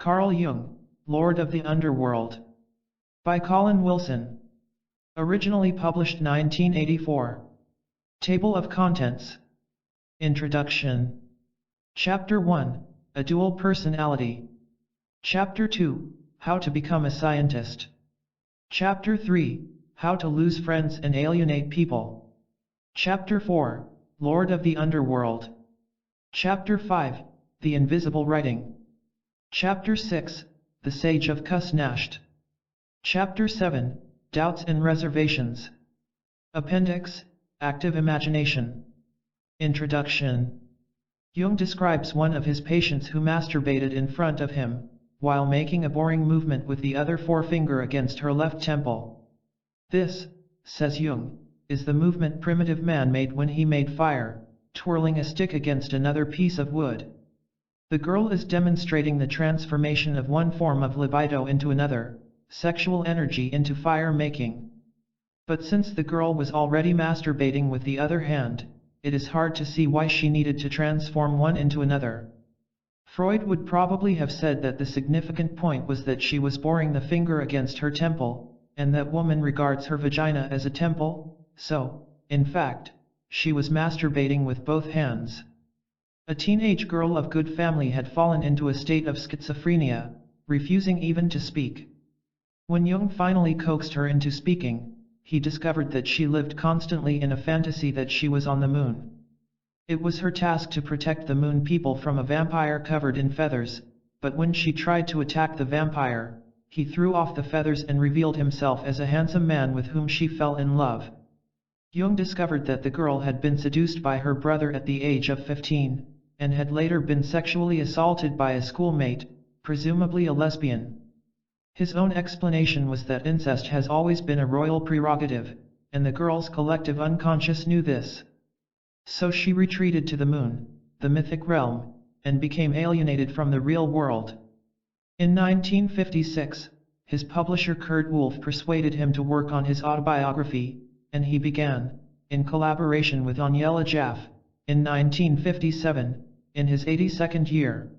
Carl Jung, Lord of the Underworld. By Colin Wilson. Originally published 1984. Table of Contents. Introduction. Chapter 1, A Dual Personality. Chapter 2, How to Become a Scientist. Chapter 3, How to Lose Friends and Alienate People. Chapter 4, Lord of the Underworld. Chapter 5, The Invisible Writing. Chapter 6, The Sage of Kusnacht. Chapter 7, Doubts and Reservations. Appendix, Active Imagination. Introduction. Jung describes one of his patients who masturbated in front of him, while making a boring movement with the other forefinger against her left temple. This, says Jung, is the movement primitive man made when he made fire, twirling a stick against another piece of wood. The girl is demonstrating the transformation of one form of libido into another, sexual energy into fire making. But since the girl was already masturbating with the other hand, it is hard to see why she needed to transform one into another. Freud would probably have said that the significant point was that she was boring the finger against her temple, and that woman regards her vagina as a temple, so, in fact, she was masturbating with both hands. A teenage girl of good family had fallen into a state of schizophrenia, refusing even to speak. When Jung finally coaxed her into speaking, he discovered that she lived constantly in a fantasy that she was on the moon. It was her task to protect the moon people from a vampire covered in feathers, but when she tried to attack the vampire, he threw off the feathers and revealed himself as a handsome man with whom she fell in love. Jung discovered that the girl had been seduced by her brother at the age of 15, and had later been sexually assaulted by a schoolmate, presumably a lesbian. His own explanation was that incest has always been a royal prerogative, and the girl's collective unconscious knew this. So she retreated to the moon, the mythic realm, and became alienated from the real world. In 1956, his publisher Kurt Wolff persuaded him to work on his autobiography, and he began, in collaboration with Aniela Jaff, in 1957, in his 82nd year.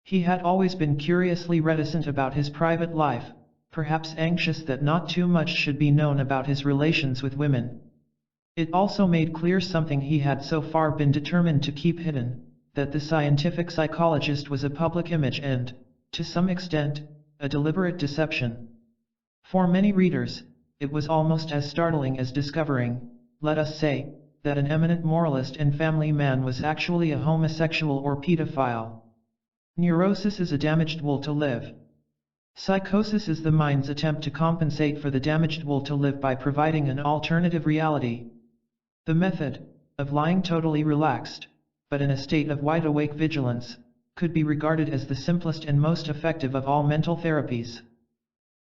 He had always been curiously reticent about his private life, perhaps anxious that not too much should be known about his relations with women. It also made clear something he had so far been determined to keep hidden, that the scientific psychologist was a public image and, to some extent, a deliberate deception. For many readers, it was almost as startling as discovering, let us say, that an eminent moralist and family man was actually a homosexual or pedophile. Neurosis is a damaged will to live. Psychosis is the mind's attempt to compensate for the damaged will to live by providing an alternative reality. The method, of lying totally relaxed, but in a state of wide-awake vigilance, could be regarded as the simplest and most effective of all mental therapies.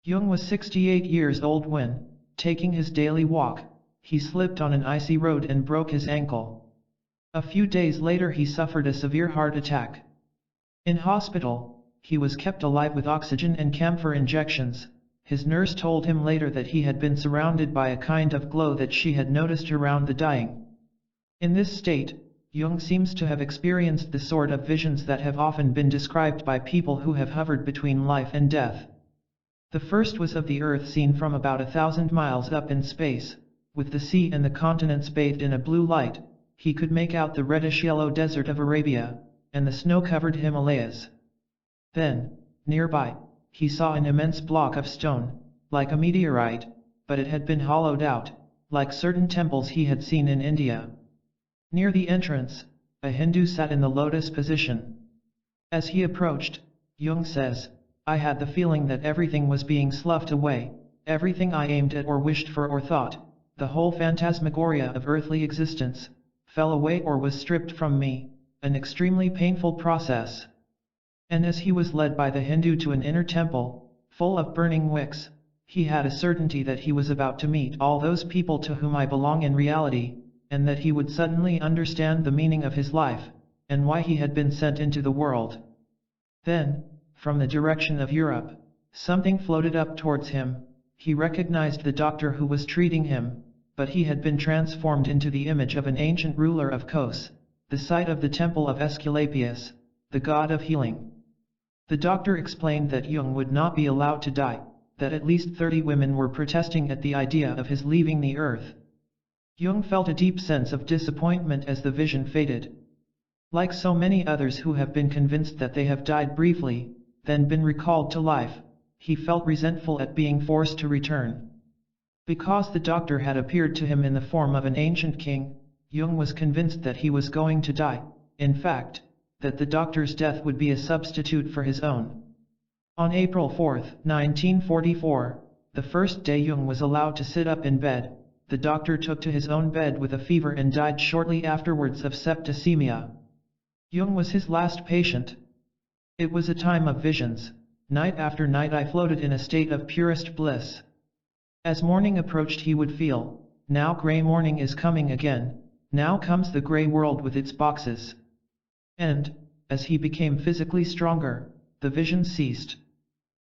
Jung was 68 years old when, taking his daily walk, he slipped on an icy road and broke his ankle. A few days later he suffered a severe heart attack. In hospital, he was kept alive with oxygen and camphor injections. His nurse told him later that he had been surrounded by a kind of glow that she had noticed around the dying. In this state, Jung seems to have experienced the sort of visions that have often been described by people who have hovered between life and death. The first was of the Earth seen from about 1,000 miles up in space, with the sea and the continents bathed in a blue light. He could make out the reddish-yellow desert of Arabia, and the snow-covered Himalayas. Then, nearby, he saw an immense block of stone, like a meteorite, but it had been hollowed out, like certain temples he had seen in India. Near the entrance, a Hindu sat in the lotus position. As he approached, Jung says, I had the feeling that everything was being sloughed away, everything I aimed at or wished for or thought, the whole phantasmagoria of earthly existence, fell away or was stripped from me, an extremely painful process. And as he was led by the Hindu to an inner temple, full of burning wicks, he had a certainty that he was about to meet all those people to whom I belong in reality, and that he would suddenly understand the meaning of his life, and why he had been sent into the world. Then, from the direction of Europe, something floated up towards him. He recognized the doctor who was treating him, but he had been transformed into the image of an ancient ruler of Kos, the site of the temple of Aesculapius, the god of healing. The doctor explained that Jung would not be allowed to die, that at least 30 women were protesting at the idea of his leaving the earth. Jung felt a deep sense of disappointment as the vision faded. Like so many others who have been convinced that they have died briefly, then been recalled to life, he felt resentful at being forced to return. Because the doctor had appeared to him in the form of an ancient king, Jung was convinced that he was going to die, in fact, that the doctor's death would be a substitute for his own. On April 4, 1944, the first day Jung was allowed to sit up in bed, the doctor took to his own bed with a fever and died shortly afterwards of septicemia. Jung was his last patient. It was a time of visions. Night after night I floated in a state of purest bliss. As morning approached he would feel, now grey morning is coming again, now comes the grey world with its boxes. And, as he became physically stronger, the visions ceased.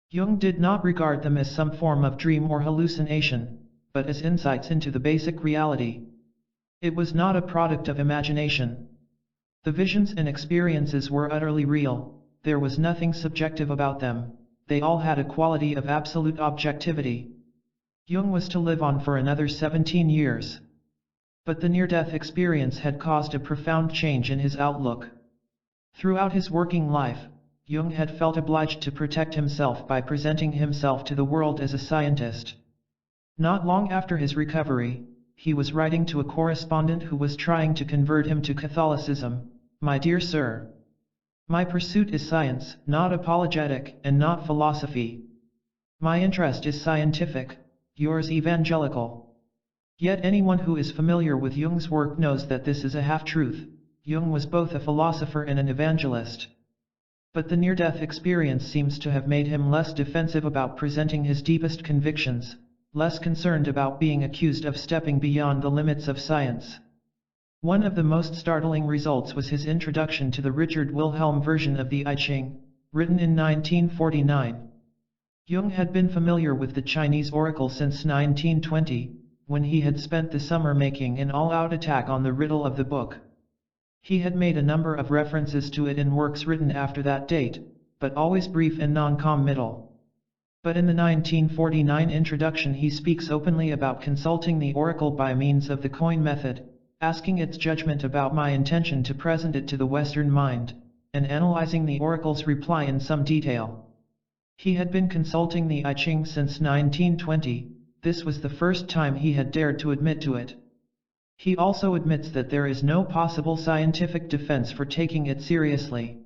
Jung did not regard them as some form of dream or hallucination, but as insights into the basic reality. It was not a product of imagination. The visions and experiences were utterly real, there was nothing subjective about them, they all had a quality of absolute objectivity. Jung was to live on for another 17 years. But the near-death experience had caused a profound change in his outlook. Throughout his working life, Jung had felt obliged to protect himself by presenting himself to the world as a scientist. Not long after his recovery, he was writing to a correspondent who was trying to convert him to Catholicism, "My dear sir, my pursuit is science, not apologetic, and not philosophy. My interest is scientific, yours evangelical." Yet anyone who is familiar with Jung's work knows that this is a half-truth. Jung was both a philosopher and an evangelist. But the near-death experience seems to have made him less defensive about presenting his deepest convictions, less concerned about being accused of stepping beyond the limits of science. One of the most startling results was his introduction to the Richard Wilhelm version of the I Ching, written in 1949. Jung had been familiar with the Chinese oracle since 1920, when he had spent the summer making an all-out attack on the riddle of the book. He had made a number of references to it in works written after that date, but always brief and non-committal. But in the 1949 introduction he speaks openly about consulting the oracle by means of the coin method, asking its judgment about my intention to present it to the Western mind, and analyzing the oracle's reply in some detail. He had been consulting the I Ching since 1920, this was the first time he had dared to admit to it. He also admits that there is no possible scientific defense for taking it seriously.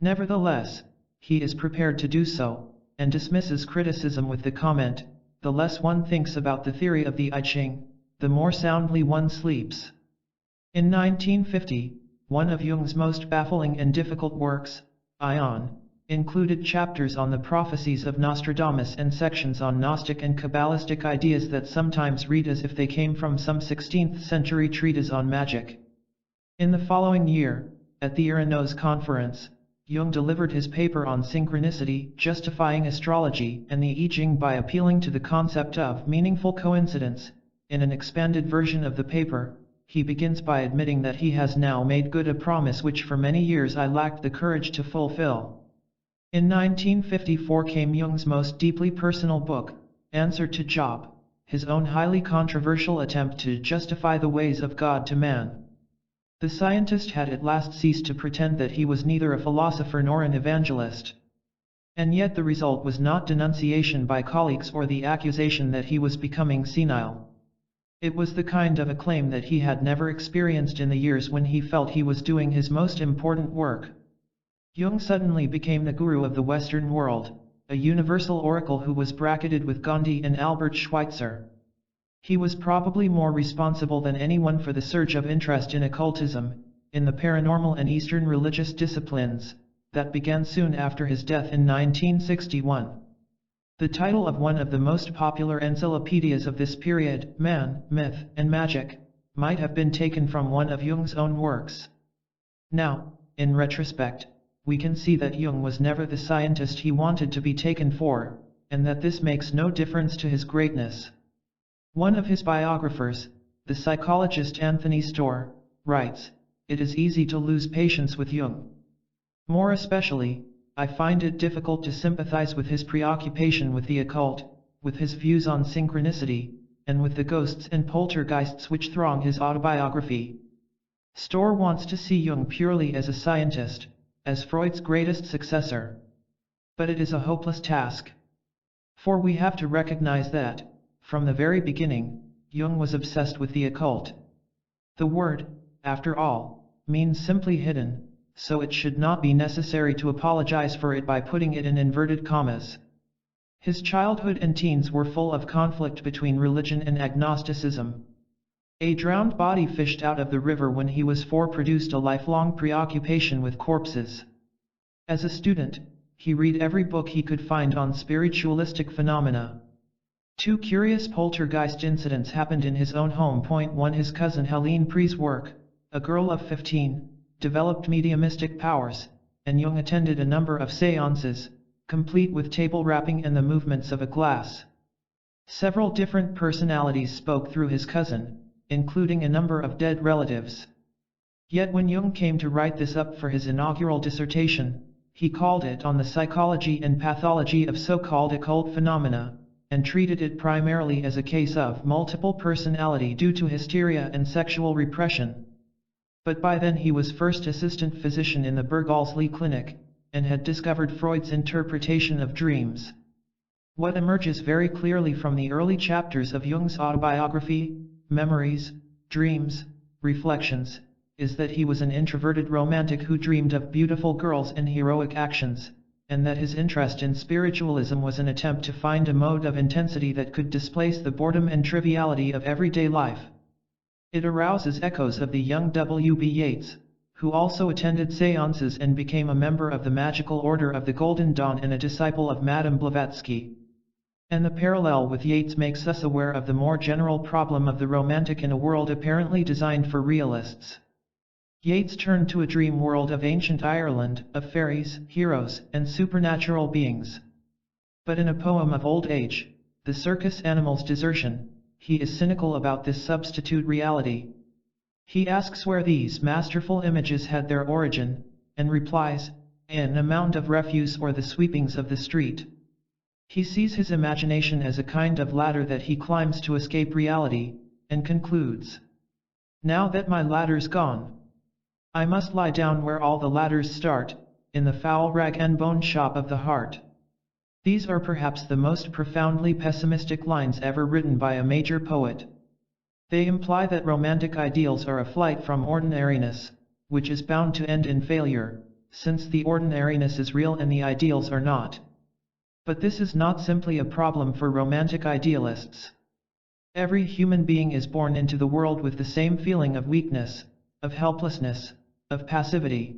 Nevertheless, he is prepared to do so, and dismisses criticism with the comment, "The less one thinks about the theory of the I Ching, the more soundly one sleeps." In 1950, one of Jung's most baffling and difficult works, Ion, included chapters on the prophecies of Nostradamus and sections on Gnostic and Kabbalistic ideas that sometimes read as if they came from some 16th century treatise on magic. In the following year, at the Uranos conference, Jung delivered his paper on synchronicity, justifying astrology and the I Ching by appealing to the concept of meaningful coincidence. In an expanded version of the paper, he begins by admitting that he has now made good a promise which for many years I lacked the courage to fulfill. In 1954 came Jung's most deeply personal book, Answer to Job, his own highly controversial attempt to justify the ways of God to man. The scientist had at last ceased to pretend that he was neither a philosopher nor an evangelist. And yet the result was not denunciation by colleagues or the accusation that he was becoming senile. It was the kind of acclaim that he had never experienced in the years when he felt he was doing his most important work. Jung suddenly became the guru of the Western world, a universal oracle who was bracketed with Gandhi and Albert Schweitzer. He was probably more responsible than anyone for the surge of interest in occultism, in the paranormal and Eastern religious disciplines, that began soon after his death in 1961. The title of one of the most popular encyclopedias of this period, Man, Myth, and Magic, might have been taken from one of Jung's own works. Now, in retrospect, we can see that Jung was never the scientist he wanted to be taken for, and that this makes no difference to his greatness. One of his biographers, the psychologist Anthony Storr, writes, "It is easy to lose patience with Jung. More especially, I find it difficult to sympathize with his preoccupation with the occult, with his views on synchronicity, and with the ghosts and poltergeists which throng his autobiography. Storr wants to see Jung purely as a scientist, as Freud's greatest successor. But it is a hopeless task. For we have to recognize that, from the very beginning, Jung was obsessed with the occult. The word, after all, means simply hidden, so it should not be necessary to apologize for it by putting it in inverted commas. His childhood and teens were full of conflict between religion and agnosticism. A drowned body fished out of the river when he was 4 produced a lifelong preoccupation with corpses. As a student, he read every book he could find on spiritualistic phenomena. 2 curious poltergeist incidents happened in his own home. 1 His cousin Helene Pre's work, a girl of 15, developed mediumistic powers, and Jung attended a number of séances, complete with table rapping and the movements of a glass. Several different personalities spoke through his cousin, including a number of dead relatives. Yet when Jung came to write this up for his inaugural dissertation, he called it On the Psychology and Pathology of So-Called Occult Phenomena, and treated it primarily as a case of multiple personality due to hysteria and sexual repression. But by then he was first assistant physician in the Berghalsli Clinic, and had discovered Freud's interpretation of dreams. What emerges very clearly from the early chapters of Jung's autobiography, Memories, Dreams, Reflections, is that he was an introverted romantic who dreamed of beautiful girls and heroic actions, and that his interest in spiritualism was an attempt to find a mode of intensity that could displace the boredom and triviality of everyday life. It arouses echoes of the young W.B. Yeats, who also attended séances and became a member of the Magical Order of the Golden Dawn and a disciple of Madame Blavatsky. And the parallel with Yeats makes us aware of the more general problem of the romantic in a world apparently designed for realists. Yeats turned to a dream world of ancient Ireland, of fairies, heroes, and supernatural beings. But in a poem of old age, The Circus Animal's Desertion, he is cynical about this substitute reality. He asks where these masterful images had their origin, and replies, in a mound of refuse or the sweepings of the street. He sees his imagination as a kind of ladder that he climbs to escape reality, and concludes, now that my ladder's gone, I must lie down where all the ladders start, in the foul rag and bone shop of the heart. These are perhaps the most profoundly pessimistic lines ever written by a major poet. They imply that romantic ideals are a flight from ordinariness, which is bound to end in failure, since the ordinariness is real and the ideals are not. But this is not simply a problem for romantic idealists. Every human being is born into the world with the same feeling of weakness, of helplessness, of passivity.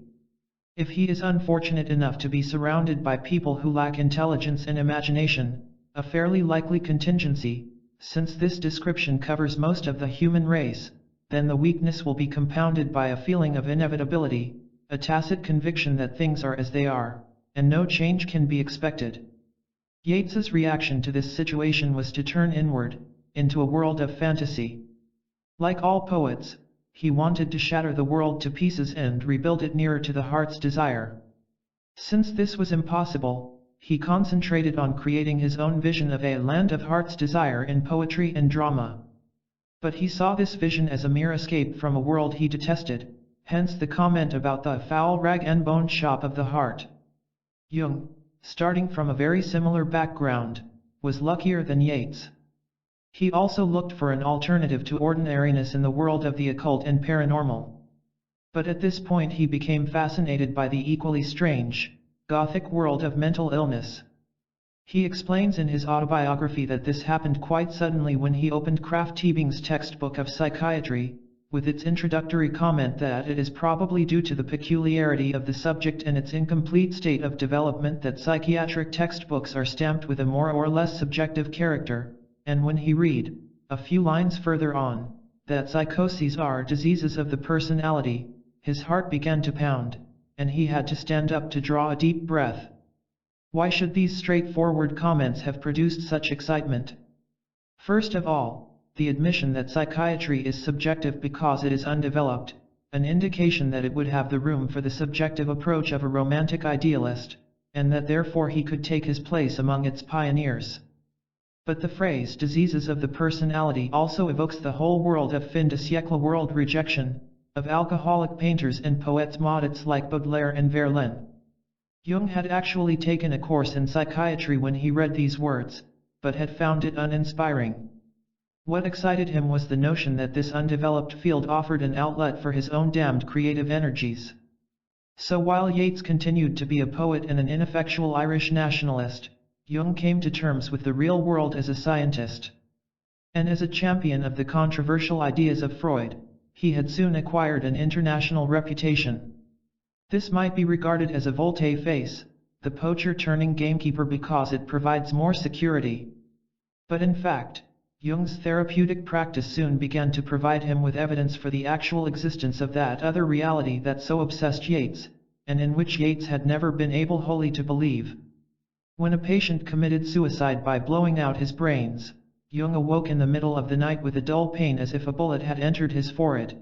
If he is unfortunate enough to be surrounded by people who lack intelligence and imagination, a fairly likely contingency, since this description covers most of the human race, then the weakness will be compounded by a feeling of inevitability, a tacit conviction that things are as they are, and no change can be expected. Yeats's reaction to this situation was to turn inward, into a world of fantasy. Like all poets, he wanted to shatter the world to pieces and rebuild it nearer to the heart's desire. Since this was impossible, he concentrated on creating his own vision of a land of heart's desire in poetry and drama. But he saw this vision as a mere escape from a world he detested, hence the comment about the foul rag and bone shop of the heart. Jung, starting from a very similar background, was luckier than Yeats. He also looked for an alternative to ordinariness in the world of the occult and paranormal. But at this point he became fascinated by the equally strange, Gothic world of mental illness. He explains in his autobiography that this happened quite suddenly when he opened Krafft Ebing's textbook of psychiatry, with its introductory comment that it is probably due to the peculiarity of the subject and its incomplete state of development that psychiatric textbooks are stamped with a more or less subjective character, and when he read, a few lines further on, that psychoses are diseases of the personality, his heart began to pound, and he had to stand up to draw a deep breath. Why should these straightforward comments have produced such excitement? First of all, the admission that psychiatry is subjective because it is undeveloped, an indication that it would have the room for the subjective approach of a romantic idealist, and that therefore he could take his place among its pioneers. But the phrase diseases of the personality also evokes the whole world of fin de siècle world rejection, of alcoholic painters and poets maudits like Baudelaire and Verlaine. Jung had actually taken a course in psychiatry when he read these words, but had found it uninspiring. What excited him was the notion that this undeveloped field offered an outlet for his own damned creative energies. So while Yeats continued to be a poet and an ineffectual Irish nationalist, Jung came to terms with the real world as a scientist. And as a champion of the controversial ideas of Freud, he had soon acquired an international reputation. This might be regarded as a volte-face, the poacher turning gamekeeper because it provides more security. But in fact, Jung's therapeutic practice soon began to provide him with evidence for the actual existence of that other reality that so obsessed Yeats, and in which Yeats had never been able wholly to believe. When a patient committed suicide by blowing out his brains, Jung awoke in the middle of the night with a dull pain as if a bullet had entered his forehead.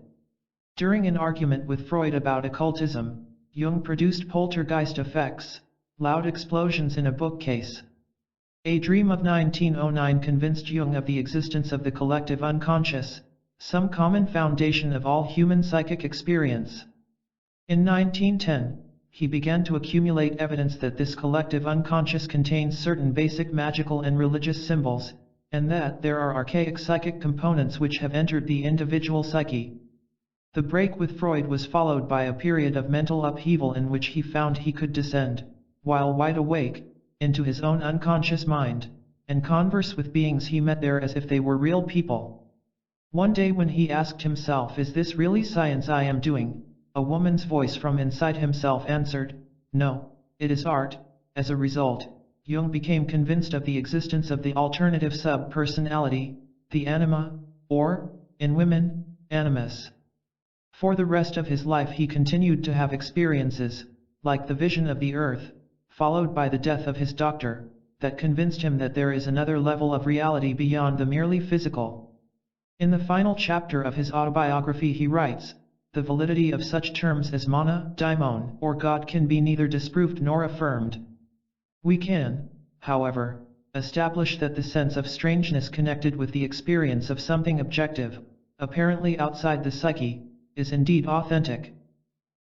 During an argument with Freud about occultism, Jung produced poltergeist effects, loud explosions in a bookcase. A Dream of 1909 convinced Jung of the existence of the collective unconscious, some common foundation of all human psychic experience. In 1910, he began to accumulate evidence that this collective unconscious contains certain basic magical and religious symbols, and that there are archaic psychic components which have entered the individual psyche. The break with Freud was followed by a period of mental upheaval in which he found he could descend, while wide awake, into his own unconscious mind, and converse with beings he met there as if they were real people. One day when he asked himself, "Is this really science I am doing?" a woman's voice from inside himself answered, "No, it is art." As a result, Jung became convinced of the existence of the alternative sub-personality, the anima, or, in women, animus. For the rest of his life he continued to have experiences, like the vision of the earth, followed by the death of his doctor, that convinced him that there is another level of reality beyond the merely physical. In the final chapter of his autobiography he writes, "The validity of such terms as mana, daimon, or God can be neither disproved nor affirmed. We can, however, establish that the sense of strangeness connected with the experience of something objective, apparently outside the psyche, is indeed authentic."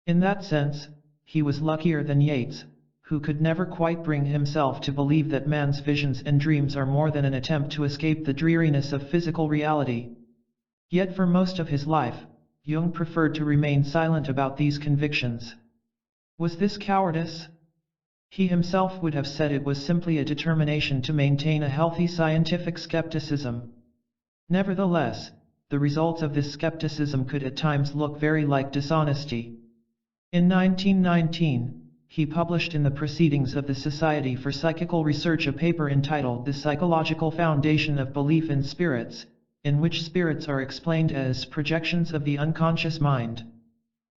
In that sense, he was luckier than Yeats, who could never quite bring himself to believe that man's visions and dreams are more than an attempt to escape the dreariness of physical reality. Yet for most of his life, Jung preferred to remain silent about these convictions. Was this cowardice? He himself would have said it was simply a determination to maintain a healthy scientific skepticism. Nevertheless, the results of this skepticism could at times look very like dishonesty. In 1919, he published in the Proceedings of the Society for Psychical Research a paper entitled "The Psychological Foundation of Belief in Spirits," in which spirits are explained as projections of the unconscious mind.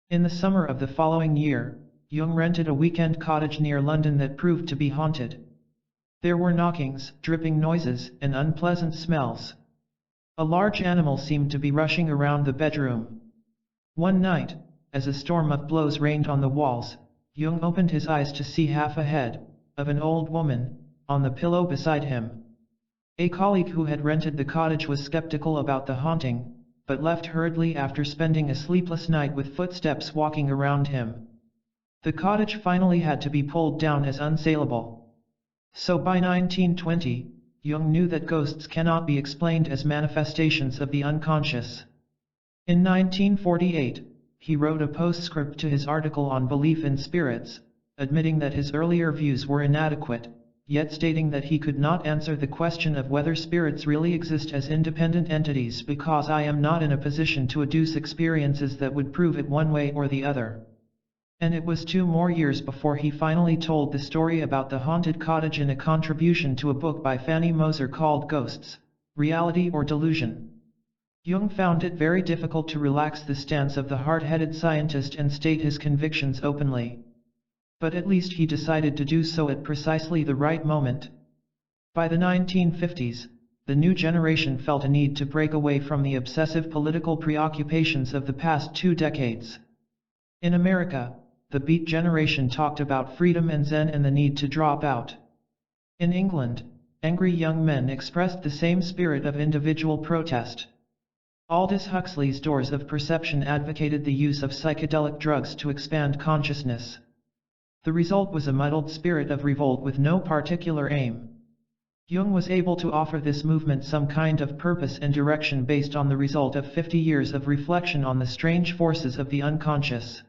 In the summer of the following year, Jung rented a weekend cottage near London that proved to be haunted. There were knockings, dripping noises, and unpleasant smells. A large animal seemed to be rushing around the bedroom. One night, as a storm of blows rained on the walls, Jung opened his eyes to see half a head, of an old woman, on the pillow beside him. A colleague who had rented the cottage was skeptical about the haunting, but left hurriedly after spending a sleepless night with footsteps walking around him. The cottage finally had to be pulled down as unsaleable. So by 1920, Jung knew that ghosts cannot be explained as manifestations of the unconscious. In 1948, he wrote a postscript to his article on belief in spirits, admitting that his earlier views were inadequate, yet stating that he could not answer the question of whether spirits really exist as independent entities because I am not in a position to adduce experiences that would prove it one way or the other. And it was 2 more years before he finally told the story about the haunted cottage in a contribution to a book by Fanny Moser called Ghosts, Reality or Delusion. Jung found it very difficult to relax the stance of the hard-headed scientist and state his convictions openly. But at least he decided to do so at precisely the right moment. By the 1950s, the new generation felt a need to break away from the obsessive political preoccupations of the past 2 decades. In America, the Beat generation talked about freedom and Zen and the need to drop out. In England, angry young men expressed the same spirit of individual protest. Aldous Huxley's Doors of Perception advocated the use of psychedelic drugs to expand consciousness. The result was a muddled spirit of revolt with no particular aim. Jung was able to offer this movement some kind of purpose and direction based on the result of 50 years of reflection on the strange forces of the unconscious.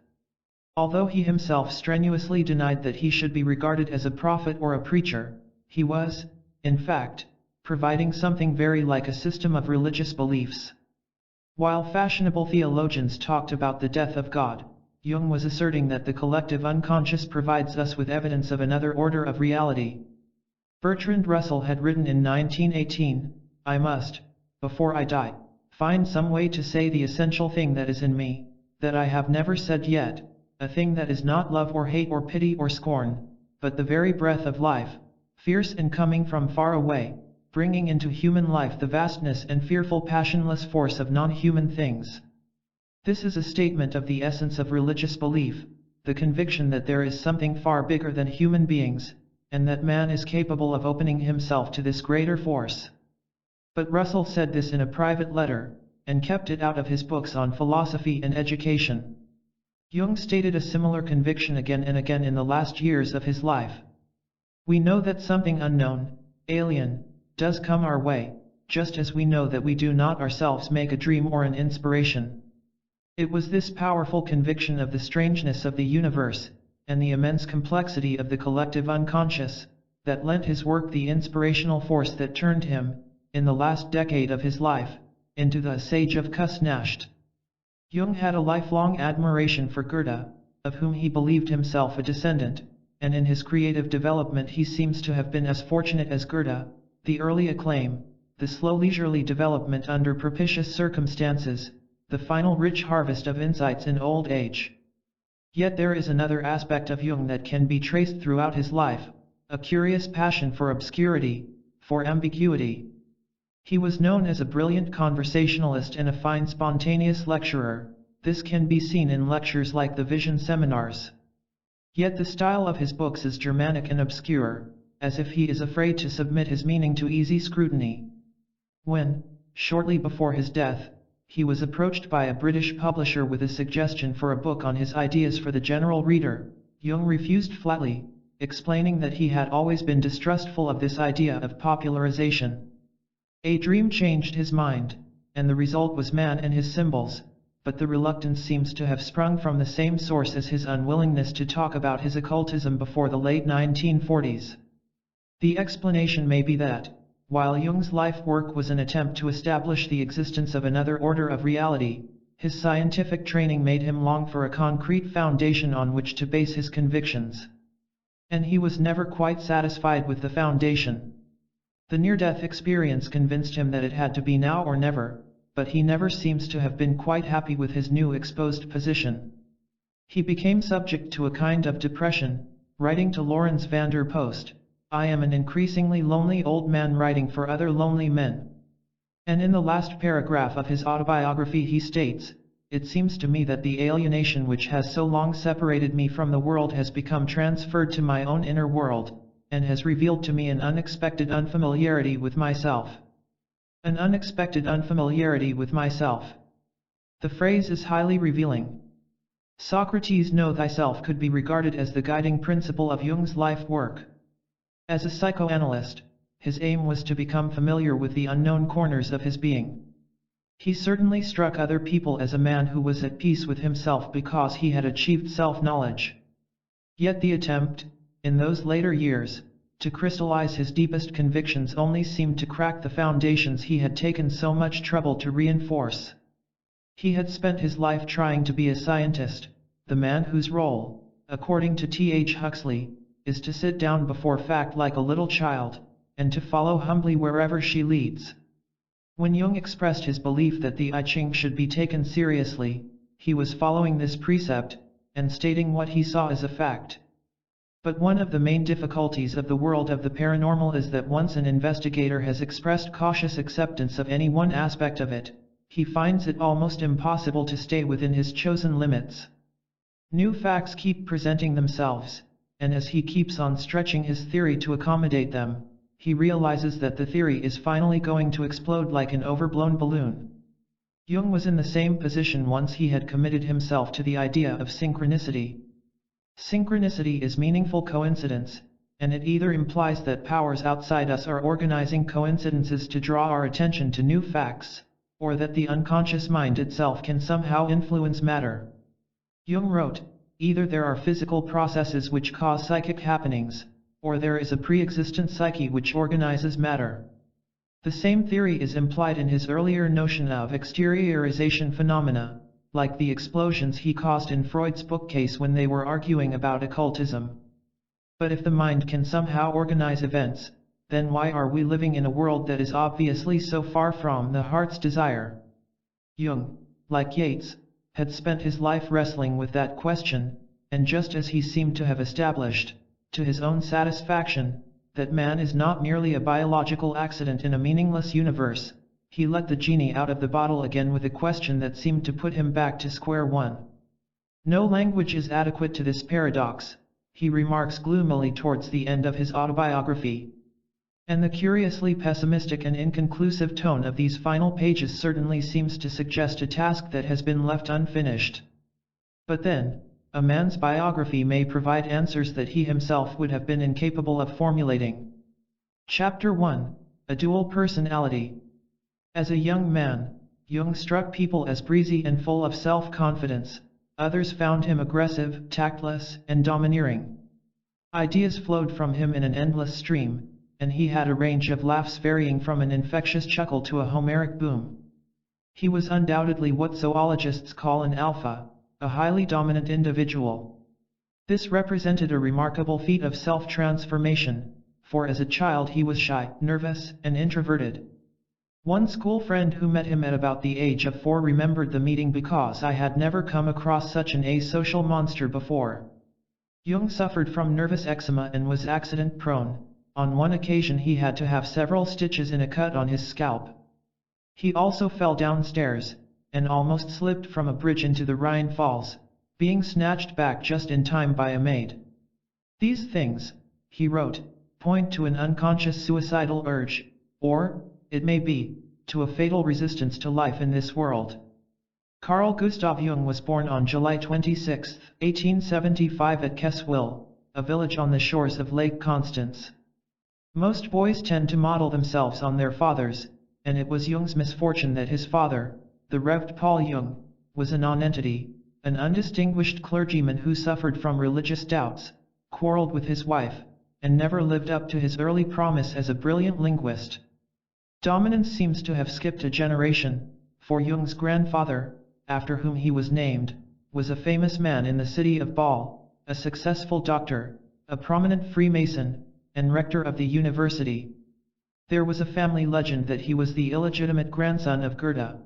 Although he himself strenuously denied that he should be regarded as a prophet or a preacher, he was, in fact, providing something very like a system of religious beliefs. While fashionable theologians talked about the death of God, Jung was asserting that the collective unconscious provides us with evidence of another order of reality. Bertrand Russell had written in 1918, "I must, before I die, find some way to say the essential thing that is in me, that I have never said yet, a thing that is not love or hate or pity or scorn, but the very breath of life, fierce and coming from far away, bringing into human life the vastness and fearful passionless force of non-human things." This is a statement of the essence of religious belief, the conviction that there is something far bigger than human beings, and that man is capable of opening himself to this greater force. But Russell said this in a private letter, and kept it out of his books on philosophy and education. Jung stated a similar conviction again and again in the last years of his life. We know that something unknown, alien, does come our way, just as we know that we do not ourselves make a dream or an inspiration. It was this powerful conviction of the strangeness of the universe, and the immense complexity of the collective unconscious, that lent his work the inspirational force that turned him, in the last decade of his life, into the sage of Kusnacht. Jung had a lifelong admiration for Goethe, of whom he believed himself a descendant, and in his creative development he seems to have been as fortunate as Goethe, the early acclaim, the slow leisurely development under propitious circumstances, the final rich harvest of insights in old age. Yet there is another aspect of Jung that can be traced throughout his life, a curious passion for obscurity, for ambiguity. He was known as a brilliant conversationalist and a fine spontaneous lecturer. This can be seen in lectures like the Vision Seminars. Yet the style of his books is Germanic and obscure, as if he is afraid to submit his meaning to easy scrutiny. When, shortly before his death, he was approached by a British publisher with a suggestion for a book on his ideas for the general reader, Jung refused flatly, explaining that he had always been distrustful of this idea of popularization. A dream changed his mind, and the result was Man and His Symbols, but the reluctance seems to have sprung from the same source as his unwillingness to talk about his occultism before the late 1940s. The explanation may be that, while Jung's life work was an attempt to establish the existence of another order of reality, his scientific training made him long for a concrete foundation on which to base his convictions. And he was never quite satisfied with the foundation. The near-death experience convinced him that it had to be now or never, but he never seems to have been quite happy with his new exposed position. He became subject to a kind of depression, writing to Lawrence van der Post, "I am an increasingly lonely old man writing for other lonely men." And in the last paragraph of his autobiography he states, "It seems to me that the alienation which has so long separated me from the world has become transferred to my own inner world, and has revealed to me an unexpected unfamiliarity with myself." An unexpected unfamiliarity with myself. The phrase is highly revealing. Socrates' "Know thyself" could be regarded as the guiding principle of Jung's life work. As a psychoanalyst, his aim was to become familiar with the unknown corners of his being. He certainly struck other people as a man who was at peace with himself because he had achieved self-knowledge. Yet the attempt, in those later years, to crystallize his deepest convictions only seemed to crack the foundations he had taken so much trouble to reinforce. He had spent his life trying to be a scientist, the man whose role, according to T.H. Huxley, is to sit down before fact like a little child, and to follow humbly wherever she leads. When Jung expressed his belief that the I Ching should be taken seriously, he was following this precept, and stating what he saw as a fact. But one of the main difficulties of the world of the paranormal is that once an investigator has expressed cautious acceptance of any one aspect of it, he finds it almost impossible to stay within his chosen limits. New facts keep presenting themselves, and as he keeps on stretching his theory to accommodate them, he realizes that the theory is finally going to explode like an overblown balloon. Jung was in the same position once he had committed himself to the idea of synchronicity. Synchronicity is meaningful coincidence, and it either implies that powers outside us are organizing coincidences to draw our attention to new facts, or that the unconscious mind itself can somehow influence matter. Jung wrote, either there are physical processes which cause psychic happenings, or there is a pre-existent psyche which organizes matter. The same theory is implied in his earlier notion of exteriorization phenomena, like the explosions he caused in Freud's bookcase when they were arguing about occultism. But if the mind can somehow organize events, then why are we living in a world that is obviously so far from the heart's desire? Jung, like Yeats, had spent his life wrestling with that question, and just as he seemed to have established, to his own satisfaction, that man is not merely a biological accident in a meaningless universe, he let the genie out of the bottle again with a question that seemed to put him back to square one. No language is adequate to this paradox, he remarks gloomily towards the end of his autobiography. And the curiously pessimistic and inconclusive tone of these final pages certainly seems to suggest a task that has been left unfinished. But then, a man's biography may provide answers that he himself would have been incapable of formulating. Chapter 1, A Dual Personality. As a young man, Jung struck people as breezy and full of self-confidence. Others found him aggressive, tactless, and domineering. Ideas flowed from him in an endless stream, and he had a range of laughs varying from an infectious chuckle to a Homeric boom. He was undoubtedly what zoologists call an alpha, a highly dominant individual. This represented a remarkable feat of self-transformation, for as a child he was shy, nervous, and introverted. One school friend who met him at about the age of 4 remembered the meeting because I had never come across such an asocial monster before. Jung suffered from nervous eczema and was accident-prone. On one occasion he had to have several stitches in a cut on his scalp. He also fell downstairs, and almost slipped from a bridge into the Rhine Falls, being snatched back just in time by a maid. These things, he wrote, point to an unconscious suicidal urge, or, it may be, to a fatal resistance to life in this world. Carl Gustav Jung was born on July 26, 1875 at Keswil, a village on the shores of Lake Constance. Most boys tend to model themselves on their fathers, and it was Jung's misfortune that his father, the Rev. Paul Jung, was a nonentity, an undistinguished clergyman who suffered from religious doubts, quarreled with his wife, and never lived up to his early promise as a brilliant linguist. Dominance seems to have skipped a generation, for Jung's grandfather, after whom he was named, was a famous man in the city of Basel, a successful doctor, a prominent Freemason, and rector of the university. There was a family legend that he was the illegitimate grandson of Goethe.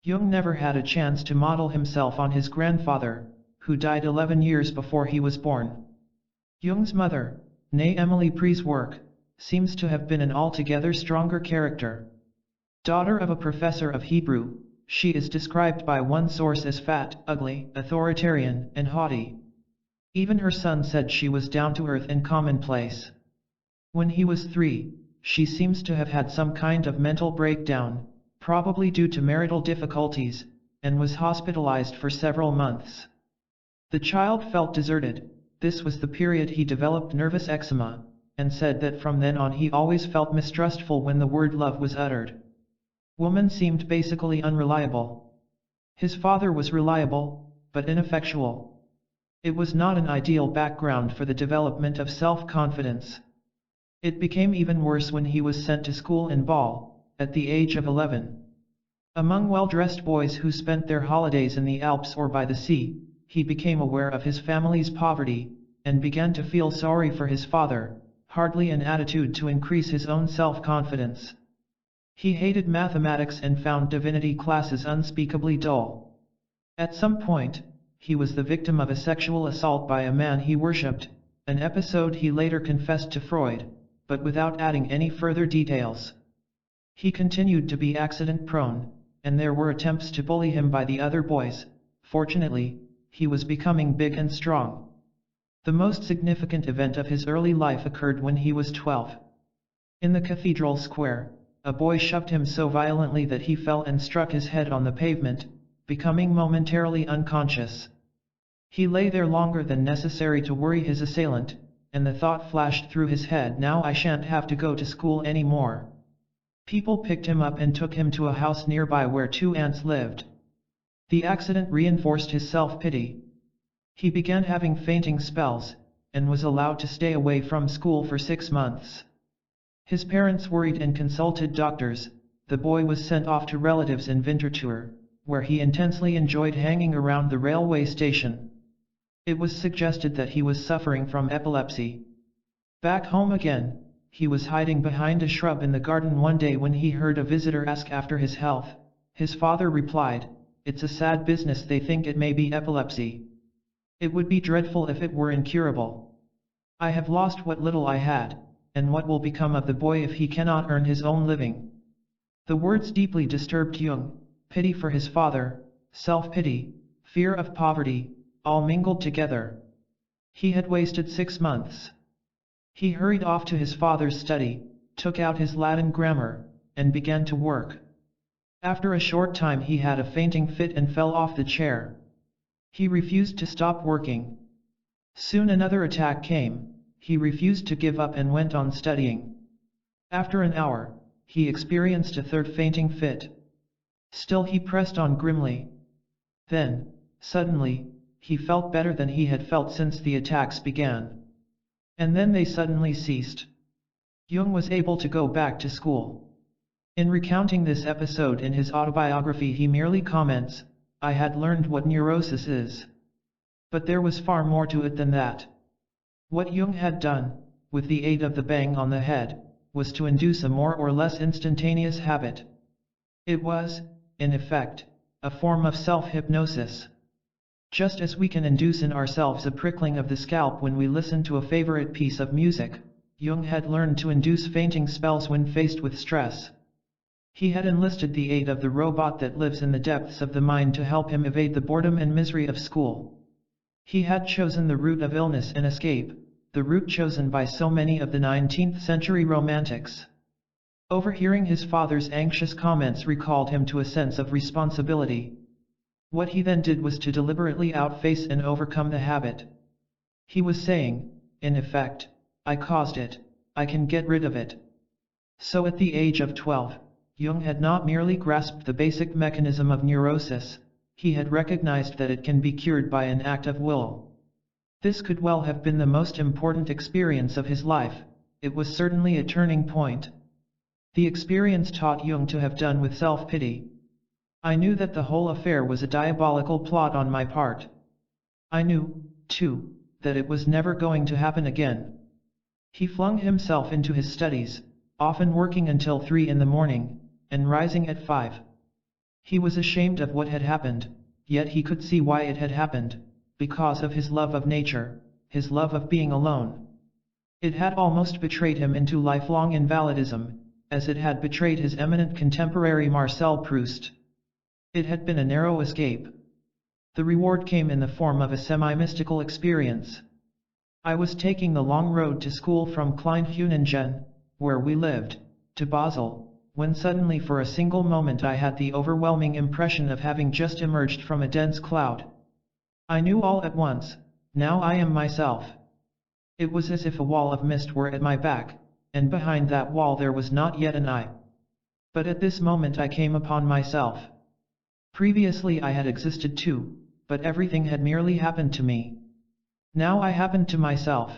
Jung never had a chance to model himself on his grandfather, who died 11 years before he was born. Jung's mother, née Emily Prieswork, seems to have been an altogether stronger character. Daughter of a professor of Hebrew, she is described by one source as fat, ugly, authoritarian, and haughty. Even her son said she was down-to-earth and commonplace. When he was 3, she seems to have had some kind of mental breakdown, probably due to marital difficulties, and was hospitalized for several months. The child felt deserted. This was the period he developed nervous eczema, and said that from then on he always felt mistrustful when the word love was uttered. Woman seemed basically unreliable. His father was reliable, but ineffectual. It was not an ideal background for the development of self-confidence. It became even worse when he was sent to school in Basel, at the age of 11. Among well-dressed boys who spent their holidays in the Alps or by the sea, he became aware of his family's poverty, and began to feel sorry for his father, hardly an attitude to increase his own self-confidence. He hated mathematics and found divinity classes unspeakably dull. At some point, he was the victim of a sexual assault by a man he worshipped, an episode he later confessed to Freud, but without adding any further details. He continued to be accident-prone, and there were attempts to bully him by the other boys. Fortunately, he was becoming big and strong. The most significant event of his early life occurred when he was 12. In the cathedral square, a boy shoved him so violently that he fell and struck his head on the pavement, becoming momentarily unconscious. He lay there longer than necessary to worry his assailant, and the thought flashed through his head, now I shan't have to go to school anymore. People picked him up and took him to a house nearby where 2 aunts lived. The accident reinforced his self-pity. He began having fainting spells, and was allowed to stay away from school for 6 months. His parents worried and consulted doctors. The boy was sent off to relatives in Winterthur, where he intensely enjoyed hanging around the railway station. It was suggested that he was suffering from epilepsy. Back home again, he was hiding behind a shrub in the garden one day when he heard a visitor ask after his health. His father replied, "It's a sad business, they think it may be epilepsy. It would be dreadful if it were incurable. I have lost what little I had, and what will become of the boy if he cannot earn his own living?" The words deeply disturbed Jung. Pity for his father, self-pity, fear of poverty, all mingled together. He had wasted 6 months. He hurried off to his father's study, took out his Latin grammar, and began to work. After a short time he had a fainting fit and fell off the chair. He refused to stop working. Soon another attack came. He refused to give up and went on studying. After an hour, he experienced a third fainting fit. Still he pressed on grimly. Then, suddenly, he felt better than he had felt since the attacks began. And then they suddenly ceased. Jung was able to go back to school. In recounting this episode in his autobiography he merely comments, "I had learned what neurosis is." But there was far more to it than that. What Jung had done, with the aid of the bang on the head, was to induce a more or less instantaneous habit. It was, in effect, a form of self-hypnosis. Just as we can induce in ourselves a prickling of the scalp when we listen to a favorite piece of music, Jung had learned to induce fainting spells when faced with stress. He had enlisted the aid of the robot that lives in the depths of the mind to help him evade the boredom and misery of school. He had chosen the route of illness and escape, the route chosen by so many of the 19th century romantics. Overhearing his father's anxious comments recalled him to a sense of responsibility. What he then did was to deliberately outface and overcome the habit. He was saying, in effect, I caused it, I can get rid of it. So at the age of 12, Jung had not merely grasped the basic mechanism of neurosis, he had recognized that it can be cured by an act of will. This could well have been the most important experience of his life. It was certainly a turning point. The experience taught Jung to have done with self-pity. I knew that the whole affair was a diabolical plot on my part. I knew, too, that it was never going to happen again. He flung himself into his studies, often working until 3 in the morning, and rising at 5. He was ashamed of what had happened, yet he could see why it had happened, because of his love of nature, his love of being alone. It had almost betrayed him into lifelong invalidism, as it had betrayed his eminent contemporary Marcel Proust. It had been a narrow escape. The reward came in the form of a semi-mystical experience. I was taking the long road to school from Kleinheuningen, where we lived, to Basel, when suddenly for a single moment I had the overwhelming impression of having just emerged from a dense cloud. I knew all at once, now I am myself. It was as if a wall of mist were at my back, and behind that wall there was not yet an I. But at this moment I came upon myself. Previously I had existed too, but everything had merely happened to me. Now I happened to myself.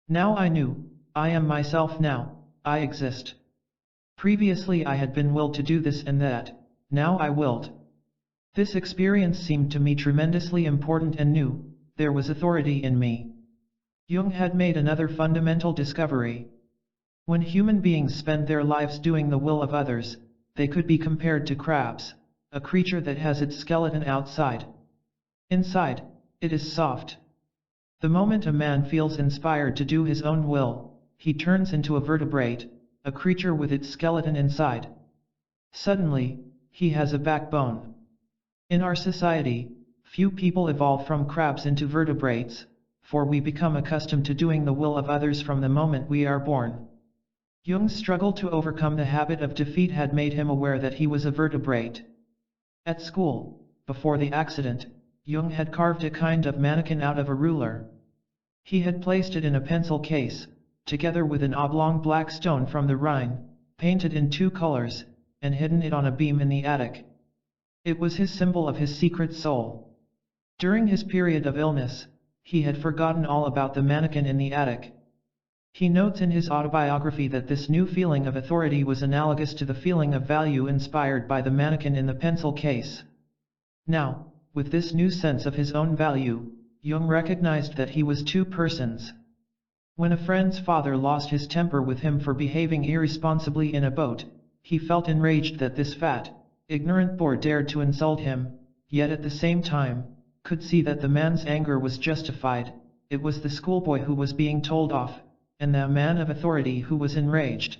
Now I knew, I am myself now, I exist. Previously I had been willed to do this and that, now I willed. This experience seemed to me tremendously important and new, there was authority in me. Jung had made another fundamental discovery. When human beings spend their lives doing the will of others, they could be compared to crabs, a creature that has its skeleton outside. Inside, it is soft. The moment a man feels inspired to do his own will, he turns into a vertebrate, a creature with its skeleton inside. Suddenly, he has a backbone. In our society, few people evolve from crabs into vertebrates, for we become accustomed to doing the will of others from the moment we are born. Jung's struggle to overcome the habit of defeat had made him aware that he was a vertebrate. At school, before the accident, Jung had carved a kind of mannequin out of a ruler. He had placed it in a pencil case, together with an oblong black stone from the Rhine, painted in 2 colors, and hidden it on a beam in the attic. It was his symbol of his secret soul. During his period of illness, he had forgotten all about the mannequin in the attic. He notes in his autobiography that this new feeling of authority was analogous to the feeling of value inspired by the mannequin in the pencil case. Now, with this new sense of his own value, Jung recognized that he was 2 persons. When a friend's father lost his temper with him for behaving irresponsibly in a boat, he felt enraged that this fat, ignorant boor dared to insult him, yet at the same time, could see that the man's anger was justified. It was the schoolboy who was being told off, and the man of authority who was enraged.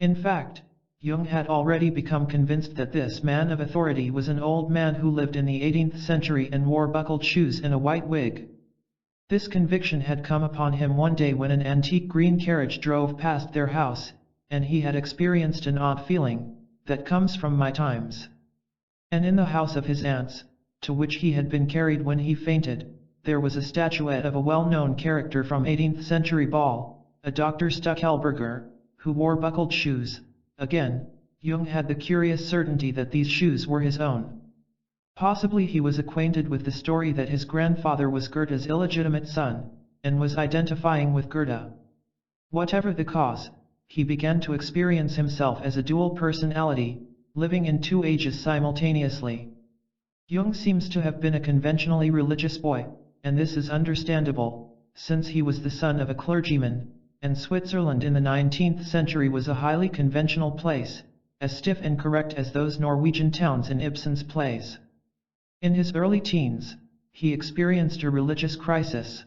In fact, Jung had already become convinced that this man of authority was an old man who lived in the 18th century and wore buckled shoes and a white wig. This conviction had come upon him one day when an antique green carriage drove past their house, and he had experienced an odd feeling, that comes from my times. And in the house of his aunts, to which he had been carried when he fainted, there was a statuette of a well-known character from 18th century ball, a Dr. Stuckelberger, who wore buckled shoes. Again, Jung had the curious certainty that these shoes were his own. Possibly he was acquainted with the story that his grandfather was Goethe's illegitimate son, and was identifying with Goethe. Whatever the cause, he began to experience himself as a dual personality, living in 2 ages simultaneously. Jung seems to have been a conventionally religious boy, and this is understandable, since he was the son of a clergyman, and Switzerland in the 19th century was a highly conventional place, as stiff and correct as those Norwegian towns in Ibsen's plays. In his early teens, he experienced a religious crisis.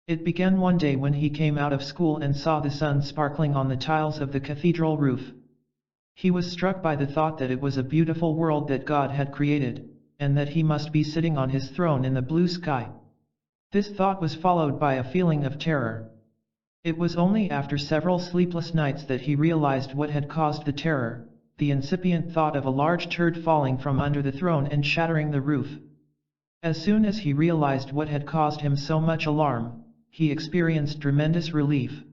It began one day when he came out of school and saw the sun sparkling on the tiles of the cathedral roof. He was struck by the thought that it was a beautiful world that God had created, and that he must be sitting on his throne in the blue sky. This thought was followed by a feeling of terror. It was only after several sleepless nights that he realized what had caused the terror, the incipient thought of a large turd falling from under the throne and shattering the roof. As soon as he realized what had caused him so much alarm, he experienced tremendous relief.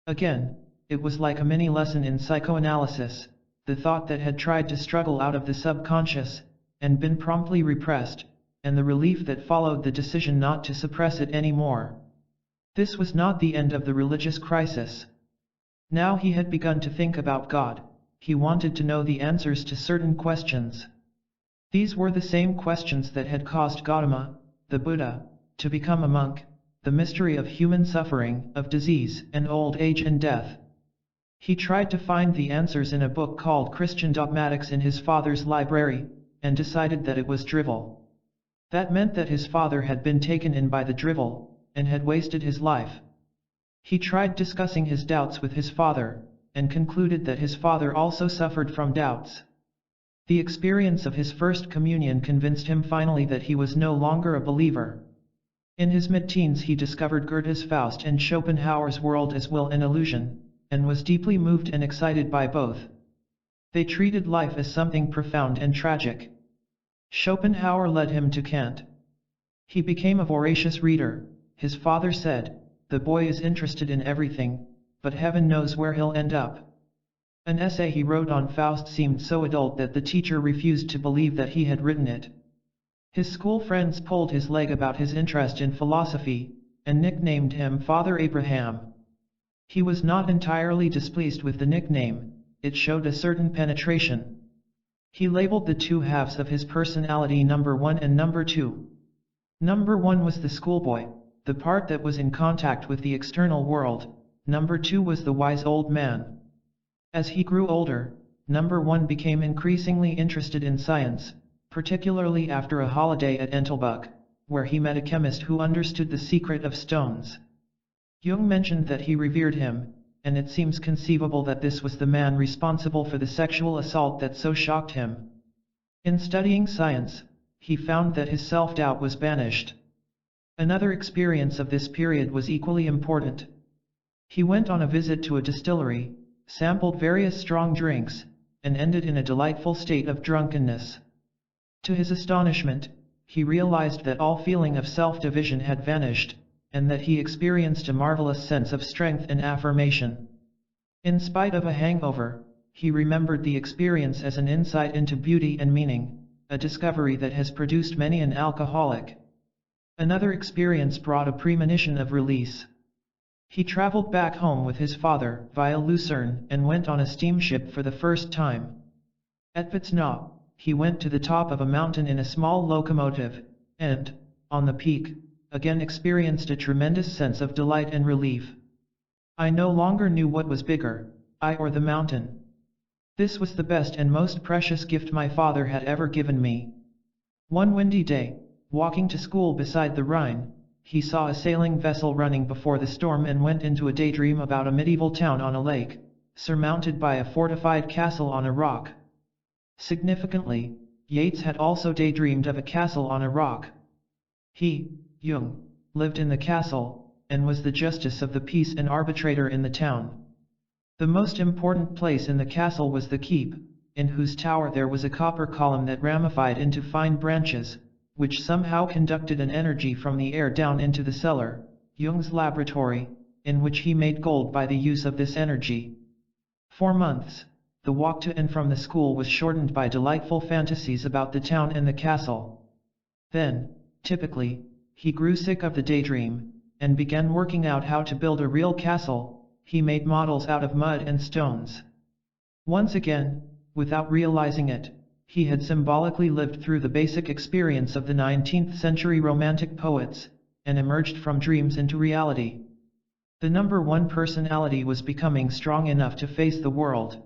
Again, it was like a mini lesson in psychoanalysis, the thought that had tried to struggle out of the subconscious, and been promptly repressed, and the relief that followed the decision not to suppress it anymore. This was not the end of the religious crisis. Now he had begun to think about God. He wanted to know the answers to certain questions. These were the same questions that had caused Gautama, the Buddha, to become a monk, the mystery of human suffering, of disease and old age and death. He tried to find the answers in a book called Christian Dogmatics in his father's library, and decided that it was drivel. That meant that his father had been taken in by the drivel, and had wasted his life. He tried discussing his doubts with his father, and concluded that his father also suffered from doubts. The experience of his first communion convinced him finally that he was no longer a believer. In his mid-teens he discovered Goethe's Faust and Schopenhauer's World as Will and Illusion, and was deeply moved and excited by both. They treated life as something profound and tragic. Schopenhauer led him to Kant. He became a voracious reader. His father said, "The boy is interested in everything, but heaven knows where he'll end up." An essay he wrote on Faust seemed so adult that the teacher refused to believe that he had written it. His school friends pulled his leg about his interest in philosophy, and nicknamed him Father Abraham. He was not entirely displeased with the nickname, it showed a certain penetration. He labeled the 2 halves of his personality number 1 and number 2. Number 1 was the schoolboy, the part that was in contact with the external world. Number 2 was the wise old man. As he grew older, number 1 became increasingly interested in science, particularly after a holiday at Entelbuck, where he met a chemist who understood the secret of stones. Jung mentioned that he revered him, and it seems conceivable that this was the man responsible for the sexual assault that so shocked him. In studying science, he found that his self-doubt was banished. Another experience of this period was equally important. He went on a visit to a distillery, sampled various strong drinks, and ended in a delightful state of drunkenness. To his astonishment, he realized that all feeling of self-division had vanished, and that he experienced a marvelous sense of strength and affirmation. In spite of a hangover, he remembered the experience as an insight into beauty and meaning, a discovery that has produced many an alcoholic. Another experience brought a premonition of release. He traveled back home with his father via Lucerne and went on a steamship for the first time. At Vitsna, he went to the top of a mountain in a small locomotive, and, on the peak, again experienced a tremendous sense of delight and relief. I no longer knew what was bigger, I or the mountain. This was the best and most precious gift my father had ever given me. One windy day, walking to school beside the Rhine, he saw a sailing vessel running before the storm and went into a daydream about a medieval town on a lake, surmounted by a fortified castle on a rock. Significantly, Yeats had also daydreamed of a castle on a rock. He, Jung, lived in the castle, and was the justice of the peace and arbitrator in the town. The most important place in the castle was the keep, in whose tower there was a copper column that ramified into fine branches, which somehow conducted an energy from the air down into the cellar, Jung's laboratory, in which he made gold by the use of this energy. For months, the walk to and from the school was shortened by delightful fantasies about the town and the castle. Then, typically, he grew sick of the daydream, and began working out how to build a real castle. He made models out of mud and stones. Once again, without realizing it, he had symbolically lived through the basic experience of the 19th century Romantic poets, and emerged from dreams into reality. The number one personality was becoming strong enough to face the world.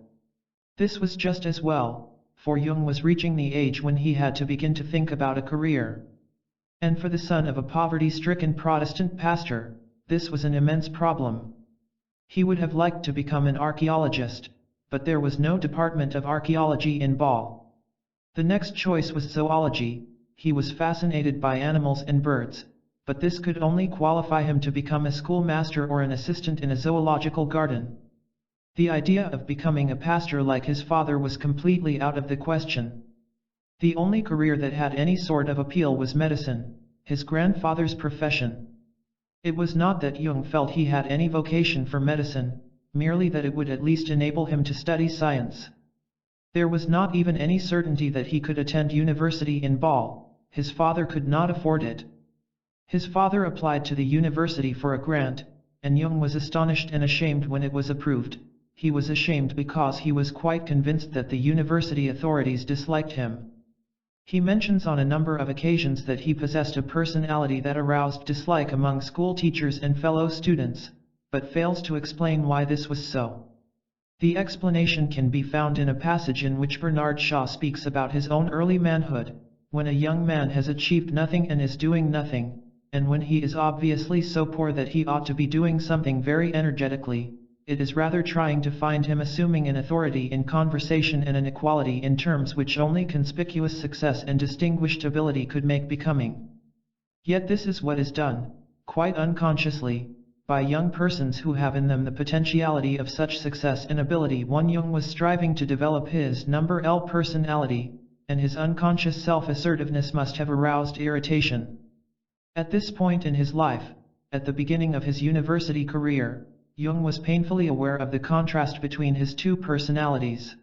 This was just as well, for Jung was reaching the age when he had to begin to think about a career. And for the son of a poverty-stricken Protestant pastor, this was an immense problem. He would have liked to become an archaeologist, but there was no department of archaeology in Ball. The next choice was zoology. He was fascinated by animals and birds, but this could only qualify him to become a schoolmaster or an assistant in a zoological garden. The idea of becoming a pastor like his father was completely out of the question. The only career that had any sort of appeal was medicine, his grandfather's profession. It was not that Jung felt he had any vocation for medicine, merely that it would at least enable him to study science. There was not even any certainty that he could attend university in Ball. His father could not afford it. His father applied to the university for a grant, and Jung was astonished and ashamed when it was approved. He was ashamed because he was quite convinced that the university authorities disliked him. He mentions on a number of occasions that he possessed a personality that aroused dislike among school teachers and fellow students, but fails to explain why this was so. The explanation can be found in a passage in which Bernard Shaw speaks about his own early manhood, when a young man has achieved nothing and is doing nothing, and when he is obviously so poor that he ought to be doing something very energetically. It is rather trying to find him assuming an authority in conversation and an equality in terms which only conspicuous success and distinguished ability could make becoming. Yet this is what is done, quite unconsciously, by young persons who have in them the potentiality of such success and ability. Jung was striving to develop his number L personality, and his unconscious self-assertiveness must have aroused irritation. At this point in his life, at the beginning of his university career, Jung was painfully aware of the contrast between his two personalities.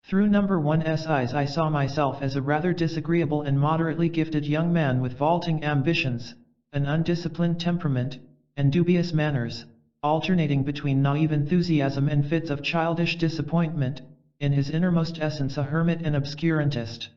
Through number one's eyes I saw myself as a rather disagreeable and moderately gifted young man with vaulting ambitions, an undisciplined temperament, and dubious manners, alternating between naive enthusiasm and fits of childish disappointment, in his innermost essence a hermit and obscurantist.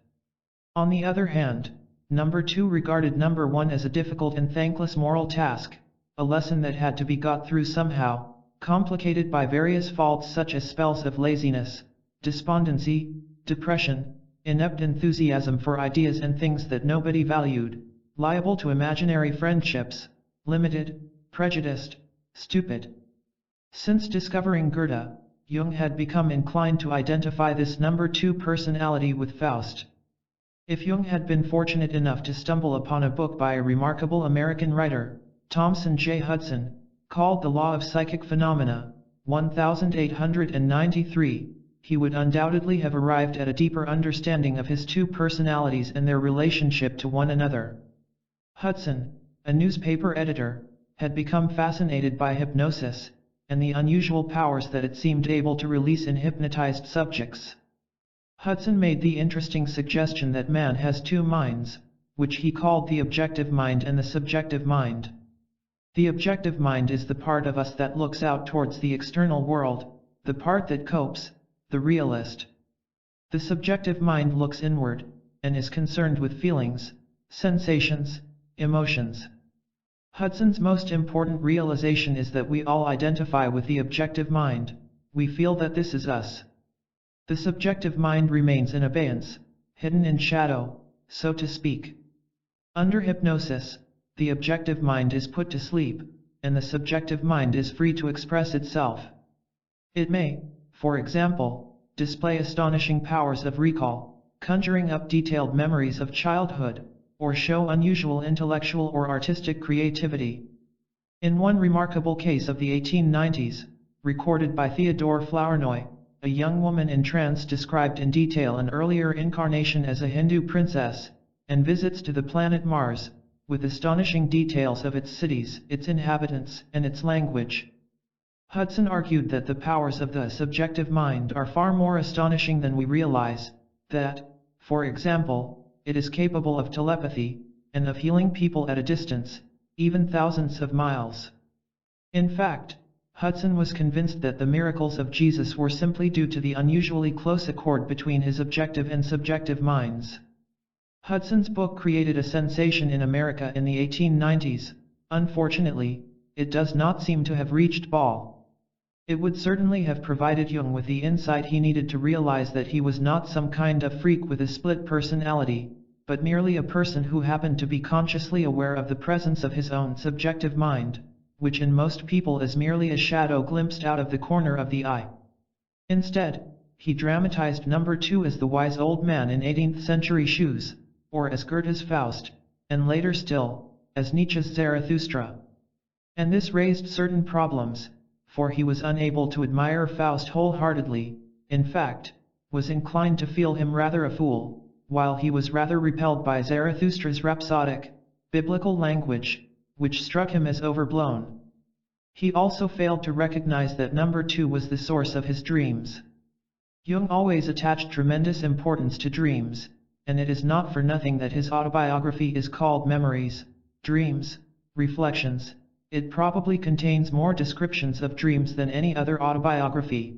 On the other hand, number two regarded number one as a difficult and thankless moral task, a lesson that had to be got through somehow, complicated by various faults such as spells of laziness, despondency, depression, inept enthusiasm for ideas and things that nobody valued, liable to imaginary friendships, limited, prejudiced, stupid. Since discovering Goethe, Jung had become inclined to identify this number two personality with Faust. If Jung had been fortunate enough to stumble upon a book by a remarkable American writer, Thomson J. Hudson, called The Law of Psychic Phenomena, 1893, he would undoubtedly have arrived at a deeper understanding of his two personalities and their relationship to one another. Hudson, a newspaper editor, had become fascinated by hypnosis, and the unusual powers that it seemed able to release in hypnotized subjects. Hudson made the interesting suggestion that man has two minds, which he called the objective mind and the subjective mind. The objective mind is the part of us that looks out towards the external world, the part that copes, the realist. The subjective mind looks inward, and is concerned with feelings, sensations, emotions. Hudson's most important realization is that we all identify with the objective mind, we feel that this is us. The subjective mind remains in abeyance, hidden in shadow, so to speak. Under hypnosis, the objective mind is put to sleep, and the subjective mind is free to express itself. It may, for example, display astonishing powers of recall, conjuring up detailed memories of childhood, or show unusual intellectual or artistic creativity. In one remarkable case of the 1890s, recorded by Theodore Flournoy, a young woman in trance described in detail an earlier incarnation as a Hindu princess, and visits to the planet Mars, with astonishing details of its cities, its inhabitants, and its language. Hudson argued that the powers of the subjective mind are far more astonishing than we realize, that, for example, it is capable of telepathy, and of healing people at a distance, even thousands of miles. In fact, Hudson was convinced that the miracles of Jesus were simply due to the unusually close accord between his objective and subjective minds. Hudson's book created a sensation in America in the 1890s. Unfortunately, it does not seem to have reached Ball. It would certainly have provided Jung with the insight he needed to realize that he was not some kind of freak with a split personality, but merely a person who happened to be consciously aware of the presence of his own subjective mind, which in most people is merely a shadow glimpsed out of the corner of the eye. Instead, he dramatized number 2 as the wise old man in 18th century shoes, or as Goethe's Faust, and later still, as Nietzsche's Zarathustra. And this raised certain problems, for he was unable to admire Faust wholeheartedly, in fact, was inclined to feel him rather a fool, while he was rather repelled by Zarathustra's rhapsodic, biblical language, which struck him as overblown. He also failed to recognize that number 2 was the source of his dreams. Jung always attached tremendous importance to dreams, and it is not for nothing that his autobiography is called Memories, Dreams, Reflections. It probably contains more descriptions of dreams than any other autobiography.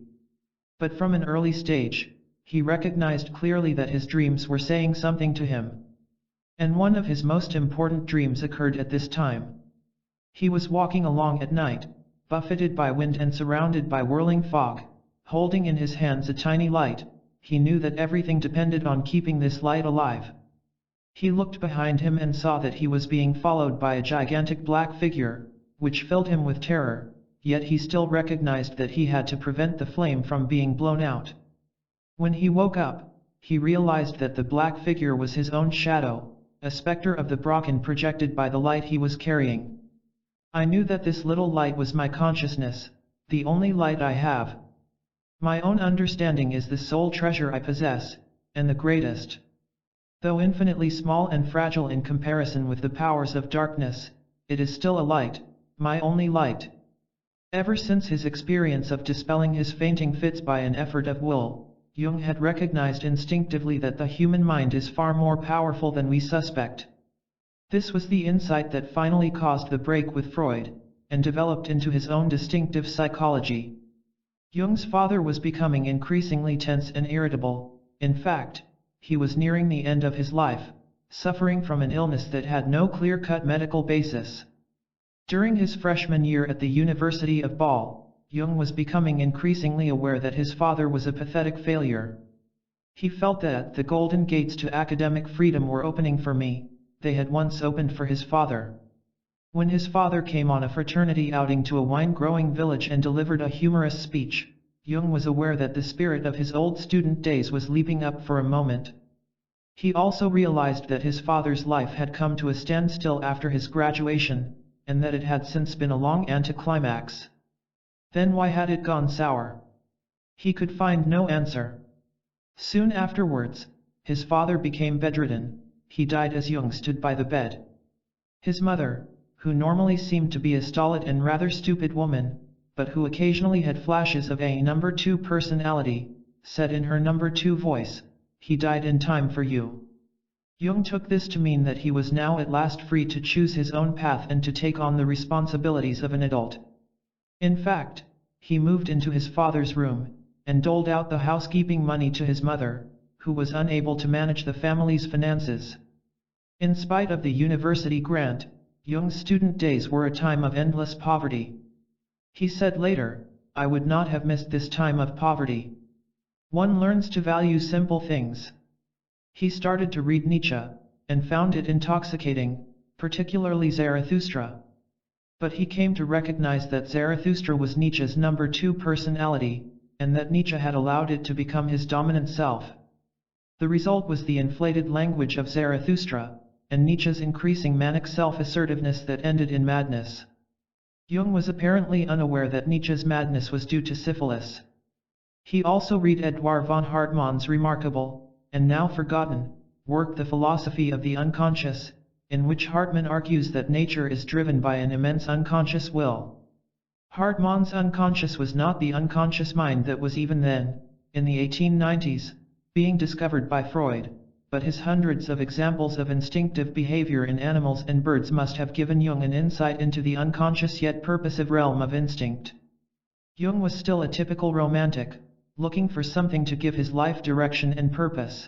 But from an early stage, he recognized clearly that his dreams were saying something to him. And one of his most important dreams occurred at this time. He was walking along at night, buffeted by wind and surrounded by whirling fog, holding in his hands a tiny light. He knew that everything depended on keeping this light alive. He looked behind him and saw that he was being followed by a gigantic black figure, which filled him with terror, yet he still recognized that he had to prevent the flame from being blown out. When he woke up, he realized that the black figure was his own shadow, a specter of the Brocken projected by the light he was carrying. I knew that this little light was my consciousness, the only light I have. My own understanding is the sole treasure I possess, and the greatest. Though infinitely small and fragile in comparison with the powers of darkness, it is still a light, my only light. Ever since his experience of dispelling his fainting fits by an effort of will, Jung had recognized instinctively that the human mind is far more powerful than we suspect. This was the insight that finally caused the break with Freud, and developed into his own distinctive psychology. Jung's father was becoming increasingly tense and irritable. In fact, he was nearing the end of his life, suffering from an illness that had no clear-cut medical basis. During his freshman year at the University of Ball, Jung was becoming increasingly aware that his father was a pathetic failure. He felt that the golden gates to academic freedom were opening for me. They had once opened for his father. When his father came on a fraternity outing to a wine-growing village and delivered a humorous speech, Jung was aware that the spirit of his old student days was leaping up for a moment. He also realized that his father's life had come to a standstill after his graduation, and that it had since been a long anticlimax. Then why had it gone sour? He could find no answer. Soon afterwards, his father became bedridden. He died as Jung stood by the bed. His mother, who normally seemed to be a stolid and rather stupid woman, but who occasionally had flashes of a number 2 personality, said in her number 2 voice, "He died in time for you." Jung took this to mean that he was now at last free to choose his own path and to take on the responsibilities of an adult. In fact, he moved into his father's room, and doled out the housekeeping money to his mother, who was unable to manage the family's finances. In spite of the university grant, Jung's student days were a time of endless poverty. He said later, "I would not have missed this time of poverty." One learns to value simple things. He started to read Nietzsche, and found it intoxicating, particularly Zarathustra. But he came to recognize that Zarathustra was Nietzsche's number 2 personality, and that Nietzsche had allowed it to become his dominant self. The result was the inflated language of Zarathustra, and Nietzsche's increasing manic self-assertiveness that ended in madness. Jung was apparently unaware that Nietzsche's madness was due to syphilis. He also read Eduard von Hartmann's remarkable, and now forgotten, work The Philosophy of the Unconscious, in which Hartmann argues that nature is driven by an immense unconscious will. Hartmann's unconscious was not the unconscious mind that was even then, in the 1890s, being discovered by Freud, but his hundreds of examples of instinctive behavior in animals and birds must have given Jung an insight into the unconscious yet purposive realm of instinct. Jung was still a typical romantic, looking for something to give his life direction and purpose.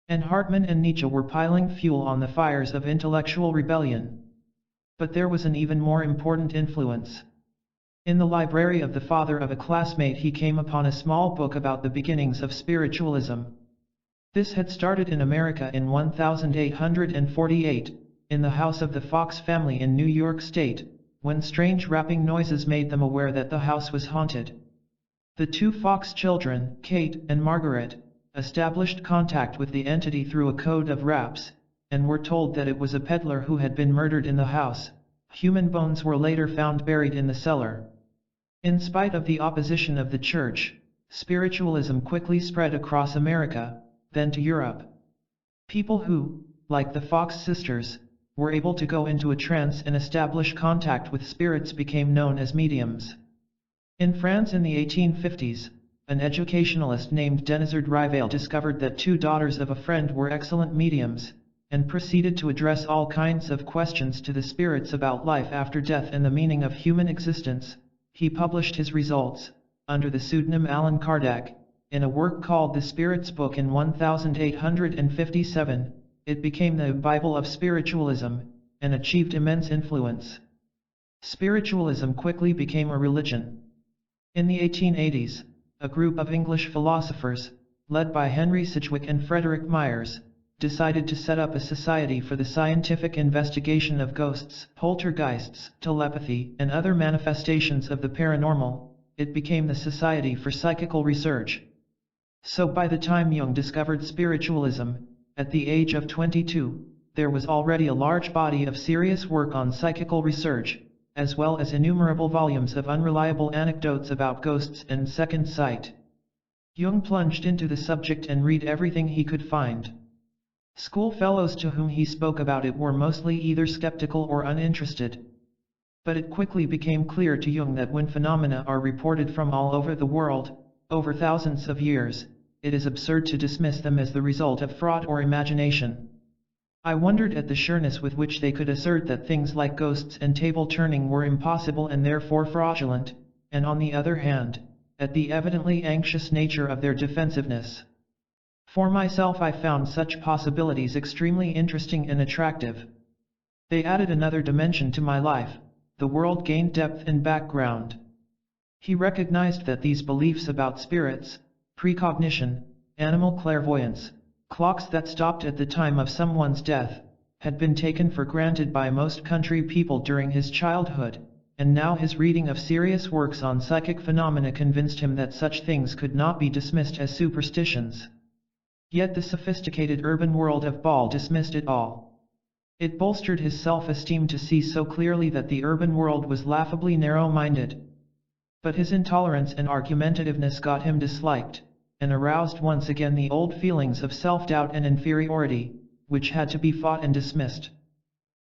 And Hartmann and Nietzsche were piling fuel on the fires of intellectual rebellion. But there was an even more important influence. In the library of the father of a classmate he came upon a small book about the beginnings of spiritualism. This had started in America in 1848, in the house of the Fox family in New York State, when strange rapping noises made them aware that the house was haunted. The 2 Fox children, Kate and Margaret, established contact with the entity through a code of raps, and were told that it was a peddler who had been murdered in the house. Human bones were later found buried in the cellar. In spite of the opposition of the church, spiritualism quickly spread across America, then to Europe. People who, like the Fox sisters, were able to go into a trance and establish contact with spirits became known as mediums. In France in the 1850s, an educationalist named Denizard Rivail discovered that 2 daughters of a friend were excellent mediums, and proceeded to address all kinds of questions to the spirits about life after death and the meaning of human existence. He published his results, under the pseudonym Allan Kardec, in a work called The Spirit's Book in 1857. It became the Bible of spiritualism, and achieved immense influence. Spiritualism quickly became a religion. In the 1880s, a group of English philosophers, led by Henry Sidgwick and Frederick Myers, decided to set up a society for the scientific investigation of ghosts, poltergeists, telepathy, and other manifestations of the paranormal. It became the Society for Psychical Research. So by the time Jung discovered spiritualism, at the age of 22, there was already a large body of serious work on psychical research, as well as innumerable volumes of unreliable anecdotes about ghosts and second sight. Jung plunged into the subject and read everything he could find. Schoolfellows to whom he spoke about it were mostly either skeptical or uninterested. But it quickly became clear to Jung that when phenomena are reported from all over the world, over thousands of years, it is absurd to dismiss them as the result of fraud or imagination. I wondered at the sureness with which they could assert that things like ghosts and table turning were impossible and therefore fraudulent, and on the other hand, at the evidently anxious nature of their defensiveness. For myself I found such possibilities extremely interesting and attractive. They added another dimension to my life. The world gained depth and background. He recognized that these beliefs about spirits, precognition, animal clairvoyance, clocks that stopped at the time of someone's death, had been taken for granted by most country people during his childhood, and now his reading of serious works on psychic phenomena convinced him that such things could not be dismissed as superstitions. Yet the sophisticated urban world of Ball dismissed it all. It bolstered his self-esteem to see so clearly that the urban world was laughably narrow-minded. But his intolerance and argumentativeness got him disliked, and aroused once again the old feelings of self-doubt and inferiority, which had to be fought and dismissed.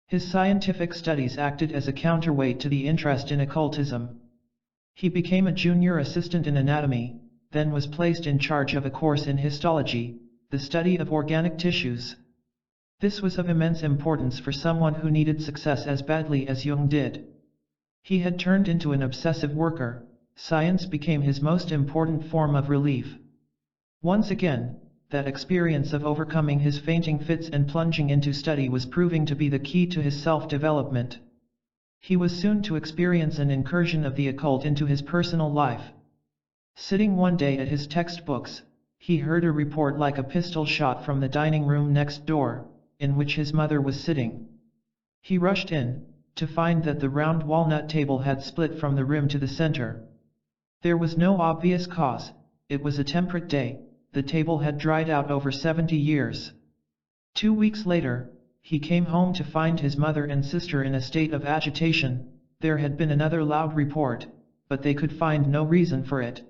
His scientific studies acted as a counterweight to the interest in occultism. He became a junior assistant in anatomy, then was placed in charge of a course in histology, the study of organic tissues. This was of immense importance for someone who needed success as badly as Jung did. He had turned into an obsessive worker. Science became his most important form of relief. Once again, that experience of overcoming his fainting fits and plunging into study was proving to be the key to his self-development. He was soon to experience an incursion of the occult into his personal life. Sitting one day at his textbooks, he heard a report like a pistol shot from the dining room next door, in which his mother was sitting. He rushed in, to find that the round walnut table had split from the rim to the center. There was no obvious cause. It was a temperate day. The table had dried out over 70 years. 2 weeks later, he came home to find his mother and sister in a state of agitation. There had been another loud report, but they could find no reason for it.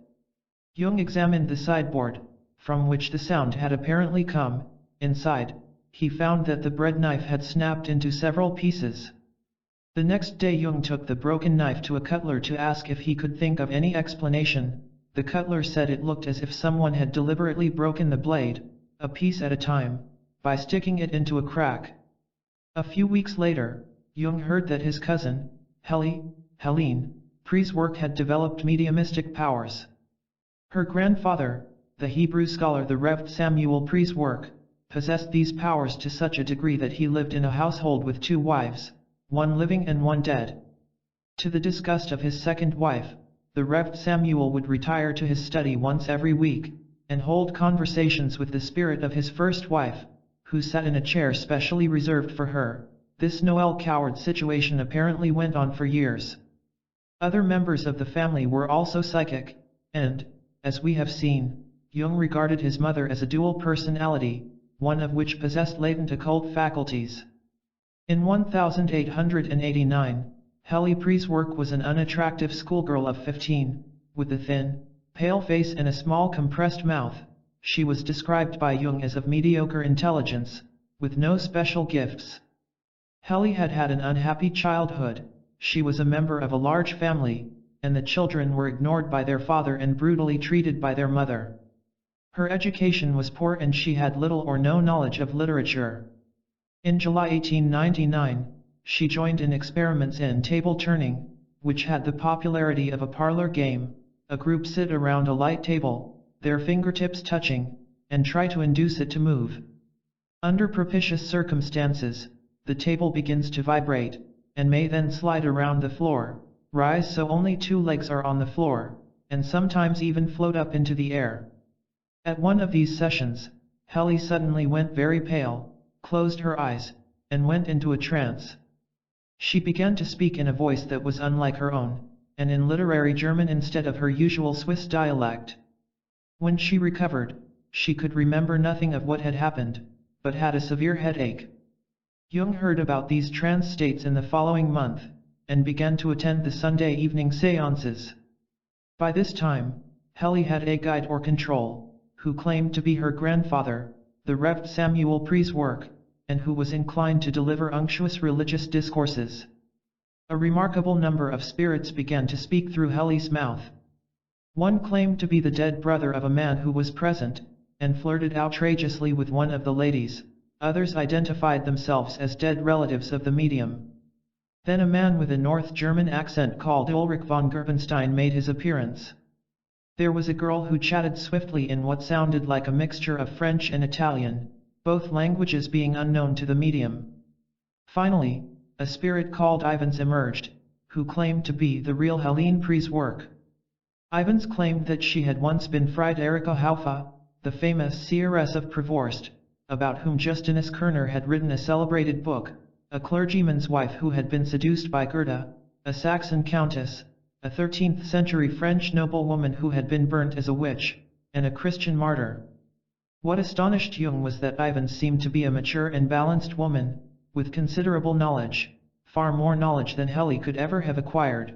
Jung examined the sideboard, from which the sound had apparently come. Inside, he found that the bread knife had snapped into several pieces. The next day Jung took the broken knife to a cutler to ask if he could think of any explanation. The cutler said it looked as if someone had deliberately broken the blade, a piece at a time, by sticking it into a crack. A few weeks later, Jung heard that his cousin, Helene, Pre's work had developed mediumistic powers. Her grandfather, the Hebrew scholar the Rev. Samuel Pre's work, possessed these powers to such a degree that he lived in a household with 2 wives, one living and one dead. To the disgust of his second wife, the Rev. Samuel would retire to his study once every week, and hold conversations with the spirit of his first wife, who sat in a chair specially reserved for her. This Noel Coward situation apparently went on for years. Other members of the family were also psychic, and, as we have seen, Jung regarded his mother as a dual personality, one of which possessed latent occult faculties. In 1889, Helene Pre's work was an unattractive schoolgirl of 15, with a thin, pale face and a small compressed mouth. She was described by Jung as of mediocre intelligence, with no special gifts. Helene had had an unhappy childhood. She was a member of a large family, and the children were ignored by their father and brutally treated by their mother. Her education was poor and she had little or no knowledge of literature. In July 1899, she joined in experiments in table turning, which had the popularity of a parlor game. A group sit around a light table, their fingertips touching, and try to induce it to move. Under propitious circumstances, the table begins to vibrate, and may then slide around the floor, rise so only 2 legs are on the floor, and sometimes even float up into the air. At one of these sessions, Helene suddenly went very pale, closed her eyes, and went into a trance. She began to speak in a voice that was unlike her own, and in literary German instead of her usual Swiss dialect. When she recovered, she could remember nothing of what had happened, but had a severe headache. Jung heard about these trance states in the following month, and began to attend the Sunday evening séances. By this time, Helene had a guide or control, who claimed to be her grandfather, the Rev. Samuel Pre's work, and who was inclined to deliver unctuous religious discourses. A remarkable number of spirits began to speak through Helene's mouth. One claimed to be the dead brother of a man who was present, and flirted outrageously with one of the ladies. Others identified themselves as dead relatives of the medium. Then a man with a North German accent called Ulrich von Gerbenstein made his appearance. There was a girl who chatted swiftly in what sounded like a mixture of French and Italian, both languages being unknown to the medium. Finally, a spirit called Ivans emerged, who claimed to be the real Helene Pre's work. Ivans claimed that she had once been Fried Erika Haufe, the famous seeress of Prevorst, about whom Justinus Kerner had written a celebrated book, a clergyman's wife who had been seduced by Gerda, a Saxon countess, a 13th-century French noblewoman who had been burnt as a witch, and a Christian martyr. What astonished Jung was that Ivan seemed to be a mature and balanced woman, with considerable knowledge, far more knowledge than Heli could ever have acquired.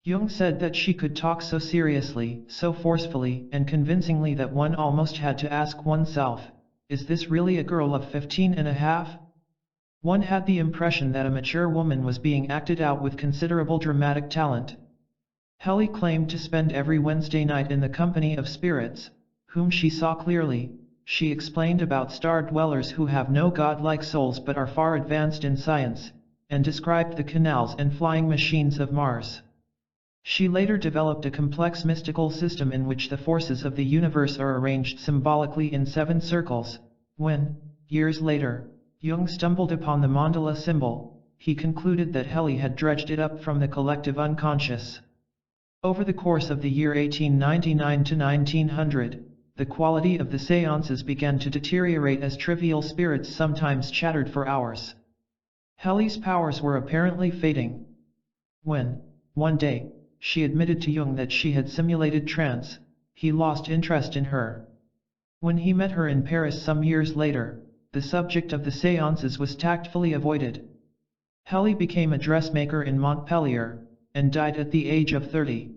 Jung said that she could talk so seriously, so forcefully and convincingly that one almost had to ask oneself, is this really a girl of 15 and a half? One had the impression that a mature woman was being acted out with considerable dramatic talent. Heli claimed to spend every Wednesday night in the company of spirits, whom she saw clearly. She explained about star-dwellers who have no god-like souls but are far advanced in science, and described the canals and flying machines of Mars. She later developed a complex mystical system in which the forces of the universe are arranged symbolically in 7 circles. When, years later, Jung stumbled upon the mandala symbol, he concluded that Heli had dredged it up from the collective unconscious. Over the course of the year 1899 to 1900, the quality of the seances began to deteriorate as trivial spirits sometimes chattered for hours. Heli's powers were apparently fading. When, one day, she admitted to Jung that she had simulated trance, he lost interest in her. When he met her in Paris some years later, the subject of the seances was tactfully avoided. Heli became a dressmaker in Montpellier, and died at the age of 30.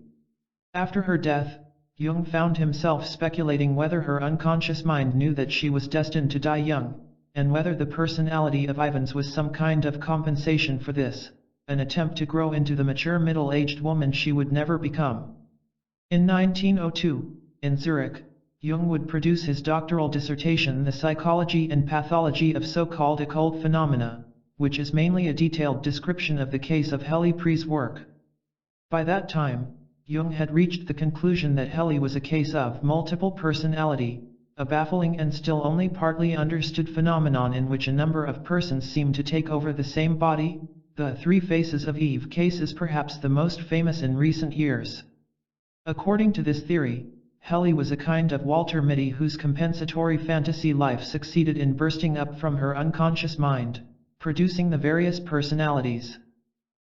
After her death, Jung found himself speculating whether her unconscious mind knew that she was destined to die young, and whether the personality of Ivan's was some kind of compensation for this, an attempt to grow into the mature middle-aged woman she would never become. In 1902, in Zurich, Jung would produce his doctoral dissertation The Psychology and Pathology of So-Called Occult Phenomena, which is mainly a detailed description of the case of Heli Pre's work. By that time, Jung had reached the conclusion that Heli was a case of multiple personality, a baffling and still only partly understood phenomenon in which a number of persons seem to take over the same body. The 3 Faces of Eve case is perhaps the most famous in recent years. According to this theory, Heli was a kind of Walter Mitty whose compensatory fantasy life succeeded in bursting up from her unconscious mind, producing the various personalities.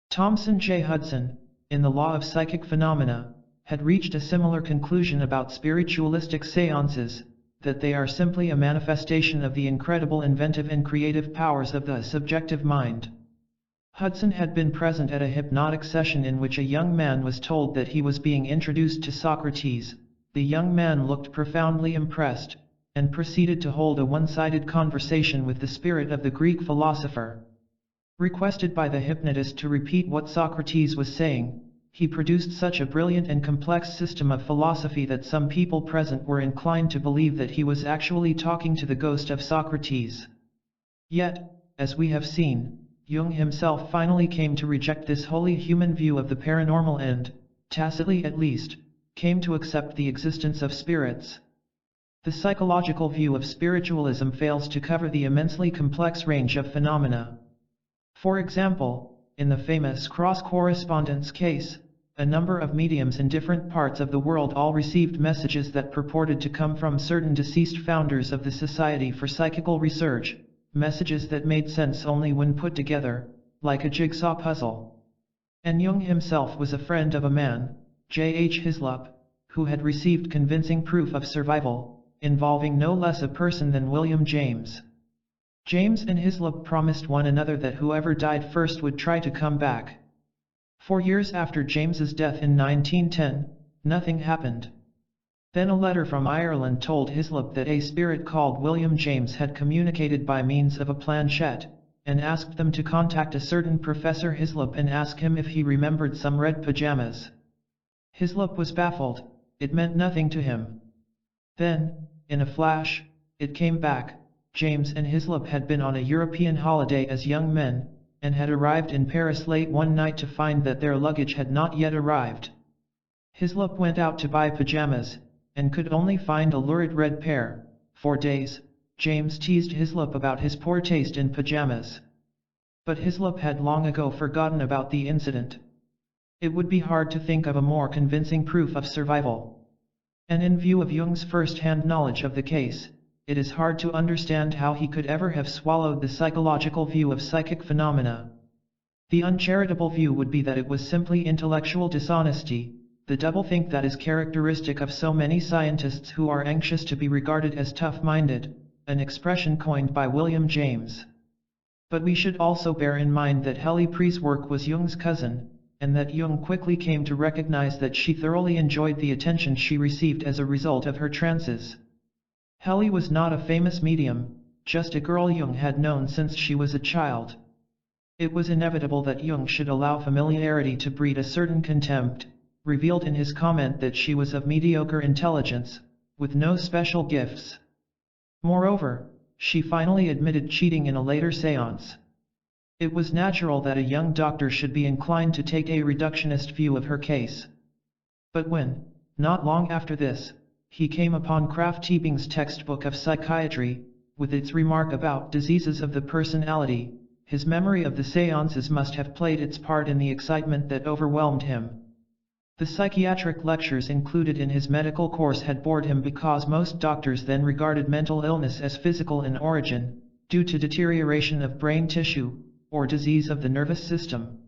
Thomson J. Hudson, in The Law of Psychic Phenomena, had reached a similar conclusion about spiritualistic seances, that they are simply a manifestation of the incredible inventive and creative powers of the subjective mind. Hudson had been present at a hypnotic session in which a young man was told that he was being introduced to Socrates. The young man looked profoundly impressed, and proceeded to hold a one-sided conversation with the spirit of the Greek philosopher. Requested by the hypnotist to repeat what Socrates was saying, he produced such a brilliant and complex system of philosophy that some people present were inclined to believe that he was actually talking to the ghost of Socrates. Yet, as we have seen, Jung himself finally came to reject this wholly human view of the paranormal and, tacitly at least, came to accept the existence of spirits. The psychological view of spiritualism fails to cover the immensely complex range of phenomena. For example, in the famous cross-correspondence case, a number of mediums in different parts of the world all received messages that purported to come from certain deceased founders of the Society for Psychical Research, messages that made sense only when put together, like a jigsaw puzzle. And Jung himself was a friend of a man, J.H. Hislop, who had received convincing proof of survival, involving no less a person than William James. James and Hislop promised one another that whoever died first would try to come back. 4 years after James's death in 1910, nothing happened. Then a letter from Ireland told Hislop that a spirit called William James had communicated by means of a planchette, and asked them to contact a certain Professor Hislop and ask him if he remembered some red pajamas. Hislop was baffled, it meant nothing to him. Then, in a flash, it came back. James and Hislop had been on a European holiday as young men, and had arrived in Paris late one night to find that their luggage had not yet arrived. Hislop went out to buy pajamas, and could only find a lurid red pair. For days, James teased Hislop about his poor taste in pajamas. But Hislop had long ago forgotten about the incident. It would be hard to think of a more convincing proof of survival. And in view of Jung's first-hand knowledge of the case, it is hard to understand how he could ever have swallowed the psychological view of psychic phenomena. The uncharitable view would be that it was simply intellectual dishonesty, the doublethink that is characteristic of so many scientists who are anxious to be regarded as tough-minded, an expression coined by William James. But we should also bear in mind that Helle Pree's work was Jung's cousin, and that Jung quickly came to recognize that she thoroughly enjoyed the attention she received as a result of her trances. Helle was not a famous medium, just a girl Jung had known since she was a child. It was inevitable that Jung should allow familiarity to breed a certain contempt, revealed in his comment that she was of mediocre intelligence, with no special gifts. Moreover, she finally admitted cheating in a later séance. It was natural that a young doctor should be inclined to take a reductionist view of her case. But when, not long after this, he came upon Krafft Ebing's textbook of psychiatry, with its remark about diseases of the personality, his memory of the séances must have played its part in the excitement that overwhelmed him. The psychiatric lectures included in his medical course had bored him because most doctors then regarded mental illness as physical in origin, due to deterioration of brain tissue, or disease of the nervous system.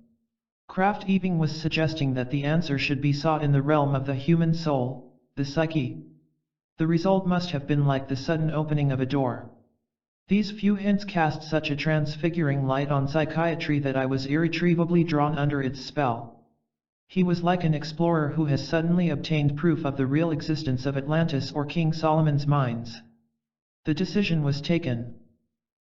Krafft Ebing was suggesting that the answer should be sought in the realm of the human soul, the psyche. The result must have been like the sudden opening of a door. These few hints cast such a transfiguring light on psychiatry that I was irretrievably drawn under its spell. He was like an explorer who has suddenly obtained proof of the real existence of Atlantis or King Solomon's mines. The decision was taken.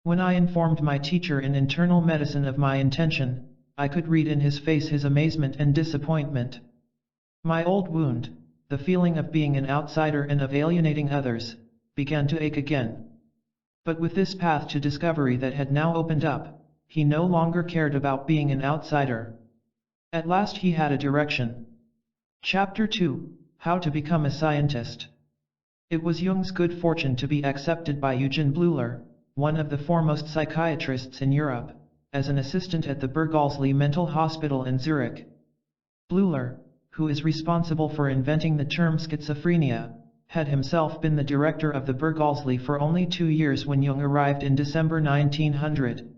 When I informed my teacher in internal medicine of my intention, I could read in his face his amazement and disappointment. My old wound, the feeling of being an outsider and of alienating others, began to ache again. But with this path to discovery that had now opened up, he no longer cared about being an outsider. At last he had a direction. Chapter 2: How to Become a Scientist. It was Jung's good fortune to be accepted by Eugen Bleuler, one of the foremost psychiatrists in Europe, as an assistant at the Burghalsli Mental Hospital in Zurich. Bleuler, who is responsible for inventing the term schizophrenia, had himself been the director of the Burghalsli for only 2 years when Jung arrived in December 1900.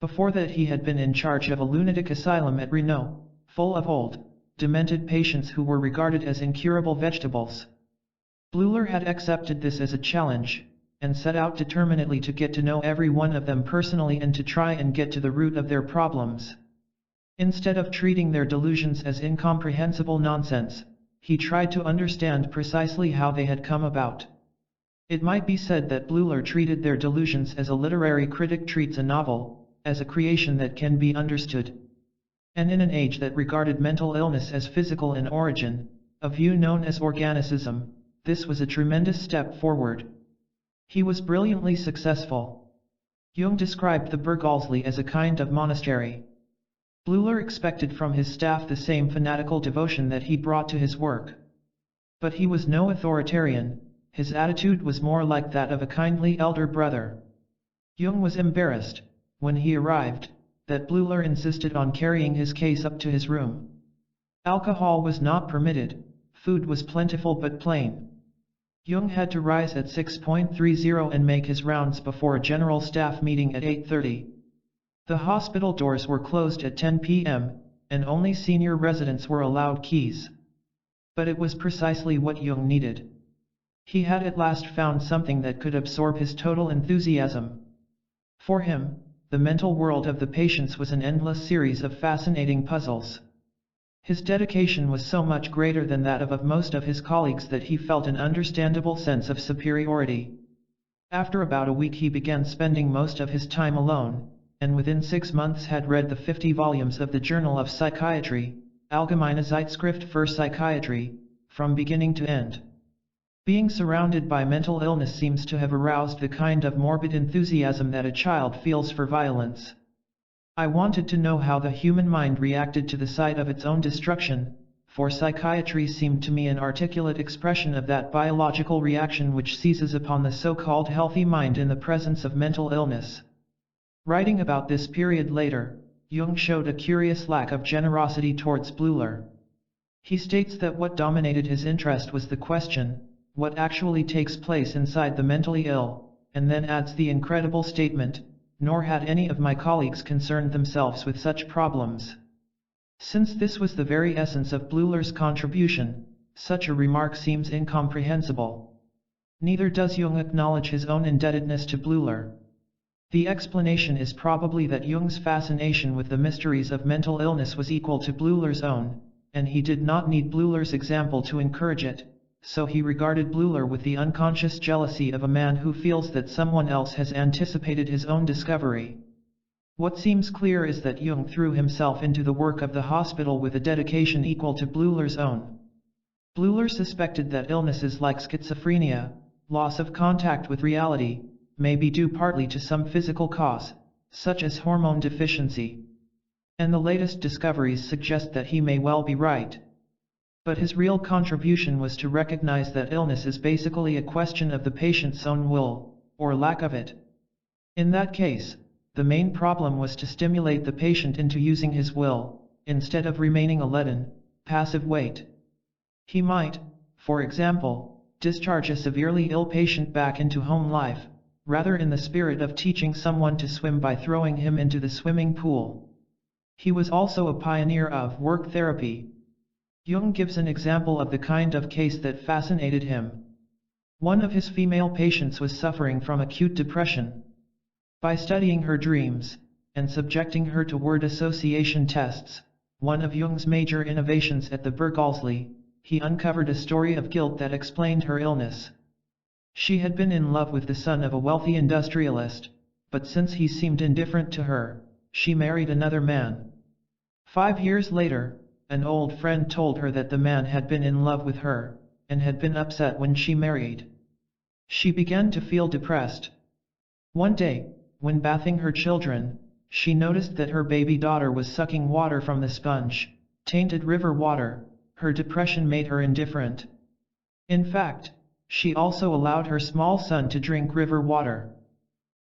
Before that he had been in charge of a lunatic asylum at Renault, full of old, demented patients who were regarded as incurable vegetables. Bleuler had accepted this as a challenge, and set out determinedly to get to know every one of them personally and to try and get to the root of their problems. Instead of treating their delusions as incomprehensible nonsense, he tried to understand precisely how they had come about. It might be said that Bleuler treated their delusions as a literary critic treats a novel, as a creation that can be understood. And in an age that regarded mental illness as physical in origin, a view known as organicism, this was a tremendous step forward. He was brilliantly successful. Jung described the Burghalsli as a kind of monastery. Bleuler expected from his staff the same fanatical devotion that he brought to his work. But he was no authoritarian, his attitude was more like that of a kindly elder brother. Jung was embarrassed, when he arrived, that Bleuler insisted on carrying his case up to his room. Alcohol was not permitted, food was plentiful but plain. Jung had to rise at 6:30 and make his rounds before a general staff meeting at 8:30. The hospital doors were closed at 10 p.m., and only senior residents were allowed keys. But it was precisely what Jung needed. He had at last found something that could absorb his total enthusiasm. For him, the mental world of the patients was an endless series of fascinating puzzles. His dedication was so much greater than that of most of his colleagues that he felt an understandable sense of superiority. After about a week he began spending most of his time alone, and within 6 months had read the 50 volumes of the Journal of Psychiatry, Allgemeine Zeitschrift für Psychiatrie, from beginning to end. Being surrounded by mental illness seems to have aroused the kind of morbid enthusiasm that a child feels for violence. I wanted to know how the human mind reacted to the sight of its own destruction, for psychiatry seemed to me an articulate expression of that biological reaction which seizes upon the so-called healthy mind in the presence of mental illness. Writing about this period later, Jung showed a curious lack of generosity towards Bleuler. He states that what dominated his interest was the question, what actually takes place inside the mentally ill, and then adds the incredible statement, nor had any of my colleagues concerned themselves with such problems. Since this was the very essence of Bleuler's contribution, such a remark seems incomprehensible. Neither does Jung acknowledge his own indebtedness to Bleuler. The explanation is probably that Jung's fascination with the mysteries of mental illness was equal to Bleuler's own, and he did not need Bleuler's example to encourage it, so he regarded Bleuler with the unconscious jealousy of a man who feels that someone else has anticipated his own discovery. What seems clear is that Jung threw himself into the work of the hospital with a dedication equal to Bleuler's own. Bleuler suspected that illnesses like schizophrenia, loss of contact with reality, may be due partly to some physical cause, such as hormone deficiency. And the latest discoveries suggest that he may well be right. But his real contribution was to recognize that illness is basically a question of the patient's own will, or lack of it. In that case, the main problem was to stimulate the patient into using his will, instead of remaining a leaden, passive weight. He might, for example, discharge a severely ill patient back into home life, rather in the spirit of teaching someone to swim by throwing him into the swimming pool. He was also a pioneer of work therapy. Jung gives an example of the kind of case that fascinated him. One of his female patients was suffering from acute depression. By studying her dreams, and subjecting her to word association tests, one of Jung's major innovations at the Bergholzli, he uncovered a story of guilt that explained her illness. She had been in love with the son of a wealthy industrialist, but since he seemed indifferent to her, she married another man. 5 years later, an old friend told her that the man had been in love with her, and had been upset when she married. She began to feel depressed. One day, when bathing her children, she noticed that her baby daughter was sucking water from the sponge, tainted river water. Her depression made her indifferent. In fact, she also allowed her small son to drink river water.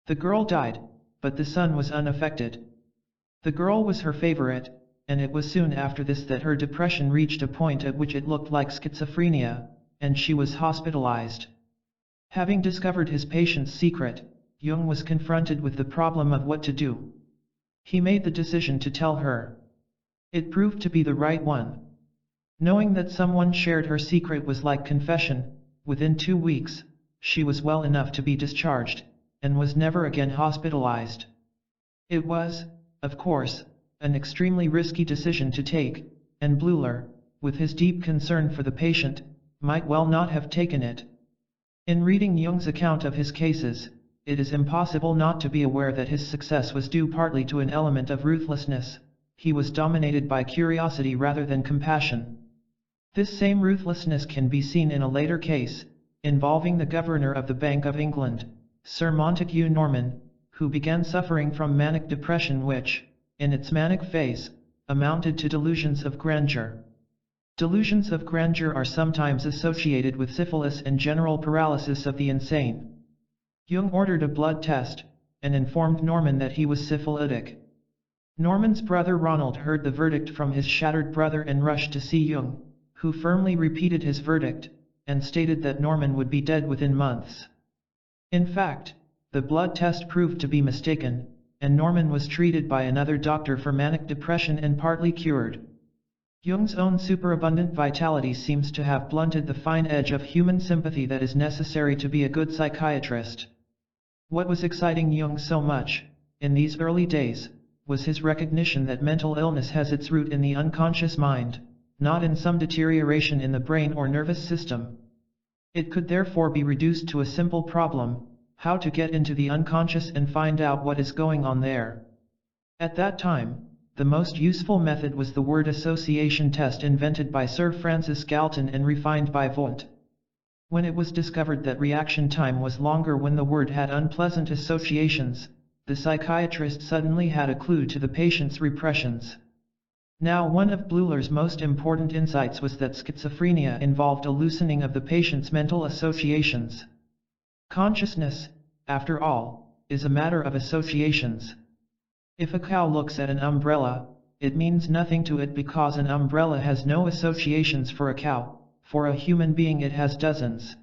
The girl died, but the son was unaffected. The girl was her favorite, and it was soon after this that her depression reached a point at which it looked like schizophrenia, and she was hospitalized. Having discovered his patient's secret, Jung was confronted with the problem of what to do. He made the decision to tell her. It proved to be the right one. Knowing that someone shared her secret was like confession. Within 2 weeks, she was well enough to be discharged, and was never again hospitalized. It was, of course, an extremely risky decision to take, and Bleuler, with his deep concern for the patient, might well not have taken it. In reading Jung's account of his cases, it is impossible not to be aware that his success was due partly to an element of ruthlessness. He was dominated by curiosity rather than compassion. This same ruthlessness can be seen in a later case, involving the governor of the Bank of England, Sir Montague Norman, who began suffering from manic depression which, in its manic phase, amounted to delusions of grandeur. Delusions of grandeur are sometimes associated with syphilis and general paralysis of the insane. Jung ordered a blood test, and informed Norman that he was syphilitic. Norman's brother Ronald heard the verdict from his shattered brother and rushed to see Jung, who firmly repeated his verdict, and stated that Norman would be dead within months. In fact, the blood test proved to be mistaken, and Norman was treated by another doctor for manic depression and partly cured. Jung's own superabundant vitality seems to have blunted the fine edge of human sympathy that is necessary to be a good psychiatrist. What was exciting Jung so much, in these early days, was his recognition that mental illness has its root in the unconscious mind, not in some deterioration in the brain or nervous system. It could therefore be reduced to a simple problem: how to get into the unconscious and find out what is going on there. At that time, the most useful method was the word association test invented by Sir Francis Galton and refined by Wundt. When it was discovered that reaction time was longer when the word had unpleasant associations, the psychiatrist suddenly had a clue to the patient's repressions. Now, one of Bleuler's most important insights was that schizophrenia involved a loosening of the patient's mental associations. Consciousness, after all, is a matter of associations. If a cow looks at an umbrella, it means nothing to it because an umbrella has no associations for a cow. For a human being it has dozens.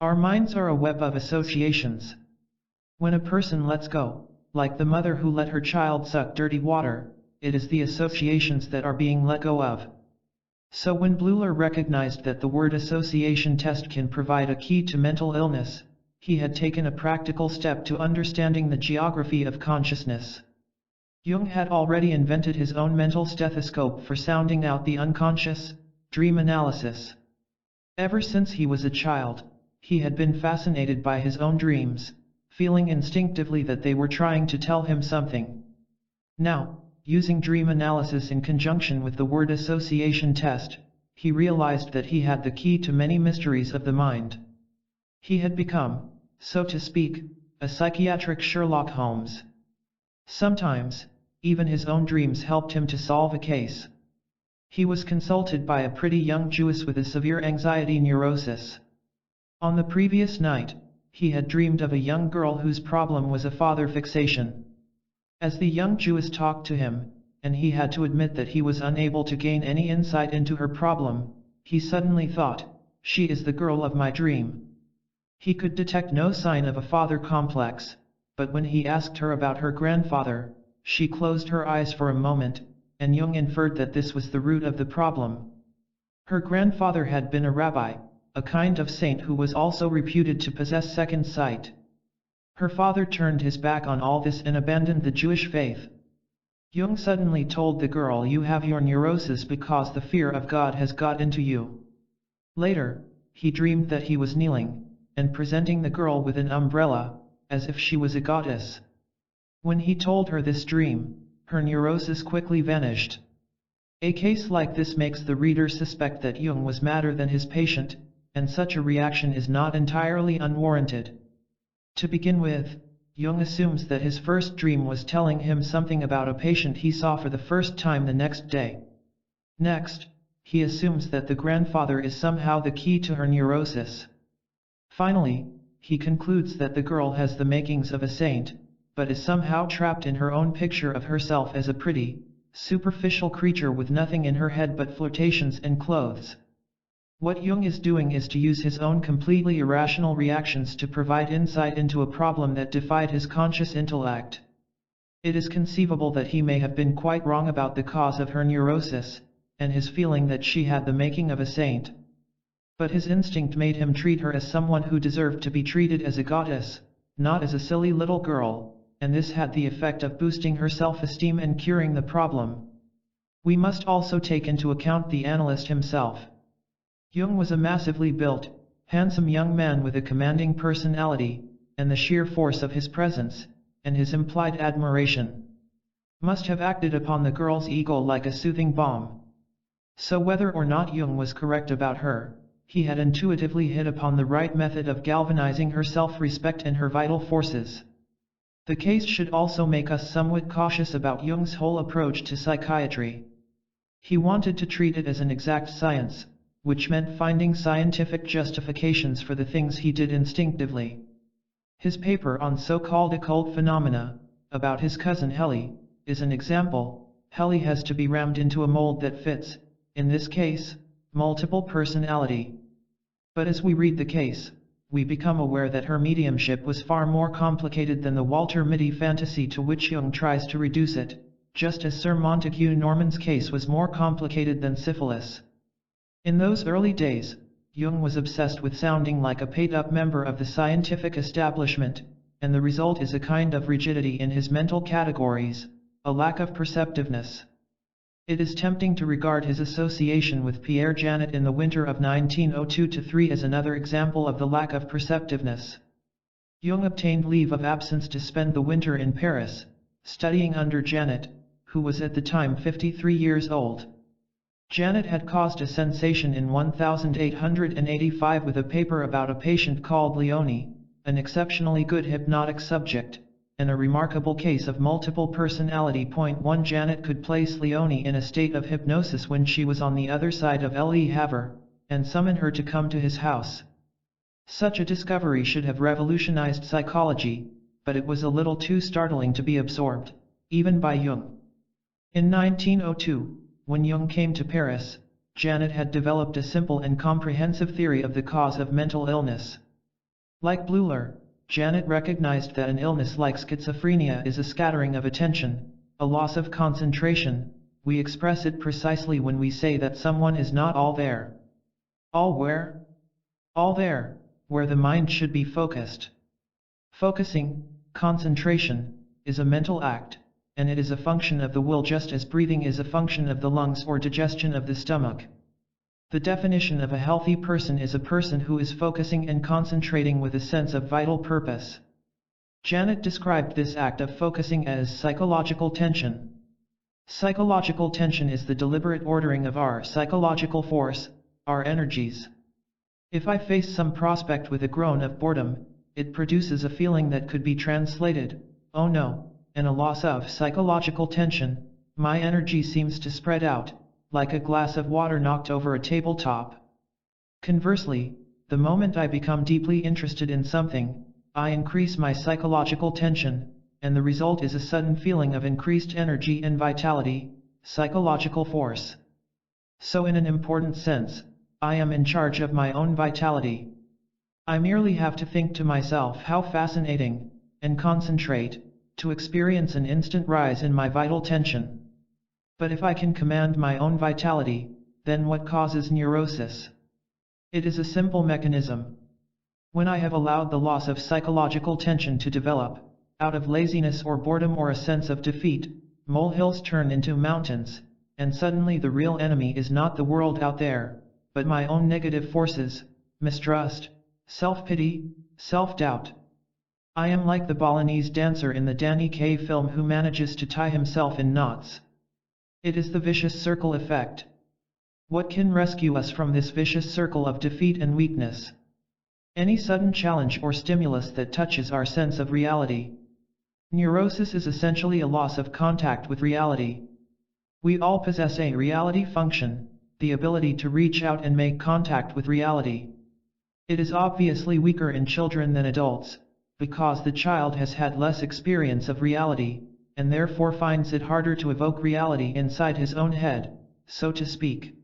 Our minds are a web of associations. When a person lets go, like the mother who let her child suck dirty water, it is the associations that are being let go of. So when Bleuler recognized that the word association test can provide a key to mental illness, he had taken a practical step to understanding the geography of consciousness. Jung had already invented his own mental stethoscope for sounding out the unconscious, dream analysis. Ever since he was a child, he had been fascinated by his own dreams, feeling instinctively that they were trying to tell him something. Now, using dream analysis in conjunction with the word association test, he realized that he had the key to many mysteries of the mind. He had become, so to speak, a psychiatric Sherlock Holmes. Sometimes, even his own dreams helped him to solve a case. He was consulted by a pretty young Jewess with a severe anxiety neurosis. On the previous night, he had dreamed of a young girl whose problem was a father fixation. As the young Jewess talked to him, and he had to admit that he was unable to gain any insight into her problem, he suddenly thought, "She is the girl of my dream." He could detect no sign of a father complex, but when he asked her about her grandfather, she closed her eyes for a moment, and Jung inferred that this was the root of the problem. Her grandfather had been a rabbi, a kind of saint who was also reputed to possess second sight. Her father turned his back on all this and abandoned the Jewish faith. Jung suddenly told the girl, "You have your neurosis because the fear of God has got into you." Later, he dreamed that he was kneeling, and presenting the girl with an umbrella, as if she was a goddess. When he told her this dream, her neurosis quickly vanished. A case like this makes the reader suspect that Jung was madder than his patient, and such a reaction is not entirely unwarranted. To begin with, Jung assumes that his first dream was telling him something about a patient he saw for the first time the next day. Next, he assumes that the grandfather is somehow the key to her neurosis. Finally, he concludes that the girl has the makings of a saint, but is somehow trapped in her own picture of herself as a pretty, superficial creature with nothing in her head but flirtations and clothes. What Jung is doing is to use his own completely irrational reactions to provide insight into a problem that defied his conscious intellect. It is conceivable that he may have been quite wrong about the cause of her neurosis, and his feeling that she had the making of a saint. But his instinct made him treat her as someone who deserved to be treated as a goddess, not as a silly little girl, and this had the effect of boosting her self-esteem and curing the problem. We must also take into account the analyst himself. Jung was a massively built, handsome young man with a commanding personality, and the sheer force of his presence, and his implied admiration, must have acted upon the girl's ego like a soothing balm. So whether or not Jung was correct about her, he had intuitively hit upon the right method of galvanizing her self-respect and her vital forces. The case should also make us somewhat cautious about Jung's whole approach to psychiatry. He wanted to treat it as an exact science, which meant finding scientific justifications for the things he did instinctively. His paper on so-called occult phenomena, about his cousin Heli, is an example. Heli has to be rammed into a mold that fits, in this case, multiple personality. But as we read the case, we become aware that her mediumship was far more complicated than the Walter Mitty fantasy to which Jung tries to reduce it, just as Sir Montague Norman's case was more complicated than syphilis. In those early days, Jung was obsessed with sounding like a paid-up member of the scientific establishment, and the result is a kind of rigidity in his mental categories, a lack of perceptiveness. It is tempting to regard his association with Pierre Janet in the winter of 1902-3 as another example of the lack of perceptiveness. Jung obtained leave of absence to spend the winter in Paris, studying under Janet, who was at the time 53 years old. Janet had caused a sensation in 1885 with a paper about a patient called Leonie, an exceptionally good hypnotic subject, and a remarkable case of multiple personality. 1 Janet could place Leonie in a state of hypnosis when she was on the other side of Le Havre, and summon her to come to his house. Such a discovery should have revolutionized psychology, but it was a little too startling to be absorbed, even by Jung. In 1902, when Jung came to Paris, Janet had developed a simple and comprehensive theory of the cause of mental illness. Like Bleuler, Janet recognized that an illness like schizophrenia is a scattering of attention, a loss of concentration. We express it precisely when we say that someone is not all there. All where? All there, where the mind should be focused. Focusing, concentration, is a mental act, and it is a function of the will just as breathing is a function of the lungs or digestion of the stomach. The definition of a healthy person is a person who is focusing and concentrating with a sense of vital purpose. Janet described this act of focusing as psychological tension. Psychological tension is the deliberate ordering of our psychological force, our energies. If I face some prospect with a groan of boredom, it produces a feeling that could be translated, "Oh no," and a loss of psychological tension. My energy seems to spread out, like a glass of water knocked over a tabletop. Conversely, the moment I become deeply interested in something, I increase my psychological tension, and the result is a sudden feeling of increased energy and vitality, psychological force. So in an important sense, I am in charge of my own vitality. I merely have to think to myself how fascinating, and concentrate, to experience an instant rise in my vital tension. But if I can command my own vitality, then what causes neurosis? It is a simple mechanism. When I have allowed the loss of psychological tension to develop, out of laziness or boredom or a sense of defeat, molehills turn into mountains, and suddenly the real enemy is not the world out there, but my own negative forces, mistrust, self-pity, self-doubt. I am like the Balinese dancer in the Danny Kaye film who manages to tie himself in knots. It is the vicious circle effect. What can rescue us from this vicious circle of defeat and weakness? Any sudden challenge or stimulus that touches our sense of reality. Neurosis is essentially a loss of contact with reality. We all possess a reality function, the ability to reach out and make contact with reality. It is obviously weaker in children than adults, because the child has had less experience of reality, and therefore finds it harder to evoke reality inside his own head, so to speak.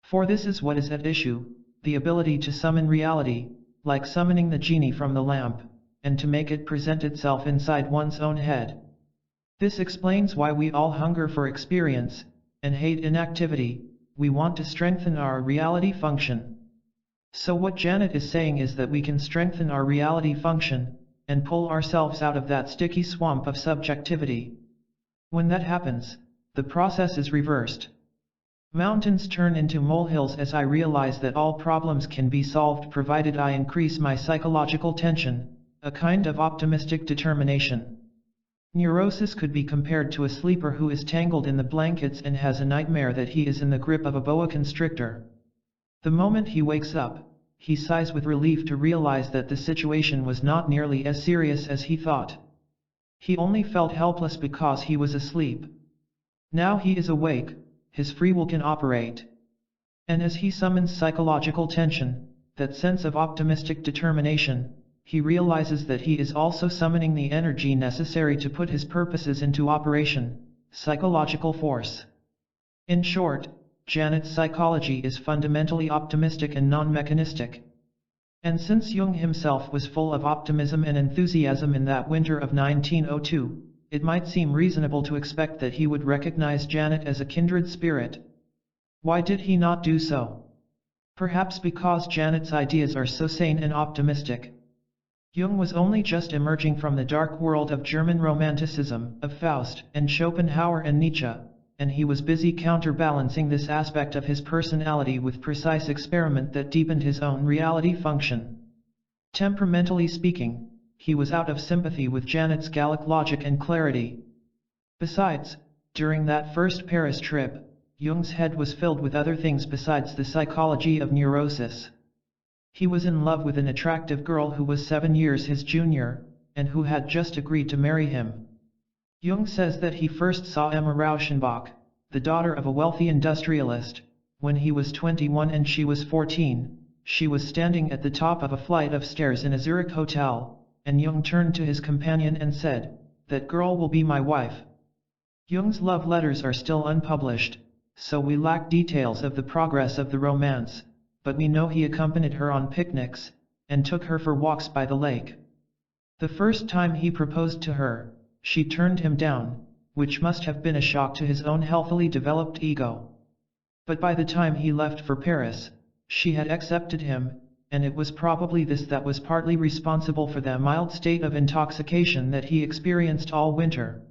For this is what is at issue, the ability to summon reality, like summoning the genie from the lamp, and to make it present itself inside one's own head. This explains why we all hunger for experience, and hate inactivity. We want to strengthen our reality function. So what Janet is saying is that we can strengthen our reality function, and pull ourselves out of that sticky swamp of subjectivity. When that happens, the process is reversed. Mountains turn into molehills as I realize that all problems can be solved provided I increase my psychological tension, a kind of optimistic determination. Neurosis could be compared to a sleeper who is tangled in the blankets and has a nightmare that he is in the grip of a boa constrictor. The moment he wakes up, he sighs with relief to realize that the situation was not nearly as serious as he thought. He only felt helpless because he was asleep. Now he is awake, his free will can operate. And as he summons psychological tension, that sense of optimistic determination, he realizes that he is also summoning the energy necessary to put his purposes into operation, psychological force. In short, Janet's psychology is fundamentally optimistic and non-mechanistic. And since Jung himself was full of optimism and enthusiasm in that winter of 1902, it might seem reasonable to expect that he would recognize Janet as a kindred spirit. Why did he not do so? Perhaps because Janet's ideas are so sane and optimistic. Jung was only just emerging from the dark world of German Romanticism, of Faust and Schopenhauer and Nietzsche, and he was busy counterbalancing this aspect of his personality with precise experiment that deepened his own reality function. Temperamentally speaking, he was out of sympathy with Janet's Gallic logic and clarity. Besides, during that first Paris trip, Jung's head was filled with other things besides the psychology of neurosis. He was in love with an attractive girl who was 7 years his junior, and who had just agreed to marry him. Jung says that he first saw Emma Rauschenbach, the daughter of a wealthy industrialist, when he was 21 and she was 14. She was standing at the top of a flight of stairs in a Zurich hotel, and Jung turned to his companion and said, "That girl will be my wife." Jung's love letters are still unpublished, so we lack details of the progress of the romance, but we know he accompanied her on picnics, and took her for walks by the lake. The first time he proposed to her, she turned him down, which must have been a shock to his own healthily developed ego. But by the time he left for Paris, she had accepted him, and it was probably this that was partly responsible for the mild state of intoxication that he experienced all winter.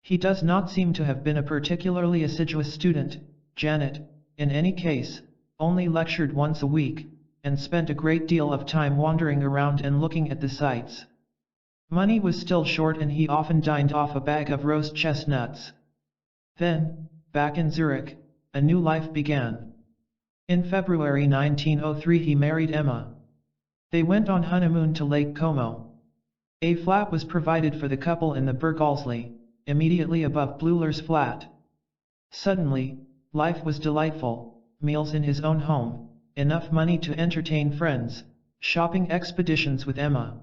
He does not seem to have been a particularly assiduous student. Janet, in any case, only lectured once a week, and spent a great deal of time wandering around and looking at the sights. Money was still short and he often dined off a bag of roast chestnuts. Then, back in Zurich, a new life began. In February 1903 he married Emma. They went on honeymoon to Lake Como. A flat was provided for the couple in the Berghalslee, immediately above Bleuler's flat. Suddenly, life was delightful, meals in his own home, enough money to entertain friends, shopping expeditions with Emma.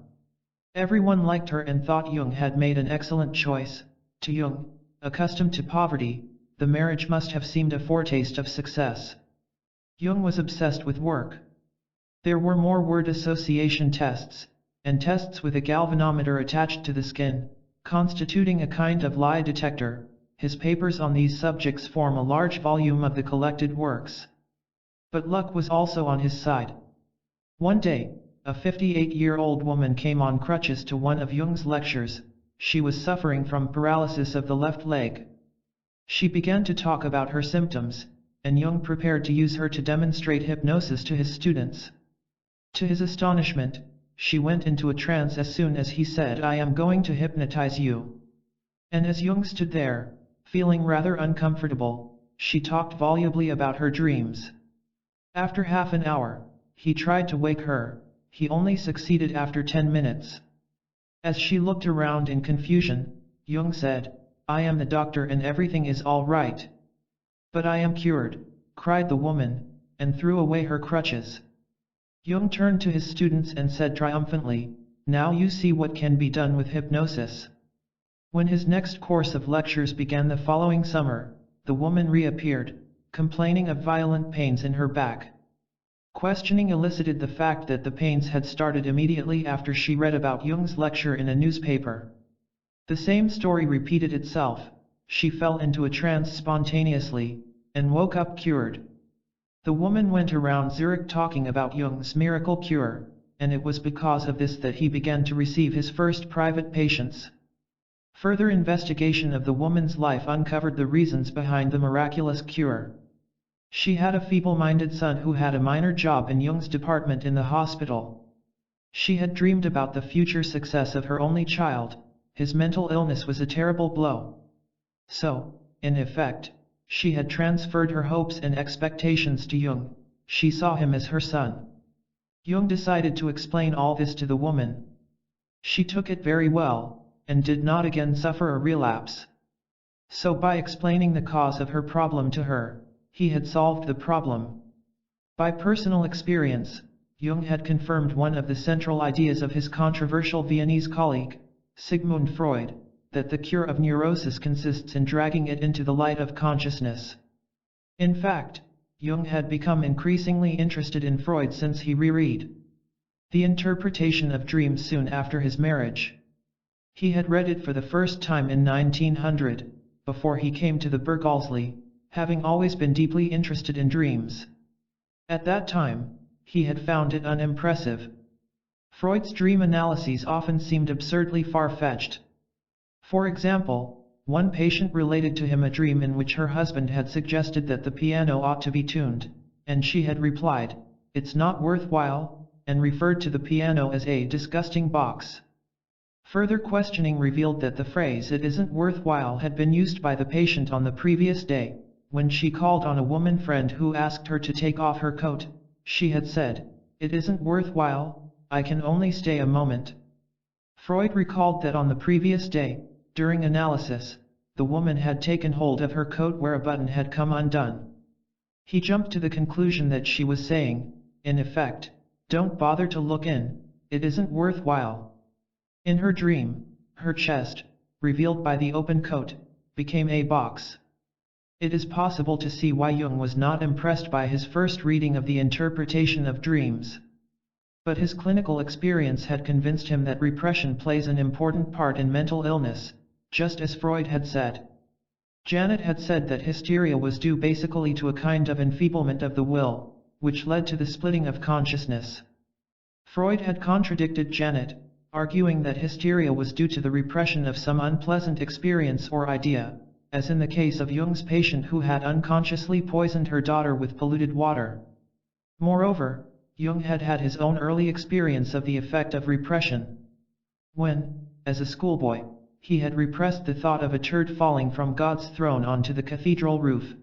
Everyone liked her and thought Jung had made an excellent choice. To Jung, accustomed to poverty, the marriage must have seemed a foretaste of success. Jung was obsessed with work. There were more word association tests, and tests with a galvanometer attached to the skin, constituting a kind of lie detector. His papers on these subjects form a large volume of the collected works. But luck was also on his side. One day, a 58-year-old woman came on crutches to one of Jung's lectures. She was suffering from paralysis of the left leg. She began to talk about her symptoms, and Jung prepared to use her to demonstrate hypnosis to his students. To his astonishment, she went into a trance as soon as he said, "I am going to hypnotize you." And as Jung stood there, feeling rather uncomfortable, she talked volubly about her dreams. After half an hour, he tried to wake her. He only succeeded after 10 minutes. As she looked around in confusion, Jung said, "I am the doctor and everything is all right." "But I am cured," cried the woman, and threw away her crutches. Jung turned to his students and said triumphantly, "Now you see what can be done with hypnosis." When his next course of lectures began the following summer, the woman reappeared, complaining of violent pains in her back. Questioning elicited the fact that the pains had started immediately after she read about Jung's lecture in a newspaper. The same story repeated itself. She fell into a trance spontaneously, and woke up cured. The woman went around Zurich talking about Jung's miracle cure, and it was because of this that he began to receive his first private patients. Further investigation of the woman's life uncovered the reasons behind the miraculous cure. She had a feeble-minded son who had a minor job in Jung's department in the hospital. She had dreamed about the future success of her only child. His mental illness was a terrible blow. So, in effect, she had transferred her hopes and expectations to Jung. She saw him as her son. Jung decided to explain all this to the woman. She took it very well, and did not again suffer a relapse. So by explaining the cause of her problem to her, he had solved the problem. By personal experience, Jung had confirmed one of the central ideas of his controversial Viennese colleague, Sigmund Freud, that the cure of neurosis consists in dragging it into the light of consciousness. In fact, Jung had become increasingly interested in Freud since he reread The Interpretation of Dreams soon after his marriage. He had read it for the first time in 1900, before he came to the Berghalslee, having always been deeply interested in dreams. At that time, he had found it unimpressive. Freud's dream analyses often seemed absurdly far-fetched. For example, one patient related to him a dream in which her husband had suggested that the piano ought to be tuned, and she had replied, "It's not worthwhile," and referred to the piano as a disgusting box. Further questioning revealed that the phrase "it isn't worthwhile" had been used by the patient on the previous day. When she called on a woman friend who asked her to take off her coat, she had said, "It isn't worthwhile, I can only stay a moment." Freud recalled that on the previous day, during analysis, the woman had taken hold of her coat where a button had come undone. He jumped to the conclusion that she was saying, in effect, "Don't bother to look in, it isn't worthwhile." In her dream, her chest, revealed by the open coat, became a box. It is possible to see why Jung was not impressed by his first reading of The Interpretation of Dreams. But his clinical experience had convinced him that repression plays an important part in mental illness, just as Freud had said. Janet had said that hysteria was due basically to a kind of enfeeblement of the will, which led to the splitting of consciousness. Freud had contradicted Janet, arguing that hysteria was due to the repression of some unpleasant experience or idea, as in the case of Jung's patient who had unconsciously poisoned her daughter with polluted water. Moreover, Jung had had his own early experience of the effect of repression. When, as a schoolboy, he had repressed the thought of a turd falling from God's throne onto the cathedral roof.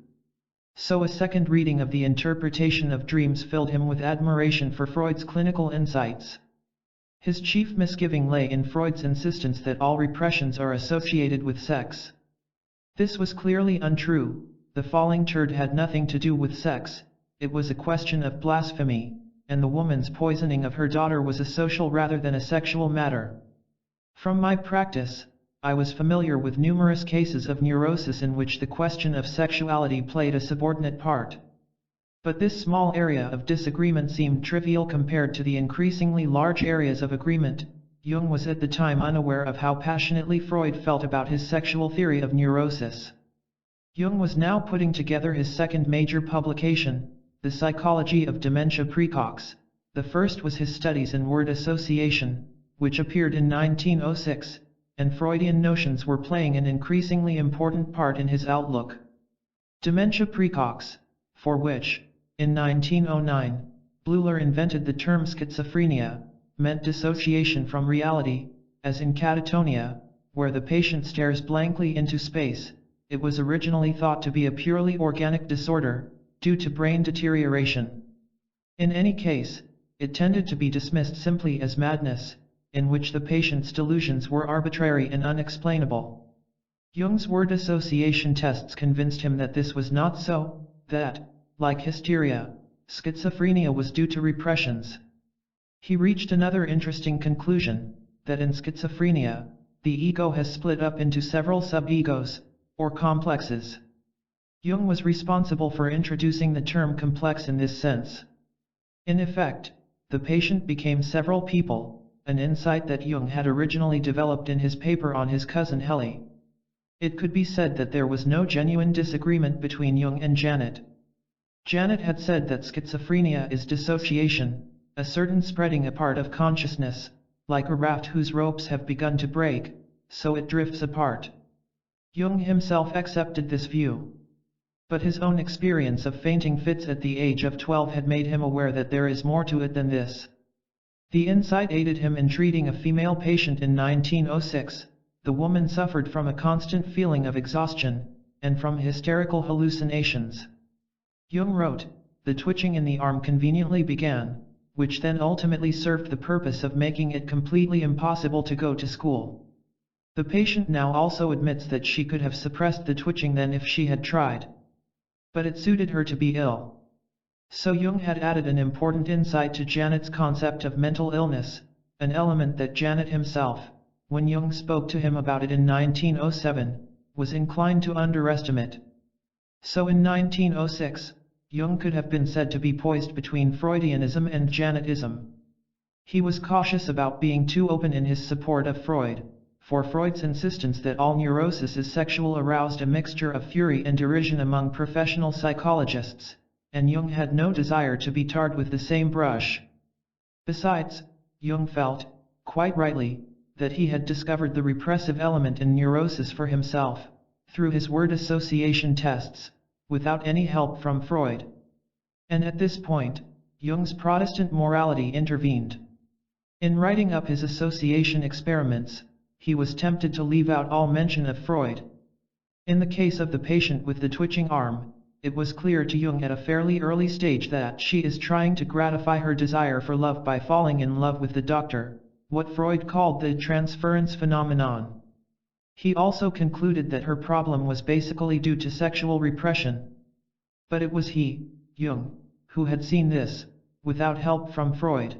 So a second reading of the interpretation of dreams filled him with admiration for Freud's clinical insights. His chief misgiving lay in Freud's insistence that all repressions are associated with sex. This was clearly untrue. The falling turd had nothing to do with sex, it was a question of blasphemy, and the woman's poisoning of her daughter was a social rather than a sexual matter. From my practice, I was familiar with numerous cases of neurosis in which the question of sexuality played a subordinate part. But this small area of disagreement seemed trivial compared to the increasingly large areas of agreement. Jung was at the time unaware of how passionately Freud felt about his sexual theory of neurosis. Jung was now putting together his second major publication, The Psychology of Dementia Praecox. The first was his studies in word association, which appeared in 1906. And Freudian notions were playing an increasingly important part in his outlook. Dementia praecox, for which, in 1909, Bleuler invented the term schizophrenia, meant dissociation from reality, as in catatonia, where the patient stares blankly into space. It was originally thought to be a purely organic disorder, due to brain deterioration. In any case, it tended to be dismissed simply as madness, in which the patient's delusions were arbitrary and unexplainable. Jung's word association tests convinced him that this was not so, that, like hysteria, schizophrenia was due to repressions. He reached another interesting conclusion, that in schizophrenia, the ego has split up into several sub-egos, or complexes. Jung was responsible for introducing the term complex in this sense. In effect, the patient became several people, an insight that Jung had originally developed in his paper on his cousin Helle. It could be said that there was no genuine disagreement between Jung and Janet. Janet had said that schizophrenia is dissociation, a certain spreading apart of consciousness, like a raft whose ropes have begun to break, so it drifts apart. Jung himself accepted this view. But his own experience of fainting fits at the age of 12 had made him aware that there is more to it than this. The insight aided him in treating a female patient in 1906. The woman suffered from a constant feeling of exhaustion, and from hysterical hallucinations. Jung wrote, the twitching in the arm conveniently began, which then ultimately served the purpose of making it completely impossible to go to school. The patient now also admits that she could have suppressed the twitching then if she had tried. But it suited her to be ill. So Jung had added an important insight to Janet's concept of mental illness, an element that Janet himself, when Jung spoke to him about it in 1907, was inclined to underestimate. So in 1906, Jung could have been said to be poised between Freudianism and Janetism. He was cautious about being too open in his support of Freud, for Freud's insistence that all neurosis is sexual aroused a mixture of fury and derision among professional psychologists, and Jung had no desire to be tarred with the same brush. Besides, Jung felt, quite rightly, that he had discovered the repressive element in neurosis for himself, through his word association tests, without any help from Freud. And at this point, Jung's Protestant morality intervened. In writing up his association experiments, he was tempted to leave out all mention of Freud. In the case of the patient with the twitching arm, it was clear to Jung at a fairly early stage that she is trying to gratify her desire for love by falling in love with the doctor, what Freud called the transference phenomenon. He also concluded that her problem was basically due to sexual repression. But it was he, Jung, who had seen this, without help from Freud.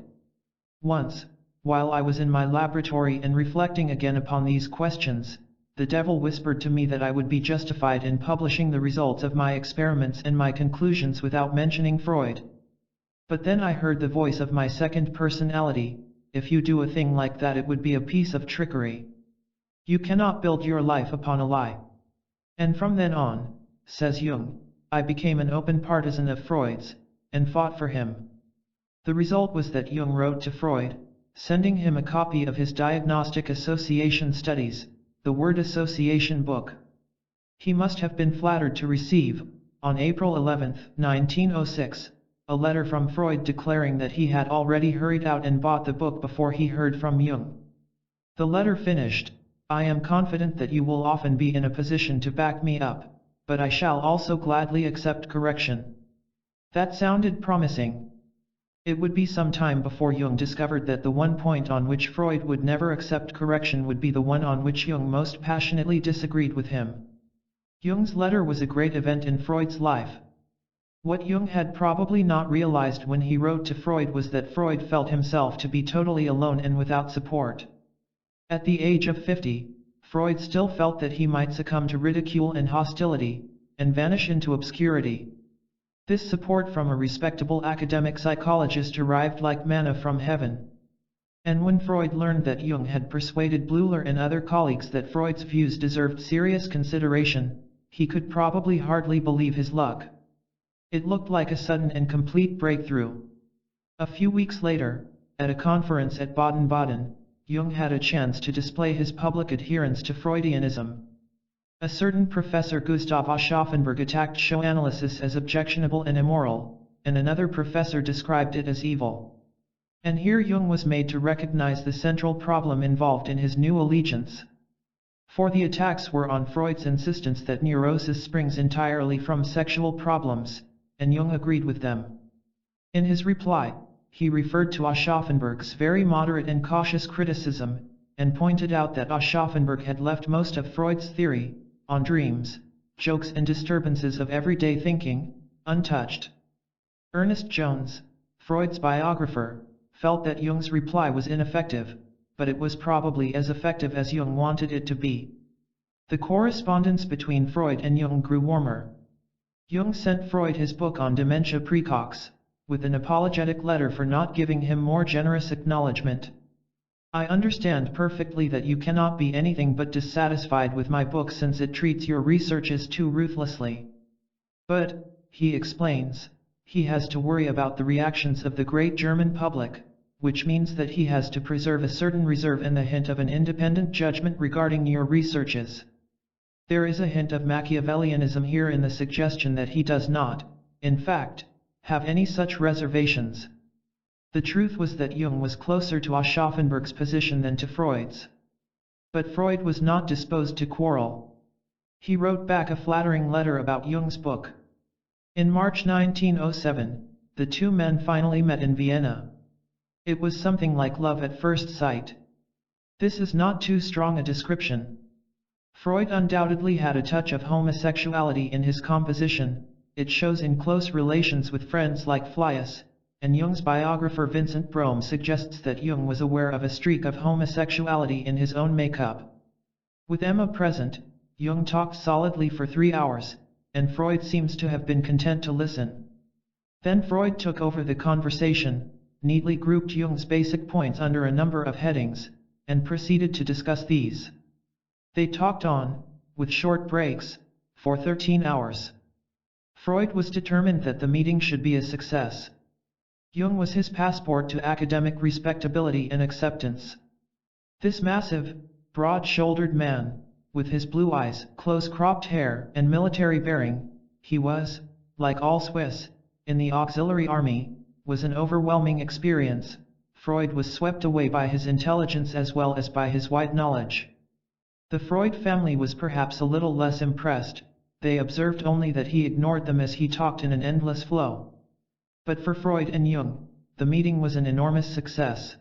Once, while I was in my laboratory and reflecting again upon these questions, the devil whispered to me that I would be justified in publishing the results of my experiments and my conclusions without mentioning Freud. But then I heard the voice of my second personality, if you do a thing like that it would be a piece of trickery. You cannot build your life upon a lie. And from then on, says Jung, I became an open partisan of Freud's, and fought for him. The result was that Jung wrote to Freud, sending him a copy of his Diagnostic Association Studies, the Word Association book. He must have been flattered to receive, on April 11, 1906, a letter from Freud declaring that he had already hurried out and bought the book before he heard from Jung. The letter finished, I am confident that you will often be in a position to back me up, but I shall also gladly accept correction. That sounded promising. It would be some time before Jung discovered that the one point on which Freud would never accept correction would be the one on which Jung most passionately disagreed with him. Jung's letter was a great event in Freud's life. What Jung had probably not realized when he wrote to Freud was that Freud felt himself to be totally alone and without support. At the age of 50, Freud still felt that he might succumb to ridicule and hostility, and vanish into obscurity. This support from a respectable academic psychologist arrived like manna from heaven. And when Freud learned that Jung had persuaded Bleuler and other colleagues that Freud's views deserved serious consideration, he could probably hardly believe his luck. It looked like a sudden and complete breakthrough. A few weeks later, at a conference at Baden-Baden, Jung had a chance to display his public adherence to Freudianism. A certain Professor Gustav Aschaffenburg attacked show analysis as objectionable and immoral, and another professor described it as evil. And here Jung was made to recognize the central problem involved in his new allegiance. For the attacks were on Freud's insistence that neurosis springs entirely from sexual problems, and Jung agreed with them. In his reply, he referred to Aschaffenburg's very moderate and cautious criticism, and pointed out that Aschaffenburg had left most of Freud's theory, on dreams, jokes and disturbances of everyday thinking, untouched. Ernest Jones, Freud's biographer, felt that Jung's reply was ineffective, but it was probably as effective as Jung wanted it to be. The correspondence between Freud and Jung grew warmer. Jung sent Freud his book on dementia praecox, with an apologetic letter for not giving him more generous acknowledgement. I understand perfectly that you cannot be anything but dissatisfied with my book since it treats your researches too ruthlessly. But, he explains, he has to worry about the reactions of the great German public, which means that he has to preserve a certain reserve and the hint of an independent judgment regarding your researches. There is a hint of Machiavellianism here in the suggestion that he does not, in fact, have any such reservations. The truth was that Jung was closer to Aschaffenburg's position than to Freud's. But Freud was not disposed to quarrel. He wrote back a flattering letter about Jung's book. In March 1907, the two men finally met in Vienna. It was something like love at first sight. This is not too strong a description. Freud undoubtedly had a touch of homosexuality in his composition. It shows in close relations with friends like Fliess, and Jung's biographer Vincent Brome suggests that Jung was aware of a streak of homosexuality in his own makeup. With Emma present, Jung talked solidly for 3 hours, and Freud seems to have been content to listen. Then Freud took over the conversation, neatly grouped Jung's basic points under a number of headings, and proceeded to discuss these. They talked on, with short breaks, for 13 hours. Freud was determined that the meeting should be a success. Jung was his passport to academic respectability and acceptance. This massive, broad-shouldered man, with his blue eyes, close-cropped hair, and military bearing, he was, like all Swiss, in the auxiliary army, was an overwhelming experience. Freud was swept away by his intelligence as well as by his wide knowledge. The Freud family was perhaps a little less impressed. They observed only that he ignored them as he talked in an endless flow. But for Freud and Jung, the meeting was an enormous success.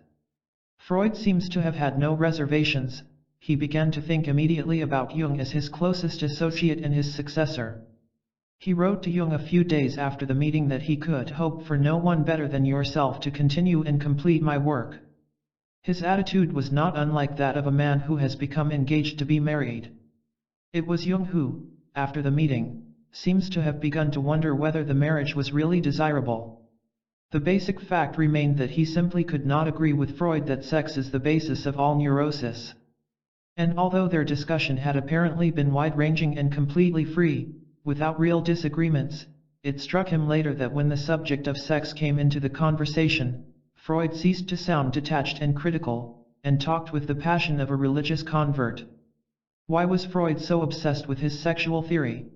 Freud seems to have had no reservations. He began to think immediately about Jung as his closest associate and his successor. He wrote to Jung a few days after the meeting that he could hope for no one better than yourself to continue and complete my work. His attitude was not unlike that of a man who has become engaged to be married. It was Jung who, after the meeting, seems to have begun to wonder whether the marriage was really desirable. The basic fact remained that he simply could not agree with Freud that sex is the basis of all neurosis. And although their discussion had apparently been wide-ranging and completely free, without real disagreements, it struck him later that when the subject of sex came into the conversation, Freud ceased to sound detached and critical, and talked with the passion of a religious convert. Why was Freud so obsessed with his sexual theory?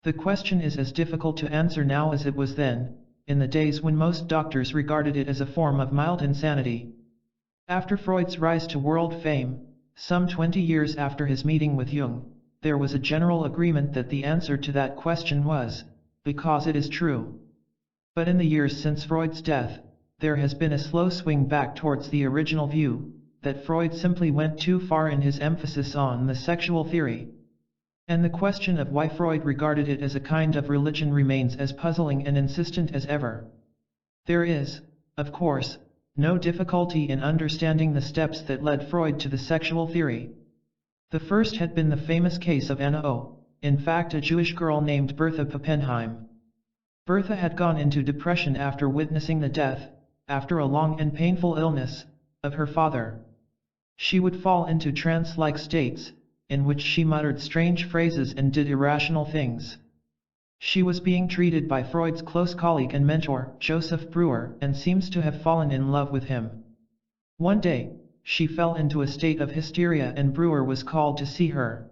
The question is as difficult to answer now as it was then, in the days when most doctors regarded it as a form of mild insanity. After Freud's rise to world fame, some 20 years after his meeting with Jung, there was a general agreement that the answer to that question was, because it is true. But in the years since Freud's death, there has been a slow swing back towards the original view, that Freud simply went too far in his emphasis on the sexual theory. And the question of why Freud regarded it as a kind of religion remains as puzzling and insistent as ever. There is, of course, no difficulty in understanding the steps that led Freud to the sexual theory. The first had been the famous case of Anna O., in fact a Jewish girl named Bertha Pappenheim. Bertha had gone into depression after witnessing the death, after a long and painful illness, of her father. She would fall into trance-like states, in which she muttered strange phrases and did irrational things. She was being treated by Freud's close colleague and mentor, Joseph Breuer, and seems to have fallen in love with him. One day, she fell into a state of hysteria and Breuer was called to see her.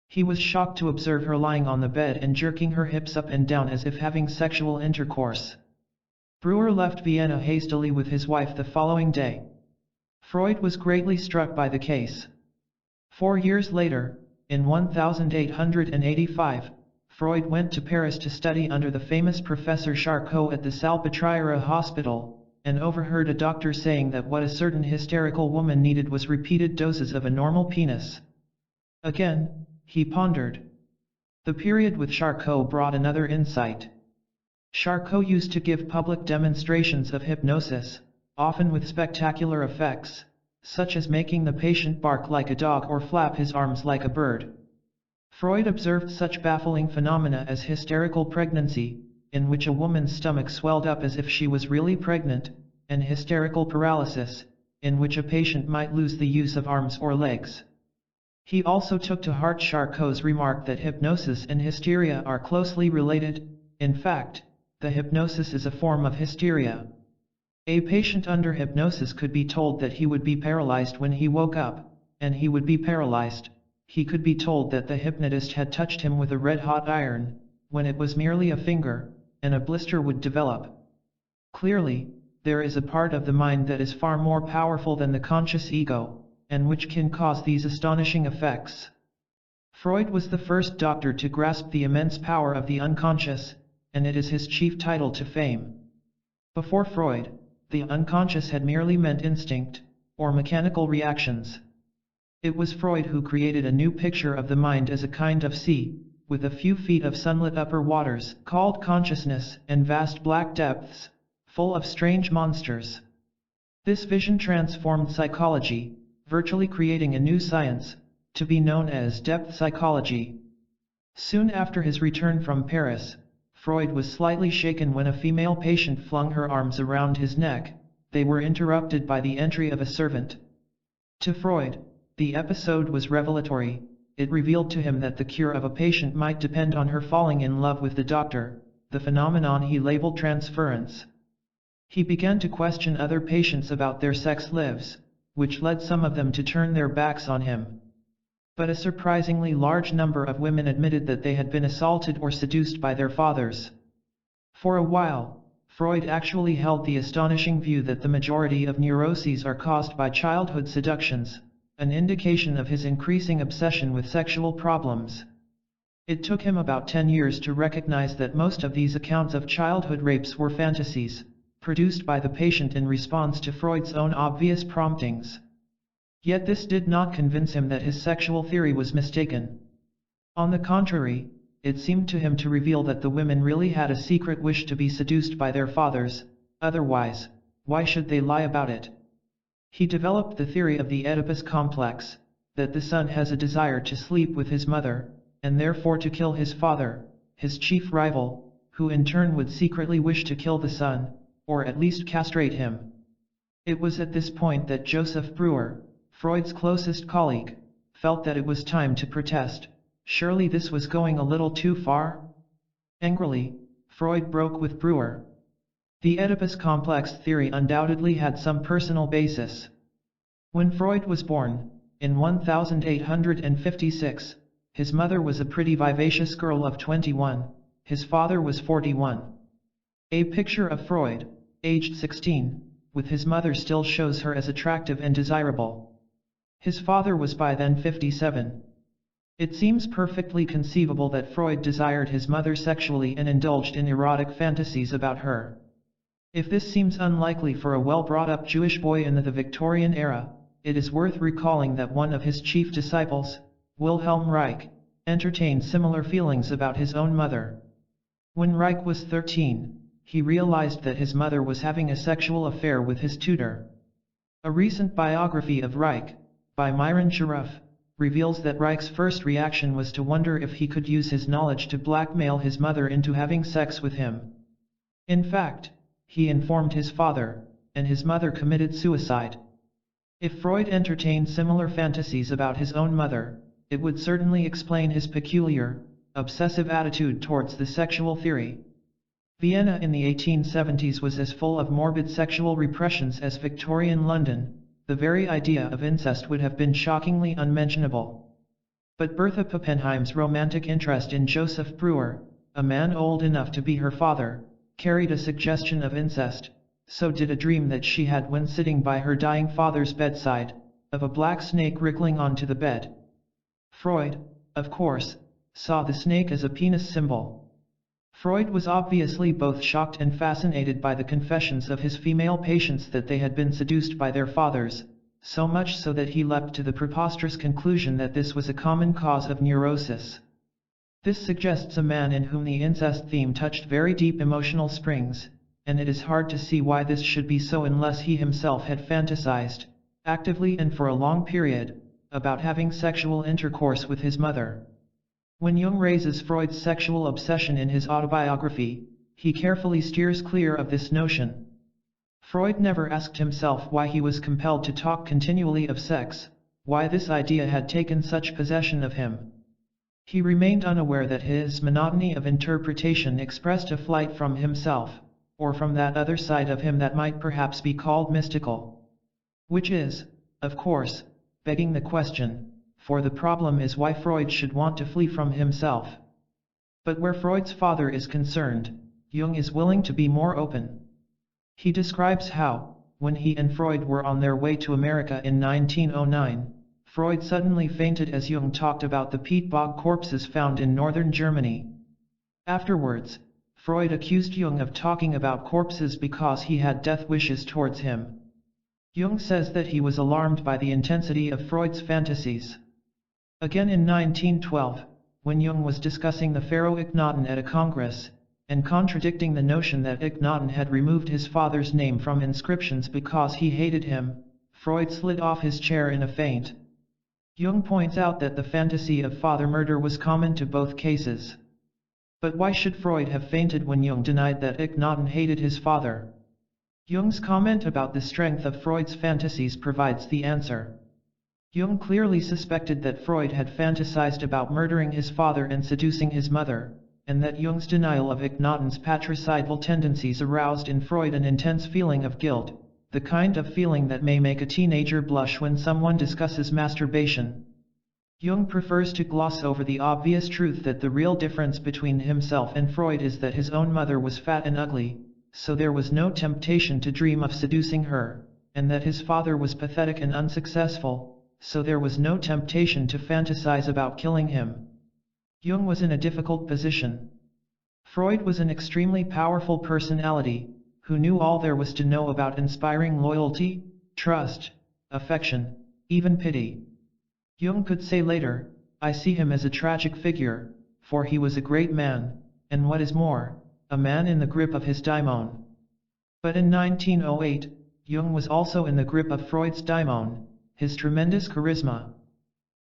He was shocked to observe her lying on the bed and jerking her hips up and down as if having sexual intercourse. Breuer left Vienna hastily with his wife the following day. Freud was greatly struck by the case. 4 years later, in 1885, Freud went to Paris to study under the famous Professor Charcot at the Salpêtrière Hospital, and overheard a doctor saying that what a certain hysterical woman needed was repeated doses of a normal penis. Again, he pondered. The period with Charcot brought another insight. Charcot used to give public demonstrations of hypnosis, often with spectacular effects, such as making the patient bark like a dog or flap his arms like a bird. Freud observed such baffling phenomena as hysterical pregnancy, in which a woman's stomach swelled up as if she was really pregnant, and hysterical paralysis, in which a patient might lose the use of arms or legs. He also took to heart Charcot's remark that hypnosis and hysteria are closely related. In fact, the hypnosis is a form of hysteria. A patient under hypnosis could be told that he would be paralyzed when he woke up, and he would be paralyzed. He could be told that the hypnotist had touched him with a red-hot iron, when it was merely a finger, and a blister would develop. Clearly, there is a part of the mind that is far more powerful than the conscious ego, and which can cause these astonishing effects. Freud was the first doctor to grasp the immense power of the unconscious, and it is his chief title to fame. Before Freud, the unconscious had merely meant instinct, or mechanical reactions. It was Freud who created a new picture of the mind as a kind of sea, with a few feet of sunlit upper waters, called consciousness, and vast black depths, full of strange monsters. This vision transformed psychology, virtually creating a new science, to be known as depth psychology. Soon after his return from Paris, Freud was slightly shaken when a female patient flung her arms around his neck. They were interrupted by the entry of a servant. To Freud, the episode was revelatory. It revealed to him that the cure of a patient might depend on her falling in love with the doctor, the phenomenon he labeled transference. He began to question other patients about their sex lives, which led some of them to turn their backs on him. But a surprisingly large number of women admitted that they had been assaulted or seduced by their fathers. For a while, Freud actually held the astonishing view that the majority of neuroses are caused by childhood seductions, an indication of his increasing obsession with sexual problems. It took him about 10 years to recognize that most of these accounts of childhood rapes were fantasies, produced by the patient in response to Freud's own obvious promptings. Yet this did not convince him that his sexual theory was mistaken. On the contrary, it seemed to him to reveal that the women really had a secret wish to be seduced by their fathers, otherwise, why should they lie about it? He developed the theory of the Oedipus complex, that the son has a desire to sleep with his mother, and therefore to kill his father, his chief rival, who in turn would secretly wish to kill the son, or at least castrate him. It was at this point that Joseph Breuer, Freud's closest colleague, felt that it was time to protest. Surely this was going a little too far? Angrily, Freud broke with Breuer. The Oedipus complex theory undoubtedly had some personal basis. When Freud was born, in 1856, his mother was a pretty vivacious girl of 21, his father was 41. A picture of Freud, aged 16, with his mother still shows her as attractive and desirable. His father was by then 57. It seems perfectly conceivable that Freud desired his mother sexually and indulged in erotic fantasies about her. If this seems unlikely for a well-brought-up Jewish boy in the Victorian era, it is worth recalling that one of his chief disciples, Wilhelm Reich, entertained similar feelings about his own mother. When Reich was 13, he realized that his mother was having a sexual affair with his tutor. A recent biography of Reich, by Myron Sharaf, reveals that Reich's first reaction was to wonder if he could use his knowledge to blackmail his mother into having sex with him. In fact, he informed his father, and his mother committed suicide. If Freud entertained similar fantasies about his own mother, it would certainly explain his peculiar, obsessive attitude towards the sexual theory. Vienna in the 1870s was as full of morbid sexual repressions as Victorian London. The very idea of incest would have been shockingly unmentionable. But Bertha Pappenheim's romantic interest in Joseph Breuer, a man old enough to be her father, carried a suggestion of incest. So did a dream that she had when sitting by her dying father's bedside, of a black snake wriggling onto the bed. Freud, of course, saw the snake as a penis symbol. Freud was obviously both shocked and fascinated by the confessions of his female patients that they had been seduced by their fathers, so much so that he leapt to the preposterous conclusion that this was a common cause of neurosis. This suggests a man in whom the incest theme touched very deep emotional springs, and it is hard to see why this should be so unless he himself had fantasized, actively and for a long period, about having sexual intercourse with his mother. When Jung raises Freud's sexual obsession in his autobiography, he carefully steers clear of this notion. Freud never asked himself why he was compelled to talk continually of sex, why this idea had taken such possession of him. He remained unaware that his monotony of interpretation expressed a flight from himself, or from that other side of him that might perhaps be called mystical. Which is, of course, begging the question, for the problem is why Freud should want to flee from himself. But where Freud's father is concerned, Jung is willing to be more open. He describes how, when he and Freud were on their way to America in 1909, Freud suddenly fainted as Jung talked about the peat bog corpses found in northern Germany. Afterwards, Freud accused Jung of talking about corpses because he had death wishes towards him. Jung says that he was alarmed by the intensity of Freud's fantasies. Again in 1912, when Jung was discussing the pharaoh Akhenaten at a congress, and contradicting the notion that Akhenaten had removed his father's name from inscriptions because he hated him, Freud slid off his chair in a faint. Jung points out that the fantasy of father murder was common to both cases. But why should Freud have fainted when Jung denied that Akhenaten hated his father? Jung's comment about the strength of Freud's fantasies provides the answer. Jung clearly suspected that Freud had fantasized about murdering his father and seducing his mother, and that Jung's denial of Akhenaten's patricidal tendencies aroused in Freud an intense feeling of guilt, the kind of feeling that may make a teenager blush when someone discusses masturbation. Jung prefers to gloss over the obvious truth that the real difference between himself and Freud is that his own mother was fat and ugly, so there was no temptation to dream of seducing her, and that his father was pathetic and unsuccessful, so there was no temptation to fantasize about killing him. Jung was in a difficult position. Freud was an extremely powerful personality, who knew all there was to know about inspiring loyalty, trust, affection, even pity. Jung could say later, "I see him as a tragic figure, for he was a great man, and what is more, a man in the grip of his daimon." But in 1908, Jung was also in the grip of Freud's daimon, his tremendous charisma.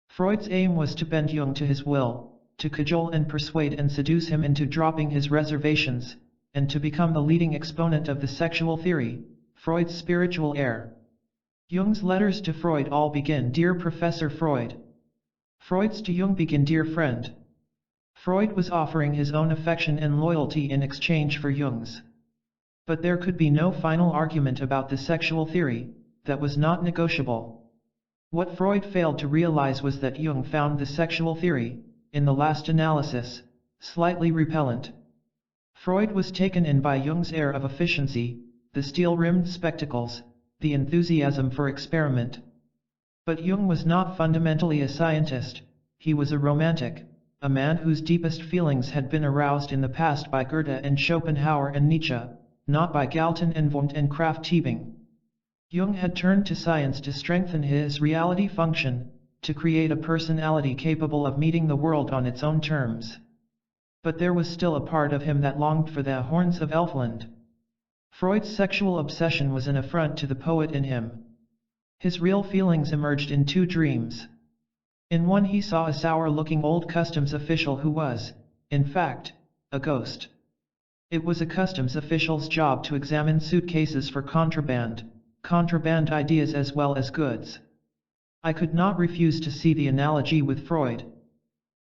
Freud's aim was to bend Jung to his will, to cajole and persuade and seduce him into dropping his reservations, and to become the leading exponent of the sexual theory, Freud's spiritual heir. Jung's letters to Freud all begin, "Dear Professor Freud." Freud's to Jung begin. Dear friend. Freud was offering his own affection and loyalty in exchange for Jung's. But there could be no final argument about the sexual theory, that was not negotiable. What Freud failed to realize was that Jung found the sexual theory, in the last analysis, slightly repellent. Freud was taken in by Jung's air of efficiency, the steel-rimmed spectacles, the enthusiasm for experiment. But Jung was not fundamentally a scientist, he was a romantic, a man whose deepest feelings had been aroused in the past by Goethe and Schopenhauer and Nietzsche, not by Galton and Wundt and Krafft-Ebing. Jung had turned to science to strengthen his reality function, to create a personality capable of meeting the world on its own terms. But there was still a part of him that longed for the horns of Elfland. Freud's sexual obsession was an affront to the poet in him. His real feelings emerged in two dreams. In one he saw a sour-looking old customs official who was, in fact, a ghost. It was a customs official's job to examine suitcases for contraband ideas as well as goods. I could not refuse to see the analogy with Freud.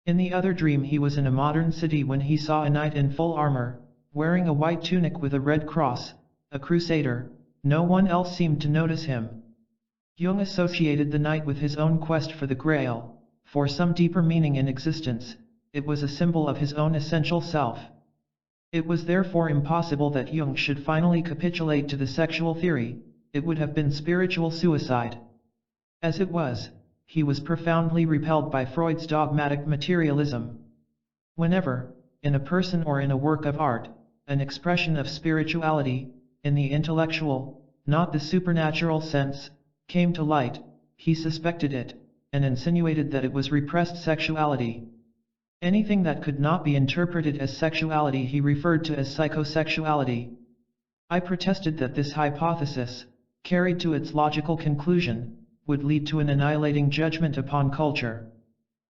In the other dream he was in a modern city when he saw a knight in full armor, wearing a white tunic with a red cross, a crusader. No one else seemed to notice him. Jung associated the knight with his own quest for the Grail, for some deeper meaning in existence. It was a symbol of his own essential self. It was therefore impossible that Jung should finally capitulate to the sexual theory. It would have been spiritual suicide. As it was, he was profoundly repelled by Freud's dogmatic materialism. Whenever, in a person or in a work of art, an expression of spirituality, in the intellectual, not the supernatural sense, came to light, he suspected it, and insinuated that it was repressed sexuality. Anything that could not be interpreted as sexuality he referred to as psychosexuality. I protested that this hypothesis, carried to its logical conclusion, would lead to an annihilating judgment upon culture.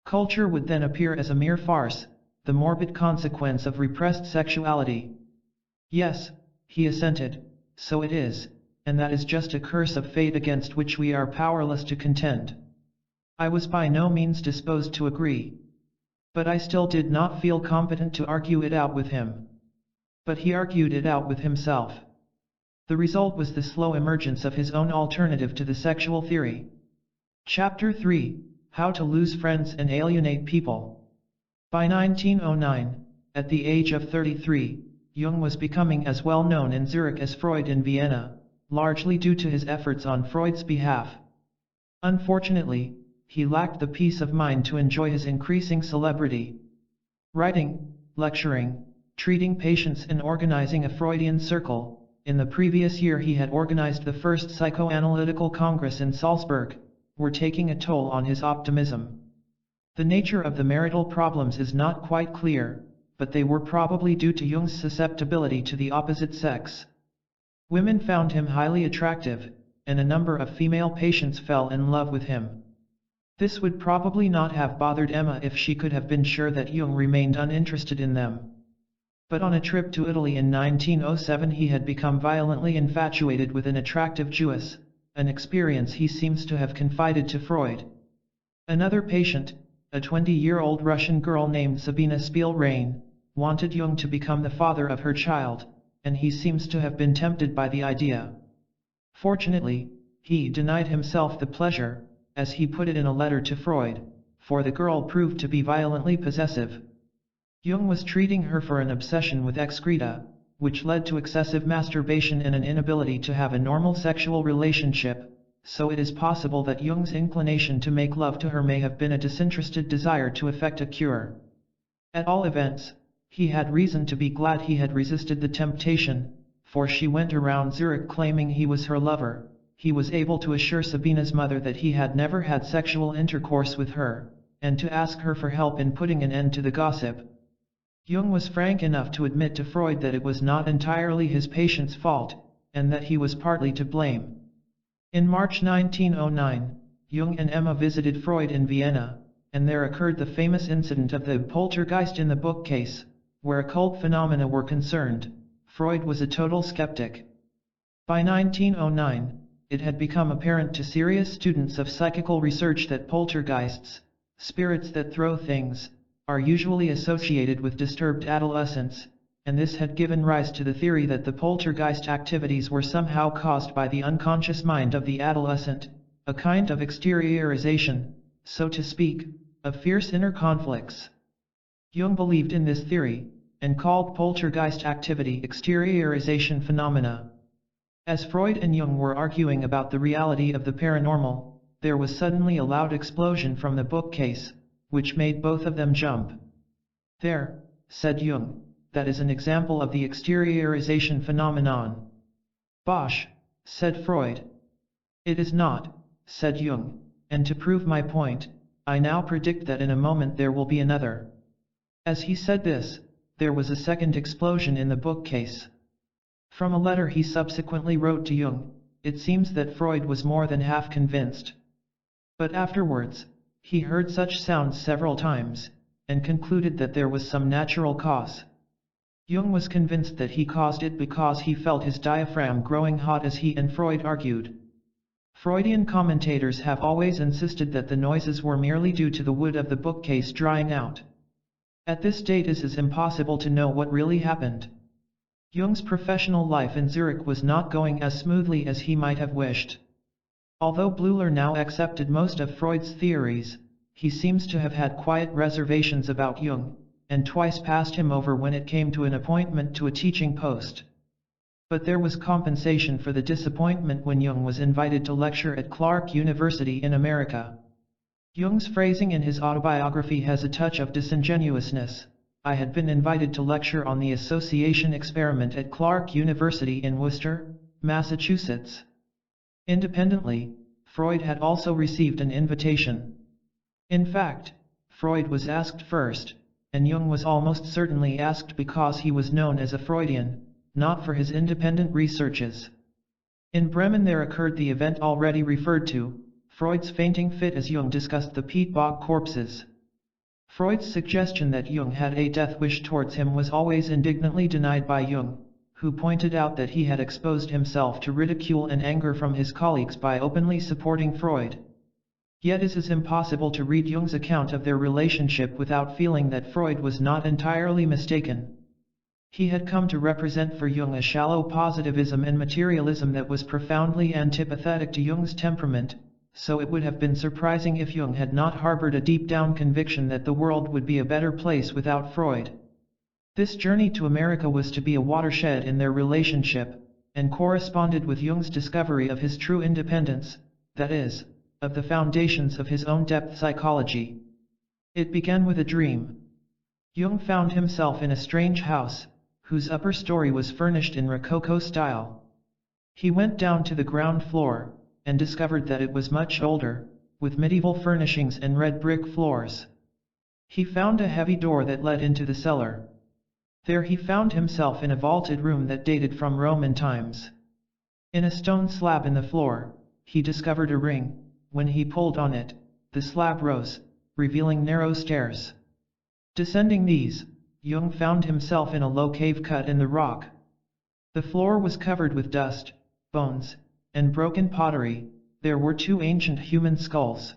Culture would then appear as a mere farce, the morbid consequence of repressed sexuality. Yes, he assented, so it is, and that is just a curse of fate against which we are powerless to contend. I was by no means disposed to agree. But I still did not feel competent to argue it out with him. But he argued it out with himself. The result was the slow emergence of his own alternative to the sexual theory. Chapter 3, How to Lose Friends and Alienate People. By 1909, at the age of 33, Jung was becoming as well known in Zurich as Freud in Vienna, largely due to his efforts on Freud's behalf. Unfortunately, he lacked the peace of mind to enjoy his increasing celebrity. Writing, lecturing, treating patients and organizing a Freudian circle. In the previous year he had organized the first psychoanalytical congress in Salzburg, were taking a toll on his optimism. The nature of the marital problems is not quite clear, but they were probably due to Jung's susceptibility to the opposite sex. Women found him highly attractive, and a number of female patients fell in love with him. This would probably not have bothered Emma if she could have been sure that Jung remained uninterested in them. But on a trip to Italy in 1907 he had become violently infatuated with an attractive Jewess, an experience he seems to have confided to Freud. Another patient, a 20-year-old Russian girl named Sabina Spielrein, wanted Jung to become the father of her child, and he seems to have been tempted by the idea. Fortunately, he denied himself the pleasure, as he put it in a letter to Freud, for the girl proved to be violently possessive. Jung was treating her for an obsession with excreta, which led to excessive masturbation and an inability to have a normal sexual relationship, so it is possible that Jung's inclination to make love to her may have been a disinterested desire to effect a cure. At all events, he had reason to be glad he had resisted the temptation, for she went around Zurich claiming he was her lover. He was able to assure Sabina's mother that he had never had sexual intercourse with her, and to ask her for help in putting an end to the gossip. Jung was frank enough to admit to Freud that it was not entirely his patient's fault, and that he was partly to blame. In March 1909, Jung and Emma visited Freud in Vienna, and there occurred the famous incident of the poltergeist in the bookcase, where occult phenomena were concerned. Freud was a total skeptic. By 1909, it had become apparent to serious students of psychical research that poltergeists, spirits that throw things, are usually associated with disturbed adolescents, and this had given rise to the theory that the poltergeist activities were somehow caused by the unconscious mind of the adolescent, a kind of exteriorization, so to speak, of fierce inner conflicts. Jung believed in this theory, and called poltergeist activity exteriorization phenomena. As Freud and Jung were arguing about the reality of the paranormal, there was suddenly a loud explosion from the bookcase, which made both of them jump. "There," said Jung, "that is an example of the exteriorization phenomenon." "Bosh," said Freud. "It is not," said Jung, "and to prove my point, I now predict that in a moment there will be another." As he said this, there was a second explosion in the bookcase. From a letter he subsequently wrote to Jung, it seems that Freud was more than half convinced. But afterwards, he heard such sounds several times, and concluded that there was some natural cause. Jung was convinced that he caused it because he felt his diaphragm growing hot as he and Freud argued. Freudian commentators have always insisted that the noises were merely due to the wood of the bookcase drying out. At this date it is impossible to know what really happened. Jung's professional life in Zurich was not going as smoothly as he might have wished. Although Bleuler now accepted most of Freud's theories, he seems to have had quiet reservations about Jung, and twice passed him over when it came to an appointment to a teaching post. But there was compensation for the disappointment when Jung was invited to lecture at Clark University in America. Jung's phrasing in his autobiography has a touch of disingenuousness. "I had been invited to lecture on the association experiment at Clark University in Worcester, Massachusetts." Independently, Freud had also received an invitation. In fact, Freud was asked first, and Jung was almost certainly asked because he was known as a Freudian, not for his independent researches. In Bremen there occurred the event already referred to, Freud's fainting fit as Jung discussed the peat bog corpses. Freud's suggestion that Jung had a death wish towards him was always indignantly denied by Jung, who pointed out that he had exposed himself to ridicule and anger from his colleagues by openly supporting Freud. Yet it is impossible to read Jung's account of their relationship without feeling that Freud was not entirely mistaken. He had come to represent for Jung a shallow positivism and materialism that was profoundly antipathetic to Jung's temperament, so it would have been surprising if Jung had not harbored a deep-down conviction that the world would be a better place without Freud. This journey to America was to be a watershed in their relationship, and corresponded with Jung's discovery of his true independence, that is, of the foundations of his own depth psychology. It began with a dream. Jung found himself in a strange house, whose upper story was furnished in Rococo style. He went down to the ground floor, and discovered that it was much older, with medieval furnishings and red brick floors. He found a heavy door that led into the cellar. There he found himself in a vaulted room that dated from Roman times. In a stone slab in the floor, he discovered a ring. When he pulled on it, the slab rose, revealing narrow stairs. Descending these, Jung found himself in a low cave cut in the rock. The floor was covered with dust, bones, and broken pottery. There were 2 ancient human skulls.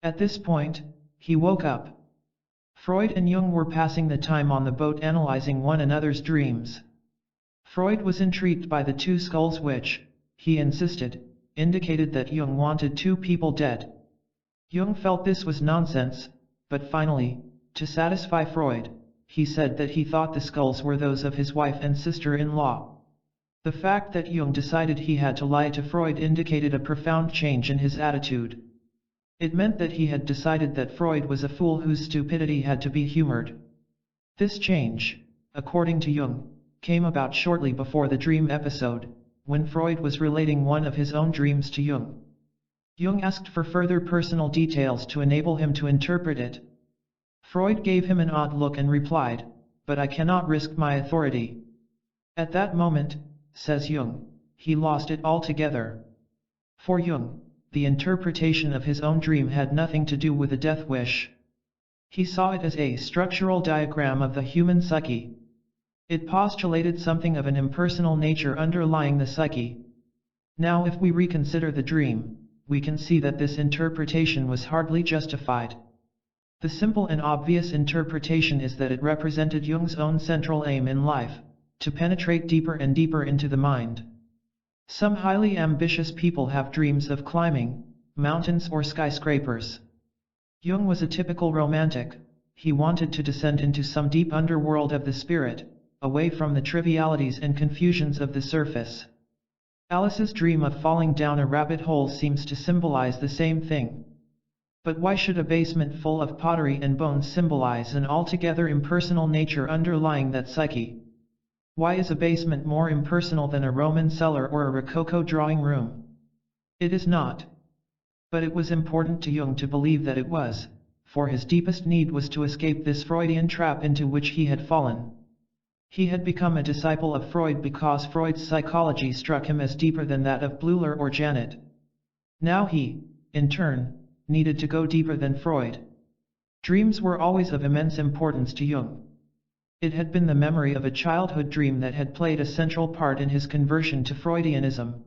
At this point, he woke up. Freud and Jung were passing the time on the boat analyzing one another's dreams. Freud was intrigued by the 2 skulls which, he insisted, indicated that Jung wanted 2 people dead. Jung felt this was nonsense, but finally, to satisfy Freud, he said that he thought the skulls were those of his wife and sister-in-law. The fact that Jung decided he had to lie to Freud indicated a profound change in his attitude. It meant that he had decided that Freud was a fool whose stupidity had to be humored. This change, according to Jung, came about shortly before the dream episode, when Freud was relating one of his own dreams to Jung. Jung asked for further personal details to enable him to interpret it. Freud gave him an odd look and replied, "But I cannot risk my authority." At that moment, says Jung, he lost it altogether. For Jung, the interpretation of his own dream had nothing to do with a death wish. He saw it as a structural diagram of the human psyche. It postulated something of an impersonal nature underlying the psyche. Now if we reconsider the dream, we can see that this interpretation was hardly justified. The simple and obvious interpretation is that it represented Jung's own central aim in life, to penetrate deeper and deeper into the mind. Some highly ambitious people have dreams of climbing mountains or skyscrapers. Jung was a typical romantic. He wanted to descend into some deep underworld of the spirit, away from the trivialities and confusions of the surface. Alice's dream of falling down a rabbit hole seems to symbolize the same thing. But why should a basement full of pottery and bones symbolize an altogether impersonal nature underlying that psyche? Why is a basement more impersonal than a Roman cellar or a Rococo drawing room? It is not. But it was important to Jung to believe that it was, for his deepest need was to escape this Freudian trap into which he had fallen. He had become a disciple of Freud because Freud's psychology struck him as deeper than that of Bleuler or Janet. Now he, in turn, needed to go deeper than Freud. Dreams were always of immense importance to Jung. It had been the memory of a childhood dream that had played a central part in his conversion to Freudianism.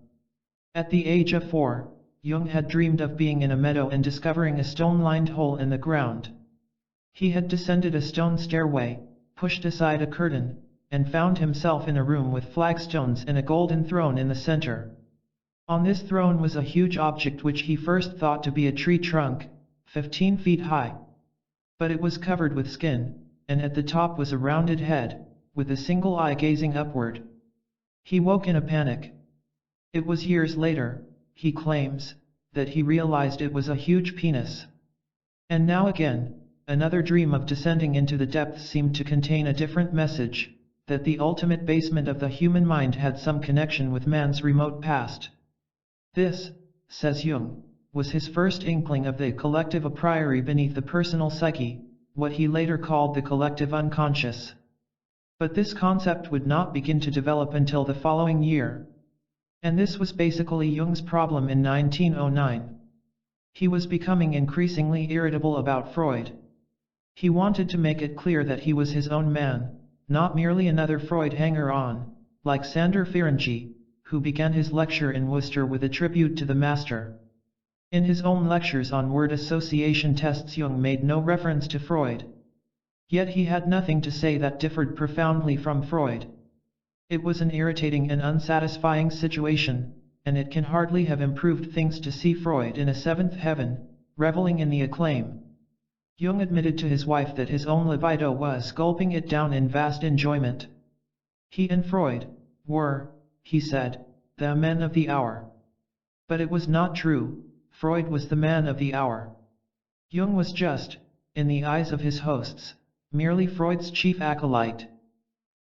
At the age of 4, Jung had dreamed of being in a meadow and discovering a stone-lined hole in the ground. He had descended a stone stairway, pushed aside a curtain, and found himself in a room with flagstones and a golden throne in the center. On this throne was a huge object which he first thought to be a tree trunk, 15 feet high. But it was covered with skin, and at the top was a rounded head, with a single eye gazing upward. He woke in a panic. It was years later, he claims, that he realized it was a huge penis. And now again, another dream of descending into the depths seemed to contain a different message, that the ultimate basement of the human mind had some connection with man's remote past. This, says Jung, was his first inkling of the collective a priori beneath the personal psyche, what he later called the collective unconscious. But this concept would not begin to develop until the following year. And this was basically Jung's problem in 1909. He was becoming increasingly irritable about Freud. He wanted to make it clear that he was his own man, not merely another Freud hanger-on, like Sander Ferenczi, who began his lecture in Worcester with a tribute to the master. In his own lectures on word association tests, Jung made no reference to Freud. Yet he had nothing to say that differed profoundly from Freud. It was an irritating and unsatisfying situation, and it can hardly have improved things to see Freud in a seventh heaven, reveling in the acclaim. Jung admitted to his wife that his own libido was gulping it down in vast enjoyment. He and Freud were, he said, the men of the hour. But it was not true. Freud was the man of the hour. Jung was just, in the eyes of his hosts, merely Freud's chief acolyte.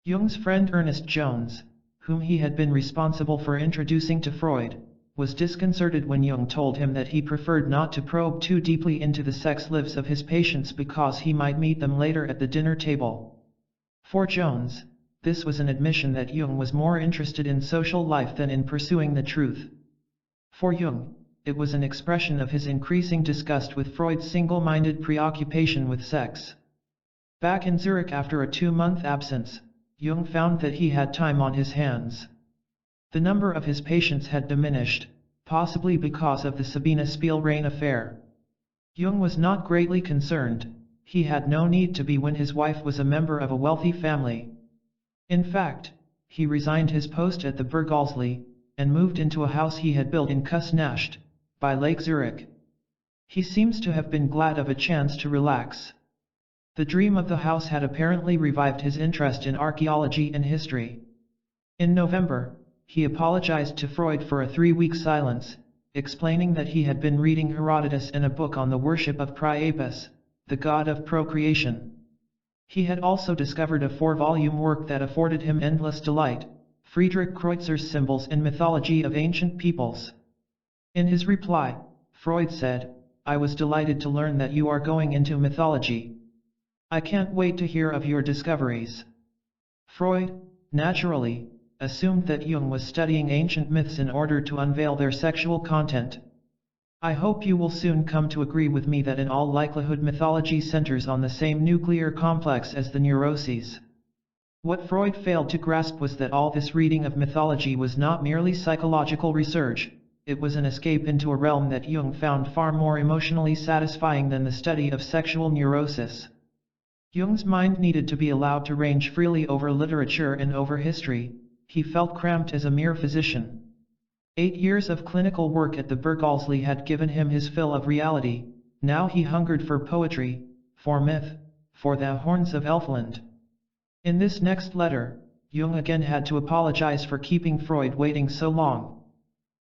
Jung's friend Ernest Jones, whom he had been responsible for introducing to Freud, was disconcerted when Jung told him that he preferred not to probe too deeply into the sex lives of his patients because he might meet them later at the dinner table. For Jones, this was an admission that Jung was more interested in social life than in pursuing the truth. For Jung, it was an expression of his increasing disgust with Freud's single-minded preoccupation with sex. Back in Zurich after a 2-month absence, Jung found that he had time on his hands. The number of his patients had diminished, possibly because of the Sabina Spielrein affair. Jung was not greatly concerned. He had no need to be when his wife was a member of a wealthy family. In fact, he resigned his post at the Bergholzli, and moved into a house he had built in Kussnacht, by Lake Zurich. He seems to have been glad of a chance to relax. The dream of the house had apparently revived his interest in archaeology and history. In November, he apologized to Freud for a 3-week silence, explaining that he had been reading Herodotus and a book on the worship of Priapus, the god of procreation. He had also discovered a 4-volume work that afforded him endless delight, Friedrich Kreutzer's Symbols and Mythology of Ancient Peoples. In his reply, Freud said, "I was delighted to learn that you are going into mythology. I can't wait to hear of your discoveries." Freud, naturally, assumed that Jung was studying ancient myths in order to unveil their sexual content. "I hope you will soon come to agree with me that in all likelihood mythology centers on the same nuclear complex as the neuroses." What Freud failed to grasp was that all this reading of mythology was not merely psychological research, it was an escape into a realm that Jung found far more emotionally satisfying than the study of sexual neurosis. Jung's mind needed to be allowed to range freely over literature and over history. He felt cramped as a mere physician. 8 years of clinical work at the Berghalsli had given him his fill of reality. Now he hungered for poetry, for myth, for the horns of Elfland. In this next letter, Jung again had to apologize for keeping Freud waiting so long.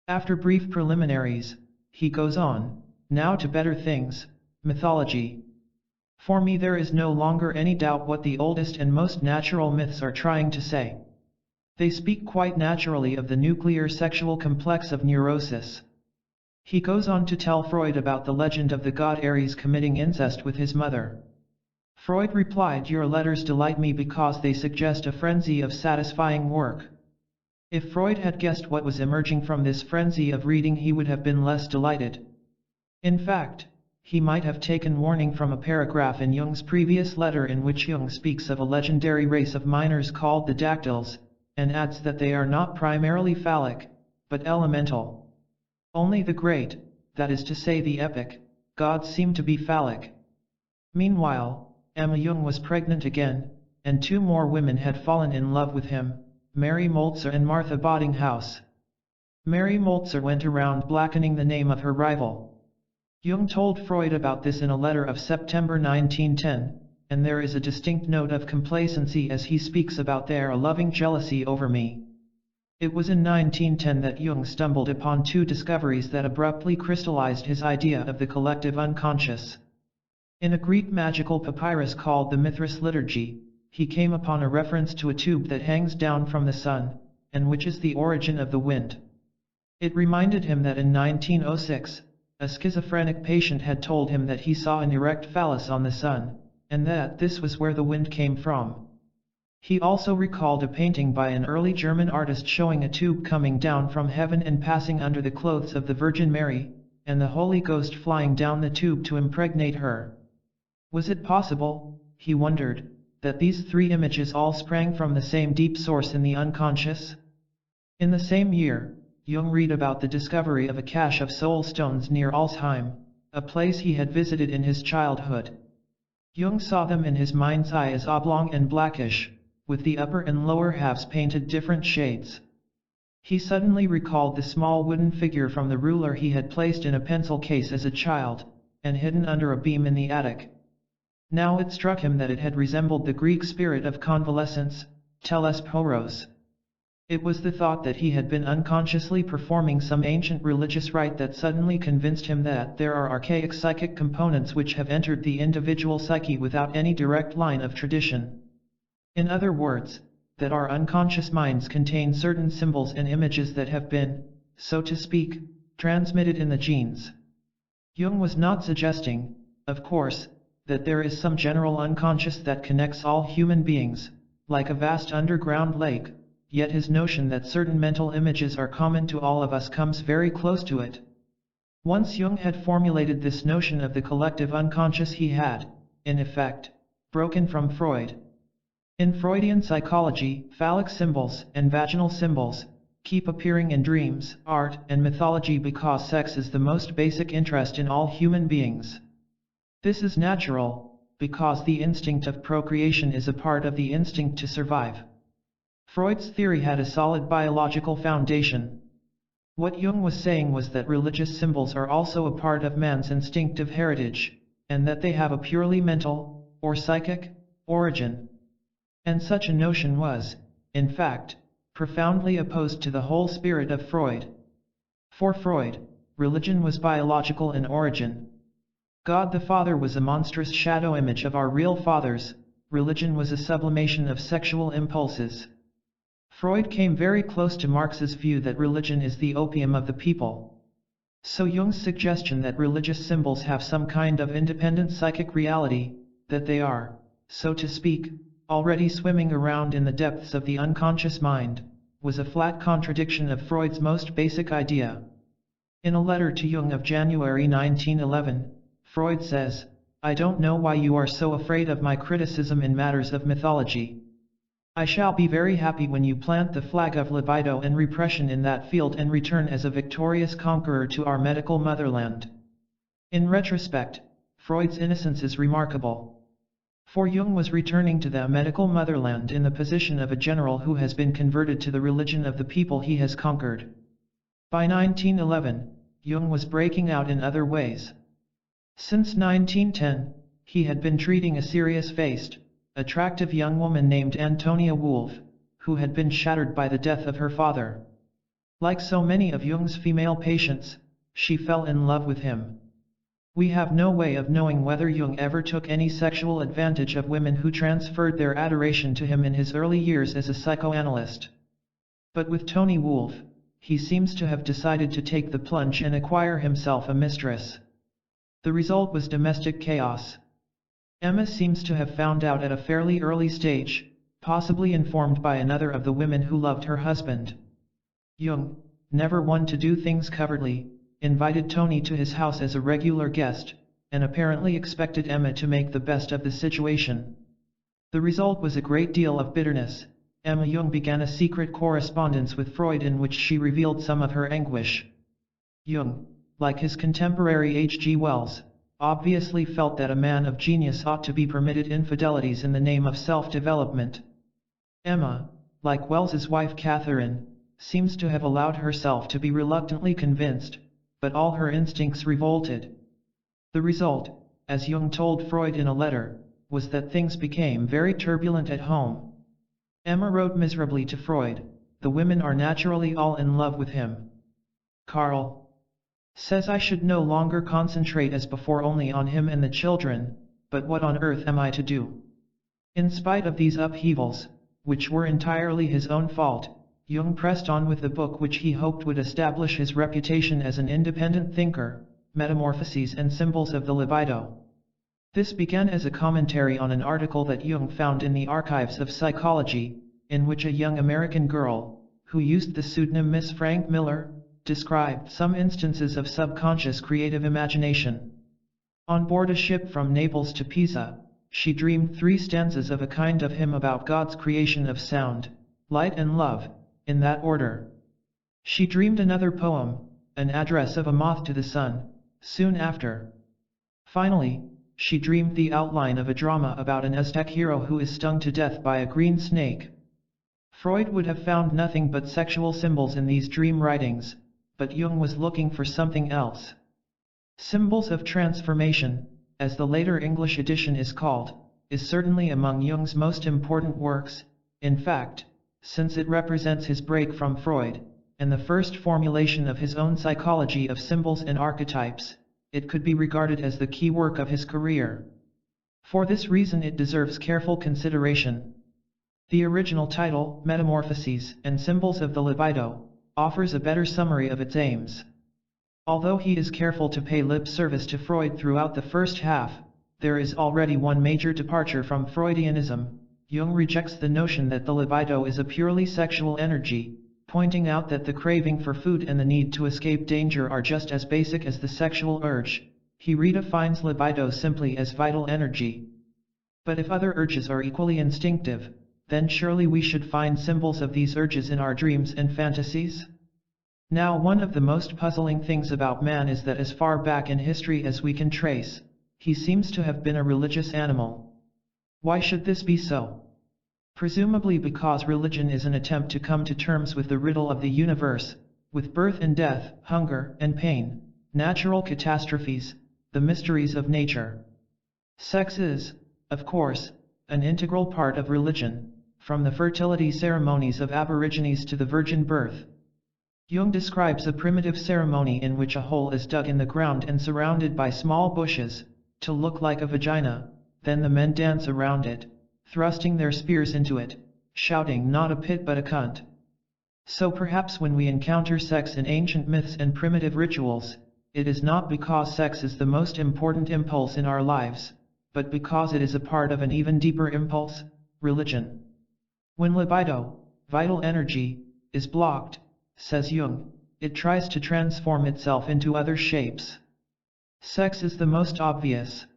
After brief preliminaries, he goes on, now to better things, mythology. For me there is no longer any doubt what the oldest and most natural myths are trying to say. They speak quite naturally of the nuclear sexual complex of neurosis. He goes on to tell Freud about the legend of the god Ares committing incest with his mother. Freud replied, "Your letters delight me because they suggest a frenzy of satisfying work." If Freud had guessed what was emerging from this frenzy of reading, he would have been less delighted. In fact, he might have taken warning from a paragraph in Jung's previous letter in which Jung speaks of a legendary race of miners called the dactyls, and adds that they are not primarily phallic, but elemental. Only the great, that is to say the epic, gods seem to be phallic. Meanwhile, Emma Jung was pregnant again, and 2 more women had fallen in love with him, Mary Moltzer and Martha Boddinghaus. Mary Moltzer went around blackening the name of her rival. Jung told Freud about this in a letter of September 1910, and there is a distinct note of complacency as he speaks about their loving jealousy over me. It was in 1910 that Jung stumbled upon 2 discoveries that abruptly crystallized his idea of the collective unconscious. In a Greek magical papyrus called the Mithras Liturgy, he came upon a reference to a tube that hangs down from the sun, and which is the origin of the wind. It reminded him that in 1906, a schizophrenic patient had told him that he saw an erect phallus on the sun, and that this was where the wind came from. He also recalled a painting by an early German artist showing a tube coming down from heaven and passing under the clothes of the Virgin Mary, and the Holy Ghost flying down the tube to impregnate her. Was it possible, he wondered, that these 3 images all sprang from the same deep source in the unconscious? In the same year, Jung read about the discovery of a cache of soul stones near Alsheim, a place he had visited in his childhood. Jung saw them in his mind's eye as oblong and blackish, with the upper and lower halves painted different shades. He suddenly recalled the small wooden figure from the ruler he had placed in a pencil case as a child, and hidden under a beam in the attic. Now it struck him that it had resembled the Greek spirit of convalescence, telesporos. It was the thought that he had been unconsciously performing some ancient religious rite that suddenly convinced him that there are archaic psychic components which have entered the individual psyche without any direct line of tradition. In other words, that our unconscious minds contain certain symbols and images that have been, so to speak, transmitted in the genes. Jung was not suggesting, of course, that there is some general unconscious that connects all human beings, like a vast underground lake, yet his notion that certain mental images are common to all of us comes very close to it. Once Jung had formulated this notion of the collective unconscious, he had, in effect, broken from Freud. In Freudian psychology, phallic symbols and vaginal symbols keep appearing in dreams, art, and mythology because sex is the most basic interest in all human beings. This is natural, because the instinct of procreation is a part of the instinct to survive. Freud's theory had a solid biological foundation. What Jung was saying was that religious symbols are also a part of man's instinctive heritage, and that they have a purely mental, or psychic, origin. And such a notion was, in fact, profoundly opposed to the whole spirit of Freud. For Freud, religion was biological in origin. God the Father was a monstrous shadow image of our real fathers, religion was a sublimation of sexual impulses. Freud came very close to Marx's view that religion is the opium of the people. So Jung's suggestion that religious symbols have some kind of independent psychic reality, that they are, so to speak, already swimming around in the depths of the unconscious mind, was a flat contradiction of Freud's most basic idea. In a letter to Jung of January 1911, Freud says, "I don't know why you are so afraid of my criticism in matters of mythology. I shall be very happy when you plant the flag of libido and repression in that field and return as a victorious conqueror to our medical motherland. In retrospect, Freud's innocence is remarkable. For Jung was returning to the medical motherland in the position of a general who has been converted to the religion of the people he has conquered. By 1911, Jung was breaking out in other ways. Since 1910, he had been treating a serious-faced, attractive young woman named Antonia Wolff, who had been shattered by the death of her father. Like so many of Jung's female patients, she fell in love with him. We have no way of knowing whether Jung ever took any sexual advantage of women who transferred their adoration to him in his early years as a psychoanalyst. But with Toni Wolff, he seems to have decided to take the plunge and acquire himself a mistress. The result was domestic chaos. Emma seems to have found out at a fairly early stage, possibly informed by another of the women who loved her husband. Jung, never one to do things covertly, invited Toni to his house as a regular guest, and apparently expected Emma to make the best of the situation. The result was a great deal of bitterness. Emma Jung began a secret correspondence with Freud in which she revealed some of her anguish. Jung, like his contemporary H. G. Wells, obviously felt that a man of genius ought to be permitted infidelities in the name of self-development. Emma, like Wells's wife Catherine, seems to have allowed herself to be reluctantly convinced, but all her instincts revolted. The result, as Jung told Freud in a letter, was that things became very turbulent at home. Emma wrote miserably to Freud, "The women are naturally all in love with him. Carl says I should no longer concentrate as before only on him and the children, but what on earth am I to do?" In spite of these upheavals, which were entirely his own fault, Jung pressed on with the book which he hoped would establish his reputation as an independent thinker, Metamorphoses and Symbols of the Libido. This began as a commentary on an article that Jung found in the Archives of Psychology, in which a young American girl, who used the pseudonym Miss Frank Miller, described some instances of subconscious creative imagination. On board a ship from Naples to Pisa, she dreamed 3 stanzas of a kind of hymn about God's creation of sound, light and love, in that order. She dreamed another poem, an address of a moth to the sun, soon after. Finally, she dreamed the outline of a drama about an Aztec hero who is stung to death by a green snake. Freud would have found nothing but sexual symbols in these dream writings, but Jung was looking for something else. Symbols of Transformation, as the later English edition is called, is certainly among Jung's most important works. In fact, since it represents his break from Freud, and the first formulation of his own psychology of symbols and archetypes, it could be regarded as the key work of his career. For this reason it deserves careful consideration. The original title, Metamorphoses and Symbols of the Libido, offers a better summary of its aims. Although he is careful to pay lip service to Freud throughout the first half, there is already one major departure from Freudianism. Jung rejects the notion that the libido is a purely sexual energy, pointing out that the craving for food and the need to escape danger are just as basic as the sexual urge. He redefines libido simply as vital energy. But if other urges are equally instinctive, then surely we should find symbols of these urges in our dreams and fantasies? Now, one of the most puzzling things about man is that as far back in history as we can trace, he seems to have been a religious animal. Why should this be so? Presumably because religion is an attempt to come to terms with the riddle of the universe, with birth and death, hunger and pain, natural catastrophes, the mysteries of nature. Sex is, of course, an integral part of religion, from the fertility ceremonies of Aborigines to the virgin birth. Jung describes a primitive ceremony in which a hole is dug in the ground and surrounded by small bushes, to look like a vagina. Then the men dance around it, thrusting their spears into it, shouting "not a pit but a cunt." So perhaps when we encounter sex in ancient myths and primitive rituals, it is not because sex is the most important impulse in our lives, but because it is a part of an even deeper impulse, religion. When libido, vital energy, is blocked, says Jung, it tries to transform itself into other shapes. Sex is the most obvious.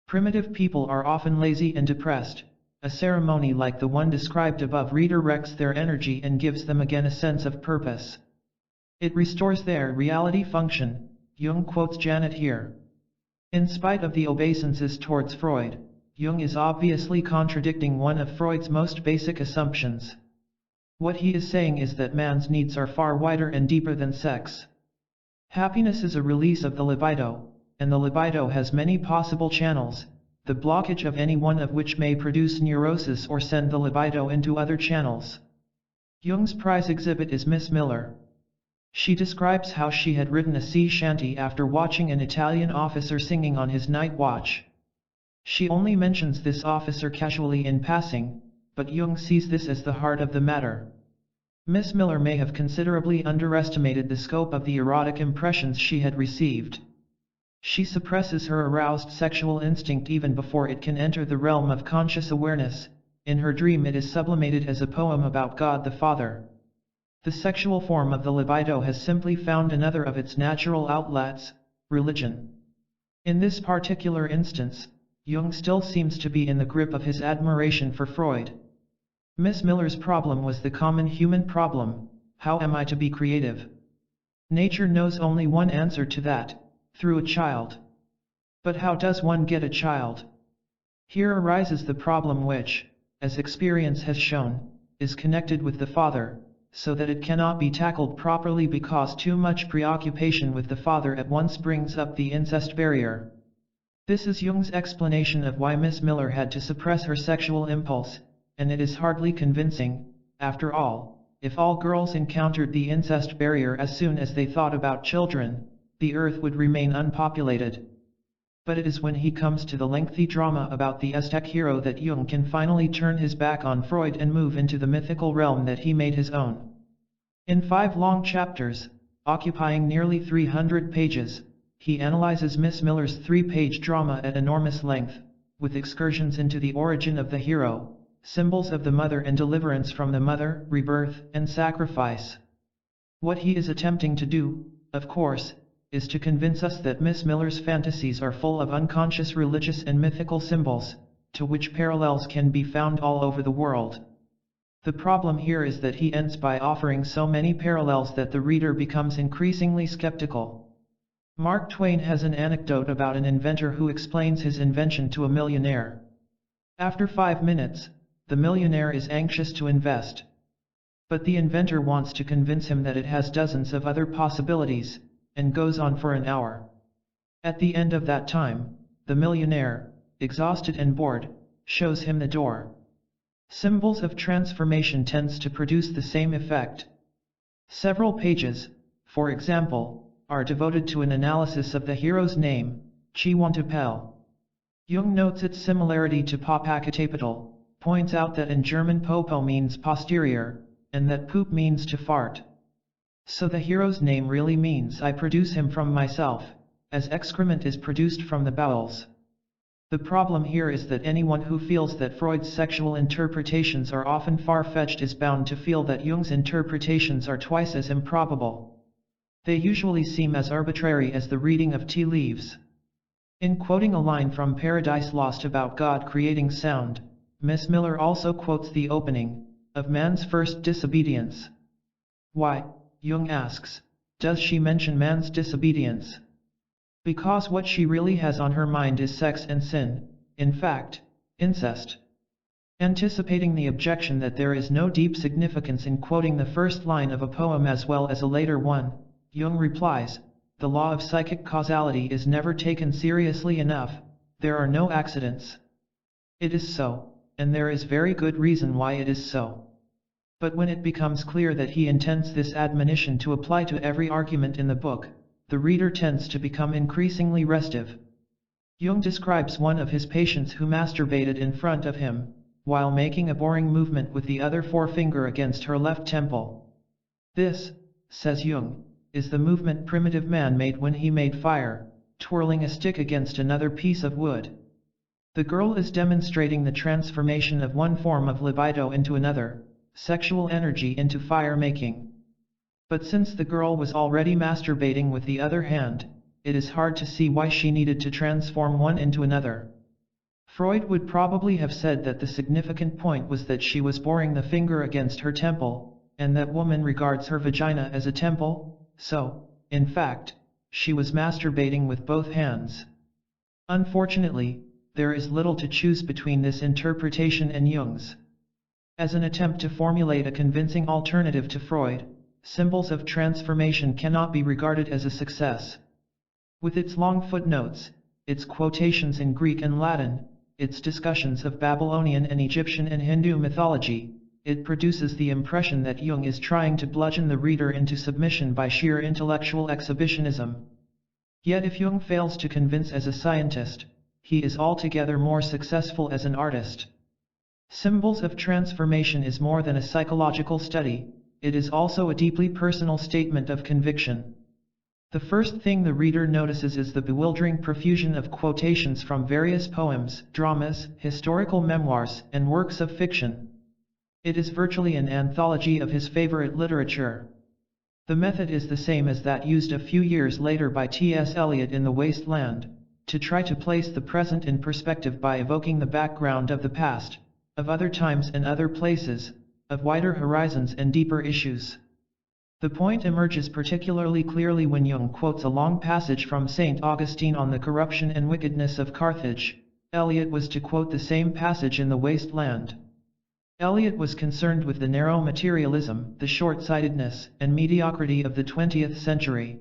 Primitive people are often lazy and depressed, a ceremony like the one described above redirects their energy and gives them again a sense of purpose. It restores their reality function, Jung quotes Janet here. In spite of the obeisances towards Freud, Jung is obviously contradicting one of Freud's most basic assumptions. What he is saying is that man's needs are far wider and deeper than sex. Happiness is a release of the libido, and the libido has many possible channels, the blockage of any one of which may produce neurosis or send the libido into other channels. Jung's prize exhibit is Miss Miller. She describes how she had written a sea shanty after watching an Italian officer singing on his night watch. She only mentions this officer casually in passing, but Jung sees this as the heart of the matter. Miss Miller may have considerably underestimated the scope of the erotic impressions she had received. She suppresses her aroused sexual instinct even before it can enter the realm of conscious awareness. In her dream it is sublimated as a poem about God the Father. The sexual form of the libido has simply found another of its natural outlets, religion. In this particular instance, Jung still seems to be in the grip of his admiration for Freud. Miss Miller's problem was the common human problem: how am I to be creative? Nature knows only one answer to that: through a child. But how does one get a child? Here arises the problem which, as experience has shown, is connected with the father, so that it cannot be tackled properly because too much preoccupation with the father at once brings up the incest barrier. This is Jung's explanation of why Miss Miller had to suppress her sexual impulse, and it is hardly convincing. After all, if all girls encountered the incest barrier as soon as they thought about children, the earth would remain unpopulated. But it is when he comes to the lengthy drama about the Aztec hero that Jung can finally turn his back on Freud and move into the mythical realm that he made his own. In 5 long chapters, occupying nearly 300 pages, he analyzes Miss Miller's 3-page drama at enormous length, with excursions into the origin of the hero, symbols of the mother and deliverance from the mother, rebirth and sacrifice. What he is attempting to do, of course, is to convince us that Miss Miller's fantasies are full of unconscious religious and mythical symbols, to which parallels can be found all over the world. The problem here is that he ends by offering so many parallels that the reader becomes increasingly skeptical. Mark Twain has an anecdote about an inventor who explains his invention to a millionaire. After 5 minutes, the millionaire is anxious to invest. But the inventor wants to convince him that it has dozens of other possibilities, and goes on for an hour. At the end of that time, the millionaire, exhausted and bored, shows him the door. Symbols of transformation tends to produce the same effect. Several pages, for example, are devoted to an analysis of the hero's name, Chiwantapel. Jung notes its similarity to Popocatépetl, points out that in German popo means posterior, and that poop means to fart. So the hero's name really means I produce him from myself, as excrement is produced from the bowels. The problem here is that anyone who feels that Freud's sexual interpretations are often far-fetched is bound to feel that Jung's interpretations are twice as improbable. They usually seem as arbitrary as the reading of tea leaves. In quoting a line from Paradise Lost about God creating sound, Miss Miller also quotes the opening of Man's First Disobedience. Why, Jung asks, does she mention man's disobedience? Because what she really has on her mind is sex and sin, in fact, incest. Anticipating the objection that there is no deep significance in quoting the first line of a poem as well as a later one, Jung replies, the law of psychic causality is never taken seriously enough, there are no accidents. It is so, and there is very good reason why it is so. But when it becomes clear that he intends this admonition to apply to every argument in the book, the reader tends to become increasingly restive. Jung describes one of his patients who masturbated in front of him, while making a boring movement with the other forefinger against her left temple. This, says Jung, is the movement primitive man made when he made fire, twirling a stick against another piece of wood. The girl is demonstrating the transformation of one form of libido into another, sexual energy into fire-making. But since the girl was already masturbating with the other hand, it is hard to see why she needed to transform one into another. Freud would probably have said that the significant point was that she was boring the finger against her temple, and that woman regards her vagina as a temple, so, in fact, she was masturbating with both hands. Unfortunately, there is little to choose between this interpretation and Jung's. As an attempt to formulate a convincing alternative to Freud, Symbols of Transformation cannot be regarded as a success. With its long footnotes, its quotations in Greek and Latin, its discussions of Babylonian and Egyptian and Hindu mythology, it produces the impression that Jung is trying to bludgeon the reader into submission by sheer intellectual exhibitionism. Yet if Jung fails to convince as a scientist, he is altogether more successful as an artist. Symbols of Transformation is more than a psychological study, it is also a deeply personal statement of conviction. The first thing the reader notices is the bewildering profusion of quotations from various poems, dramas, historical memoirs, and works of fiction. It is virtually an anthology of his favorite literature. The method is the same as that used a few years later by T.S. Eliot in The Waste Land, to try to place the present in perspective by evoking the background of the past, of other times and other places, of wider horizons and deeper issues. The point emerges particularly clearly when Jung quotes a long passage from St. Augustine on the corruption and wickedness of Carthage. Eliot was to quote the same passage in The Waste Land. Eliot was concerned with the narrow materialism, the short-sightedness, and mediocrity of the 20th century.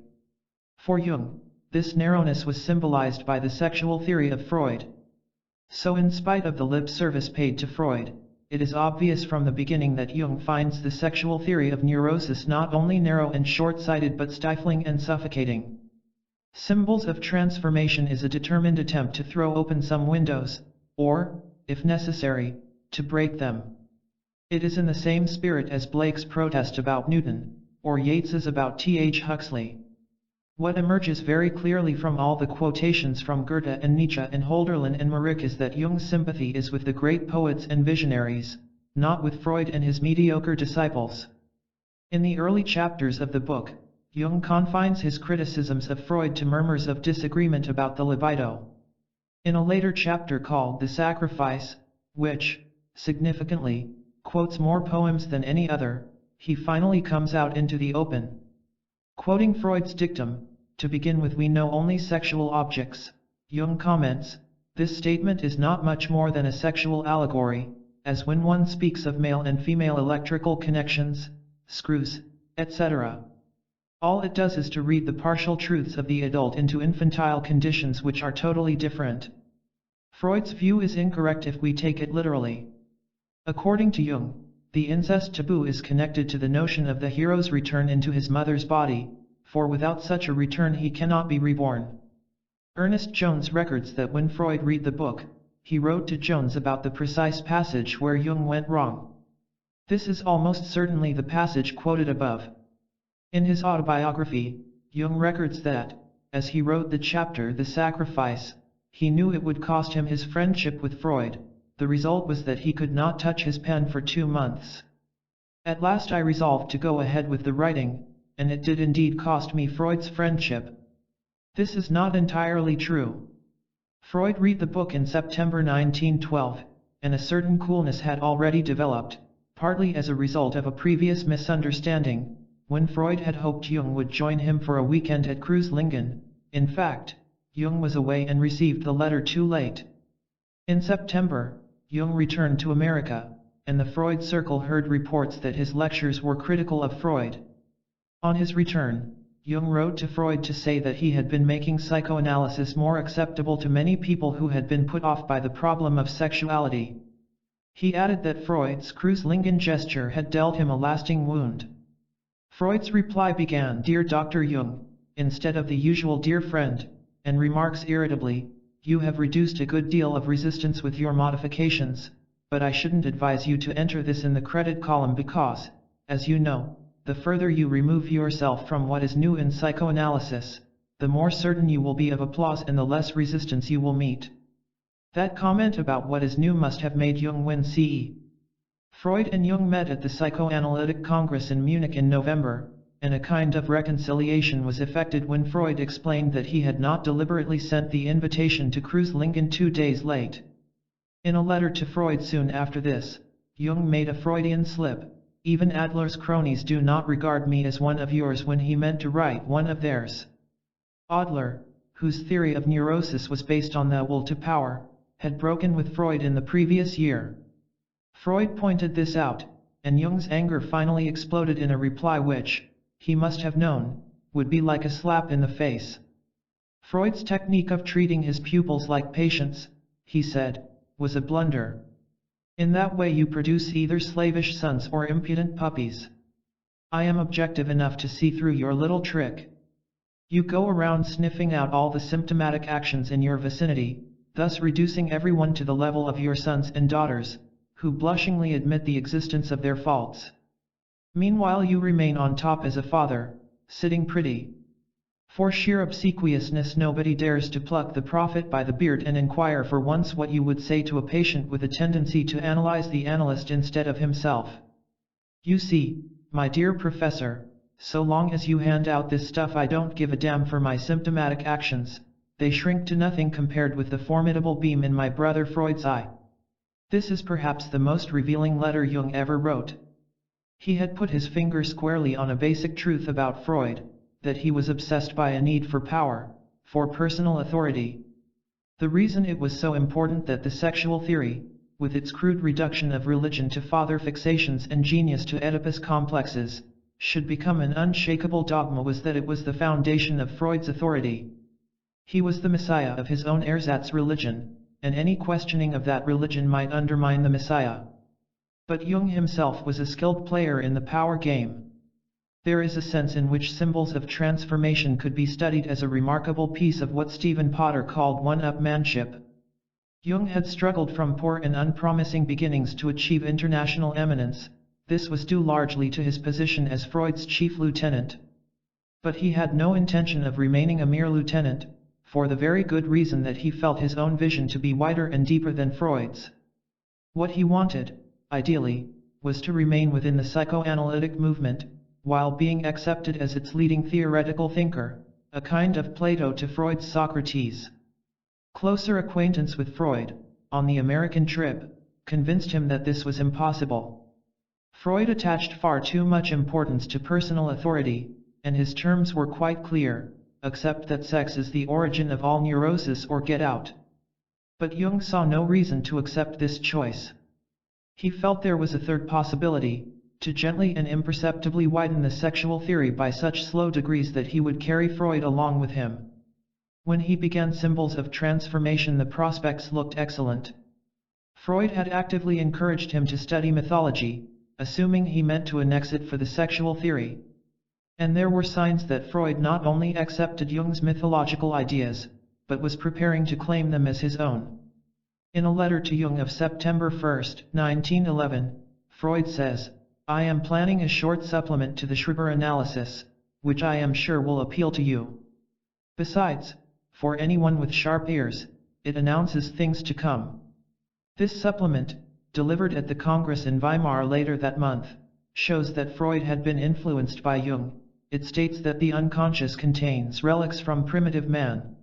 For Jung, this narrowness was symbolized by the sexual theory of Freud. So in spite of the lip service paid to Freud, it is obvious from the beginning that Jung finds the sexual theory of neurosis not only narrow and short-sighted but stifling and suffocating. Symbols of Transformation is a determined attempt to throw open some windows, or, if necessary, to break them. It is in the same spirit as Blake's protest about Newton, or Yeats's about T.H. Huxley. What emerges very clearly from all the quotations from Goethe and Nietzsche and Hölderlin and Marek is that Jung's sympathy is with the great poets and visionaries, not with Freud and his mediocre disciples. In the early chapters of the book, Jung confines his criticisms of Freud to murmurs of disagreement about the libido. In a later chapter called The Sacrifice, which, significantly, quotes more poems than any other, he finally comes out into the open. Quoting Freud's dictum, to begin with, we know only sexual objects, Jung comments, this statement is not much more than a sexual allegory, as when one speaks of male and female electrical connections, screws, etc. All it does is to read the partial truths of the adult into infantile conditions which are totally different. Freud's view is incorrect if we take it literally. According to Jung, the incest taboo is connected to the notion of the hero's return into his mother's body, for without such a return he cannot be reborn. Ernest Jones records that when Freud read the book, he wrote to Jones about the precise passage where Jung went wrong. This is almost certainly the passage quoted above. In his autobiography, Jung records that, as he wrote the chapter The Sacrifice, he knew it would cost him his friendship with Freud. The result was that he could not touch his pen for 2 months. At last I resolved to go ahead with the writing, and it did indeed cost me Freud's friendship. This is not entirely true. Freud read the book in September 1912, and a certain coolness had already developed, partly as a result of a previous misunderstanding, when Freud had hoped Jung would join him for a weekend at Kreuzlingen. In fact, Jung was away and received the letter too late. In September, Jung returned to America, and the Freud circle heard reports that his lectures were critical of Freud. On his return, Jung wrote to Freud to say that he had been making psychoanalysis more acceptable to many people who had been put off by the problem of sexuality. He added that Freud's Kreuzlingen gesture had dealt him a lasting wound. Freud's reply began, "Dear Dr. Jung," instead of the usual "Dear friend," and remarks irritably, "You have reduced a good deal of resistance with your modifications, but I shouldn't advise you to enter this in the credit column because, as you know, the further you remove yourself from what is new in psychoanalysis, the more certain you will be of applause and the less resistance you will meet." That comment about what is new must have made Jung wince. Freud and Jung met at the Psychoanalytic Congress in Munich in November, and a kind of reconciliation was effected when Freud explained that he had not deliberately sent the invitation to Kreuzlingen 2 days late. In a letter to Freud soon after this, Jung made a Freudian slip. Even Adler's cronies do not regard me as one of yours, when he meant to write one of theirs. Adler, whose theory of neurosis was based on the will to power, had broken with Freud in the previous year. Freud pointed this out, and Jung's anger finally exploded in a reply which, he must have known, would be like a slap in the face. Freud's technique of treating his pupils like patients, he said, was a blunder. In that way you produce either slavish sons or impudent puppies. I am objective enough to see through your little trick. You go around sniffing out all the symptomatic actions in your vicinity, thus reducing everyone to the level of your sons and daughters, who blushingly admit the existence of their faults. Meanwhile you remain on top as a father, sitting pretty. For sheer obsequiousness nobody dares to pluck the prophet by the beard and inquire for once what you would say to a patient with a tendency to analyze the analyst instead of himself. You see, my dear professor, so long as you hand out this stuff I don't give a damn for my symptomatic actions, they shrink to nothing compared with the formidable beam in my brother Freud's eye. This is perhaps the most revealing letter Jung ever wrote. He had put his finger squarely on a basic truth about Freud, that he was obsessed by a need for power, for personal authority. The reason it was so important that the sexual theory, with its crude reduction of religion to father fixations and genius to Oedipus complexes, should become an unshakable dogma was that it was the foundation of Freud's authority. He was the messiah of his own ersatz religion, and any questioning of that religion might undermine the messiah. But Jung himself was a skilled player in the power game. There is a sense in which symbols of transformation could be studied as a remarkable piece of what Stephen Potter called one-upmanship. Jung had struggled from poor and unpromising beginnings to achieve international eminence. This was due largely to his position as Freud's chief lieutenant. But he had no intention of remaining a mere lieutenant, for the very good reason that he felt his own vision to be wider and deeper than Freud's. What he wanted, ideally, was to remain within the psychoanalytic movement, while being accepted as its leading theoretical thinker, a kind of Plato to Freud's Socrates. Closer acquaintance with Freud, on the American trip, convinced him that this was impossible. Freud attached far too much importance to personal authority, and his terms were quite clear: accept that sex is the origin of all neurosis or get out. But Jung saw no reason to accept this choice. He felt there was a third possibility: to gently and imperceptibly widen the sexual theory by such slow degrees that he would carry Freud along with him. When he began Symbols of Transformation, the prospects looked excellent. Freud had actively encouraged him to study mythology, assuming he meant to annex it for the sexual theory. And there were signs that Freud not only accepted Jung's mythological ideas, but was preparing to claim them as his own. In a letter to Jung of September 1, 1911, Freud says, "I am planning a short supplement to the Schreiber analysis, which I am sure will appeal to you. Besides, for anyone with sharp ears, it announces things to come." This supplement, delivered at the Congress in Weimar later that month, shows that Freud had been influenced by Jung. It states that the unconscious contains relics from primitive man.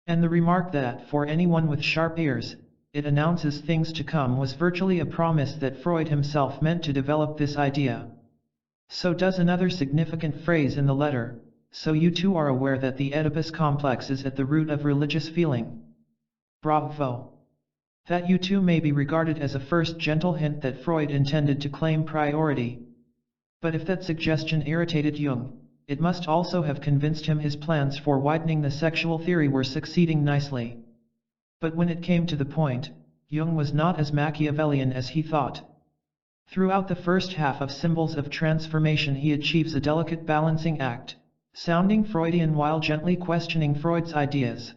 And the remark that for anyone with sharp ears, it announces things to come was virtually a promise that Freud himself meant to develop this idea. So does another significant phrase in the letter: "So you too are aware that the Oedipus complex is at the root of religious feeling." Bravo! That you too may be regarded as a first gentle hint that Freud intended to claim priority. But if that suggestion irritated Jung, it must also have convinced him his plans for widening the sexual theory were succeeding nicely. But when it came to the point, Jung was not as Machiavellian as he thought. Throughout the first half of Symbols of Transformation he achieves a delicate balancing act, sounding Freudian while gently questioning Freud's ideas.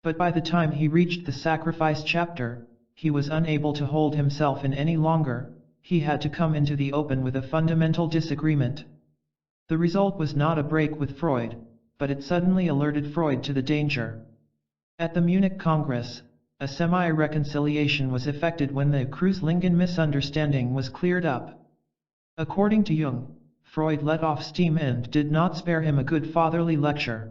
But by the time he reached the sacrifice chapter, he was unable to hold himself in any longer. He had to come into the open with a fundamental disagreement. The result was not a break with Freud, but it suddenly alerted Freud to the danger. At the Munich Congress, a semi-reconciliation was effected when the Kreuzlingen misunderstanding was cleared up. According to Jung, Freud let off steam and did not spare him a good fatherly lecture.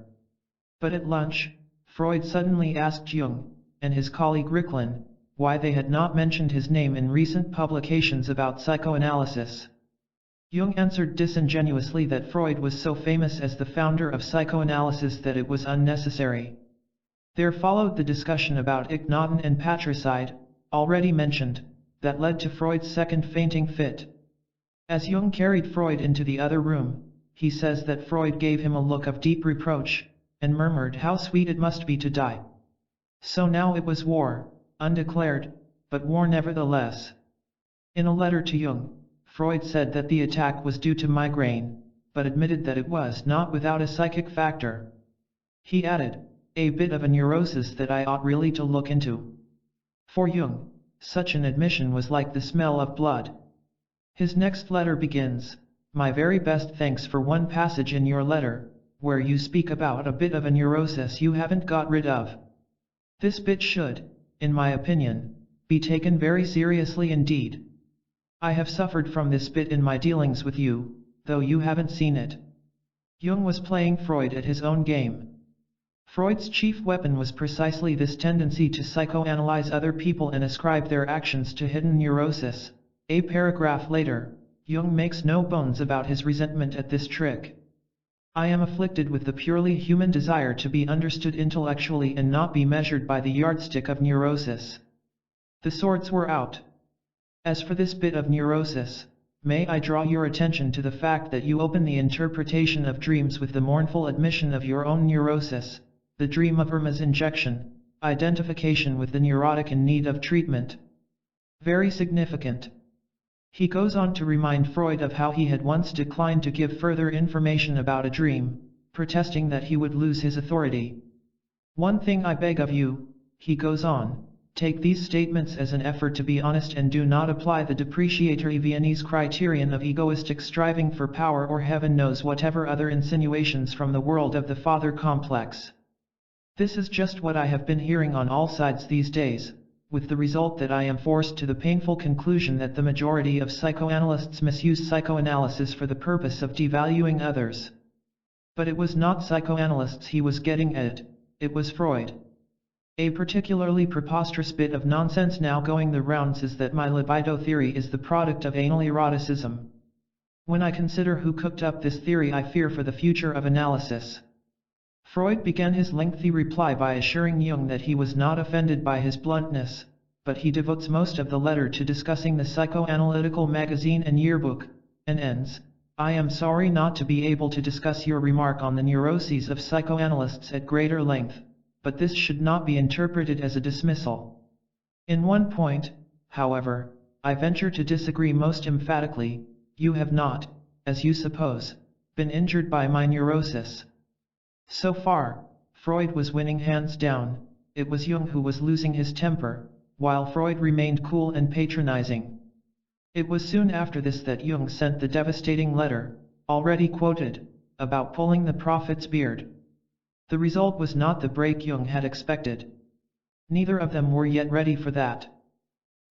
But at lunch, Freud suddenly asked Jung, and his colleague Ricklin, why they had not mentioned his name in recent publications about psychoanalysis. Jung answered disingenuously that Freud was so famous as the founder of psychoanalysis that it was unnecessary. There followed the discussion about Akhenaten and patricide, already mentioned, that led to Freud's second fainting fit. As Jung carried Freud into the other room, he says that Freud gave him a look of deep reproach, and murmured how sweet it must be to die. So now it was war, undeclared, but war nevertheless. In a letter to Jung, Freud said that the attack was due to migraine, but admitted that it was not without a psychic factor. He added, a bit of a neurosis that I ought really to look into. For Jung, such an admission was like the smell of blood. His next letter begins, "My very best thanks for one passage in your letter, where you speak about a bit of a neurosis you haven't got rid of. This bit should, in my opinion, be taken very seriously indeed. I have suffered from this bit in my dealings with you, though you haven't seen it." Jung was playing Freud at his own game. Freud's chief weapon was precisely this tendency to psychoanalyze other people and ascribe their actions to hidden neurosis. A paragraph later, Jung makes no bones about his resentment at this trick. "I am afflicted with the purely human desire to be understood intellectually and not be measured by the yardstick of neurosis." The swords were out. As for this bit of neurosis, may I draw your attention to the fact that you open the interpretation of dreams with the mournful admission of your own neurosis, the dream of Irma's injection, identification with the neurotic in need of treatment. Very significant. He goes on to remind Freud of how he had once declined to give further information about a dream, protesting that he would lose his authority. "One thing I beg of you," he goes on, "take these statements as an effort to be honest and do not apply the depreciatory Viennese criterion of egoistic striving for power or heaven knows whatever other insinuations from the world of the father complex. This is just what I have been hearing on all sides these days, with the result that I am forced to the painful conclusion that the majority of psychoanalysts misuse psychoanalysis for the purpose of devaluing others." But it was not psychoanalysts he was getting at, it was Freud. A particularly preposterous bit of nonsense now going the rounds is that my libido theory is the product of anal eroticism. When I consider who cooked up this theory, I fear for the future of analysis. Freud began his lengthy reply by assuring Jung that he was not offended by his bluntness, but he devotes most of the letter to discussing the psychoanalytical magazine and yearbook, and ends, "I am sorry not to be able to discuss your remark on the neuroses of psychoanalysts at greater length, but this should not be interpreted as a dismissal. In one point, however, I venture to disagree most emphatically. You have not, as you suppose, been injured by my neurosis." So far, Freud was winning hands down. It was Jung who was losing his temper, while Freud remained cool and patronizing. It was soon after this that Jung sent the devastating letter, already quoted, about pulling the prophet's beard. The result was not the break Jung had expected. Neither of them were yet ready for that.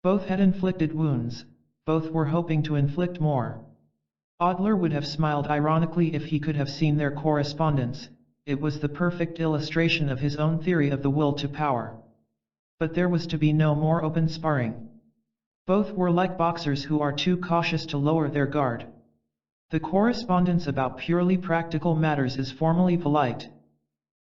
Both had inflicted wounds, both were hoping to inflict more. Adler would have smiled ironically if he could have seen their correspondence. It was the perfect illustration of his own theory of the will to power. But there was to be no more open sparring. Both were like boxers who are too cautious to lower their guard. The correspondence about purely practical matters is formally polite.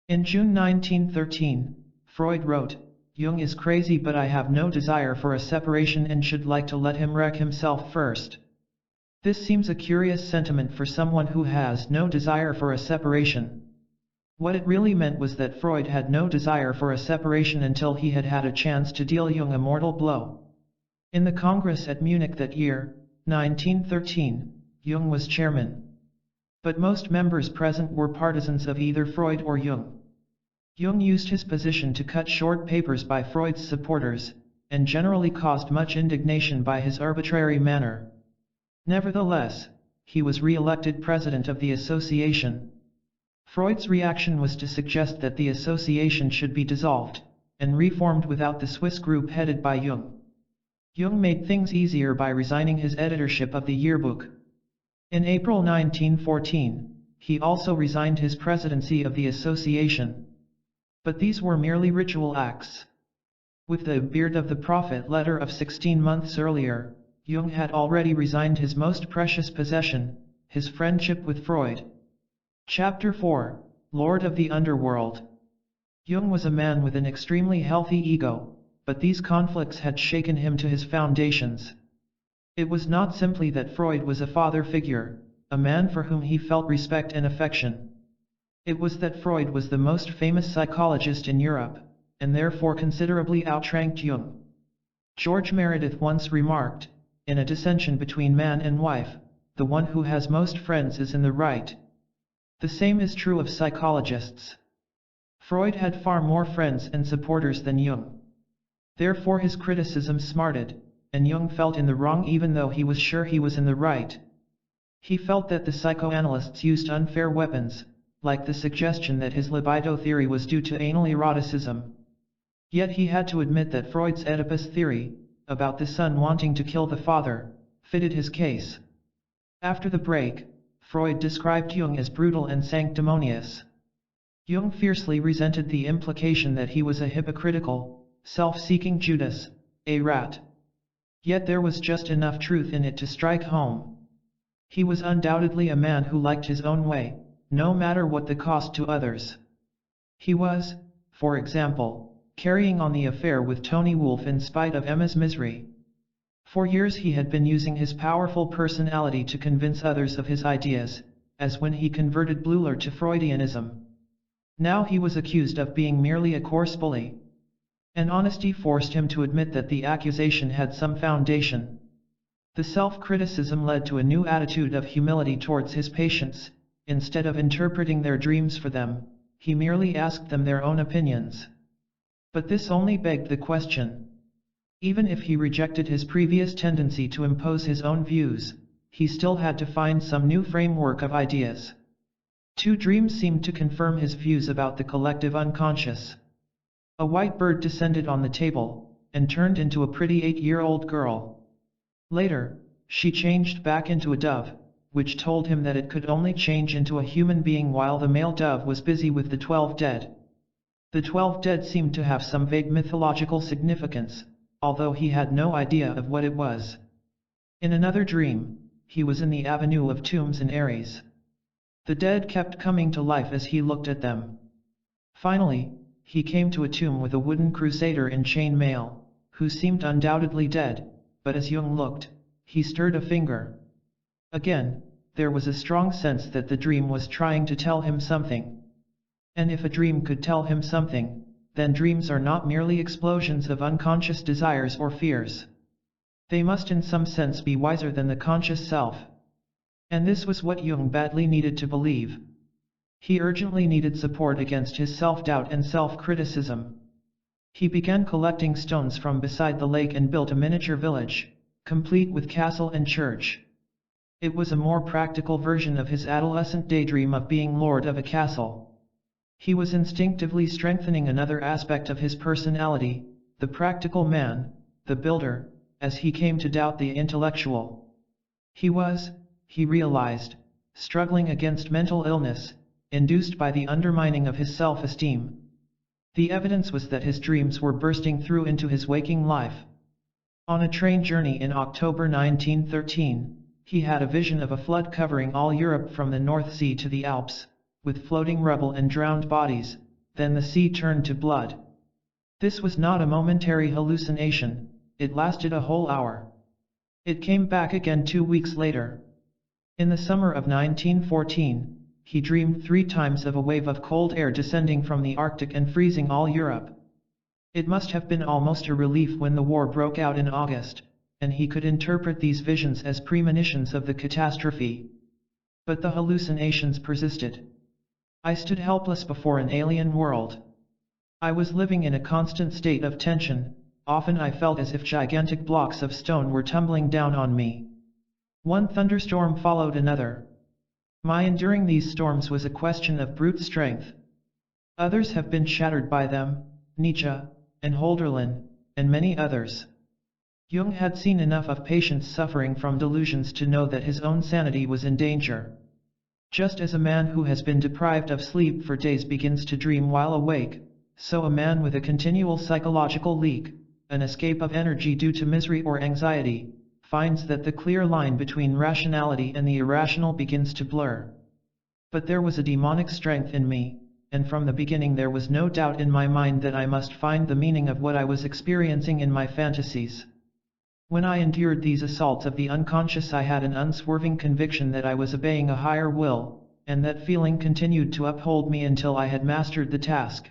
In June 1913, Freud wrote, "Jung is crazy, but I have no desire for a separation and should like to let him wreck himself first." This seems a curious sentiment for someone who has no desire for a separation. What it really meant was that Freud had no desire for a separation until he had had a chance to deal Jung a mortal blow. In the Congress at Munich that year, 1913, Jung was chairman. But most members present were partisans of either Freud or Jung. Jung used his position to cut short papers by Freud's supporters, and generally caused much indignation by his arbitrary manner. Nevertheless, he was re-elected president of the association. Freud's reaction was to suggest that the association should be dissolved, and reformed without the Swiss group headed by Jung. Jung made things easier by resigning his editorship of the yearbook. In April 1914, he also resigned his presidency of the association. But these were merely ritual acts. With the beard of the prophet letter of 16 months earlier, Jung had already resigned his most precious possession, his friendship with Freud. Chapter 4, Lord of the Underworld. Jung was a man with an extremely healthy ego, but these conflicts had shaken him to his foundations. It was not simply that Freud was a father figure, a man for whom he felt respect and affection. It was that Freud was the most famous psychologist in Europe, and therefore considerably outranked Jung. George Meredith once remarked, in a dissension between man and wife, the one who has most friends is in the right. The same is true of psychologists. Freud had far more friends and supporters than Jung. Therefore his criticism smarted, and Jung felt in the wrong even though he was sure he was in the right. He felt that the psychoanalysts used unfair weapons, like the suggestion that his libido theory was due to anal eroticism. Yet he had to admit that Freud's Oedipus theory, about the son wanting to kill the father, fitted his case. After the break, Freud described Jung as brutal and sanctimonious. Jung fiercely resented the implication that he was a hypocritical, self-seeking Judas, a rat. Yet there was just enough truth in it to strike home. He was undoubtedly a man who liked his own way, no matter what the cost to others. He was, for example, carrying on the affair with Tony Wolff in spite of Emma's misery. For years he had been using his powerful personality to convince others of his ideas, as when he converted Bleuler to Freudianism. Now he was accused of being merely a coarse bully. And honesty forced him to admit that the accusation had some foundation. The self-criticism led to a new attitude of humility towards his patients. Instead of interpreting their dreams for them, he merely asked them their own opinions. But this only begged the question. Even if he rejected his previous tendency to impose his own views, he still had to find some new framework of ideas. Two dreams seemed to confirm his views about the collective unconscious. A white bird descended on the table, and turned into a pretty 8-year-old girl. Later, she changed back into a dove, which told him that it could only change into a human being while the male dove was busy with the 12 dead. The 12 dead seemed to have some vague mythological significance, although he had no idea of what it was. In another dream, he was in the avenue of tombs in Aries. The dead kept coming to life as he looked at them. Finally, he came to a tomb with a wooden crusader in chain mail, who seemed undoubtedly dead, but as Jung looked, he stirred a finger. Again, there was a strong sense that the dream was trying to tell him something. And if a dream could tell him something, then dreams are not merely explosions of unconscious desires or fears. They must in some sense be wiser than the conscious self. And this was what Jung badly needed to believe. He urgently needed support against his self-doubt and self-criticism. He began collecting stones from beside the lake and built a miniature village, complete with castle and church. It was a more practical version of his adolescent daydream of being lord of a castle. He was instinctively strengthening another aspect of his personality, the practical man, the builder, as he came to doubt the intellectual. He was, he realized, struggling against mental illness, induced by the undermining of his self-esteem. The evidence was that his dreams were bursting through into his waking life. On a train journey in October 1913, he had a vision of a flood covering all Europe from the North Sea to the Alps, with floating rubble and drowned bodies. Then the sea turned to blood. This was not a momentary hallucination, it lasted a whole hour. It came back again 2 weeks later. In the summer of 1914, he dreamed 3 times of a wave of cold air descending from the Arctic and freezing all Europe. It must have been almost a relief when the war broke out in August, and he could interpret these visions as premonitions of the catastrophe. But the hallucinations persisted. I stood helpless before an alien world. I was living in a constant state of tension. Often I felt as if gigantic blocks of stone were tumbling down on me. One thunderstorm followed another. My enduring these storms was a question of brute strength. Others have been shattered by them, Nietzsche, and Hölderlin, and many others. Jung had seen enough of patients suffering from delusions to know that his own sanity was in danger. Just as a man who has been deprived of sleep for days begins to dream while awake, So a man with a continual psychological leak, an escape of energy due to misery or anxiety, finds that the clear line between rationality and the irrational begins to blur. But there was a demonic strength in me, and from the beginning there was no doubt in my mind that I must find the meaning of what I was experiencing in my fantasies. When I endured these assaults of the unconscious, I had an unswerving conviction that I was obeying a higher will, and that feeling continued to uphold me until I had mastered the task.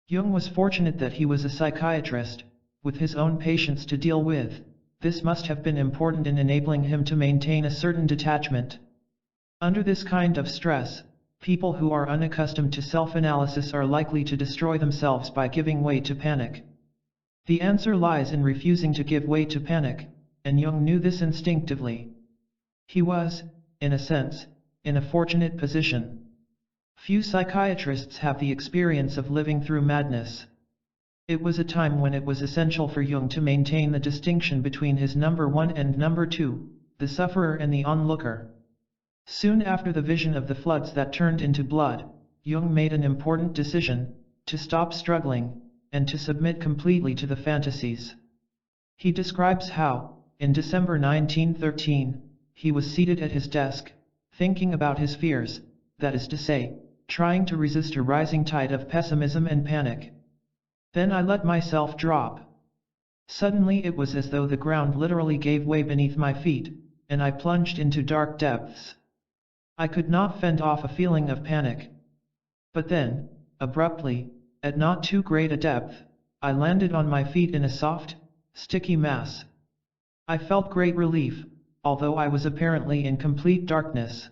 Jung was fortunate that he was a psychiatrist, with his own patients to deal with. This must have been important in enabling him to maintain a certain detachment. Under this kind of stress, people who are unaccustomed to self-analysis are likely to destroy themselves by giving way to panic. The answer lies in refusing to give way to panic, and Jung knew this instinctively. He was, in a sense, in a fortunate position. Few psychiatrists have the experience of living through madness. It was a time when it was essential for Jung to maintain the distinction between his number one and number two, the sufferer and the onlooker. Soon after the vision of the floods that turned into blood, Jung made an important decision, to stop struggling, and to submit completely to the fantasies. He describes how, in December 1913, he was seated at his desk, thinking about his fears, that is to say, trying to resist a rising tide of pessimism and panic. Then I let myself drop. Suddenly it was as though the ground literally gave way beneath my feet, and I plunged into dark depths. I could not fend off a feeling of panic. But then, abruptly, at not too great a depth, I landed on my feet in a soft, sticky mass. I felt great relief, although I was apparently in complete darkness.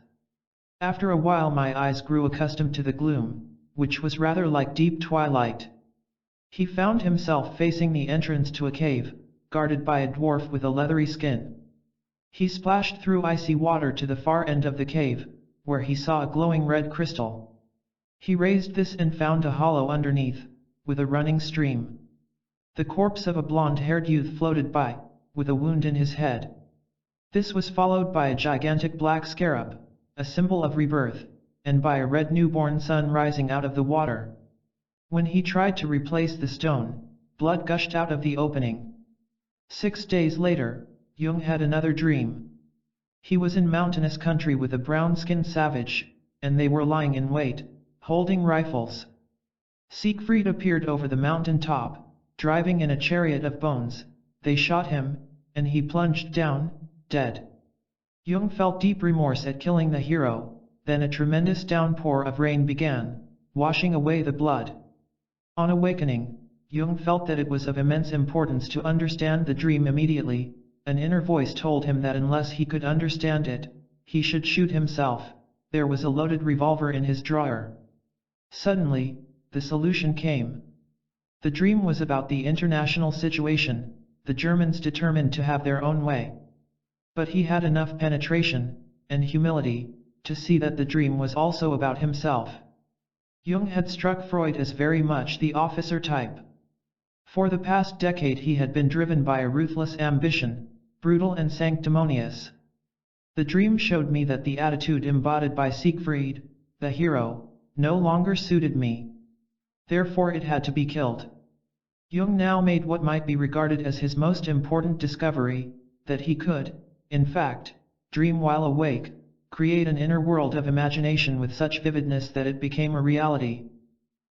After a while my eyes grew accustomed to the gloom, which was rather like deep twilight. He found himself facing the entrance to a cave, guarded by a dwarf with a leathery skin. He splashed through icy water to the far end of the cave, where he saw a glowing red crystal. He raised this and found a hollow underneath, with a running stream. The corpse of a blonde-haired youth floated by, with a wound in his head. This was followed by a gigantic black scarab, a symbol of rebirth, and by a red newborn sun rising out of the water. When he tried to replace the stone, blood gushed out of the opening. 6 days later, Jung had another dream. He was in mountainous country with a brown-skinned savage, and they were lying in wait, holding rifles. Siegfried appeared over the mountain top, driving in a chariot of bones. They shot him, and he plunged down, dead. Jung felt deep remorse at killing the hero. Then a tremendous downpour of rain began, washing away the blood. On awakening, Jung felt that it was of immense importance to understand the dream immediately. An inner voice told him that unless he could understand it, he should shoot himself. There was a loaded revolver in his drawer. Suddenly, the solution came. The dream was about the international situation, the Germans determined to have their own way. But he had enough penetration, and humility, to see that the dream was also about himself. Jung had struck Freud as very much the officer type. For the past decade he had been driven by a ruthless ambition, brutal and sanctimonious. The dream showed me that the attitude embodied by Siegfried, the hero, no longer suited me. Therefore it had to be killed. Jung now made what might be regarded as his most important discovery, that he could, in fact, dream while awake, create an inner world of imagination with such vividness that it became a reality.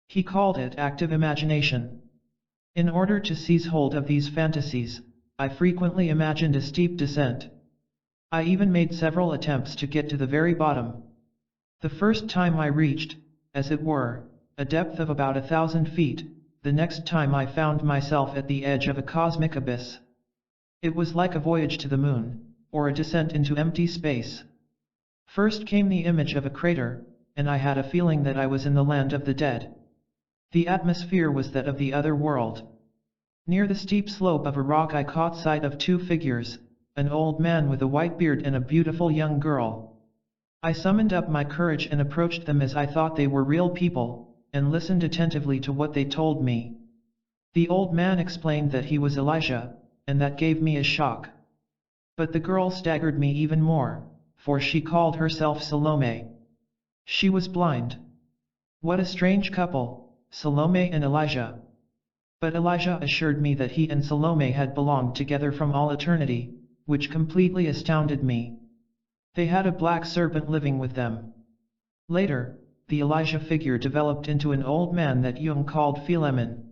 He called it active imagination. In order to seize hold of these fantasies, I frequently imagined a steep descent. I even made several attempts to get to the very bottom. The first time I reached, as it were, a depth of about 1,000 feet, the next time I found myself at the edge of a cosmic abyss. It was like a voyage to the moon, or a descent into empty space. First came the image of a crater, and I had a feeling that I was in the land of the dead. The atmosphere was that of the other world. Near the steep slope of a rock I caught sight of 2 figures, an old man with a white beard and a beautiful young girl. I summoned up my courage and approached them as I thought they were real people, and listened attentively to what they told me. The old man explained that he was Elijah, and that gave me a shock. But the girl staggered me even more, for she called herself Salome. She was blind. What a strange couple, Salome and Elijah. But Elijah assured me that he and Salome had belonged together from all eternity, which completely astounded me. They had a black serpent living with them. Later, the Elijah figure developed into an old man that Jung called Philemon.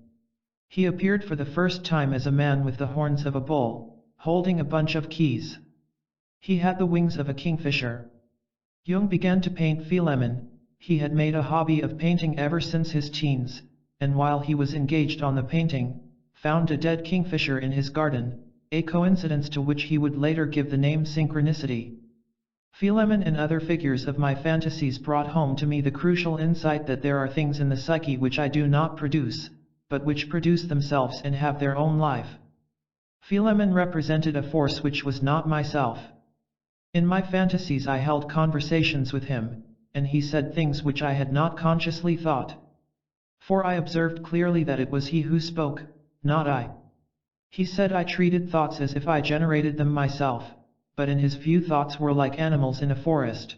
He appeared for the first time as a man with the horns of a bull, holding a bunch of keys. He had the wings of a kingfisher. Jung began to paint Philemon. He had made a hobby of painting ever since his teens, and while he was engaged on the painting, found a dead kingfisher in his garden, a coincidence to which he would later give the name synchronicity. Philemon and other figures of my fantasies brought home to me the crucial insight that there are things in the psyche which I do not produce, but which produce themselves and have their own life. Philemon represented a force which was not myself. In my fantasies I held conversations with him, and he said things which I had not consciously thought. For I observed clearly that it was he who spoke, not I. He said I treated thoughts as if I generated them myself, but in his view thoughts were like animals in a forest.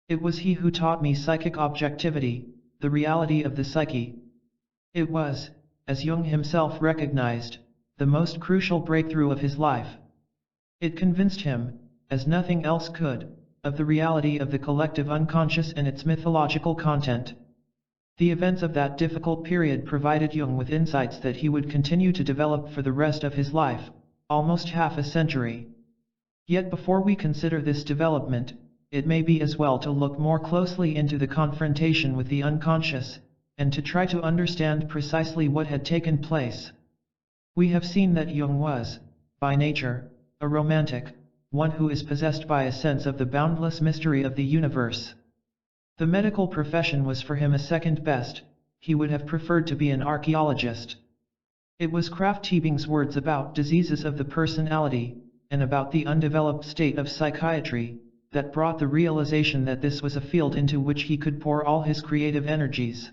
It was he who taught me psychic objectivity, the reality of the psyche. It was, as Jung himself recognized, the most crucial breakthrough of his life. It convinced him, as nothing else could, of the reality of the collective unconscious and its mythological content. The events of that difficult period provided Jung with insights that he would continue to develop for the rest of his life, almost half a century. Yet before we consider this development, it may be as well to look more closely into the confrontation with the unconscious, and to try to understand precisely what had taken place. We have seen that Jung was, by nature, a romantic, one who is possessed by a sense of the boundless mystery of the universe. The medical profession was for him a second best. He would have preferred to be an archaeologist. It was Krafft-Ebing's words about diseases of the personality, and about the undeveloped state of psychiatry, that brought the realization that this was a field into which he could pour all his creative energies.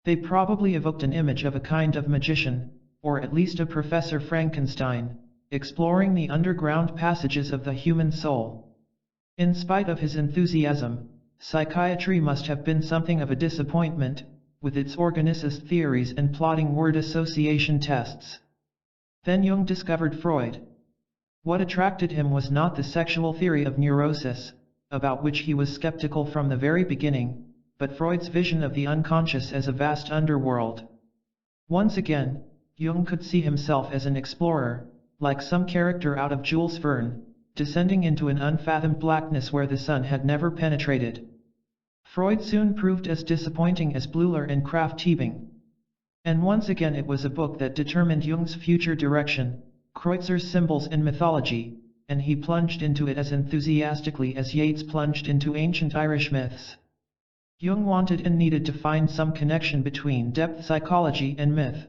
They probably evoked an image of a kind of magician, or at least a Professor Frankenstein, exploring the underground passages of the human soul. In spite of his enthusiasm, psychiatry must have been something of a disappointment, with its organicist theories and plodding word association tests. Then Jung discovered Freud. What attracted him was not the sexual theory of neurosis, about which he was skeptical from the very beginning, but Freud's vision of the unconscious as a vast underworld. Once again, Jung could see himself as an explorer, like some character out of Jules Verne, descending into an unfathomed blackness where the sun had never penetrated. Freud soon proved as disappointing as Bleuler and Krafft-Ebing. And once again it was a book that determined Jung's future direction, Kreutzer's Symbols and Mythology, and he plunged into it as enthusiastically as Yeats plunged into ancient Irish myths. Jung wanted and needed to find some connection between depth psychology and myth.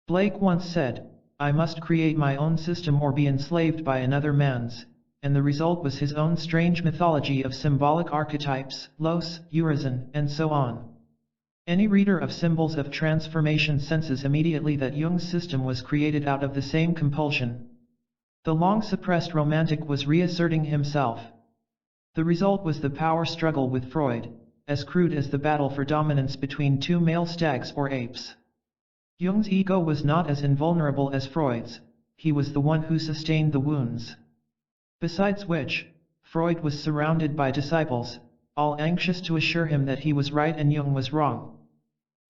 Blake once said, "I must create my own system or be enslaved by another man's," and the result was his own strange mythology of symbolic archetypes, Los, Urizen, and so on. Any reader of Symbols of Transformation senses immediately that Jung's system was created out of the same compulsion. The long-suppressed romantic was reasserting himself. The result was the power struggle with Freud, as crude as the battle for dominance between two male stags or apes. Jung's ego was not as invulnerable as Freud's, he was the one who sustained the wounds. Besides which, Freud was surrounded by disciples, all anxious to assure him that he was right and Jung was wrong.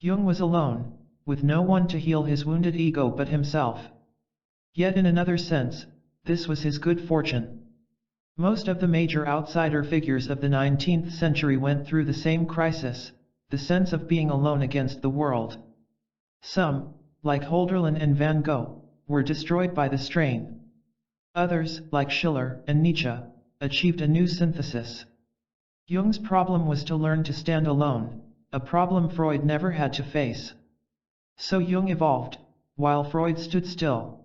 Jung was alone, with no one to heal his wounded ego but himself. Yet in another sense, this was his good fortune. Most of the major outsider figures of the 19th century went through the same crisis, the sense of being alone against the world. Some, like Hölderlin and Van Gogh, were destroyed by the strain. Others, like Schiller and Nietzsche, achieved a new synthesis. Jung's problem was to learn to stand alone, a problem Freud never had to face. So Jung evolved, while Freud stood still.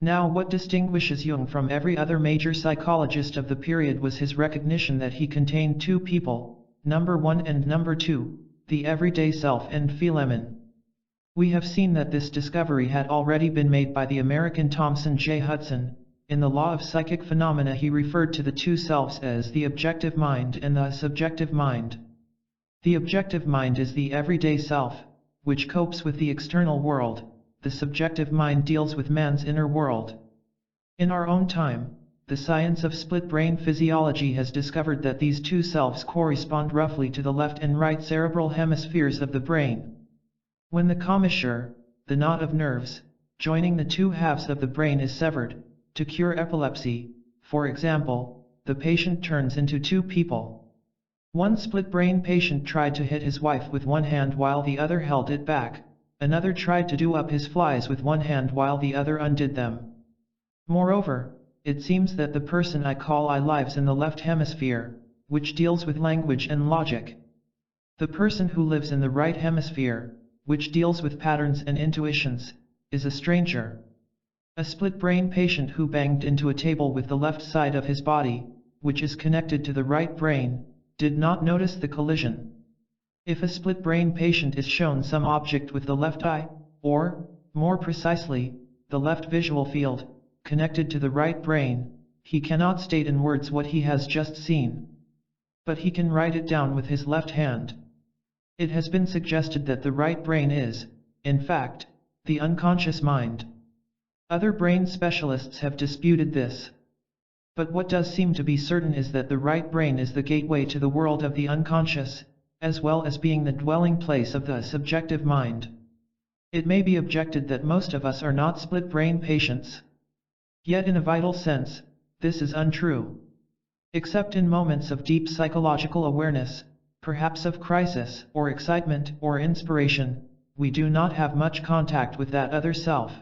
Now what distinguishes Jung from every other major psychologist of the period was his recognition that he contained two people, number one and number two, the everyday self and Philemon. We have seen that this discovery had already been made by the American Thomson J. Hudson. In the Law of Psychic Phenomena he referred to the two selves as the objective mind and the subjective mind. The objective mind is the everyday self, which copes with the external world. The subjective mind deals with man's inner world. In our own time, the science of split brain physiology has discovered that these two selves correspond roughly to the left and right cerebral hemispheres of the brain. When the commissure, the knot of nerves, joining the two halves of the brain is severed, to cure epilepsy, for example, the patient turns into two people. One split brain patient tried to hit his wife with one hand while the other held it back. Another tried to do up his flies with one hand while the other undid them. Moreover, it seems that the person I call I lives in the left hemisphere, which deals with language and logic. The person who lives in the right hemisphere, which deals with patterns and intuitions, is a stranger. A split brain patient who banged into a table with the left side of his body, which is connected to the right brain, did not notice the collision. If a split brain patient is shown some object with the left eye, or, more precisely, the left visual field, connected to the right brain, he cannot state in words what he has just seen. But he can write it down with his left hand. It has been suggested that the right brain is, in fact, the unconscious mind. Other brain specialists have disputed this. But what does seem to be certain is that the right brain is the gateway to the world of the unconscious, as well as being the dwelling place of the subjective mind. It may be objected that most of us are not split brain patients. Yet in a vital sense, this is untrue. Except in moments of deep psychological awareness, perhaps of crisis, or excitement, or inspiration, we do not have much contact with that other self.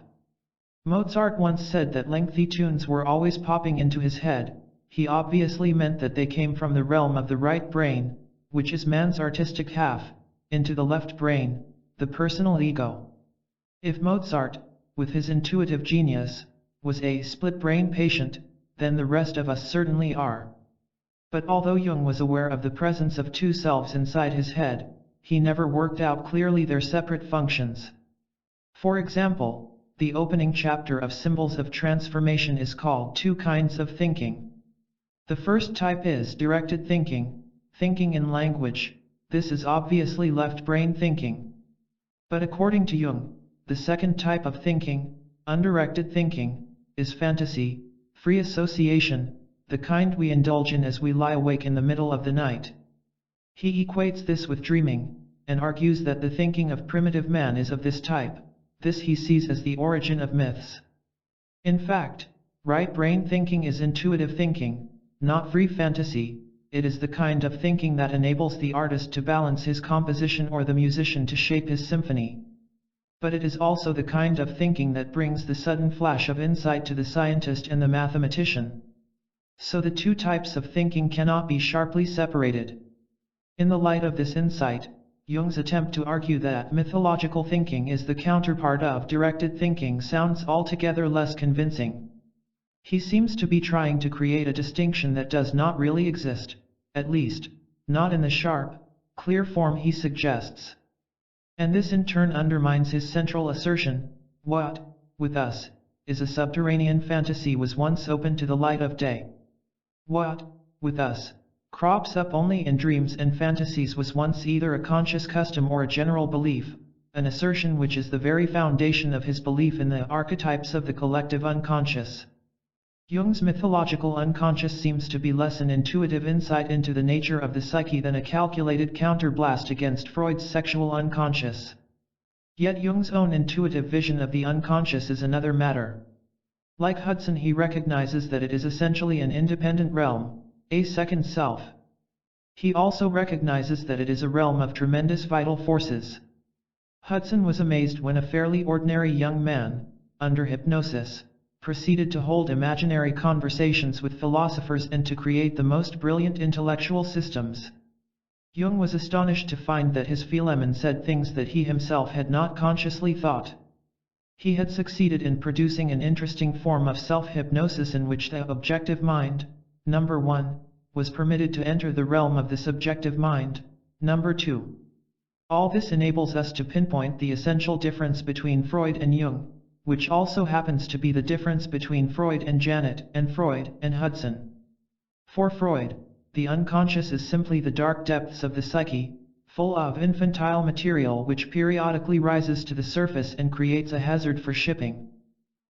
Mozart once said that lengthy tunes were always popping into his head. He obviously meant that they came from the realm of the right brain, which is man's artistic half, into the left brain, the personal ego. If Mozart, with his intuitive genius, was a split brain patient, then the rest of us certainly are. But although Jung was aware of the presence of two selves inside his head, he never worked out clearly their separate functions. For example, the opening chapter of Symbols of Transformation is called Two Kinds of Thinking. The first type is directed thinking, thinking in language. This is obviously left brain thinking. But according to Jung, the second type of thinking, undirected thinking, is fantasy, free association, the kind we indulge in as we lie awake in the middle of the night. He equates this with dreaming, and argues that the thinking of primitive man is of this type. This he sees as the origin of myths. In fact, right brain thinking is intuitive thinking, not free fantasy. It is the kind of thinking that enables the artist to balance his composition or the musician to shape his symphony. But it is also the kind of thinking that brings the sudden flash of insight to the scientist and the mathematician. So the two types of thinking cannot be sharply separated. In the light of this insight, Jung's attempt to argue that mythological thinking is the counterpart of directed thinking sounds altogether less convincing. He seems to be trying to create a distinction that does not really exist, at least, not in the sharp, clear form he suggests. And this in turn undermines his central assertion: what, with us, is a subterranean fantasy was once open to the light of day. What, with us, crops up only in dreams and fantasies was once either a conscious custom or a general belief, an assertion which is the very foundation of his belief in the archetypes of the collective unconscious. Jung's mythological unconscious seems to be less an intuitive insight into the nature of the psyche than a calculated counterblast against Freud's sexual unconscious. Yet Jung's own intuitive vision of the unconscious is another matter. Like Hudson, he recognizes that it is essentially an independent realm, a second self. He also recognizes that it is a realm of tremendous vital forces. Hudson was amazed when a fairly ordinary young man, under hypnosis, proceeded to hold imaginary conversations with philosophers and to create the most brilliant intellectual systems. Jung was astonished to find that his Philemon said things that he himself had not consciously thought. He had succeeded in producing an interesting form of self-hypnosis in which the objective mind, number 1, was permitted to enter the realm of the subjective mind, number 2. All this enables us to pinpoint the essential difference between Freud and Jung, which also happens to be the difference between Freud and Janet, and Freud and Hudson. For Freud, the unconscious is simply the dark depths of the psyche, full of infantile material which periodically rises to the surface and creates a hazard for shipping.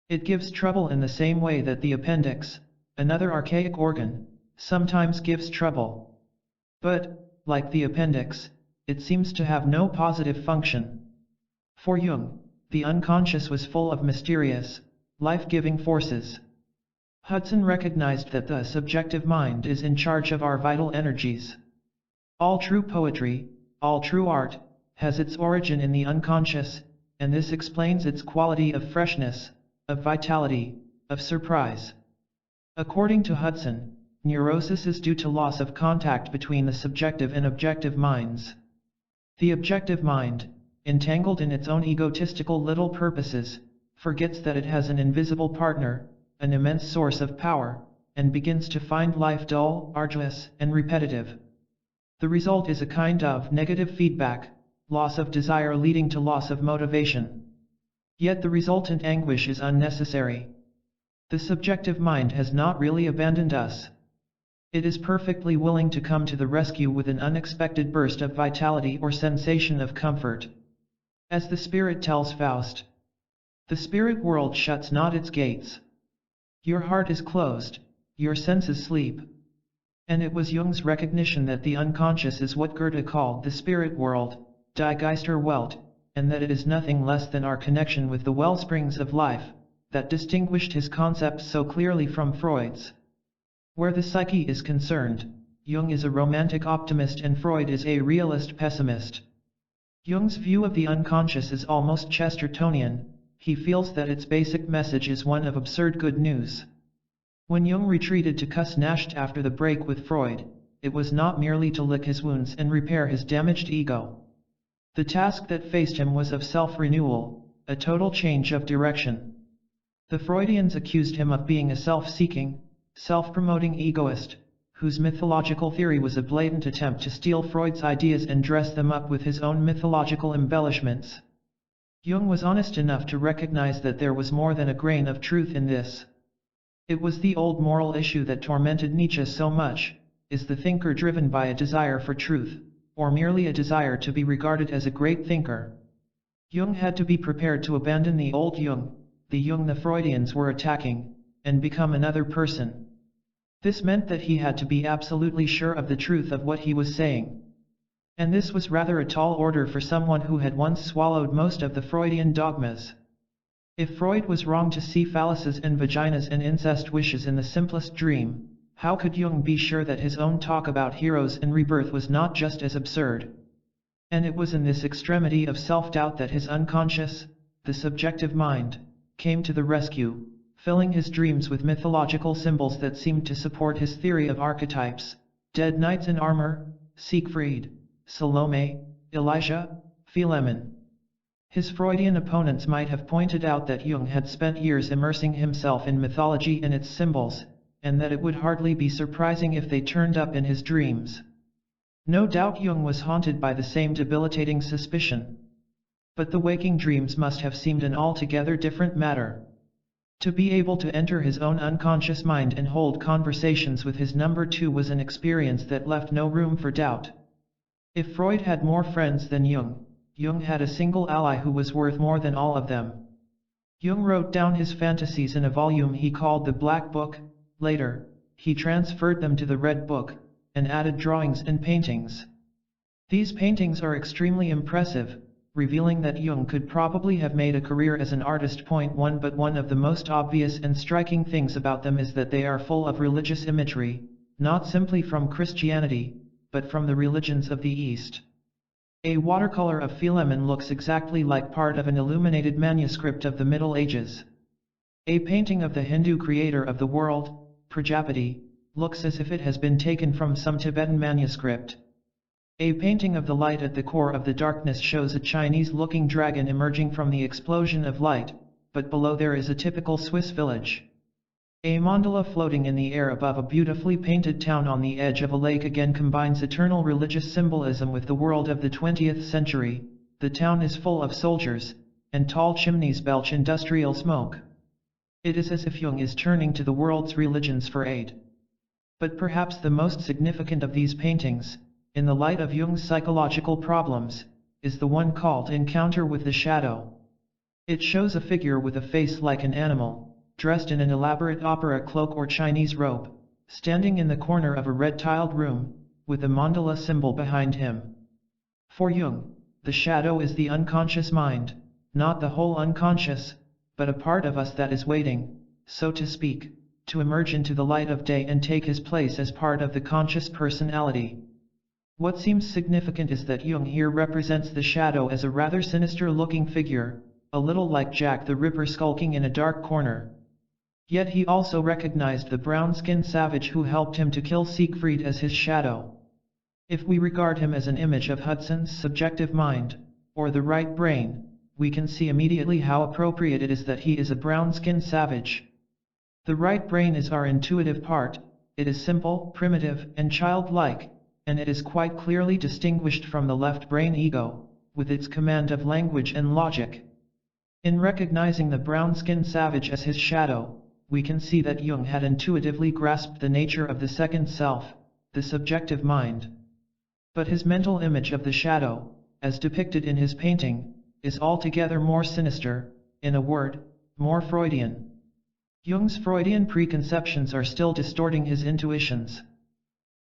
It gives trouble in the same way that the appendix, another archaic organ, sometimes gives trouble. But, like the appendix, it seems to have no positive function. For Jung, the unconscious was full of mysterious, life-giving forces. Hudson recognized that the subjective mind is in charge of our vital energies. All true poetry, all true art, has its origin in the unconscious, and this explains its quality of freshness, of vitality, of surprise. According to Hudson, neurosis is due to loss of contact between the subjective and objective minds. The objective mind, entangled in its own egotistical little purposes, forgets that it has an invisible partner, an immense source of power, and begins to find life dull, arduous, and repetitive. The result is a kind of negative feedback, loss of desire leading to loss of motivation. Yet the resultant anguish is unnecessary. The subjective mind has not really abandoned us. It is perfectly willing to come to the rescue with an unexpected burst of vitality or sensation of comfort. As the spirit tells Faust, the spirit world shuts not its gates. Your heart is closed, your senses sleep. And it was Jung's recognition that the unconscious is what Goethe called the spirit world, die Geisterwelt, and that it is nothing less than our connection with the wellsprings of life, that distinguished his concepts so clearly from Freud's. Where the psyche is concerned, Jung is a romantic optimist and Freud is a realist pessimist. Jung's view of the unconscious is almost Chestertonian. He feels that its basic message is one of absurd good news. When Jung retreated to Kussnacht after the break with Freud, it was not merely to lick his wounds and repair his damaged ego. The task that faced him was of self-renewal, a total change of direction. The Freudians accused him of being a self-seeking, self-promoting egoist, whose mythological theory was a blatant attempt to steal Freud's ideas and dress them up with his own mythological embellishments. Jung was honest enough to recognize that there was more than a grain of truth in this. It was the old moral issue that tormented Nietzsche so much: is the thinker driven by a desire for truth, or merely a desire to be regarded as a great thinker? Jung had to be prepared to abandon the old Jung, the Jung the Freudians were attacking, and become another person. This meant that he had to be absolutely sure of the truth of what he was saying. And this was rather a tall order for someone who had once swallowed most of the Freudian dogmas. If Freud was wrong to see phalluses and vaginas and incest wishes in the simplest dream, how could Jung be sure that his own talk about heroes and rebirth was not just as absurd? And it was in this extremity of self-doubt that his unconscious, the subjective mind, came to the rescue, filling his dreams with mythological symbols that seemed to support his theory of archetypes: dead knights in armor, Siegfried, Salome, Elijah, Philemon. His Freudian opponents might have pointed out that Jung had spent years immersing himself in mythology and its symbols, and that it would hardly be surprising if they turned up in his dreams. No doubt Jung was haunted by the same debilitating suspicion. But the waking dreams must have seemed an altogether different matter. To be able to enter his own unconscious mind and hold conversations with his number two was an experience that left no room for doubt. If Freud had more friends than Jung, Jung had a single ally who was worth more than all of them. Jung wrote down his fantasies in a volume he called the Black Book. Later, he transferred them to the Red Book, and added drawings and paintings. These paintings are extremely impressive, revealing that Jung could probably have made a career as an artist. But one of the most obvious and striking things about them is that they are full of religious imagery, not simply from Christianity, but from the religions of the East. A watercolor of Philemon looks exactly like part of an illuminated manuscript of the Middle Ages. A painting of the Hindu creator of the world, Prajapati, looks as if it has been taken from some Tibetan manuscript. A painting of the light at the core of the darkness shows a Chinese-looking dragon emerging from the explosion of light, but below there is a typical Swiss village. A mandala floating in the air above a beautifully painted town on the edge of a lake again combines eternal religious symbolism with the world of the 20th century. The town is full of soldiers, and tall chimneys belch industrial smoke. It is as if Jung is turning to the world's religions for aid. But perhaps the most significant of these paintings, in the light of Jung's psychological problems, is the one called Encounter with the Shadow. It shows a figure with a face like an animal, dressed in an elaborate opera cloak or Chinese robe, standing in the corner of a red-tiled room, with a mandala symbol behind him. For Jung, the shadow is the unconscious mind, not the whole unconscious, but a part of us that is waiting, so to speak, to emerge into the light of day and take his place as part of the conscious personality. What seems significant is that Jung here represents the shadow as a rather sinister-looking figure, a little like Jack the Ripper skulking in a dark corner. Yet he also recognized the brown-skinned savage who helped him to kill Siegfried as his shadow. If we regard him as an image of Hudson's subjective mind, or the right brain, we can see immediately how appropriate it is that he is a brown-skinned savage. The right brain is our intuitive part, it is simple, primitive, and childlike, and it is quite clearly distinguished from the left brain ego, with its command of language and logic. In recognizing the brown-skinned savage as his shadow, we can see that Jung had intuitively grasped the nature of the second self, the subjective mind. But his mental image of the shadow, as depicted in his painting, is altogether more sinister, in a word, more Freudian. Jung's Freudian preconceptions are still distorting his intuitions.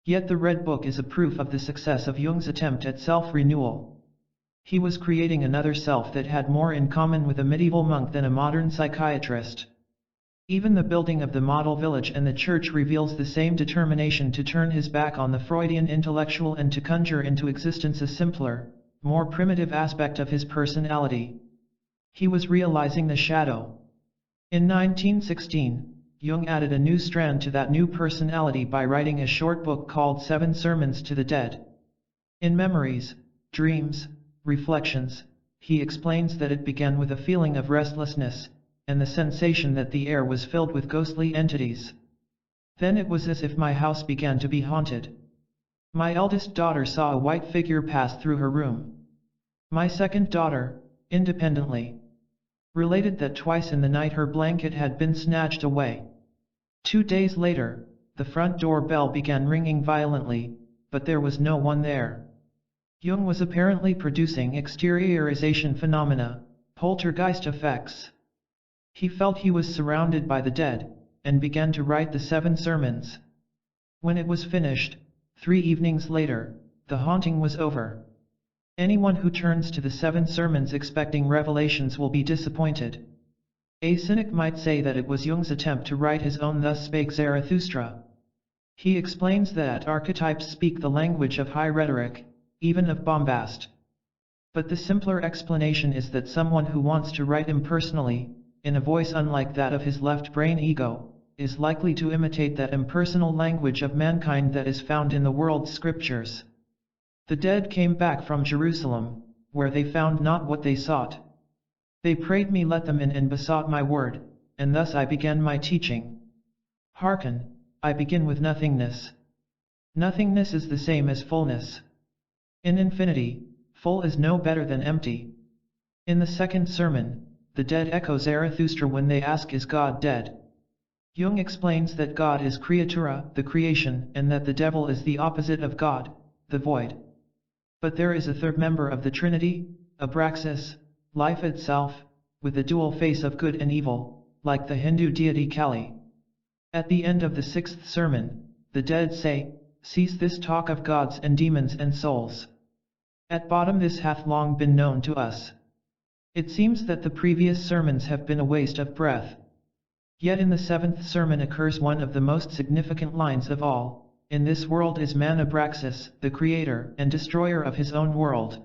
Yet the Red Book is a proof of the success of Jung's attempt at self-renewal. He was creating another self that had more in common with a medieval monk than a modern psychiatrist. Even the building of the model village and the church reveals the same determination to turn his back on the Freudian intellectual and to conjure into existence a simpler, more primitive aspect of his personality. He was realizing the shadow. In 1916, Jung added a new strand to that new personality by writing a short book called 7 Sermons to the Dead. In Memories, Dreams, Reflections, he explains that it began with a feeling of restlessness, and the sensation that the air was filled with ghostly entities. Then it was as if my house began to be haunted. My eldest daughter saw a white figure pass through her room. My second daughter, independently, related that twice in the night her blanket had been snatched away. 2 days later, the front door bell began ringing violently, but there was no one there. Jung was apparently producing exteriorization phenomena, poltergeist effects. He felt he was surrounded by the dead, and began to write the 7 sermons. When it was finished, 3 evenings later, the haunting was over. Anyone who turns to the 7 sermons expecting revelations will be disappointed. A cynic might say that it was Jung's attempt to write his own Thus Spake Zarathustra. He explains that archetypes speak the language of high rhetoric, even of bombast. But the simpler explanation is that someone who wants to write impersonally, in a voice unlike that of his left brain ego, is likely to imitate that impersonal language of mankind that is found in the world's scriptures. The dead came back from Jerusalem, where they found not what they sought. They prayed me let them in and besought my word, and thus I began my teaching. Hearken, I begin with nothingness. Nothingness is the same as fullness. In infinity, full is no better than empty. In the second sermon, the dead echo Zarathustra when they ask is God dead? Jung explains that God is creatura, the creation, and that the devil is the opposite of God, the void. But there is a third member of the Trinity, Abraxas, life itself, with a dual face of good and evil, like the Hindu deity Kali. At the end of the 6th sermon, the dead say, cease this talk of gods and demons and souls. At bottom this hath long been known to us. It seems that the previous sermons have been a waste of breath. Yet in the 7th sermon occurs one of the most significant lines of all, in this world is man Abraxas, the creator and destroyer of his own world.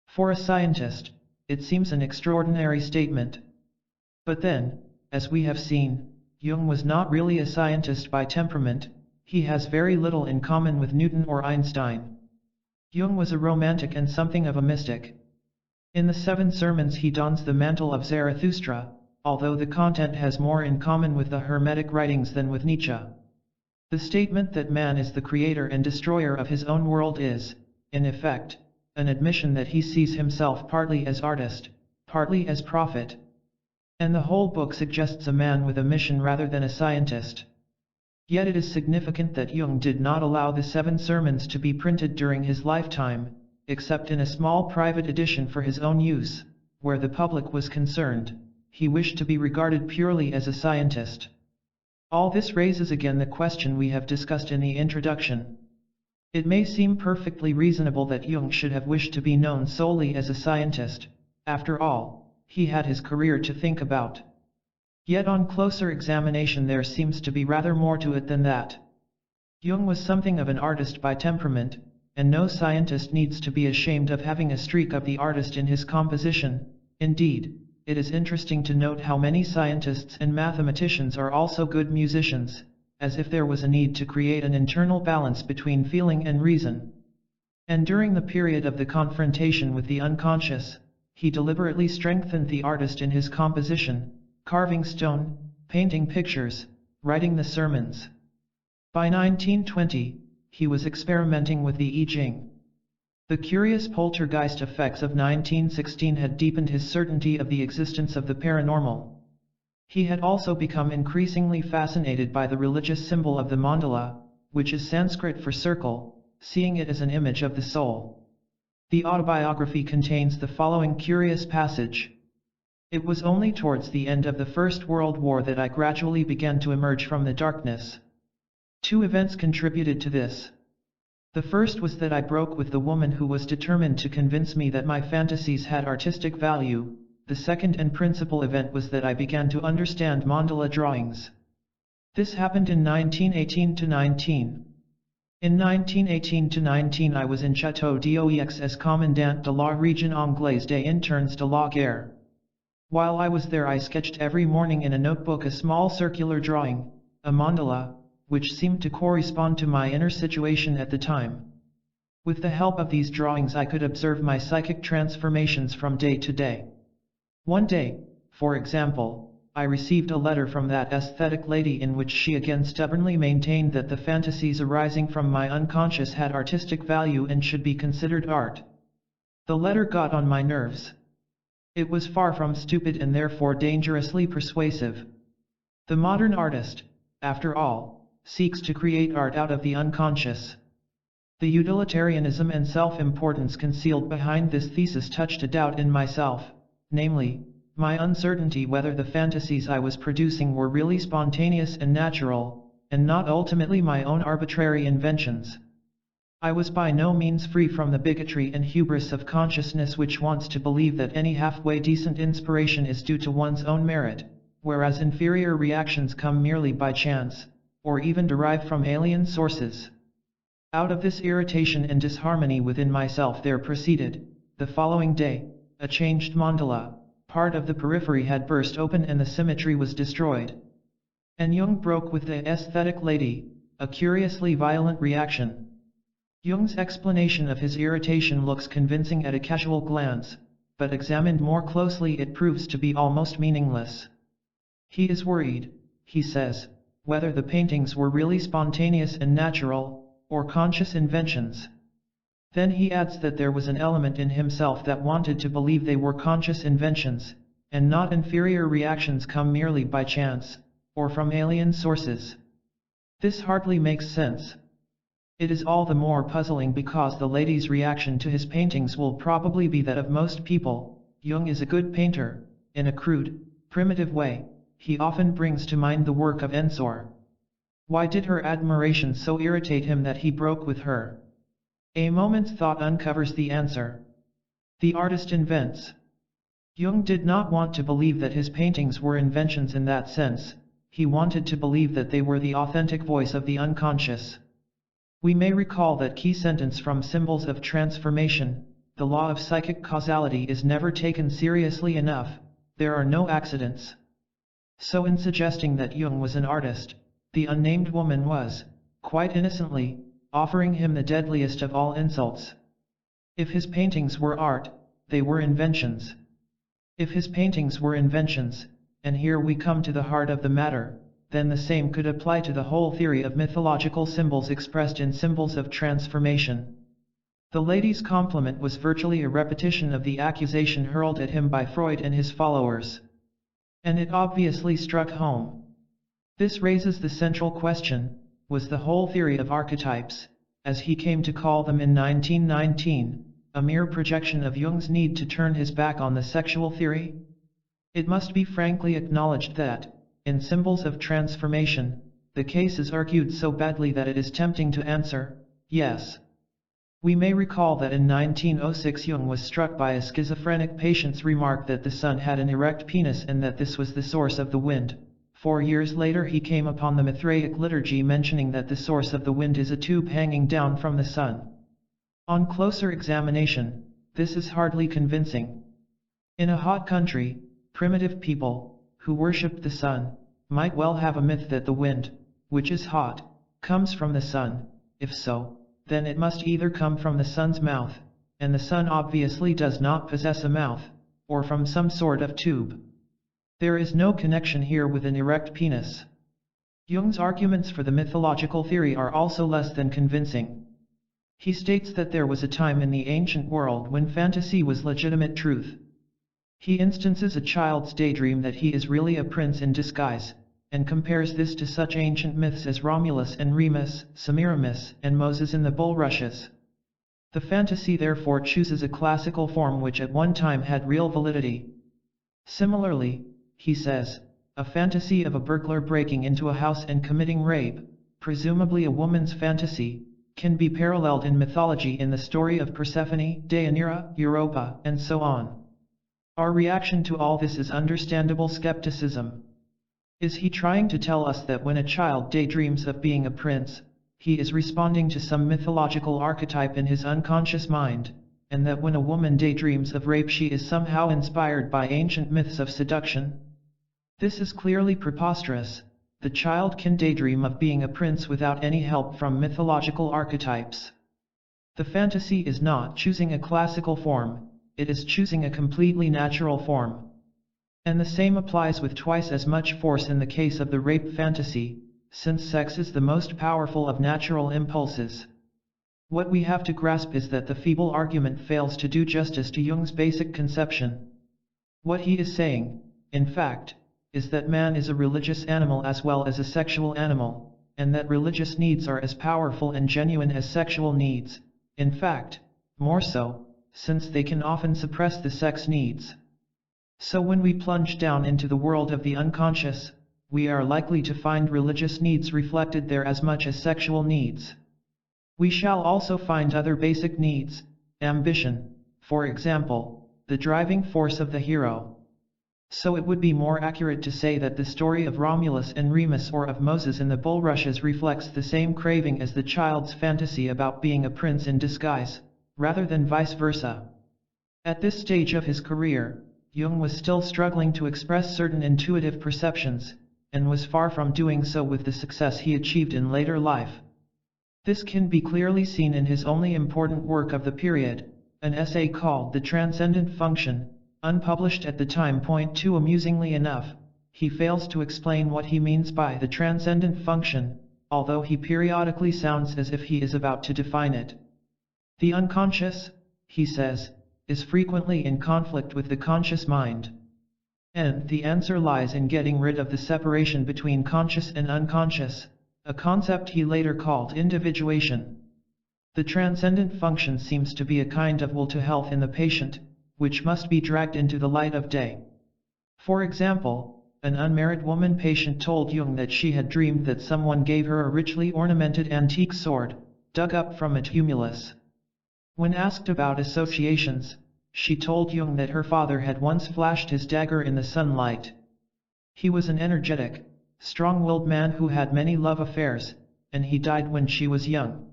For a scientist, it seems an extraordinary statement. But then, as we have seen, Jung was not really a scientist by temperament, he has very little in common with Newton or Einstein. Jung was a romantic and something of a mystic. In the 7 sermons he dons the mantle of Zarathustra, although the content has more in common with the Hermetic writings than with Nietzsche. The statement that man is the creator and destroyer of his own world is, in effect, an admission that he sees himself partly as artist, partly as prophet. And the whole book suggests a man with a mission rather than a scientist. Yet it is significant that Jung did not allow the 7 sermons to be printed during his lifetime, except in a small private edition for his own use. Where the public was concerned, he wished to be regarded purely as a scientist. All this raises again the question we have discussed in the introduction. It may seem perfectly reasonable that Jung should have wished to be known solely as a scientist. After all, he had his career to think about. Yet on closer examination there seems to be rather more to it than that. Jung was something of an artist by temperament, and no scientist needs to be ashamed of having a streak of the artist in his composition. Indeed, it is interesting to note how many scientists and mathematicians are also good musicians, as if there was a need to create an internal balance between feeling and reason. And during the period of the confrontation with the unconscious, he deliberately strengthened the artist in his composition, carving stone, painting pictures, writing the sermons. By 1920, he was experimenting with the I Ching. The curious poltergeist effects of 1916 had deepened his certainty of the existence of the paranormal. He had also become increasingly fascinated by the religious symbol of the mandala, which is Sanskrit for circle, seeing it as an image of the soul. The autobiography contains the following curious passage. It was only towards the end of the First World War that I gradually began to emerge from the darkness. 2 events contributed to this. The first was that I broke with the woman who was determined to convince me that my fantasies had artistic value. The second and principal event was that I began to understand mandala drawings. This happened in 1918-19. In 1918-19 I was in Château d'Oix as Commandant de la Région Anglaise des Internes de la Guerre. While I was there I sketched every morning in a notebook a small circular drawing, a mandala, which seemed to correspond to my inner situation at the time. With the help of these drawings I could observe my psychic transformations from day to day. One day, for example, I received a letter from that aesthetic lady in which she again stubbornly maintained that the fantasies arising from my unconscious had artistic value and should be considered art. The letter got on my nerves. It was far from stupid and therefore dangerously persuasive. The modern artist, after all, seeks to create art out of the unconscious. The utilitarianism and self-importance concealed behind this thesis touched a doubt in myself, namely, my uncertainty whether the fantasies I was producing were really spontaneous and natural, and not ultimately my own arbitrary inventions. I was by no means free from the bigotry and hubris of consciousness which wants to believe that any halfway decent inspiration is due to one's own merit, whereas inferior reactions come merely by chance, or even derive from alien sources. Out of this irritation and disharmony within myself there proceeded, the following day, a changed mandala. Part of the periphery had burst open and the symmetry was destroyed. And Jung broke with the aesthetic lady, a curiously violent reaction. Jung's explanation of his irritation looks convincing at a casual glance, but examined more closely it proves to be almost meaningless. He is worried, he says, whether the paintings were really spontaneous and natural, or conscious inventions. Then he adds that there was an element in himself that wanted to believe they were conscious inventions, and not inferior reactions come merely by chance, or from alien sources. This hardly makes sense. It is all the more puzzling because the lady's reaction to his paintings will probably be that of most people. Jung is a good painter, in a crude, primitive way. He often brings to mind the work of Ensor. Why did her admiration so irritate him that he broke with her? A moment's thought uncovers the answer. The artist invents. Jung did not want to believe that his paintings were inventions in that sense. He wanted to believe that they were the authentic voice of the unconscious. We may recall that key sentence from Symbols of Transformation: the law of psychic causality is never taken seriously enough, there are no accidents. So in suggesting that Jung was an artist, the unnamed woman was, quite innocently, offering him the deadliest of all insults. If his paintings were art, they were inventions. If his paintings were inventions, and here we come to the heart of the matter, then the same could apply to the whole theory of mythological symbols expressed in Symbols of Transformation. The lady's compliment was virtually a repetition of the accusation hurled at him by Freud and his followers. And it obviously struck home. This raises the central question: was the whole theory of archetypes, as he came to call them in 1919, a mere projection of Jung's need to turn his back on the sexual theory? It must be frankly acknowledged that, in Symbols of Transformation, the case is argued so badly that it is tempting to answer, yes. We may recall that in 1906 Jung was struck by a schizophrenic patient's remark that the sun had an erect penis and that this was the source of the wind. 4 years later he came upon the Mithraic liturgy mentioning that the source of the wind is a tube hanging down from the sun. On closer examination, this is hardly convincing. In a hot country, primitive people, who worshipped the sun, might well have a myth that the wind, which is hot, comes from the sun. If so, then it must either come from the sun's mouth, and the sun obviously does not possess a mouth, or from some sort of tube. There is no connection here with an erect penis. Jung's arguments for the mythological theory are also less than convincing. He states that there was a time in the ancient world when fantasy was legitimate truth. He instances a child's daydream that he is really a prince in disguise, and compares this to such ancient myths as Romulus and Remus, Semiramis, and Moses in the bulrushes. The fantasy therefore chooses a classical form which at one time had real validity. Similarly, he says, a fantasy of a burglar breaking into a house and committing rape, presumably a woman's fantasy, can be paralleled in mythology in the story of Persephone, Deianira, Europa, and so on. Our reaction to all this is understandable skepticism. Is he trying to tell us that when a child daydreams of being a prince, he is responding to some mythological archetype in his unconscious mind, and that when a woman daydreams of rape she is somehow inspired by ancient myths of seduction? This is clearly preposterous. The child can daydream of being a prince without any help from mythological archetypes. The fantasy is not choosing a classical form, it is choosing a completely natural form. And the same applies with twice as much force in the case of the rape fantasy, since sex is the most powerful of natural impulses. What we have to grasp is that the feeble argument fails to do justice to Jung's basic conception. What he is saying, in fact, is that man is a religious animal as well as a sexual animal, and that religious needs are as powerful and genuine as sexual needs, in fact, more so, since they can often suppress the sex needs. So when we plunge down into the world of the unconscious, we are likely to find religious needs reflected there as much as sexual needs. We shall also find other basic needs, ambition, for example, the driving force of the hero. So it would be more accurate to say that the story of Romulus and Remus or of Moses in the bulrushes reflects the same craving as the child's fantasy about being a prince in disguise, rather than vice versa. At this stage of his career, Jung was still struggling to express certain intuitive perceptions, and was far from doing so with the success he achieved in later life. This can be clearly seen in his only important work of the period, an essay called The Transcendent Function, unpublished at the time. Point 2. Amusingly enough, he fails to explain what he means by the transcendent function, although he periodically sounds as if he is about to define it. The unconscious, he says, is frequently in conflict with the conscious mind. And the answer lies in getting rid of the separation between conscious and unconscious, a concept he later called individuation. The transcendent function seems to be a kind of will to health in the patient, which must be dragged into the light of day. For example, an unmarried woman patient told Jung that she had dreamed that someone gave her a richly ornamented antique sword, dug up from a tumulus. When asked about associations, she told Jung that her father had once flashed his dagger in the sunlight. He was an energetic, strong-willed man who had many love affairs, and he died when she was young.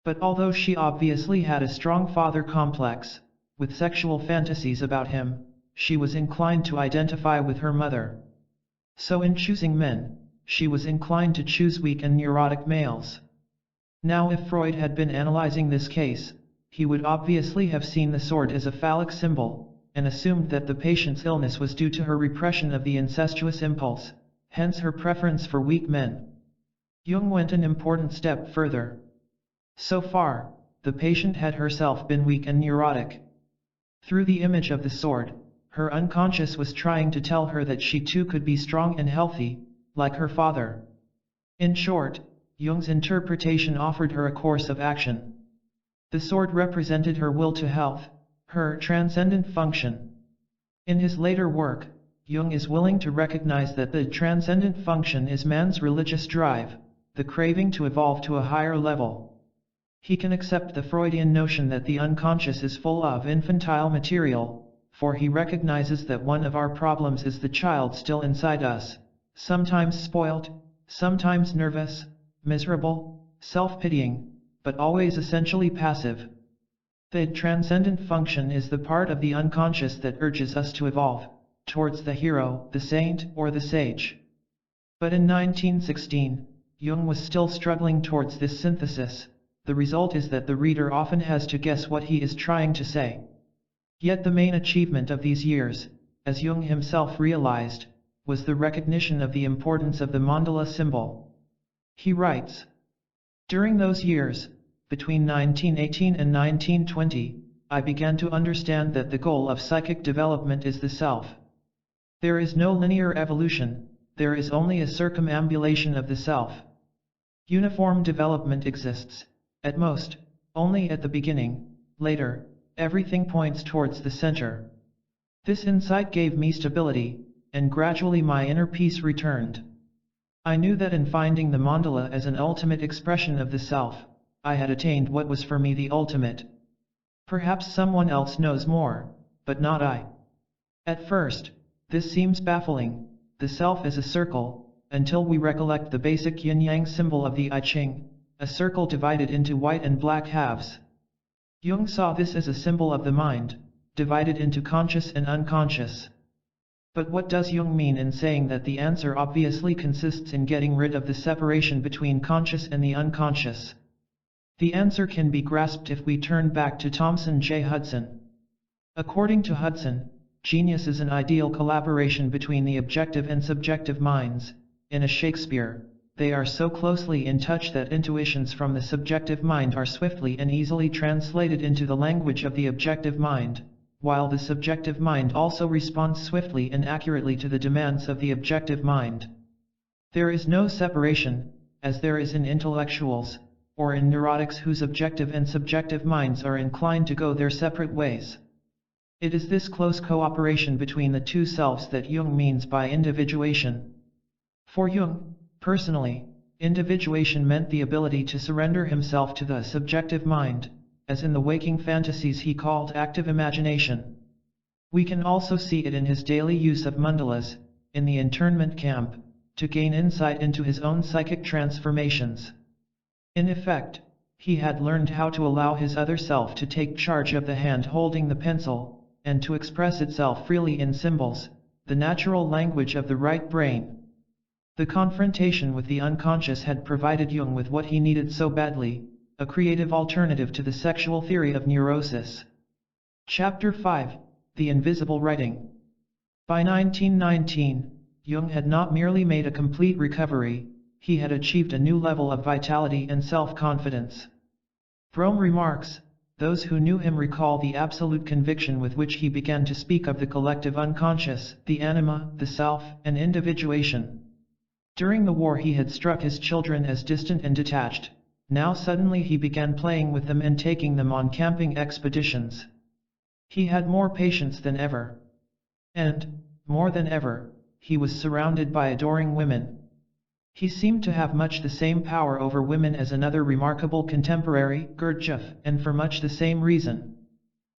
But although she obviously had a strong father complex, with sexual fantasies about him, she was inclined to identify with her mother. So in choosing men, she was inclined to choose weak and neurotic males. Now if Freud had been analyzing this case, he would obviously have seen the sword as a phallic symbol, and assumed that the patient's illness was due to her repression of the incestuous impulse, hence her preference for weak men. Jung went an important step further. So far, the patient had herself been weak and neurotic. Through the image of the sword, her unconscious was trying to tell her that she too could be strong and healthy, like her father. In short, Jung's interpretation offered her a course of action. The sword represented her will to health, her transcendent function. In his later work, Jung is willing to recognize that the transcendent function is man's religious drive, the craving to evolve to a higher level. He can accept the Freudian notion that the unconscious is full of infantile material, for he recognizes that one of our problems is the child still inside us, sometimes spoilt, sometimes nervous, miserable, self-pitying, but always essentially passive. The transcendent function is the part of the unconscious that urges us to evolve, towards the hero, the saint, or the sage. But in 1916, Jung was still struggling towards this synthesis. The result is that the reader often has to guess what he is trying to say. Yet the main achievement of these years, as Jung himself realized, was the recognition of the importance of the mandala symbol. He writes, "During those years, between 1918 and 1920, I began to understand that the goal of psychic development is the self. There is no linear evolution, there is only a circumambulation of the self. Uniform development exists, at most, only at the beginning. Later, everything points towards the center. This insight gave me stability, and gradually my inner peace returned. I knew that in finding the mandala as an ultimate expression of the self, I had attained what was for me the ultimate. Perhaps someone else knows more, but not I. At first, this seems baffling, the self is a circle, until we recollect the basic yin-yang symbol of the I Ching, a circle divided into white and black halves. Jung saw this as a symbol of the mind, divided into conscious and unconscious. But what does Jung mean in saying that the answer obviously consists in getting rid of the separation between conscious and the unconscious? The answer can be grasped if we turn back to Thomson J. Hudson. According to Hudson, genius is an ideal collaboration between the objective and subjective minds. In a Shakespeare, they are so closely in touch that intuitions from the subjective mind are swiftly and easily translated into the language of the objective mind, while the subjective mind also responds swiftly and accurately to the demands of the objective mind. There is no separation, as there is in intellectuals, or in neurotics whose objective and subjective minds are inclined to go their separate ways. It is this close cooperation between the two selves that Jung means by individuation. For Jung, personally, individuation meant the ability to surrender himself to the subjective mind, as in the waking fantasies he called active imagination. We can also see it in his daily use of mandalas, in the internment camp, to gain insight into his own psychic transformations. In effect, he had learned how to allow his other self to take charge of the hand holding the pencil, and to express itself freely in symbols, the natural language of the right brain. The confrontation with the unconscious had provided Jung with what he needed so badly, a creative alternative to the sexual theory of neurosis. Chapter 5, The Invisible Writing. By 1919, Jung had not merely made a complete recovery, he had achieved a new level of vitality and self-confidence. Brome remarks, "Those who knew him recall the absolute conviction with which he began to speak of the collective unconscious, the anima, the self, and individuation. During the war he had struck his children as distant and detached, now suddenly he began playing with them and taking them on camping expeditions. He had more patience than ever. And, more than ever, he was surrounded by adoring women. He seemed to have much the same power over women as another remarkable contemporary, Gurdjieff, and for much the same reason.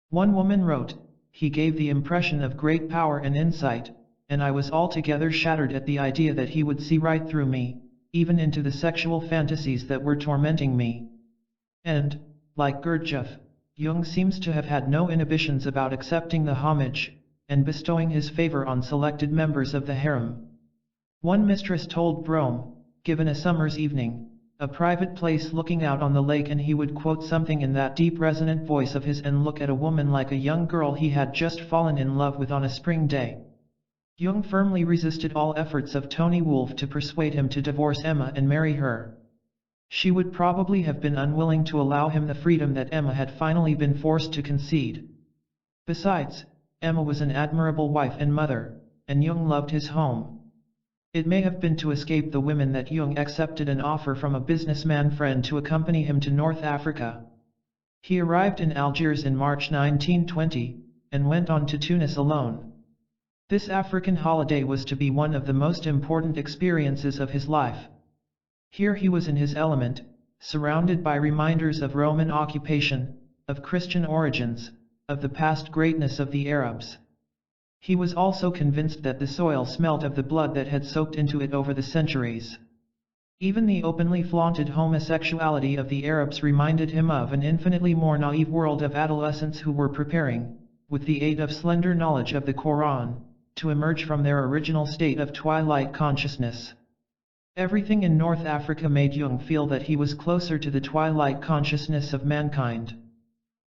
One woman wrote, 'He gave the impression of great power and insight, and I was altogether shattered at the idea that he would see right through me, even into the sexual fantasies that were tormenting me.' And, like Gurdjieff, Jung seems to have had no inhibitions about accepting the homage, and bestowing his favor on selected members of the harem. One mistress told Brome, given a summer's evening, a private place looking out on the lake, and he would quote something in that deep resonant voice of his and look at a woman like a young girl he had just fallen in love with on a spring day. Jung firmly resisted all efforts of Toni Wolff to persuade him to divorce Emma and marry her. She would probably have been unwilling to allow him the freedom that Emma had finally been forced to concede. Besides, Emma was an admirable wife and mother, and Jung loved his home. It may have been to escape the women that Jung accepted an offer from a businessman friend to accompany him to North Africa. He arrived in Algiers in March 1920, and went on to Tunis alone. This African holiday was to be one of the most important experiences of his life. Here he was in his element, surrounded by reminders of Roman occupation, of Christian origins, of the past greatness of the Arabs. He was also convinced that the soil smelt of the blood that had soaked into it over the centuries. Even the openly flaunted homosexuality of the Arabs reminded him of an infinitely more naive world of adolescents who were preparing, with the aid of slender knowledge of the Quran, to emerge from their original state of twilight consciousness. Everything in North Africa made Jung feel that he was closer to the twilight consciousness of mankind.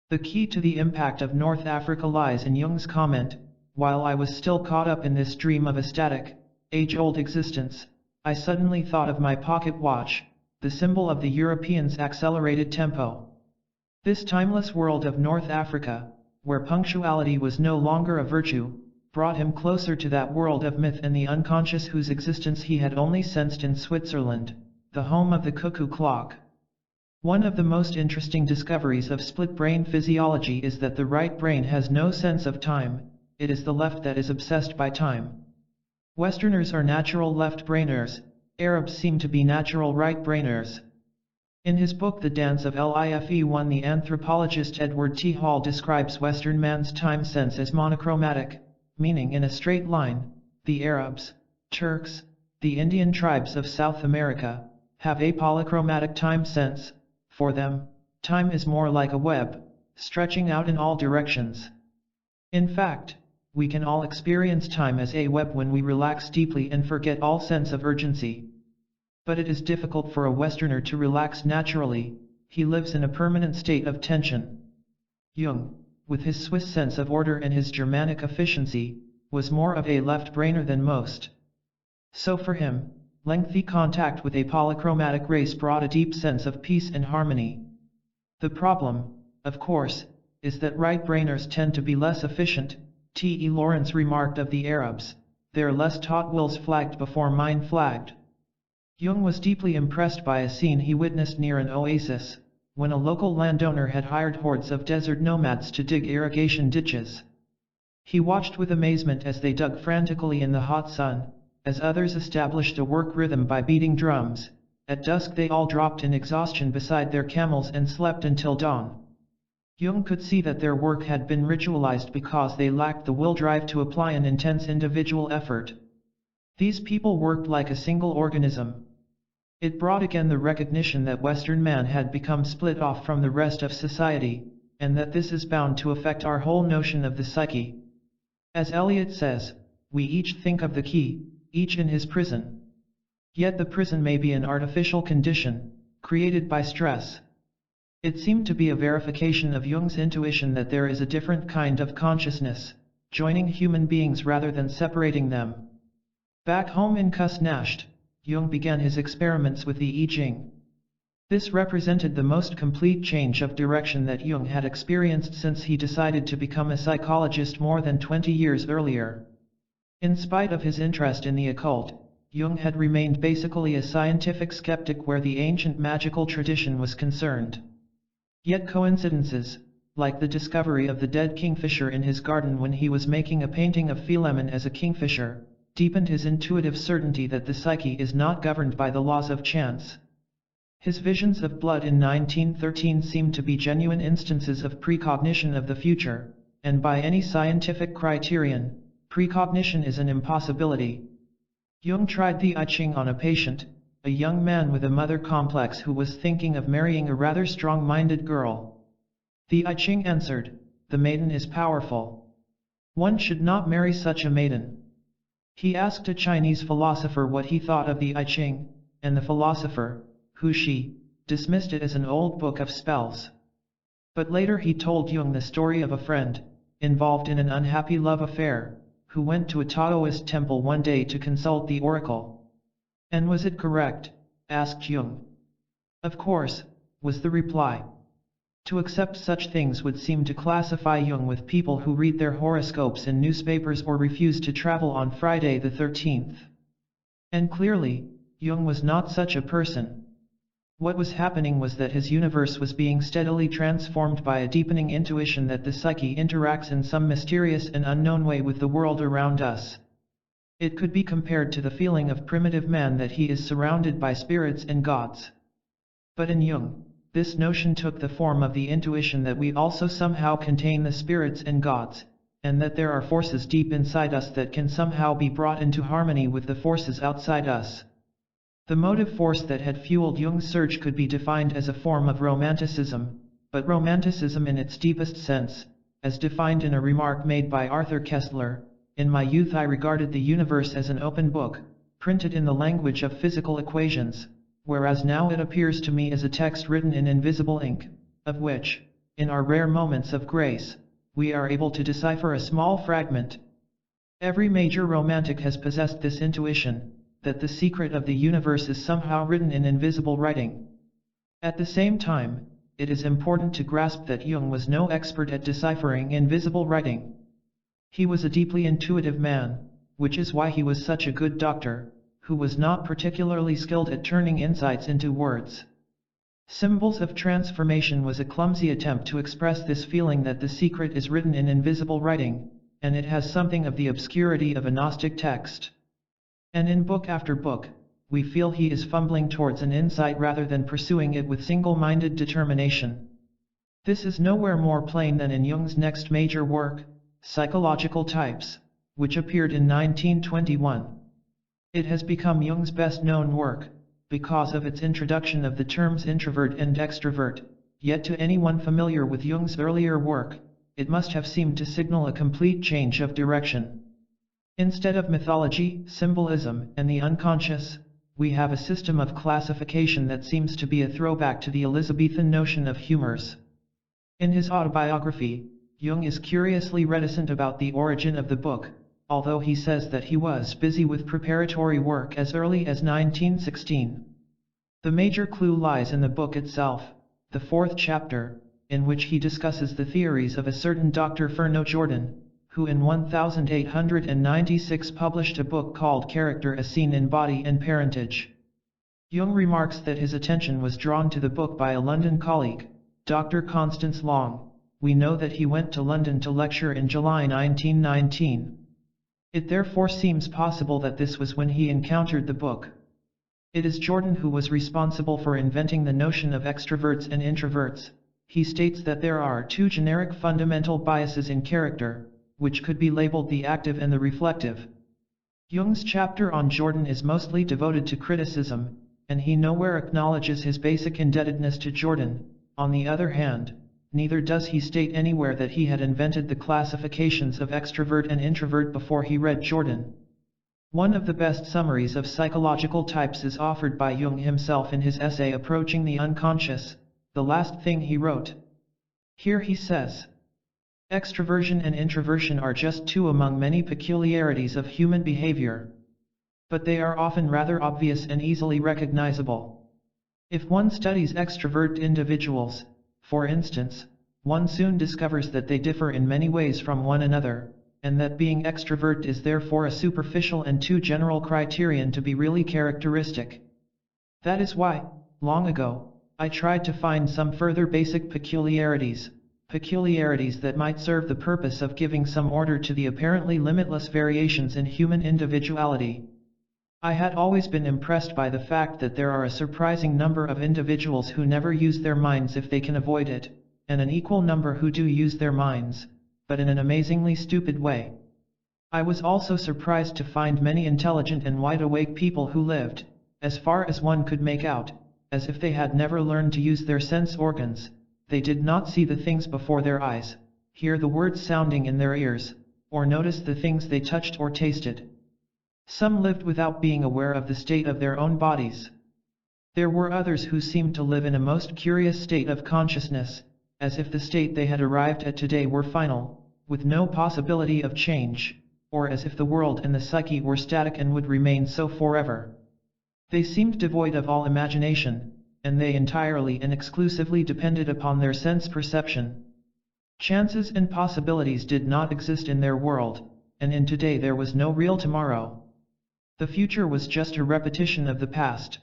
The key to the impact of North Africa lies in Jung's comment, "While I was still caught up in this dream of a static, age-old existence, I suddenly thought of my pocket watch, the symbol of the Europeans' accelerated tempo." This timeless world of North Africa, where punctuality was no longer a virtue, brought him closer to that world of myth and the unconscious whose existence he had only sensed in Switzerland, the home of the cuckoo clock. One of the most interesting discoveries of split-brain physiology is that the right brain has no sense of time, it is the left that is obsessed by time. Westerners are natural left-brainers, Arabs seem to be natural right-brainers. In his book The Dance of Life, the anthropologist Edward T. Hall describes Western man's time sense as monochromatic, meaning in a straight line. The Arabs, Turks, the Indian tribes of South America, have a polychromatic time sense. For them, time is more like a web, stretching out in all directions. In fact, we can all experience time as a web when we relax deeply and forget all sense of urgency. But it is difficult for a Westerner to relax naturally, he lives in a permanent state of tension. Jung, with his Swiss sense of order and his Germanic efficiency, was more of a left-brainer than most. So for him, lengthy contact with a polychromatic race brought a deep sense of peace and harmony. The problem, of course, is that right-brainers tend to be less efficient. T. E. Lawrence remarked of the Arabs, "Their less taught wills flagged before mine flagged." Jung was deeply impressed by a scene he witnessed near an oasis, when a local landowner had hired hordes of desert nomads to dig irrigation ditches. He watched with amazement as they dug frantically in the hot sun, as others established a work rhythm by beating drums. At dusk they all dropped in exhaustion beside their camels and slept until dawn. Jung could see that their work had been ritualized because they lacked the will drive to apply an intense individual effort. These people worked like a single organism. It brought again the recognition that Western man had become split off from the rest of society, and that this is bound to affect our whole notion of the psyche. As Eliot says, we each think of the key, each in his prison. Yet the prison may be an artificial condition, created by stress. It seemed to be a verification of Jung's intuition that there is a different kind of consciousness, joining human beings rather than separating them. Back home in Kusnacht, Jung began his experiments with the I Ching. This represented the most complete change of direction that Jung had experienced since he decided to become a psychologist more than 20 years earlier. In spite of his interest in the occult, Jung had remained basically a scientific skeptic where the ancient magical tradition was concerned. Yet coincidences, like the discovery of the dead kingfisher in his garden when he was making a painting of Philemon as a kingfisher, deepened his intuitive certainty that the psyche is not governed by the laws of chance. His visions of blood in 1913 seemed to be genuine instances of precognition of the future, and by any scientific criterion, precognition is an impossibility. Jung tried the I Ching on a patient, a young man with a mother complex who was thinking of marrying a rather strong-minded girl. The I Ching answered, "The maiden is powerful. One should not marry such a maiden." He asked a Chinese philosopher what he thought of the I Ching, and the philosopher, Hu Shi, dismissed it as an old book of spells. But later he told Jung the story of a friend, involved in an unhappy love affair, who went to a Taoist temple one day to consult the oracle. "And was it correct?" asked Jung. "Of course," was the reply. To accept such things would seem to classify Jung with people who read their horoscopes in newspapers or refuse to travel on Friday the 13th. And clearly, Jung was not such a person. What was happening was that his universe was being steadily transformed by a deepening intuition that the psyche interacts in some mysterious and unknown way with the world around us. It could be compared to the feeling of primitive man that he is surrounded by spirits and gods. But in Jung, this notion took the form of the intuition that we also somehow contain the spirits and gods, and that there are forces deep inside us that can somehow be brought into harmony with the forces outside us. The motive force that had fueled Jung's search could be defined as a form of romanticism, but romanticism in its deepest sense, as defined in a remark made by Arthur Koestler, "In my youth I regarded the universe as an open book, printed in the language of physical equations, whereas now it appears to me as a text written in invisible ink, of which, in our rare moments of grace, we are able to decipher a small fragment." Every major romantic has possessed this intuition, that the secret of the universe is somehow written in invisible writing. At the same time, it is important to grasp that Jung was no expert at deciphering invisible writing. He was a deeply intuitive man, which is why he was such a good doctor, who was not particularly skilled at turning insights into words. Symbols of Transformation was a clumsy attempt to express this feeling that the secret is written in invisible writing, and it has something of the obscurity of a Gnostic text. And in book after book, we feel he is fumbling towards an insight rather than pursuing it with single-minded determination. This is nowhere more plain than in Jung's next major work, Psychological Types, which appeared in 1921. It has become Jung's best-known work, because of its introduction of the terms introvert and extrovert, yet to anyone familiar with Jung's earlier work, it must have seemed to signal a complete change of direction. Instead of mythology, symbolism, and the unconscious, we have a system of classification that seems to be a throwback to the Elizabethan notion of humors. In his autobiography, Jung is curiously reticent about the origin of the book, although he says that he was busy with preparatory work as early as 1916. The major clue lies in the book itself, the fourth chapter, in which he discusses the theories of a certain Dr. Fernand Jordan, who in 1896 published a book called Character as Seen in Body and Parentage. Jung remarks that his attention was drawn to the book by a London colleague, Dr. Constance Long. We know that he went to London to lecture in July 1919. It therefore seems possible that this was when he encountered the book. It is Jordan who was responsible for inventing the notion of extroverts and introverts. He states that there are two generic fundamental biases in character, which could be labeled the active and the reflective. Jung's chapter on Jordan is mostly devoted to criticism, and he nowhere acknowledges his basic indebtedness to Jordan. On the other hand, neither does he state anywhere that he had invented the classifications of extrovert and introvert before he read Jordan. One of the best summaries of psychological types is offered by Jung himself in his essay Approaching the Unconscious, the last thing he wrote. Here he says, "Extroversion and introversion are just two among many peculiarities of human behavior. But they are often rather obvious and easily recognizable. If one studies extrovert individuals, for instance, one soon discovers that they differ in many ways from one another, and that being extrovert is therefore a superficial and too general criterion to be really characteristic. That is why, long ago, I tried to find some further basic peculiarities that might serve the purpose of giving some order to the apparently limitless variations in human individuality. I had always been impressed by the fact that there are a surprising number of individuals who never use their minds if they can avoid it, and an equal number who do use their minds, but in an amazingly stupid way. I was also surprised to find many intelligent and wide-awake people who lived, as far as one could make out, as if they had never learned to use their sense organs. They did not see the things before their eyes, hear the words sounding in their ears, or notice the things they touched or tasted. Some lived without being aware of the state of their own bodies. There were others who seemed to live in a most curious state of consciousness, as if the state they had arrived at today were final, with no possibility of change, or as if the world and the psyche were static and would remain so forever. They seemed devoid of all imagination, and they entirely and exclusively depended upon their sense perception. Chances and possibilities did not exist in their world, and in today there was no real tomorrow. The future was just a repetition of the past.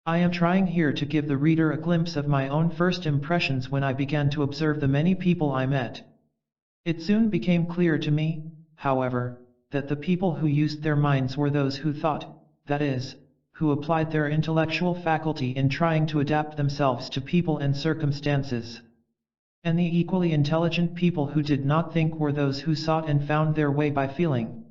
I am trying here to give the reader a glimpse of my own first impressions when I began to observe the many people I met. It soon became clear to me, however, that the people who used their minds were those who thought, that is, who applied their intellectual faculty in trying to adapt themselves to people and circumstances. And the equally intelligent people who did not think were those who sought and found their way by feeling.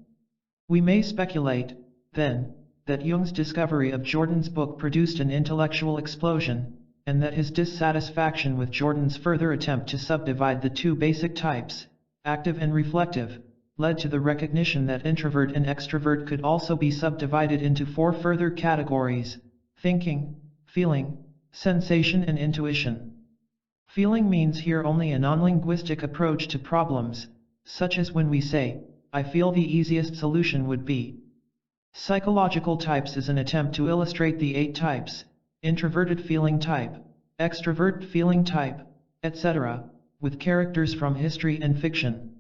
We may speculate, then, that Jung's discovery of Jordan's book produced an intellectual explosion, and that his dissatisfaction with Jordan's further attempt to subdivide the two basic types, active and reflective, led to the recognition that introvert and extrovert could also be subdivided into four further categories: thinking, feeling, sensation and intuition. Feeling means here only a non-linguistic approach to problems, such as when we say, "I feel the easiest solution would be." Psychological types is an attempt to illustrate the 8 types: introverted feeling type, extrovert feeling type, etc., with characters from history and fiction.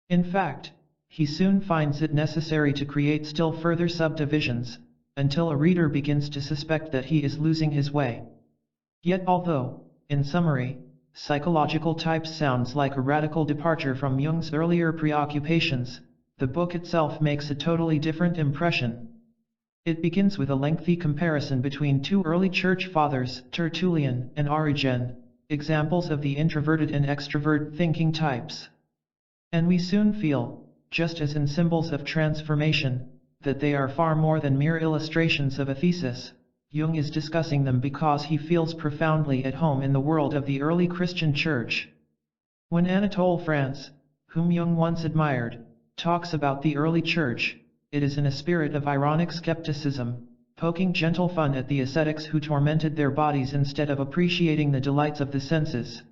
In fact, he soon finds it necessary to create still further subdivisions, until a reader begins to suspect that he is losing his way. Yet although, in summary, psychological types sounds like a radical departure from Jung's earlier preoccupations, the book itself makes a totally different impression. It begins with a lengthy comparison between two early church fathers, Tertullian and Origen, examples of the introverted and extrovert thinking types. And we soon feel, just as in symbols of transformation, that they are far more than mere illustrations of a thesis. Jung is discussing them because he feels profoundly at home in the world of the early Christian church. When Anatole France, whom Jung once admired, talks about the early church, it is in a spirit of ironic skepticism, poking gentle fun at the ascetics who tormented their bodies instead of appreciating the delights of the senses.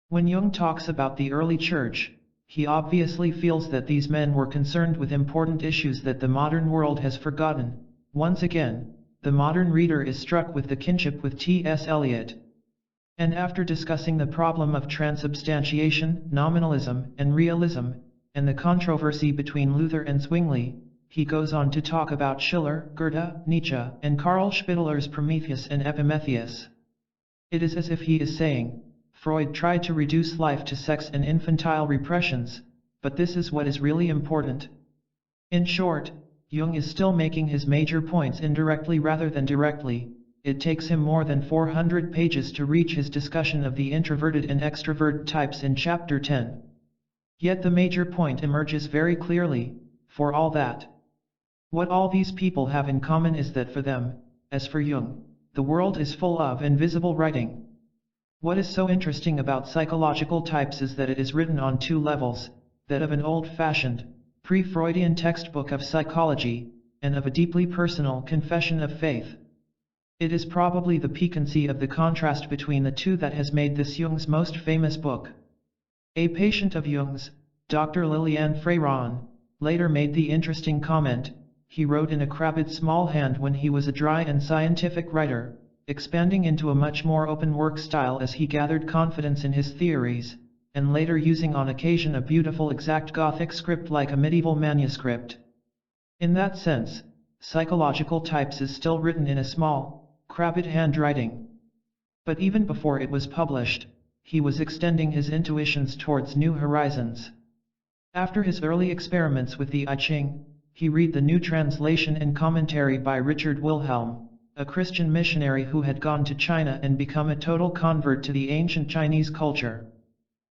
When Jung talks about the early church, he obviously feels that these men were concerned with important issues that the modern world has forgotten. Once again, the modern reader is struck with the kinship with T.S. Eliot. And after discussing the problem of transubstantiation, nominalism, and realism, and the controversy between Luther and Zwingli, he goes on to talk about Schiller, Goethe, Nietzsche, and Karl Spitteler's Prometheus and Epimetheus. It is as if he is saying, Freud tried to reduce life to sex and infantile repressions, but this is what is really important. In short, Jung is still making his major points indirectly rather than directly. It takes him more than 400 pages to reach his discussion of the introverted and extrovert types in chapter 10. Yet the major point emerges very clearly, for all that. What all these people have in common is that for them, as for Jung, the world is full of invisible writing. What is so interesting about psychological types is that it is written on two levels, that of an old-fashioned, pre-Freudian textbook of psychology, and of a deeply personal confession of faith. It is probably the piquancy of the contrast between the two that has made this Jung's most famous book. A patient of Jung's, Dr. Liliane Fréron, later made the interesting comment, he wrote in a crabbed small hand when he was a dry and scientific writer, expanding into a much more open work style as he gathered confidence in his theories, and later using on occasion a beautiful exact Gothic script like a medieval manuscript. In that sense, Psychological Types is still written in a small, crabbed handwriting. But even before it was published, he was extending his intuitions towards new horizons. After his early experiments with the I Ching, he read the new translation and commentary by Richard Wilhelm, a Christian missionary who had gone to China and become a total convert to the ancient Chinese culture.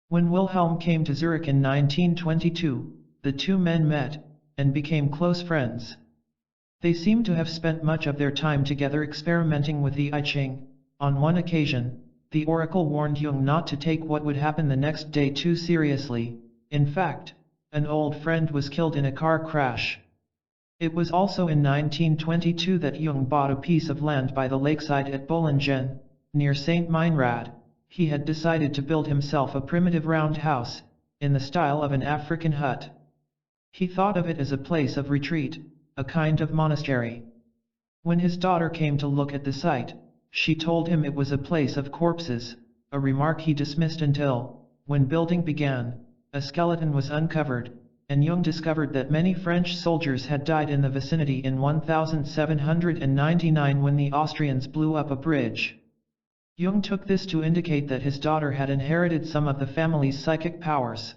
When Wilhelm came to Zurich in 1922, the two men met, and became close friends. They seem to have spent much of their time together experimenting with the I Ching. On one occasion, the oracle warned Jung not to take what would happen the next day too seriously. In fact, an old friend was killed in a car crash. It was also in 1922 that Jung bought a piece of land by the lakeside at Bollingen, near St. Meinrad. He had decided to build himself a primitive round house, in the style of an African hut. He thought of it as a place of retreat, a kind of monastery. When his daughter came to look at the site, she told him it was a place of corpses, a remark he dismissed until, when building began, a skeleton was uncovered, and Jung discovered that many French soldiers had died in the vicinity in 1799 when the Austrians blew up a bridge. Jung took this to indicate that his daughter had inherited some of the family's psychic powers.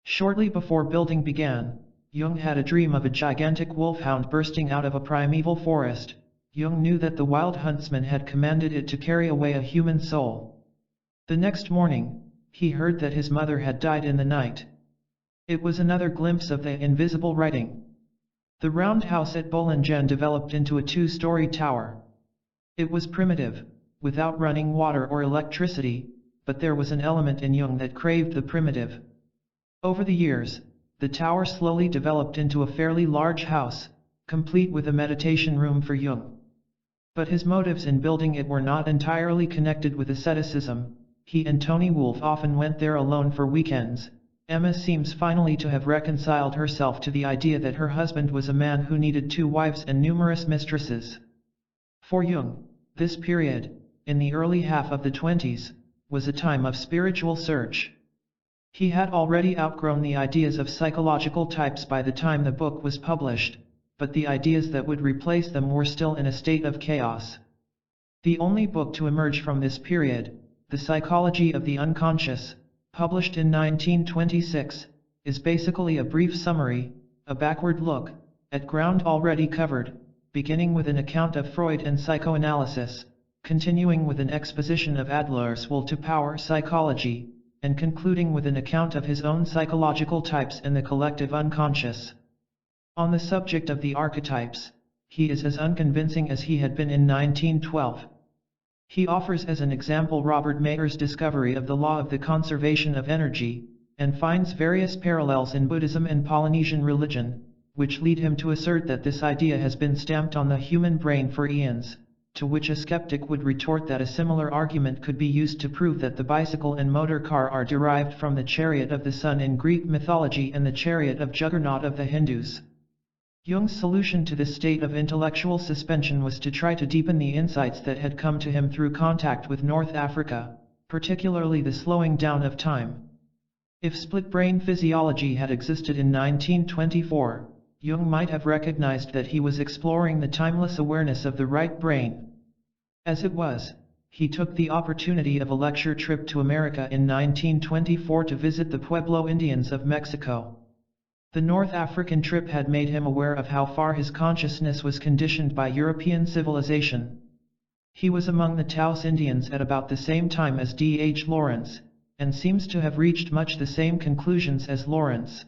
Shortly before building began, Jung had a dream of a gigantic wolfhound bursting out of a primeval forest. Jung knew that the wild huntsman had commanded it to carry away a human soul. The next morning, he heard that his mother had died in the night. It was another glimpse of the invisible writing. The round house at Bollingen developed into a two-story tower. It was primitive, without running water or electricity, but there was an element in Jung that craved the primitive. Over the years, the tower slowly developed into a fairly large house, complete with a meditation room for Jung. But his motives in building it were not entirely connected with asceticism. He and Toni Wolff often went there alone for weekends. Emma seems finally to have reconciled herself to the idea that her husband was a man who needed 2 wives and numerous mistresses. For Jung, this period, in the early half of the 20s, was a time of spiritual search. He had already outgrown the ideas of psychological types by the time the book was published, but the ideas that would replace them were still in a state of chaos. The only book to emerge from this period, The Psychology of the Unconscious, published in 1926, is basically a brief summary, a backward look, at ground already covered, beginning with an account of Freud and psychoanalysis, continuing with an exposition of Adler's will to power psychology, and concluding with an account of his own psychological types and the collective unconscious. On the subject of the archetypes, he is as unconvincing as he had been in 1912. He offers as an example Robert Mayer's discovery of the law of the conservation of energy, and finds various parallels in Buddhism and Polynesian religion, which lead him to assert that this idea has been stamped on the human brain for eons, to which a skeptic would retort that a similar argument could be used to prove that the bicycle and motor car are derived from the chariot of the sun in Greek mythology and the chariot of Juggernaut of the Hindus. Jung's solution to this state of intellectual suspension was to try to deepen the insights that had come to him through contact with North Africa, particularly the slowing down of time. If split-brain physiology had existed in 1924, Jung might have recognized that he was exploring the timeless awareness of the right brain. As it was, he took the opportunity of a lecture trip to America in 1924 to visit the Pueblo Indians of Mexico. The North African trip had made him aware of how far his consciousness was conditioned by European civilization. He was among the Taos Indians at about the same time as D.H. Lawrence, and seems to have reached much the same conclusions as Lawrence.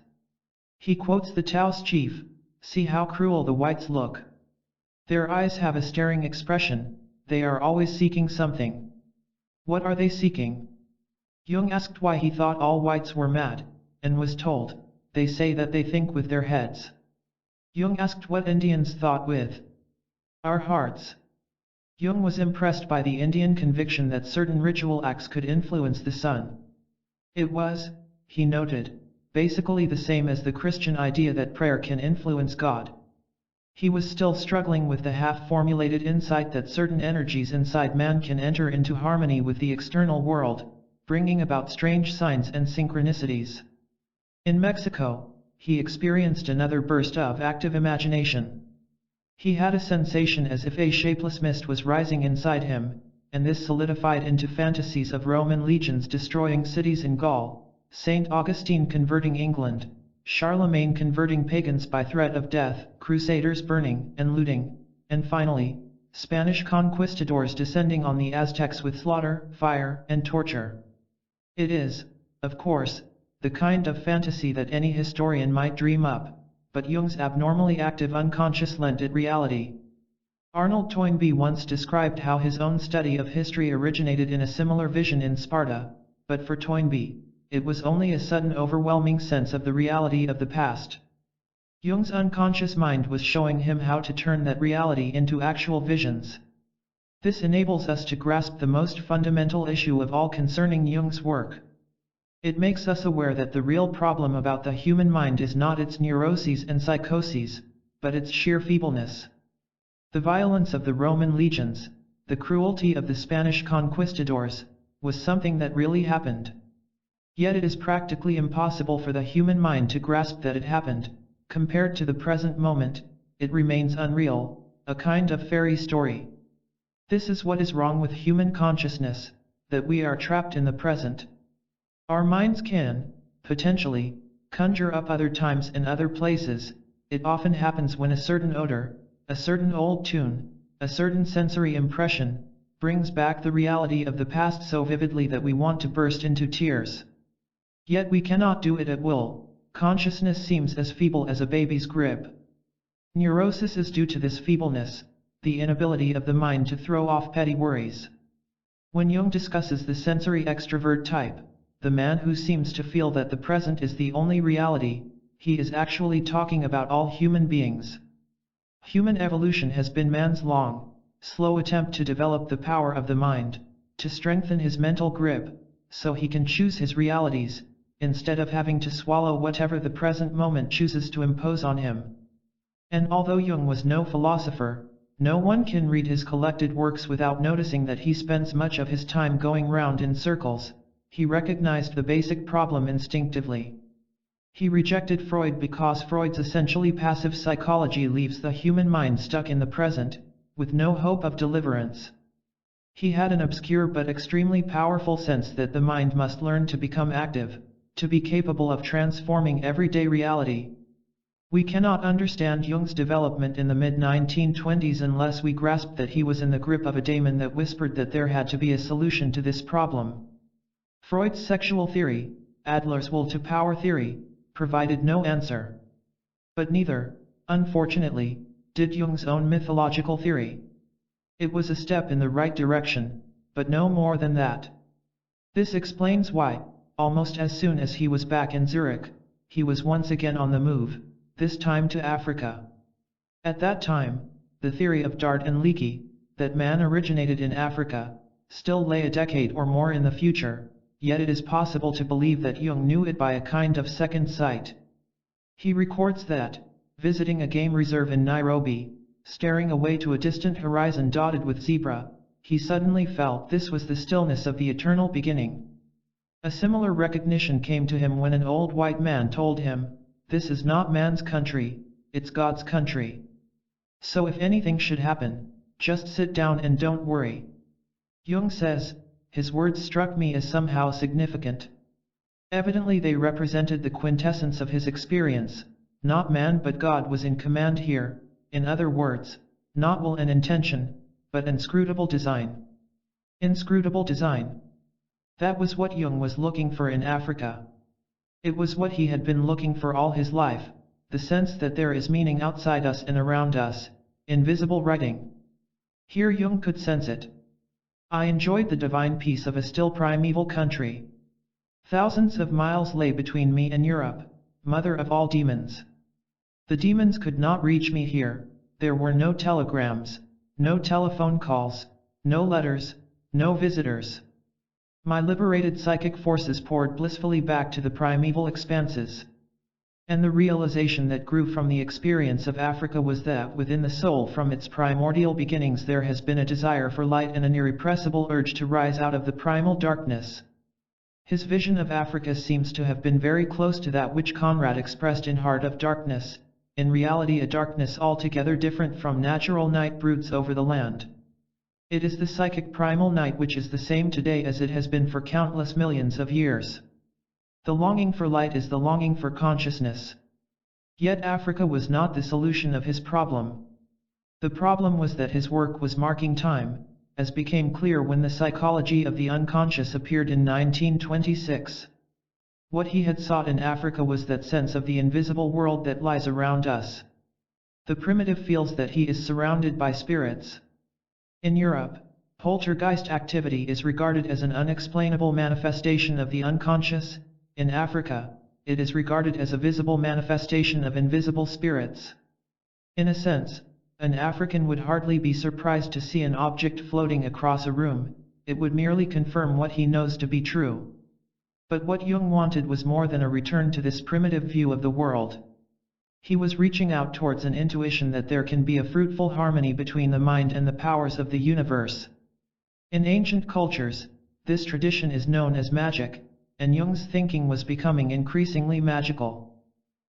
He quotes the Taos chief, "See how cruel the whites look. Their eyes have a staring expression, they are always seeking something. What are they seeking?" Jung asked why he thought all whites were mad, and was told, "They say that they think with their heads." Jung asked what Indians thought with our hearts. Jung was impressed by the Indian conviction that certain ritual acts could influence the sun. It was, he noted, basically the same as the Christian idea that prayer can influence God. He was still struggling with the half-formulated insight that certain energies inside man can enter into harmony with the external world, bringing about strange signs and synchronicities. In Mexico, he experienced another burst of active imagination. He had a sensation as if a shapeless mist was rising inside him, and this solidified into fantasies of Roman legions destroying cities in Gaul, St. Augustine converting England, Charlemagne converting pagans by threat of death, crusaders burning and looting, and finally, Spanish conquistadors descending on the Aztecs with slaughter, fire, and torture. It is, of course, the kind of fantasy that any historian might dream up, but Jung's abnormally active unconscious lent it reality. Arnold Toynbee once described how his own study of history originated in a similar vision in Sparta, but for Toynbee, it was only a sudden overwhelming sense of the reality of the past. Jung's unconscious mind was showing him how to turn that reality into actual visions. This enables us to grasp the most fundamental issue of all concerning Jung's work. It makes us aware that the real problem about the human mind is not its neuroses and psychoses, but its sheer feebleness. The violence of the Roman legions, the cruelty of the Spanish conquistadors, was something that really happened. Yet it is practically impossible for the human mind to grasp that it happened. Compared to the present moment, it remains unreal, a kind of fairy story. This is what is wrong with human consciousness, that we are trapped in the present. Our minds can, potentially, conjure up other times and other places. It often happens when a certain odor, a certain old tune, a certain sensory impression, brings back the reality of the past so vividly that we want to burst into tears. Yet we cannot do it at will. Consciousness seems as feeble as a baby's grip. Neurosis is due to this feebleness, the inability of the mind to throw off petty worries. When Jung discusses the sensory extrovert type, the man who seems to feel that the present is the only reality, he is actually talking about all human beings. Human evolution has been man's long, slow attempt to develop the power of the mind, to strengthen his mental grip, so he can choose his realities, instead of having to swallow whatever the present moment chooses to impose on him. And although Jung was no philosopher, no one can read his collected works without noticing that he spends much of his time going round in circles. He recognized the basic problem instinctively. He rejected Freud because Freud's essentially passive psychology leaves the human mind stuck in the present, with no hope of deliverance. He had an obscure but extremely powerful sense that the mind must learn to become active, to be capable of transforming everyday reality. We cannot understand Jung's development in the mid-1920s unless we grasp that he was in the grip of a daemon that whispered that there had to be a solution to this problem. Freud's sexual theory, Adler's will to power theory, provided no answer. But neither, unfortunately, did Jung's own mythological theory. It was a step in the right direction, but no more than that. This explains why, almost as soon as he was back in Zurich, he was once again on the move, this time to Africa. At that time, the theory of Dart and Leakey, that man originated in Africa, still lay a decade or more in the future, yet it is possible to believe that Jung knew it by a kind of second sight. He records that, visiting a game reserve in Nairobi, staring away to a distant horizon dotted with zebra, he suddenly felt this was the stillness of the eternal beginning. A similar recognition came to him when an old white man told him, "This is not man's country, it's God's country. So if anything should happen, just sit down and don't worry." Jung says, his words struck me as somehow significant. Evidently they represented the quintessence of his experience. Not man but God was in command here, in other words, not will and intention, but inscrutable design. Inscrutable design. That was what Jung was looking for in Africa. It was what he had been looking for all his life, the sense that there is meaning outside us and around us, invisible writing. Here Jung could sense it. I enjoyed the divine peace of a still primeval country. Thousands of miles lay between me and Europe, mother of all demons. The demons could not reach me here. There were no telegrams, no telephone calls, no letters, no visitors. My liberated psychic forces poured blissfully back to the primeval expanses. And the realization that grew from the experience of Africa was that within the soul from its primordial beginnings there has been a desire for light and an irrepressible urge to rise out of the primal darkness. His vision of Africa seems to have been very close to that which Conrad expressed in Heart of Darkness, in reality a darkness altogether different from natural night broods over the land. It is the psychic primal night which is the same today as it has been for countless millions of years. The longing for light is the longing for consciousness. Yet Africa was not the solution of his problem. The problem was that his work was marking time, as became clear when the psychology of the unconscious appeared in 1926. What he had sought in Africa was that sense of the invisible world that lies around us. The primitive feels that he is surrounded by spirits. In Europe, poltergeist activity is regarded as an unexplainable manifestation of the unconscious. In Africa, it is regarded as a visible manifestation of invisible spirits. In a sense, an African would hardly be surprised to see an object floating across a room. It would merely confirm what he knows to be true. But what Jung wanted was more than a return to this primitive view of the world. He was reaching out towards an intuition that there can be a fruitful harmony between the mind and the powers of the universe. In ancient cultures, this tradition is known as magic, and Jung's thinking was becoming increasingly magical.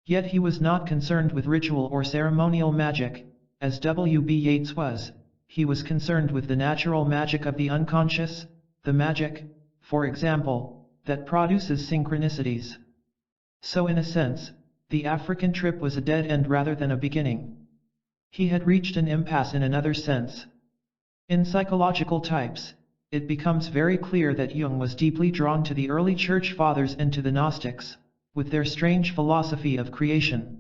Yet he was not concerned with ritual or ceremonial magic, as W.B. Yeats was. He was concerned with the natural magic of the unconscious, the magic, for example, that produces synchronicities. So in a sense, the African trip was a dead end rather than a beginning. He had reached an impasse in another sense. In psychological types, it becomes very clear that Jung was deeply drawn to the early church fathers and to the Gnostics, with their strange philosophy of creation.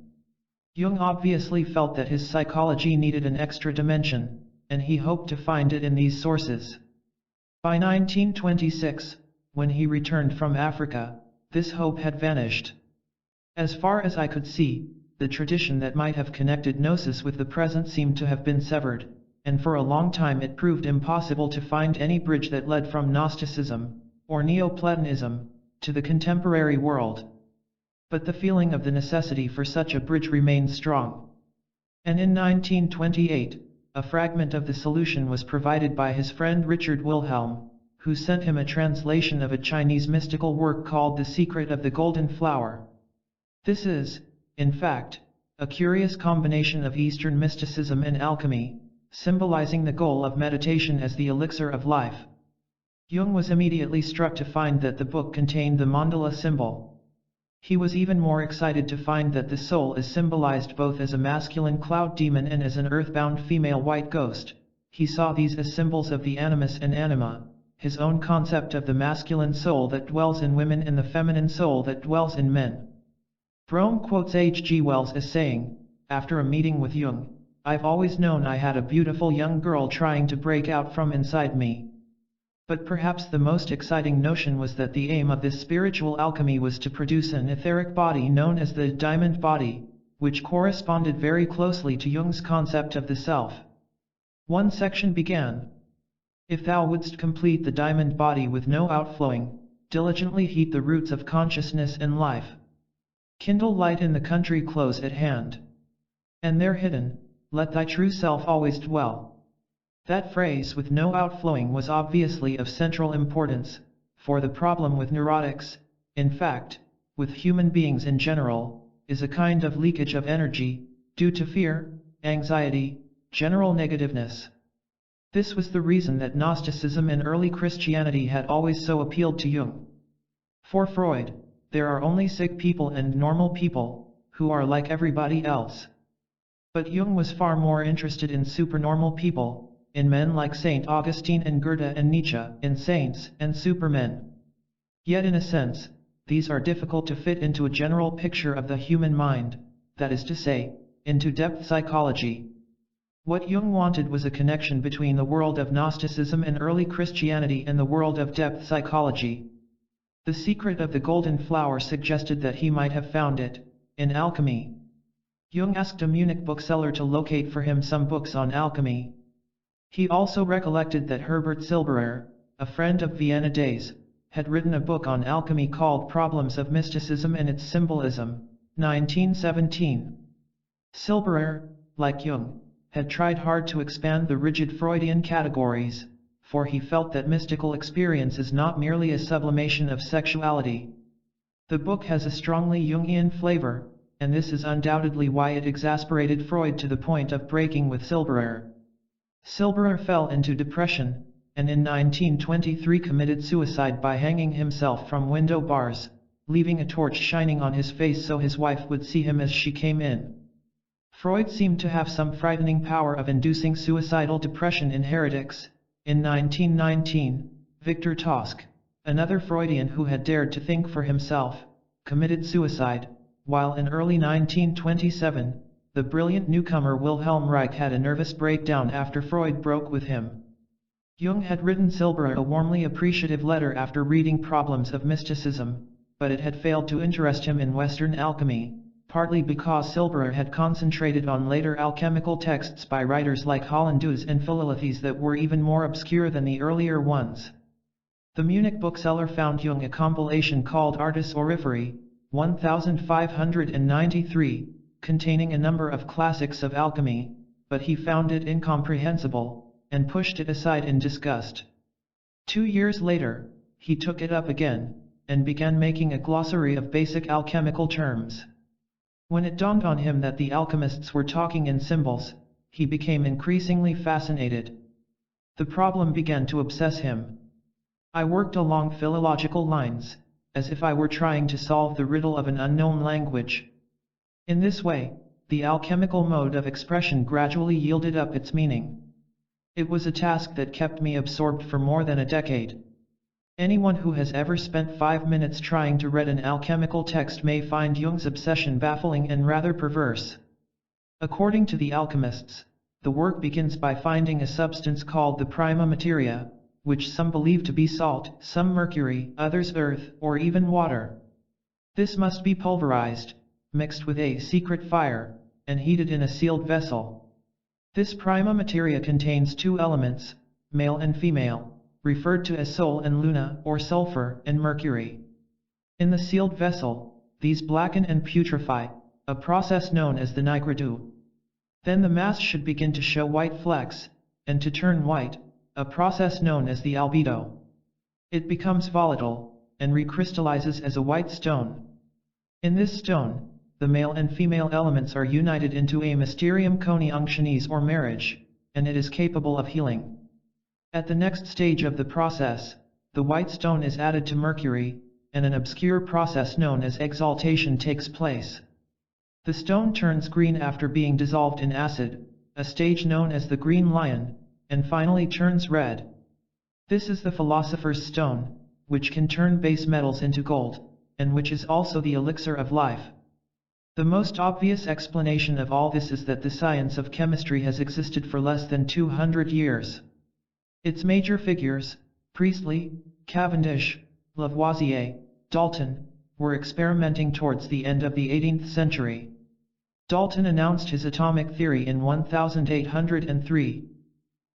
Jung obviously felt that his psychology needed an extra dimension, and he hoped to find it in these sources. By 1926, when he returned from Africa, this hope had vanished. As far as I could see, the tradition that might have connected Gnosis with the present seemed to have been severed, and for a long time it proved impossible to find any bridge that led from Gnosticism, or Neoplatonism, to the contemporary world. But the feeling of the necessity for such a bridge remained strong. And in 1928, a fragment of the solution was provided by his friend Richard Wilhelm, who sent him a translation of a Chinese mystical work called The Secret of the Golden Flower. This is, in fact, a curious combination of Eastern mysticism and alchemy, symbolizing the goal of meditation as the elixir of life. Jung was immediately struck to find that the book contained the mandala symbol. He was even more excited to find that the soul is symbolized both as a masculine cloud demon and as an earthbound female white ghost. He saw these as symbols of the animus and anima, his own concept of the masculine soul that dwells in women and the feminine soul that dwells in men. Brome quotes H. G. Wells as saying, after a meeting with Jung, "I've always known I had a beautiful young girl trying to break out from inside me." But perhaps the most exciting notion was that the aim of this spiritual alchemy was to produce an etheric body known as the diamond body, which corresponded very closely to Jung's concept of the self. One section began, "If thou wouldst complete the diamond body with no outflowing, diligently heat the roots of consciousness and life. Kindle light in the country close at hand. And there hidden, let thy true self always dwell." That phrase "with no outflowing" was obviously of central importance, for the problem with neurotics, in fact, with human beings in general, is a kind of leakage of energy, due to fear, anxiety, general negativeness. This was the reason that Gnosticism and early Christianity had always so appealed to Jung. For Freud, there are only sick people and normal people, who are like everybody else. But Jung was far more interested in supernormal people, in men like St. Augustine and Goethe and Nietzsche, in saints and supermen. Yet in a sense, these are difficult to fit into a general picture of the human mind, that is to say, into depth psychology. What Jung wanted was a connection between the world of Gnosticism and early Christianity and the world of depth psychology. The Secret of the Golden Flower suggested that he might have found it in alchemy. Jung asked a Munich bookseller to locate for him some books on alchemy. He also recollected that Herbert Silberer, a friend of Vienna days, had written a book on alchemy called Problems of Mysticism and its Symbolism, 1917. Silberer, like Jung, had tried hard to expand the rigid Freudian categories, for he felt that mystical experience is not merely a sublimation of sexuality. The book has a strongly Jungian flavor, and this is undoubtedly why it exasperated Freud to the point of breaking with Silberer. Silberer fell into depression, and in 1923 committed suicide by hanging himself from window bars, leaving a torch shining on his face so his wife would see him as she came in. Freud seemed to have some frightening power of inducing suicidal depression in heretics. In 1919, Victor Tosk, another Freudian who had dared to think for himself, committed suicide, while in early 1927, the brilliant newcomer Wilhelm Reich had a nervous breakdown after Freud broke with him. Jung had written Silberer a warmly appreciative letter after reading Problems of Mysticism, but it had failed to interest him in Western alchemy, partly because Silberer had concentrated on later alchemical texts by writers like Hollandeus and Philolaethes that were even more obscure than the earlier ones. The Munich bookseller found Jung a compilation called Artis Auriferi, 1593, containing a number of classics of alchemy, but he found it incomprehensible, and pushed it aside in disgust. 2 years later, he took it up again, and began making a glossary of basic alchemical terms. When it dawned on him that the alchemists were talking in symbols, he became increasingly fascinated. The problem began to obsess him. I worked along philological lines, as if I were trying to solve the riddle of an unknown language. In this way, the alchemical mode of expression gradually yielded up its meaning. It was a task that kept me absorbed for more than a decade. Anyone who has ever spent 5 minutes trying to read an alchemical text may find Jung's obsession baffling and rather perverse. According to the alchemists, the work begins by finding a substance called the prima materia, which some believe to be salt, some mercury, others earth, or even water. This must be pulverized, mixed with a secret fire, and heated in a sealed vessel. This prima materia contains two elements, male and female, referred to as Sol and Luna, or sulfur and mercury. In the sealed vessel, these blacken and putrefy, a process known as the nigredo. Then the mass should begin to show white flecks, and to turn white, a process known as the albedo. It becomes volatile, and recrystallizes as a white stone. In this stone, the male and female elements are united into a mysterium coniunctionis or marriage, and it is capable of healing. At the next stage of the process, the white stone is added to mercury, and an obscure process known as exaltation takes place. The stone turns green after being dissolved in acid, a stage known as the green lion, and finally turns red. This is the philosopher's stone, which can turn base metals into gold, and which is also the elixir of life. The most obvious explanation of all this is that the science of chemistry has existed for less than 200 years. Its major figures, Priestley, Cavendish, Lavoisier, Dalton, were experimenting towards the end of the 18th century. Dalton announced his atomic theory in 1803.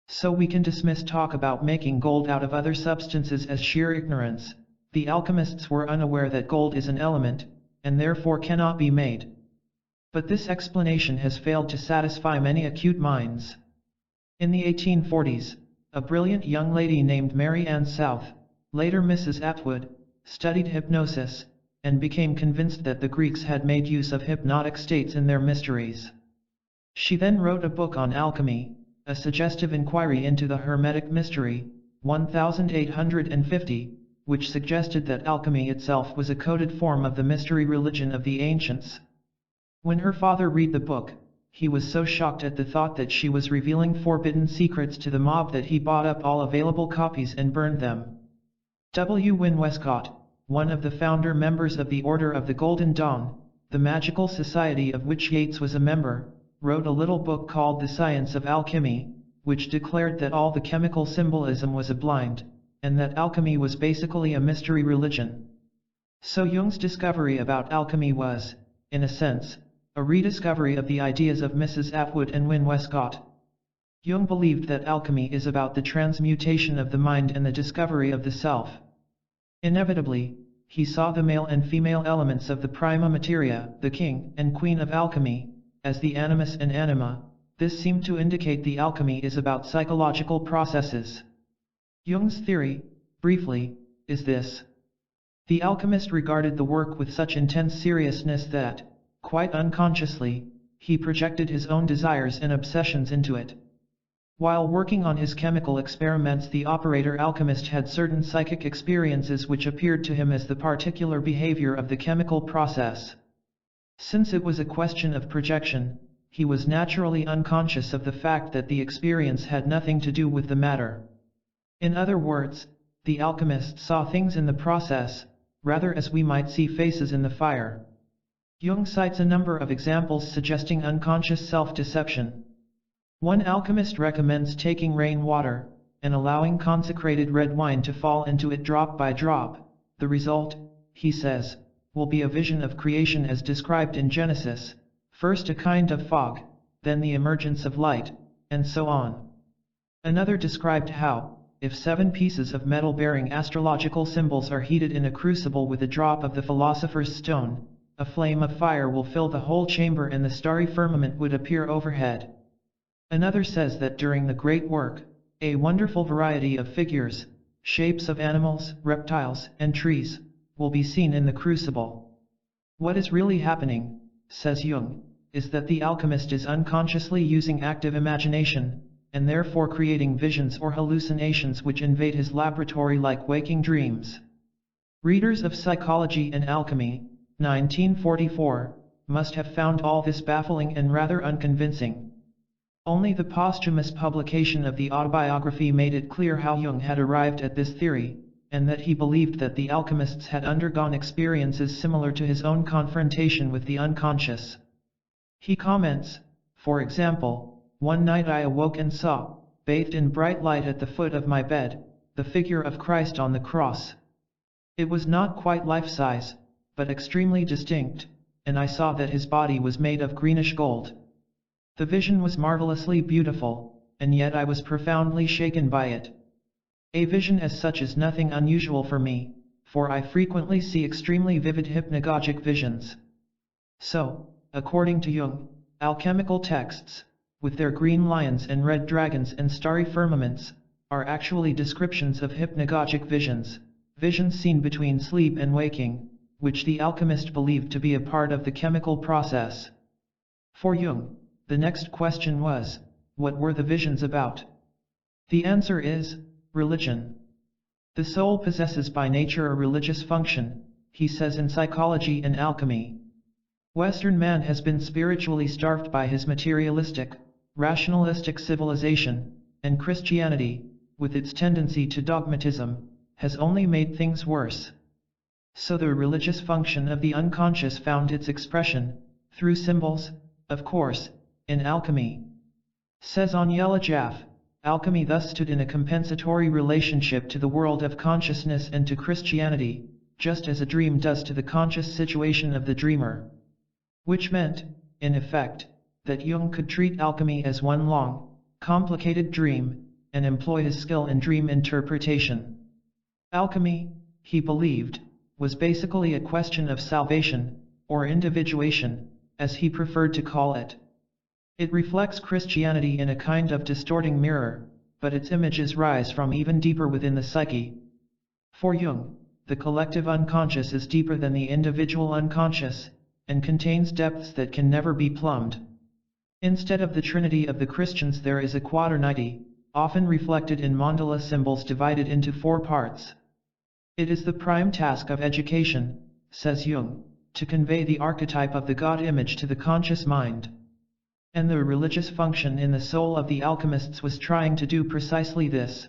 So we can dismiss talk about making gold out of other substances as sheer ignorance. The alchemists were unaware that gold is an element, and therefore cannot be made. But this explanation has failed to satisfy many acute minds. In the 1840s, a brilliant young lady named Mary Ann South, later Mrs. Atwood, studied hypnosis, and became convinced that the Greeks had made use of hypnotic states in their mysteries. She then wrote a book on alchemy, a suggestive inquiry into the Hermetic mystery, 1850, which suggested that alchemy itself was a coded form of the mystery religion of the ancients. When her father read the book, he was so shocked at the thought that she was revealing forbidden secrets to the mob that he bought up all available copies and burned them. W. Wynne Westcott, one of the founder members of the Order of the Golden Dawn, the magical society of which Yeats was a member, wrote a little book called The Science of Alchemy, which declared that all the chemical symbolism was a blind, and that alchemy was basically a mystery religion. So Jung's discovery about alchemy was, in a sense, a rediscovery of the ideas of Mrs. Atwood and Wynne Westcott. Jung believed that alchemy is about the transmutation of the mind and the discovery of the self. Inevitably, he saw the male and female elements of the prima materia, the king and queen of alchemy, as the animus and anima. This seemed to indicate the alchemy is about psychological processes. Jung's theory, briefly, is this. The alchemist regarded the work with such intense seriousness that, quite unconsciously, he projected his own desires and obsessions into it. While working on his chemical experiments, the operator alchemist had certain psychic experiences which appeared to him as the particular behavior of the chemical process. Since it was a question of projection, he was naturally unconscious of the fact that the experience had nothing to do with the matter. In other words, the alchemist saw things in the process, rather as we might see faces in the fire. Jung cites a number of examples suggesting unconscious self-deception. One alchemist recommends taking rainwater, and allowing consecrated red wine to fall into it drop by drop. The result, he says, will be a vision of creation as described in Genesis, first a kind of fog, then the emergence of light, and so on. Another described how, if 7 pieces of metal bearing astrological symbols are heated in a crucible with a drop of the philosopher's stone, a flame of fire will fill the whole chamber and the starry firmament would appear overhead. Another says that during the great work, a wonderful variety of figures, shapes of animals, reptiles, and trees, will be seen in the crucible. What is really happening, says Jung, is that the alchemist is unconsciously using active imagination, and therefore creating visions or hallucinations which invade his laboratory like waking dreams. Readers of Psychology and Alchemy, 1944, must have found all this baffling and rather unconvincing. Only the posthumous publication of the autobiography made it clear how Jung had arrived at this theory, and that he believed that the alchemists had undergone experiences similar to his own confrontation with the unconscious. He comments, for example, "One night I awoke and saw, bathed in bright light at the foot of my bed, the figure of Christ on the cross. It was not quite life-size, but extremely distinct, and I saw that his body was made of greenish gold. The vision was marvelously beautiful, and yet I was profoundly shaken by it. A vision as such is nothing unusual for me, for I frequently see extremely vivid hypnagogic visions." So, according to Jung, alchemical texts, with their green lions and red dragons and starry firmaments, are actually descriptions of hypnagogic visions, visions seen between sleep and waking, which the alchemist believed to be a part of the chemical process. For Jung, the next question was, what were the visions about? The answer is, religion. The soul possesses by nature a religious function, he says in Psychology and Alchemy. Western man has been spiritually starved by his materialistic, rationalistic civilization, and Christianity, with its tendency to dogmatism, has only made things worse. So the religious function of the unconscious found its expression, through symbols, of course, in alchemy. Says Aniela Jaff, alchemy thus stood in a compensatory relationship to the world of consciousness and to Christianity, just as a dream does to the conscious situation of the dreamer. Which meant, in effect, that Jung could treat alchemy as one long, complicated dream, and employ his skill in dream interpretation. Alchemy, he believed, was basically a question of salvation, or individuation, as he preferred to call it. It reflects Christianity in a kind of distorting mirror, but its images rise from even deeper within the psyche. For Jung, the collective unconscious is deeper than the individual unconscious, and contains depths that can never be plumbed. Instead of the trinity of the Christians there is a quaternity, often reflected in mandala symbols divided into 4 parts. It is the prime task of education, says Jung, to convey the archetype of the God image to the conscious mind. And the religious function in the soul of the alchemists was trying to do precisely this.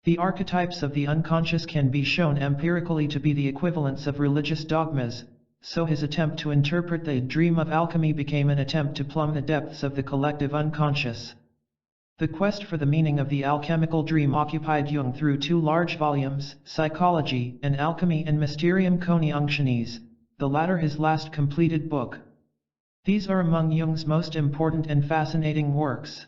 The archetypes of the unconscious can be shown empirically to be the equivalents of religious dogmas, so his attempt to interpret the dream of alchemy became an attempt to plumb the depths of the collective unconscious. The quest for the meaning of the alchemical dream occupied Jung through 2 large volumes, Psychology and Alchemy and Mysterium Conscientiae, the latter his last completed book. These are among Jung's most important and fascinating works.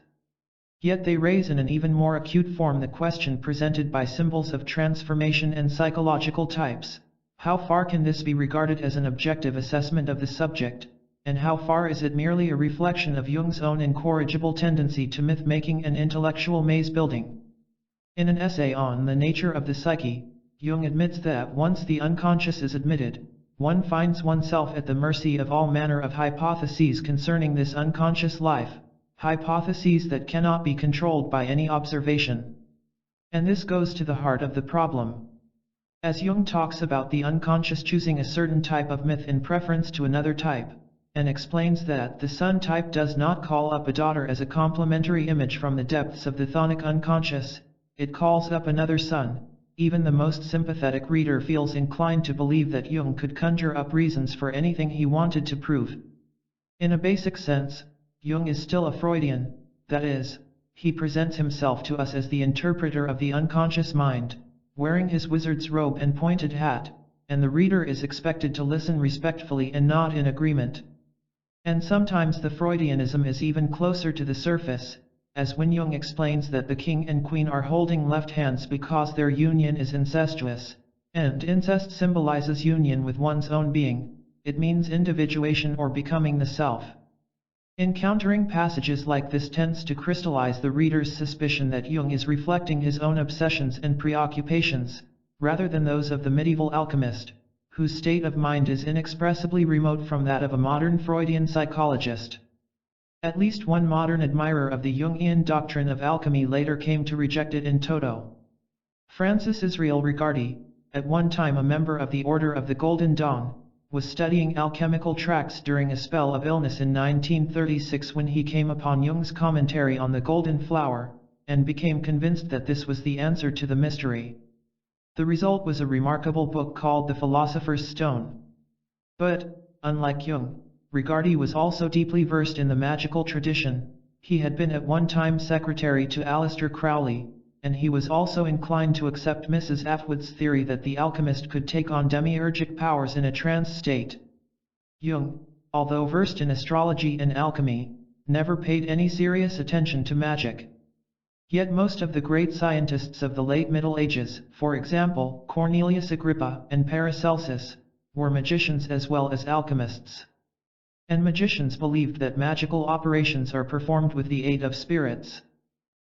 Yet they raise in an even more acute form the question presented by symbols of transformation and psychological types. How far can this be regarded as an objective assessment of the subject, and how far is it merely a reflection of Jung's own incorrigible tendency to myth-making and intellectual maze-building? In an essay on the nature of the psyche, Jung admits that once the unconscious is admitted, one finds oneself at the mercy of all manner of hypotheses concerning this unconscious life, hypotheses that cannot be controlled by any observation. And this goes to the heart of the problem. As Jung talks about the unconscious choosing a certain type of myth in preference to another type, and explains that the son type does not call up a daughter as a complementary image from the depths of the chthonic unconscious, it calls up another son. Even the most sympathetic reader feels inclined to believe that Jung could conjure up reasons for anything he wanted to prove. In a basic sense, Jung is still a Freudian, that is, he presents himself to us as the interpreter of the unconscious mind, wearing his wizard's robe and pointed hat, and the reader is expected to listen respectfully and nod in agreement. And sometimes the Freudianism is even closer to the surface, as when Jung explains that the king and queen are holding left hands because their union is incestuous, and incest symbolizes union with one's own being, it means individuation or becoming the self. Encountering passages like this tends to crystallize the reader's suspicion that Jung is reflecting his own obsessions and preoccupations, rather than those of the medieval alchemist, whose state of mind is inexpressibly remote from that of a modern Freudian psychologist. At least one modern admirer of the Jungian doctrine of alchemy later came to reject it in toto. Francis Israel Rigardi, at one time a member of the Order of the Golden Dawn, was studying alchemical tracts during a spell of illness in 1936 when he came upon Jung's commentary on the golden flower, and became convinced that this was the answer to the mystery. The result was a remarkable book called The Philosopher's Stone. But, unlike Jung, Rigardi was also deeply versed in the magical tradition. He had been at one time secretary to Aleister Crowley, and he was also inclined to accept Mrs. Atwood's theory that the alchemist could take on demiurgic powers in a trance state. Jung, although versed in astrology and alchemy, never paid any serious attention to magic. Yet most of the great scientists of the late Middle Ages, for example Cornelius Agrippa and Paracelsus, were magicians as well as alchemists. And magicians believed that magical operations are performed with the aid of spirits.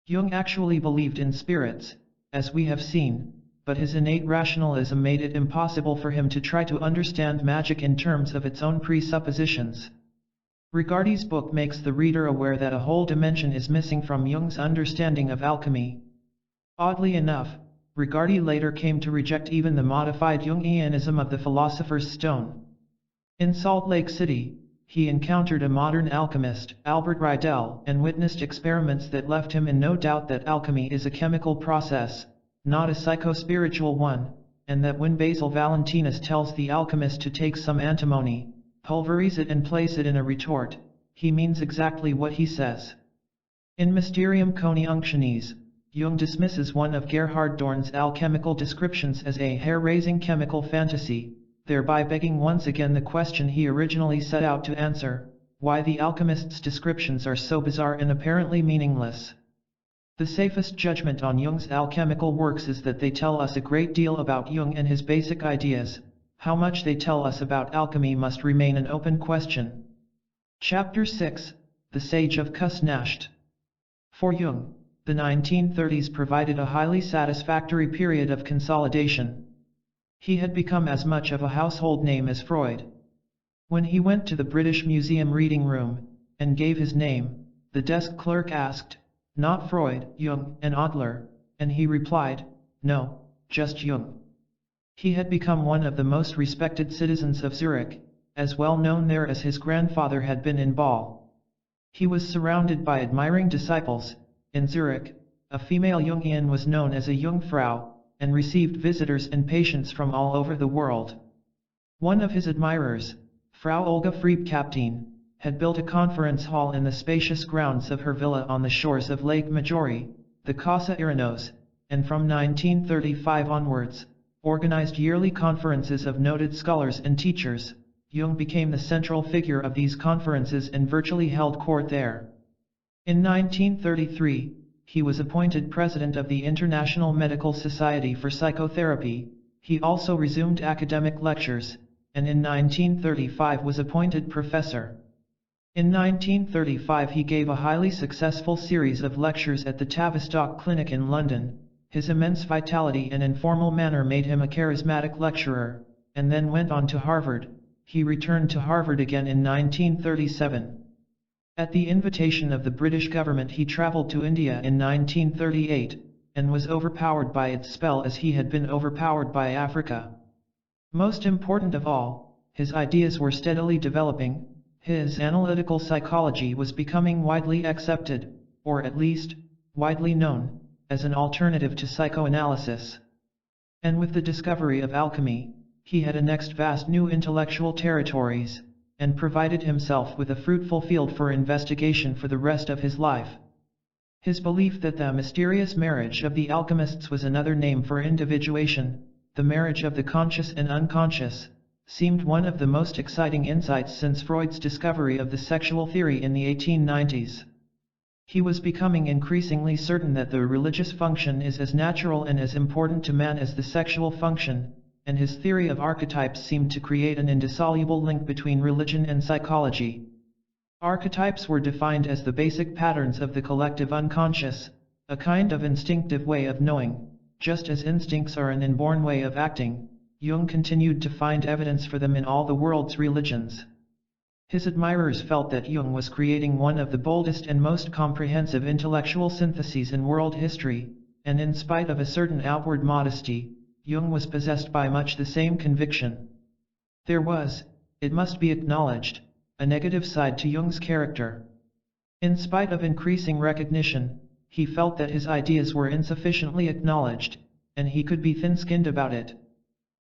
Jung actually believed in spirits, as we have seen, but his innate rationalism made it impossible for him to try to understand magic in terms of its own presuppositions. Rigardi's book makes the reader aware that a whole dimension is missing from Jung's understanding of alchemy. Oddly enough, Rigardi later came to reject even the modified Jungianism of the Philosopher's Stone. In Salt Lake City, he encountered a modern alchemist, Albert Riedel, and witnessed experiments that left him in no doubt that alchemy is a chemical process, not a psycho-spiritual one, and that when Basil Valentinus tells the alchemist to take some antimony, pulverize it and place it in a retort, he means exactly what he says. In Mysterium Coniunctionis, Jung dismisses one of Gerhard Dorn's alchemical descriptions as a hair-raising chemical fantasy, thereby begging once again the question he originally set out to answer, why the alchemist's descriptions are so bizarre and apparently meaningless. The safest judgment on Jung's alchemical works is that they tell us a great deal about Jung and his basic ideas. How much they tell us about alchemy must remain an open question. Chapter 6, The Sage of Kusnacht. For Jung, the 1930s provided a highly satisfactory period of consolidation. He had become as much of a household name as Freud. When he went to the British Museum reading room, and gave his name, the desk clerk asked, "Not Freud, Jung and Adler," and he replied, "No, just Jung." He had become one of the most respected citizens of Zurich, as well known there as his grandfather had been in Basel. He was surrounded by admiring disciples. In Zurich, a female Jungian was known as a Jungfrau, and received visitors and patients from all over the world. One of his admirers, Frau Olga Frieb-Kaptein, had built a conference hall in the spacious grounds of her villa on the shores of Lake Maggiore, the Casa Iranos, and from 1935 onwards, organized yearly conferences of noted scholars and teachers. Jung became the central figure of these conferences and virtually held court there. In 1933, he was appointed president of the International Medical Society for Psychotherapy. He also resumed academic lectures, and in 1935 was appointed professor. In 1935 he gave a highly successful series of lectures at the Tavistock Clinic in London. His immense vitality and informal manner made him a charismatic lecturer, and then went on to Harvard. He returned to Harvard again in 1937. At the invitation of the British government he travelled to India in 1938, and was overpowered by its spell as he had been overpowered by Africa. Most important of all, his ideas were steadily developing. His analytical psychology was becoming widely accepted, or at least, widely known, as an alternative to psychoanalysis. And with the discovery of alchemy, he had annexed vast new intellectual territories, and provided himself with a fruitful field for investigation for the rest of his life. His belief that the mysterious marriage of the alchemists was another name for individuation, the marriage of the conscious and unconscious, seemed one of the most exciting insights since Freud's discovery of the sexual theory in the 1890s. He was becoming increasingly certain that the religious function is as natural and as important to man as the sexual function, and his theory of archetypes seemed to create an indissoluble link between religion and psychology. Archetypes were defined as the basic patterns of the collective unconscious, a kind of instinctive way of knowing, just as instincts are an inborn way of acting. Jung continued to find evidence for them in all the world's religions. His admirers felt that Jung was creating one of the boldest and most comprehensive intellectual syntheses in world history, and in spite of a certain outward modesty, Jung was possessed by much the same conviction. There was, it must be acknowledged, a negative side to Jung's character. In spite of increasing recognition, he felt that his ideas were insufficiently acknowledged, and he could be thin-skinned about it.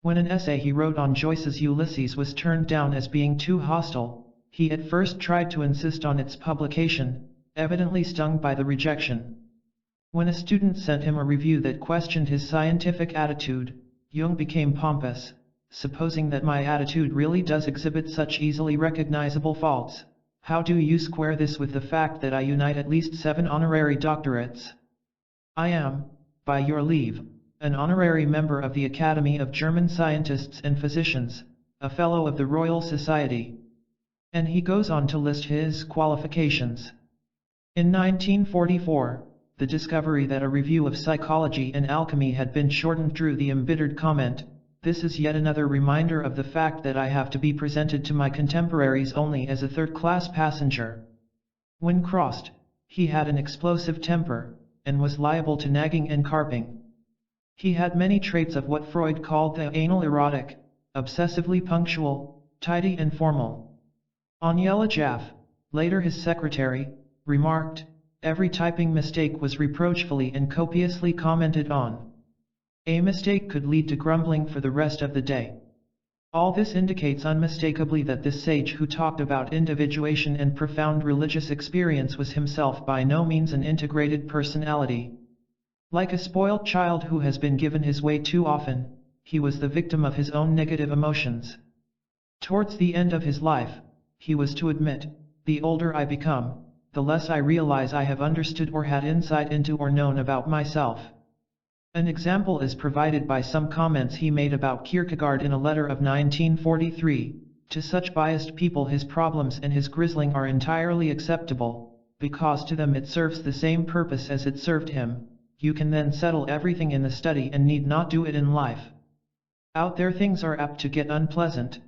When an essay he wrote on Joyce's Ulysses was turned down as being too hostile, he at first tried to insist on its publication, evidently stung by the rejection. When a student sent him a review that questioned his scientific attitude, Jung became pompous, supposing that my attitude really does exhibit such easily recognizable faults. How do you square this with the fact that I unite at least 7 honorary doctorates? I am, by your leave, an honorary member of the Academy of German Scientists and Physicians, a Fellow of the Royal Society. And he goes on to list his qualifications. In 1944, the discovery that a review of Psychology and Alchemy had been shortened drew the embittered comment, "This is yet another reminder of the fact that I have to be presented to my contemporaries only as a third-class passenger." When crossed, he had an explosive temper, and was liable to nagging and carping. He had many traits of what Freud called the anal erotic, obsessively punctual, tidy and formal. Aniela Jaff, later his secretary, remarked, "Every typing mistake was reproachfully and copiously commented on. A mistake could lead to grumbling for the rest of the day." All this indicates unmistakably that this sage who talked about individuation and profound religious experience was himself by no means an integrated personality. Like a spoiled child who has been given his way too often, he was the victim of his own negative emotions. Towards the end of his life, he was to admit, "The older I become, the less I realize I have understood or had insight into or known about myself." An example is provided by some comments he made about Kierkegaard in a letter of 1943, "To such biased people his problems and his grizzling are entirely acceptable, because to them it serves the same purpose as it served him. You can then settle everything in the study and need not do it in life. Out there things are apt to get unpleasant."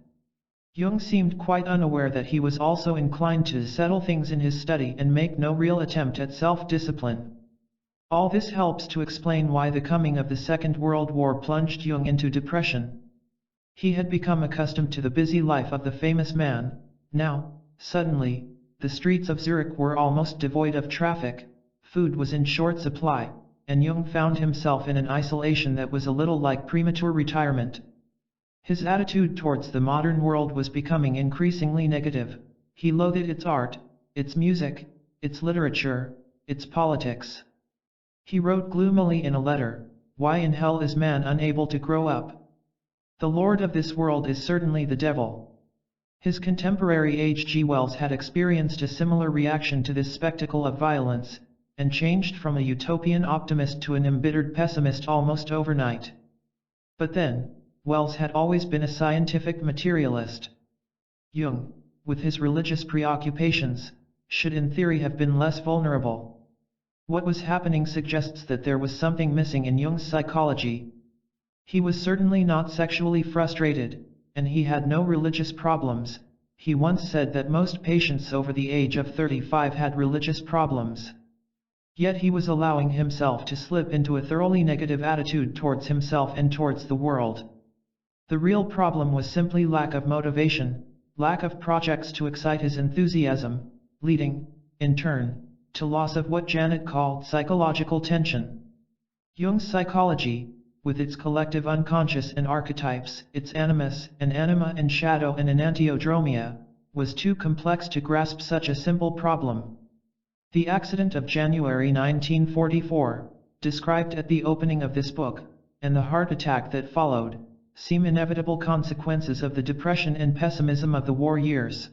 Jung seemed quite unaware that he was also inclined to settle things in his study and make no real attempt at self-discipline. All this helps to explain why the coming of the Second World War plunged Jung into depression. He had become accustomed to the busy life of the famous man. Now, suddenly, the streets of Zurich were almost devoid of traffic, food was in short supply, and Jung found himself in an isolation that was a little like premature retirement. His attitude towards the modern world was becoming increasingly negative. He loathed its art, its music, its literature, its politics. He wrote gloomily in a letter, "Why in hell is man unable to grow up? The lord of this world is certainly the devil." His contemporary H. G. Wells had experienced a similar reaction to this spectacle of violence, and changed from a utopian optimist to an embittered pessimist almost overnight. But then, Wells had always been a scientific materialist. Jung, with his religious preoccupations, should in theory have been less vulnerable. What was happening suggests that there was something missing in Jung's psychology. He was certainly not sexually frustrated, and he had no religious problems. He once said that most patients over the age of 35 had religious problems. Yet he was allowing himself to slip into a thoroughly negative attitude towards himself and towards the world. The real problem was simply lack of motivation, lack of projects to excite his enthusiasm, leading, in turn, to loss of what Janet called psychological tension. Jung's psychology, with its collective unconscious and archetypes, its animus and anima and shadow and enantiodromia, was too complex to grasp such a simple problem. The accident of January 1944, described at the opening of this book, and the heart attack that followed, seem inevitable consequences of the depression and pessimism of the war years.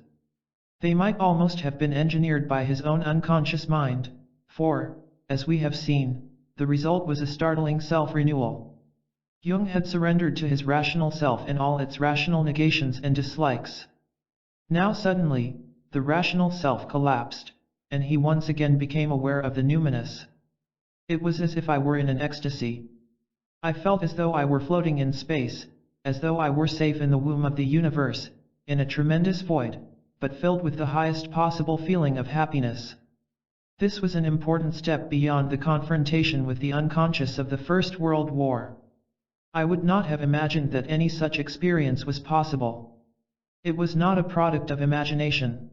They might almost have been engineered by his own unconscious mind, for, as we have seen, the result was a startling self-renewal. Jung had surrendered to his rational self and all its rational negations and dislikes. Now suddenly, the rational self collapsed, and he once again became aware of the numinous. It was as if I were in an ecstasy. I felt as though I were floating in space, as though I were safe in the womb of the universe, in a tremendous void, but filled with the highest possible feeling of happiness. This was an important step beyond the confrontation with the unconscious of the First World War. I would not have imagined that any such experience was possible. It was not a product of imagination.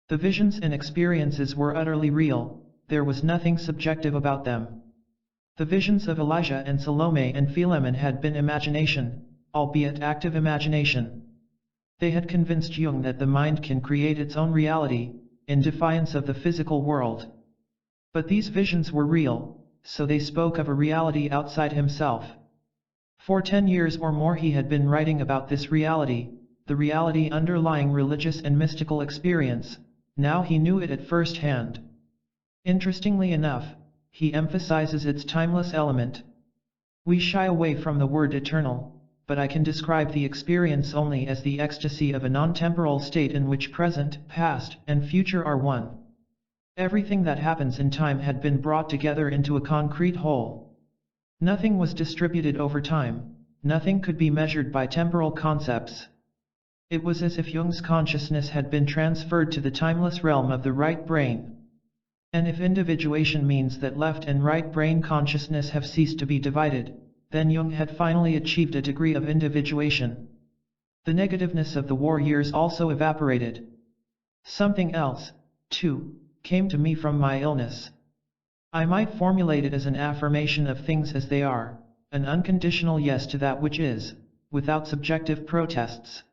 The visions and experiences were utterly real, there was nothing subjective about them. The visions of Elijah and Salome and Philemon had been imagination, albeit active imagination. They had convinced Jung that the mind can create its own reality, in defiance of the physical world. But these visions were real, so they spoke of a reality outside himself. For 10 years or more he had been writing about this reality, the reality underlying religious and mystical experience. Now he knew it at first hand. Interestingly enough, he emphasizes its timeless element. We shy away from the word eternal, but I can describe the experience only as the ecstasy of a non-temporal state in which present, past, and future are one. Everything that happens in time had been brought together into a concrete whole. Nothing was distributed over time, nothing could be measured by temporal concepts. It was as if Jung's consciousness had been transferred to the timeless realm of the right brain. And if individuation means that left and right brain consciousness have ceased to be divided, then Jung had finally achieved a degree of individuation. The negativeness of the war years also evaporated. Something else, too, came to me from my illness. I might formulate it as an affirmation of things as they are, an unconditional yes to that which is, without subjective protests.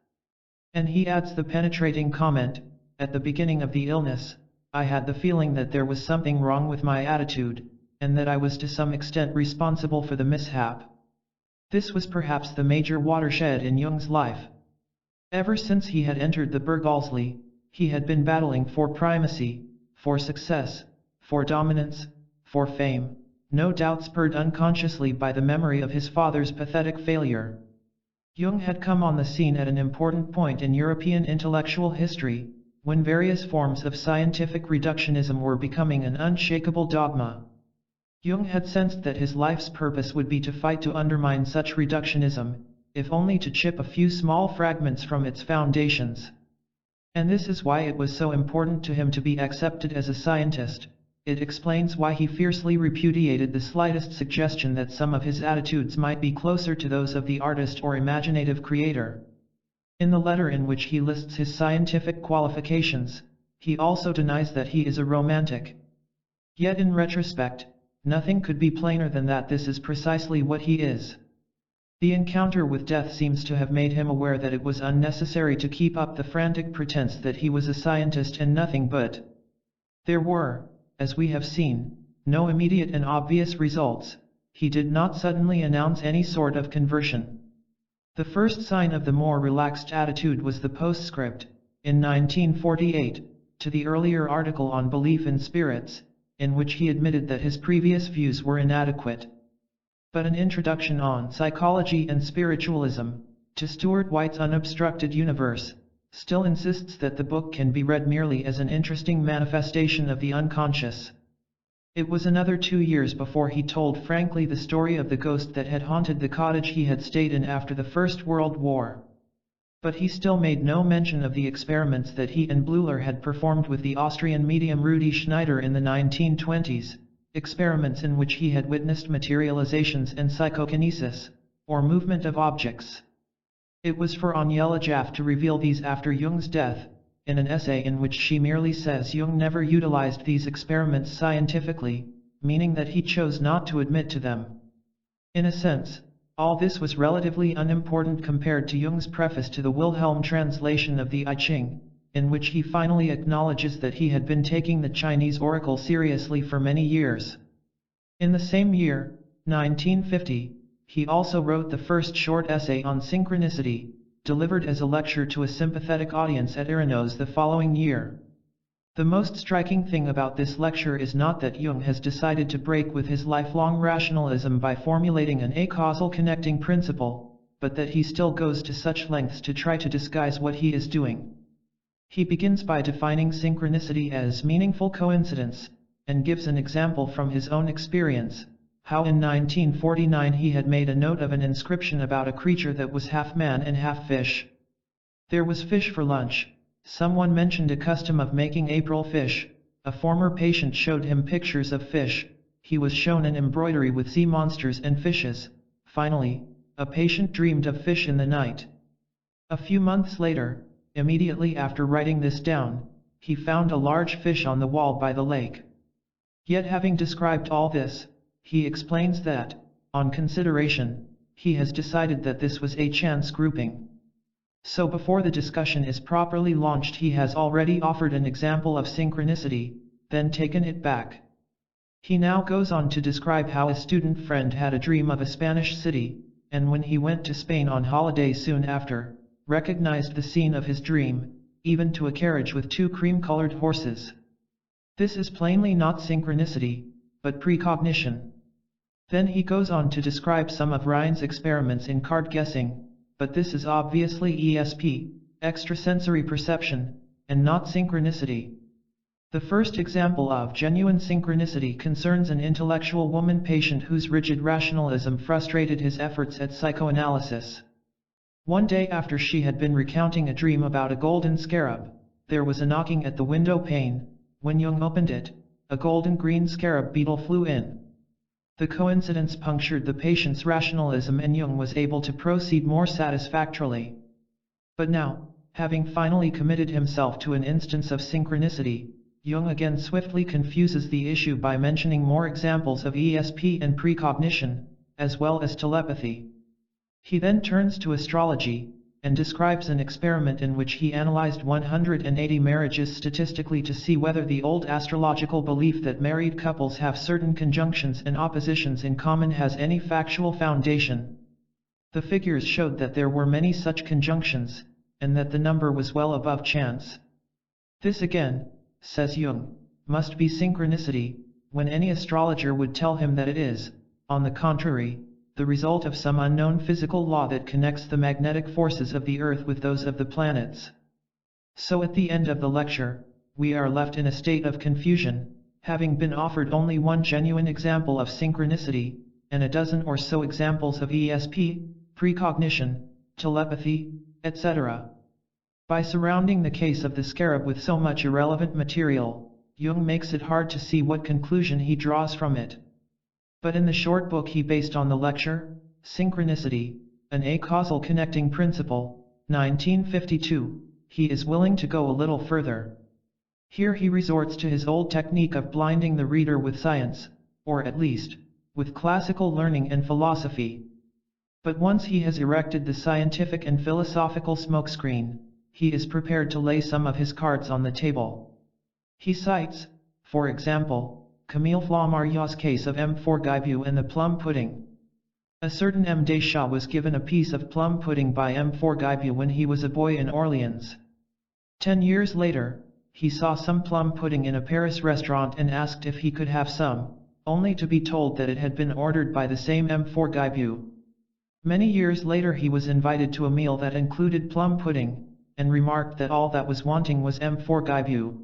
And he adds the penetrating comment, at the beginning of the illness, I had the feeling that there was something wrong with my attitude, and that I was to some extent responsible for the mishap. This was perhaps the major watershed in Jung's life. Ever since he had entered the Berghalsli, he had been battling for primacy, for success, for dominance, for fame, no doubt spurred unconsciously by the memory of his father's pathetic failure. Jung had come on the scene at an important point in European intellectual history, when various forms of scientific reductionism were becoming an unshakable dogma. Jung had sensed that his life's purpose would be to fight to undermine such reductionism, if only to chip a few small fragments from its foundations. And this is why it was so important to him to be accepted as a scientist. It explains why he fiercely repudiated the slightest suggestion that some of his attitudes might be closer to those of the artist or imaginative creator. In the letter in which he lists his scientific qualifications, he also denies that he is a romantic. Yet in retrospect, nothing could be plainer than that this is precisely what he is. The encounter with death seems to have made him aware that it was unnecessary to keep up the frantic pretense that he was a scientist and nothing but. There were, as we have seen, no immediate and obvious results. He did not suddenly announce any sort of conversion. The first sign of the more relaxed attitude was the postscript, in 1948, to the earlier article on belief in spirits, in which he admitted that his previous views were inadequate. But an introduction on psychology and spiritualism, to Stuart White's Unobstructed Universe, still insists that the book can be read merely as an interesting manifestation of the unconscious. It was another 2 years before he told frankly the story of the ghost that had haunted the cottage he had stayed in after the First World War. But he still made no mention of the experiments that he and Bleuler had performed with the Austrian medium Rudi Schneider in the 1920s, experiments in which he had witnessed materializations and psychokinesis, or movement of objects. It was for Aniela Jaff to reveal these after Jung's death, in an essay in which she merely says Jung never utilized these experiments scientifically, meaning that he chose not to admit to them. In a sense, all this was relatively unimportant compared to Jung's preface to the Wilhelm translation of the I Ching, in which he finally acknowledges that he had been taking the Chinese oracle seriously for many years. In the same year, 1950, he also wrote the first short essay on synchronicity, delivered as a lecture to a sympathetic audience at Iranos the following year. The most striking thing about this lecture is not that Jung has decided to break with his lifelong rationalism by formulating an acausal connecting principle, but that he still goes to such lengths to try to disguise what he is doing. He begins by defining synchronicity as meaningful coincidence, and gives an example from his own experience, how in 1949 he had made a note of an inscription about a creature that was half man and half fish. There was fish for lunch. Someone mentioned a custom of making April fish. A former patient showed him pictures of fish. He was shown an embroidery with sea monsters and fishes. Finally, a patient dreamed of fish in the night. A few months later, immediately after writing this down, he found a large fish on the wall by the lake. Yet having described all this, he explains that, on consideration, he has decided that this was a chance grouping. So before the discussion is properly launched, he has already offered an example of synchronicity, then taken it back. He now goes on to describe how a student friend had a dream of a Spanish city, and when he went to Spain on holiday soon after, recognized the scene of his dream, even to a carriage with 2 cream-colored horses. This is plainly not synchronicity, but precognition. Then he goes on to describe some of Ryan's experiments in card guessing, but this is obviously ESP, extrasensory perception, and not synchronicity. The first example of genuine synchronicity concerns an intellectual woman patient whose rigid rationalism frustrated his efforts at psychoanalysis. One day after she had been recounting a dream about a golden scarab, there was a knocking at the window pane. When Jung opened it, a golden-green scarab beetle flew in. The coincidence punctured the patient's rationalism and Jung was able to proceed more satisfactorily. But now, having finally committed himself to an instance of synchronicity, Jung again swiftly confuses the issue by mentioning more examples of ESP and precognition, as well as telepathy. He then turns to astrology, and describes an experiment in which he analyzed 180 marriages statistically to see whether the old astrological belief that married couples have certain conjunctions and oppositions in common has any factual foundation. The figures showed that there were many such conjunctions, and that the number was well above chance. This again, says Jung, must be synchronicity, when any astrologer would tell him that it is, on the contrary, the result of some unknown physical law that connects the magnetic forces of the Earth with those of the planets. So at the end of the lecture, we are left in a state of confusion, having been offered only one genuine example of synchronicity, and a dozen or so examples of ESP, precognition, telepathy, etc. By surrounding the case of the scarab with so much irrelevant material, Jung makes it hard to see what conclusion he draws from it. But in the short book he based on the lecture, Synchronicity, an acausal connecting principle, 1952, he is willing to go a little further. Here he resorts to his old technique of blinding the reader with science, or at least, with classical learning and philosophy. But once he has erected the scientific and philosophical smokescreen, he is prepared to lay some of his cards on the table. He cites, for example, Camille Flammarier's case of M4 Guibu and the plum pudding. A certain M. Deschamps was given a piece of plum pudding by M4 Guibu when he was a boy in Orleans. 10 years later, he saw some plum pudding in a Paris restaurant and asked if he could have some, only to be told that it had been ordered by the same M4 Guibu. Many years later he was invited to a meal that included plum pudding, and remarked that all that was wanting was M4 Guibu.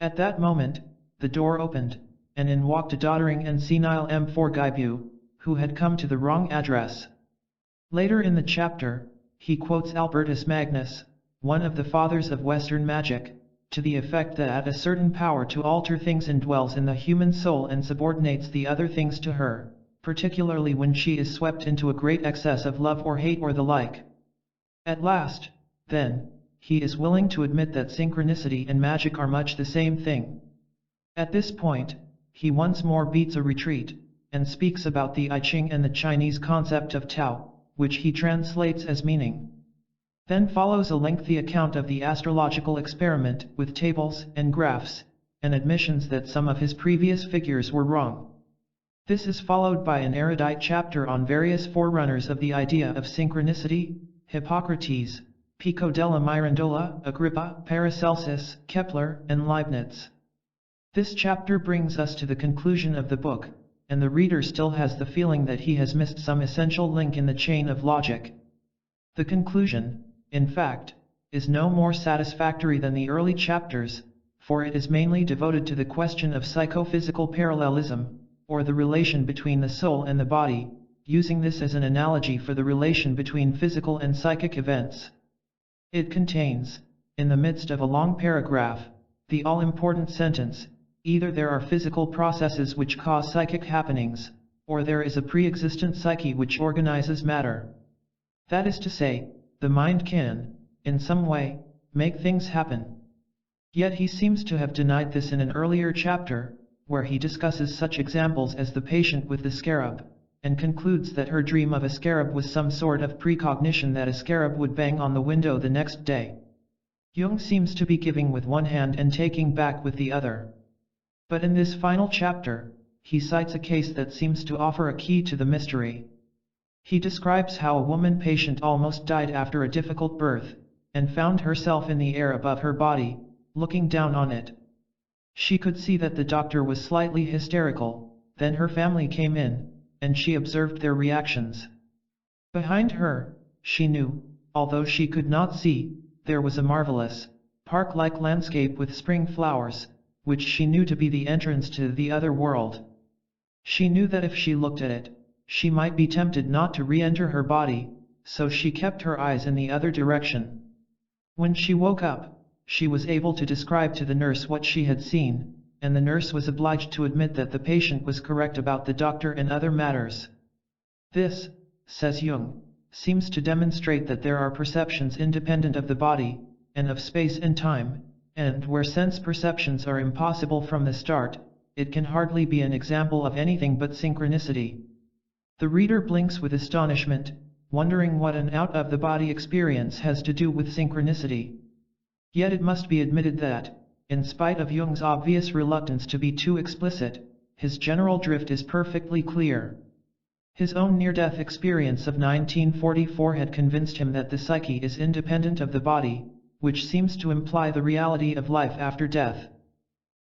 At that moment, the door opened, and in walked a doddering and senile M4 Guibu, who had come to the wrong address. Later in the chapter, he quotes Albertus Magnus, one of the fathers of Western magic, to the effect that a certain power to alter things indwells in the human soul and subordinates the other things to her, particularly when she is swept into a great excess of love or hate or the like. At last, then, he is willing to admit that synchronicity and magic are much the same thing. At this point, he once more beats a retreat, and speaks about the I Ching and the Chinese concept of Tao, which he translates as meaning. Then follows a lengthy account of the astrological experiment with tables and graphs, and admissions that some of his previous figures were wrong. This is followed by an erudite chapter on various forerunners of the idea of synchronicity, Hippocrates, Pico della Mirandola, Agrippa, Paracelsus, Kepler, and Leibniz. This chapter brings us to the conclusion of the book, and the reader still has the feeling that he has missed some essential link in the chain of logic. The conclusion, in fact, is no more satisfactory than the early chapters, for it is mainly devoted to the question of psychophysical parallelism, or the relation between the soul and the body, using this as an analogy for the relation between physical and psychic events. It contains, in the midst of a long paragraph, the all-important sentence, either there are physical processes which cause psychic happenings, or there is a pre-existent psyche which organizes matter. That is to say, the mind can, in some way, make things happen. Yet he seems to have denied this in an earlier chapter, where he discusses such examples as the patient with the scarab, and concludes that her dream of a scarab was some sort of precognition that a scarab would bang on the window the next day. Jung seems to be giving with one hand and taking back with the other. But in this final chapter, he cites a case that seems to offer a key to the mystery. He describes how a woman patient almost died after a difficult birth, and found herself in the air above her body, looking down on it. She could see that the doctor was slightly hysterical, then her family came in, and she observed their reactions. Behind her, she knew, although she could not see, there was a marvelous, park-like landscape with spring flowers, which she knew to be the entrance to the other world. She knew that if she looked at it, she might be tempted not to re-enter her body, so she kept her eyes in the other direction. When she woke up, she was able to describe to the nurse what she had seen, and the nurse was obliged to admit that the patient was correct about the doctor and other matters. This, says Jung, seems to demonstrate that there are perceptions independent of the body, and of space and time, and where sense perceptions are impossible from the start, it can hardly be an example of anything but synchronicity. The reader blinks with astonishment, wondering what an out-of-the-body experience has to do with synchronicity. Yet it must be admitted that, in spite of Jung's obvious reluctance to be too explicit, his general drift is perfectly clear. His own near-death experience of 1944 had convinced him that the psyche is independent of the body, which seems to imply the reality of life after death.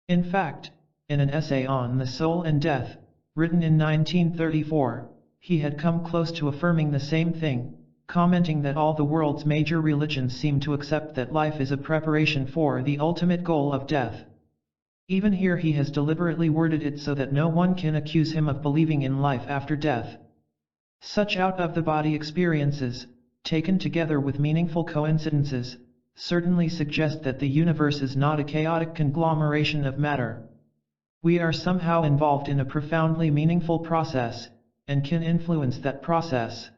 In fact, in an essay on the soul and death, written in 1934, he had come close to affirming the same thing, commenting that all the world's major religions seem to accept that life is a preparation for the ultimate goal of death. Even here he has deliberately worded it so that no one can accuse him of believing in life after death. Such out-of-the-body experiences, taken together with meaningful coincidences, certainly suggest that the universe is not a chaotic conglomeration of matter. We are somehow involved in a profoundly meaningful process, and can influence that process.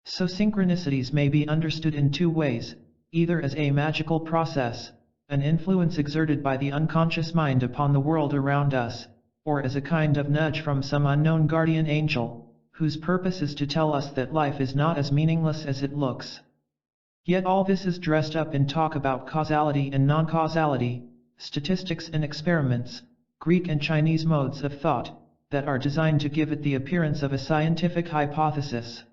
So synchronicities may be understood in two ways, either as a magical process, an influence exerted by the unconscious mind upon the world around us, or as a kind of nudge from some unknown guardian angel, whose purpose is to tell us that life is not as meaningless as it looks. Yet all this is dressed up in talk about causality and non-causality, statistics and experiments, Greek and Chinese modes of thought, that are designed to give it the appearance of a scientific hypothesis.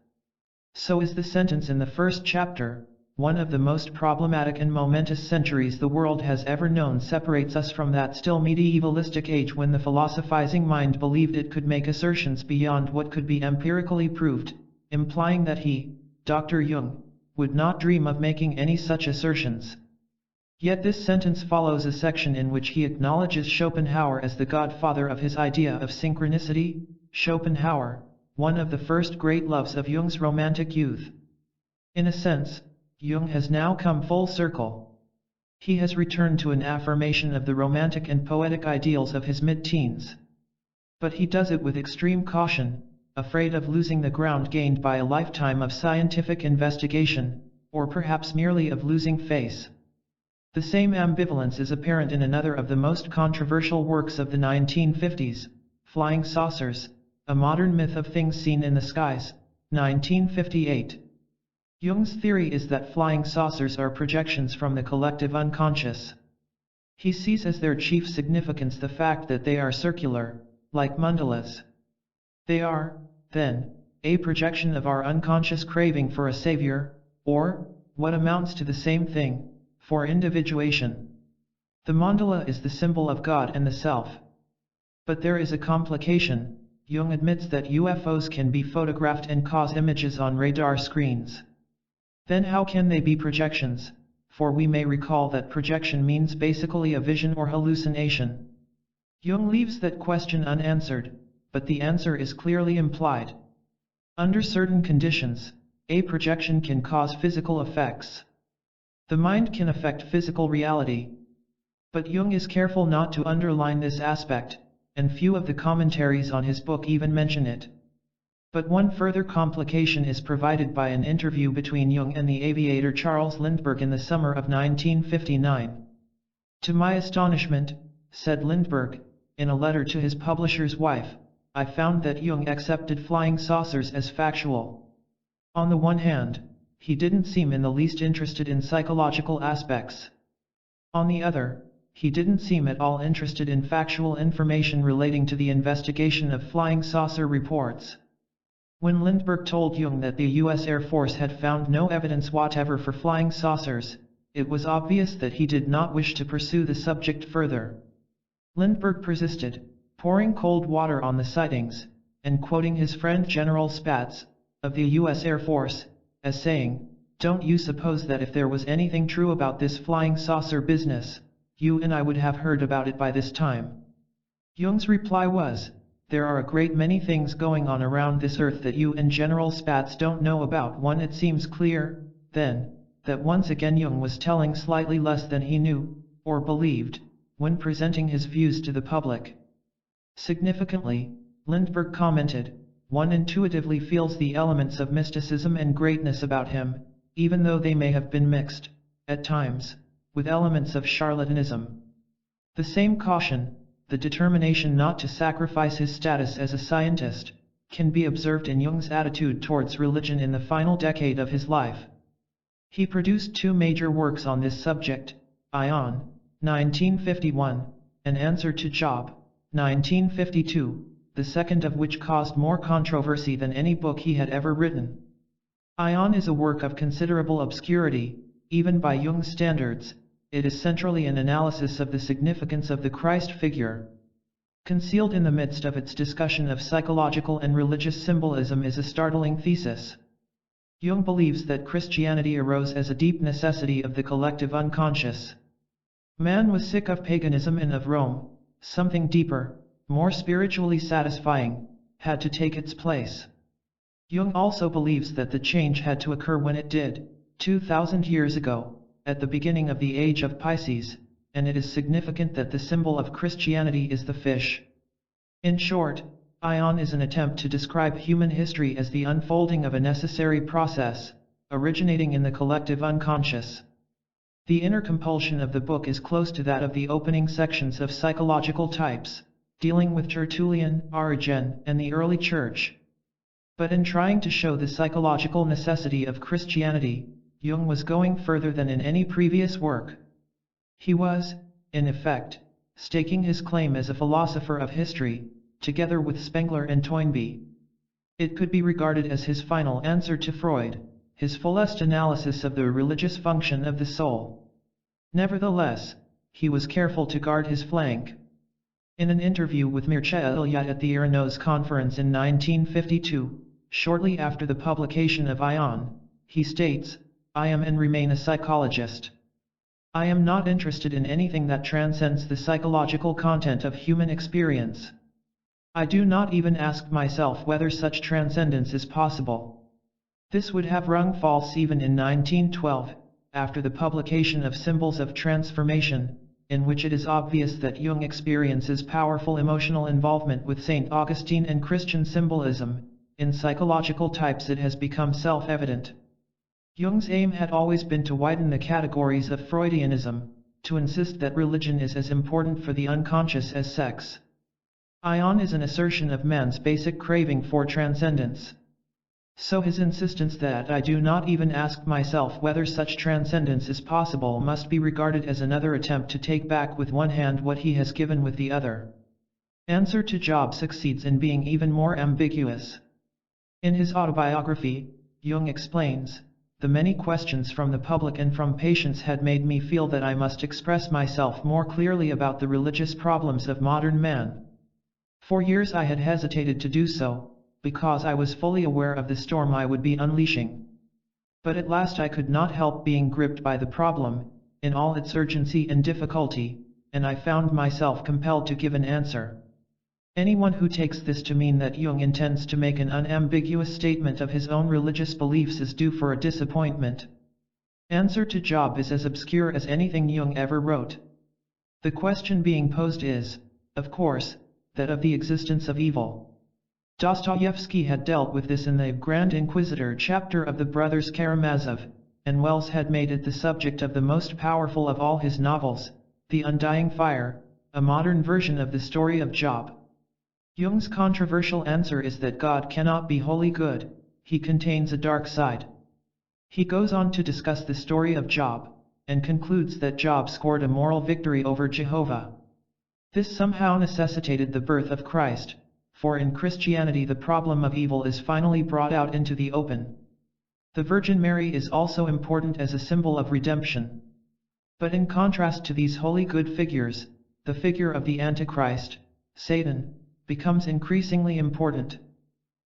So is the sentence in the first chapter, one of the most problematic and momentous centuries the world has ever known separates us from that still medievalistic age when the philosophizing mind believed it could make assertions beyond what could be empirically proved, implying that he, Dr. Jung, would not dream of making any such assertions. Yet this sentence follows a section in which he acknowledges Schopenhauer as the godfather of his idea of synchronicity. Schopenhauer, one of the first great loves of Jung's romantic youth. In a sense, Jung has now come full circle. He has returned to an affirmation of the romantic and poetic ideals of his mid-teens. But he does it with extreme caution, afraid of losing the ground gained by a lifetime of scientific investigation, or perhaps merely of losing face. The same ambivalence is apparent in another of the most controversial works of the 1950s, Flying Saucers, A Modern Myth of Things Seen in the Skies, 1958. Jung's theory is that flying saucers are projections from the collective unconscious. He sees as their chief significance the fact that they are circular, like mandalas. They are, then, a projection of our unconscious craving for a savior, or, what amounts to the same thing, for individuation. The mandala is the symbol of God and the self. But there is a complication. Jung admits that UFOs can be photographed and cause images on radar screens. Then how can they be projections? For we may recall that projection means basically a vision or hallucination. Jung leaves that question unanswered, but the answer is clearly implied. Under certain conditions, a projection can cause physical effects. The mind can affect physical reality. But Jung is careful not to underline this aspect, and few of the commentaries on his book even mention it. But one further complication is provided by an interview between Jung and the aviator Charles Lindbergh in the summer of 1959. To my astonishment, said Lindbergh, in a letter to his publisher's wife, I found that Jung accepted flying saucers as factual. On the one hand, he didn't seem in the least interested in psychological aspects. On the other, he didn't seem at all interested in factual information relating to the investigation of flying saucer reports. When Lindbergh told Jung that the U.S. Air Force had found no evidence whatever for flying saucers, it was obvious that he did not wish to pursue the subject further. Lindbergh persisted, pouring cold water on the sightings, and quoting his friend General Spaatz, of the U.S. Air Force, as saying, "Don't you suppose that if there was anything true about this flying saucer business, you and I would have heard about it by this time?" Jung's reply was, "There are a great many things going on around this earth that you and General Spaatz don't know about." One, it seems clear, then, that once again Jung was telling slightly less than he knew, or believed, when presenting his views to the public. Significantly, Lindbergh commented, "One intuitively feels the elements of mysticism and greatness about him, even though they may have been mixed, at times, with elements of charlatanism." The same caution, the determination not to sacrifice his status as a scientist, can be observed in Jung's attitude towards religion in the final decade of his life. He produced two major works on this subject, Ion, 1951, and Answer to Job, 1952, the second of which caused more controversy than any book he had ever written. Ion is a work of considerable obscurity, even by Jung's standards. It is centrally an analysis of the significance of the Christ figure. Concealed in the midst of its discussion of psychological and religious symbolism is a startling thesis. Jung believes that Christianity arose as a deep necessity of the collective unconscious. Man was sick of paganism and of Rome. Something deeper, more spiritually satisfying, had to take its place. Jung also believes that the change had to occur when it did, 2,000 years ago, at the beginning of the age of Pisces, and it is significant that the symbol of Christianity is the fish. In short, Ion is an attempt to describe human history as the unfolding of a necessary process, originating in the collective unconscious. The inner compulsion of the book is close to that of the opening sections of Psychological Types, dealing with Tertullian, Origen, and the early Church. But in trying to show the psychological necessity of Christianity, Jung was going further than in any previous work. He was, in effect, staking his claim as a philosopher of history, together with Spengler and Toynbee. It could be regarded as his final answer to Freud, his fullest analysis of the religious function of the soul. Nevertheless, he was careful to guard his flank. In an interview with Mircea Eliade at the Iranos conference in 1952, shortly after the publication of Ion, he states, "I am and remain a psychologist. I am not interested in anything that transcends the psychological content of human experience. I do not even ask myself whether such transcendence is possible." This would have rung false even in 1912, after the publication of Symbols of Transformation, in which it is obvious that Jung experiences powerful emotional involvement with St. Augustine and Christian symbolism. In Psychological Types it has become self-evident. Jung's aim had always been to widen the categories of Freudianism, to insist that religion is as important for the unconscious as sex. Ion is an assertion of man's basic craving for transcendence. So his insistence that I do not even ask myself whether such transcendence is possible must be regarded as another attempt to take back with one hand what he has given with the other. Answer to Job succeeds in being even more ambiguous. In his autobiography, Jung explains, "The many questions from the public and from patients had made me feel that I must express myself more clearly about the religious problems of modern man. For years I had hesitated to do so, because I was fully aware of the storm I would be unleashing. But at last I could not help being gripped by the problem, in all its urgency and difficulty, and I found myself compelled to give an answer." Anyone who takes this to mean that Jung intends to make an unambiguous statement of his own religious beliefs is due for a disappointment. Answer to Job is as obscure as anything Jung ever wrote. The question being posed is, of course, that of the existence of evil. Dostoevsky had dealt with this in the Grand Inquisitor chapter of the Brothers Karamazov, and Wells had made it the subject of the most powerful of all his novels, The Undying Fire, a modern version of the story of Job. Jung's controversial answer is that God cannot be wholly good, he contains a dark side. He goes on to discuss the story of Job, and concludes that Job scored a moral victory over Jehovah. This somehow necessitated the birth of Christ, for in Christianity the problem of evil is finally brought out into the open. The Virgin Mary is also important as a symbol of redemption. But in contrast to these wholly good figures, the figure of the Antichrist, Satan, becomes increasingly important.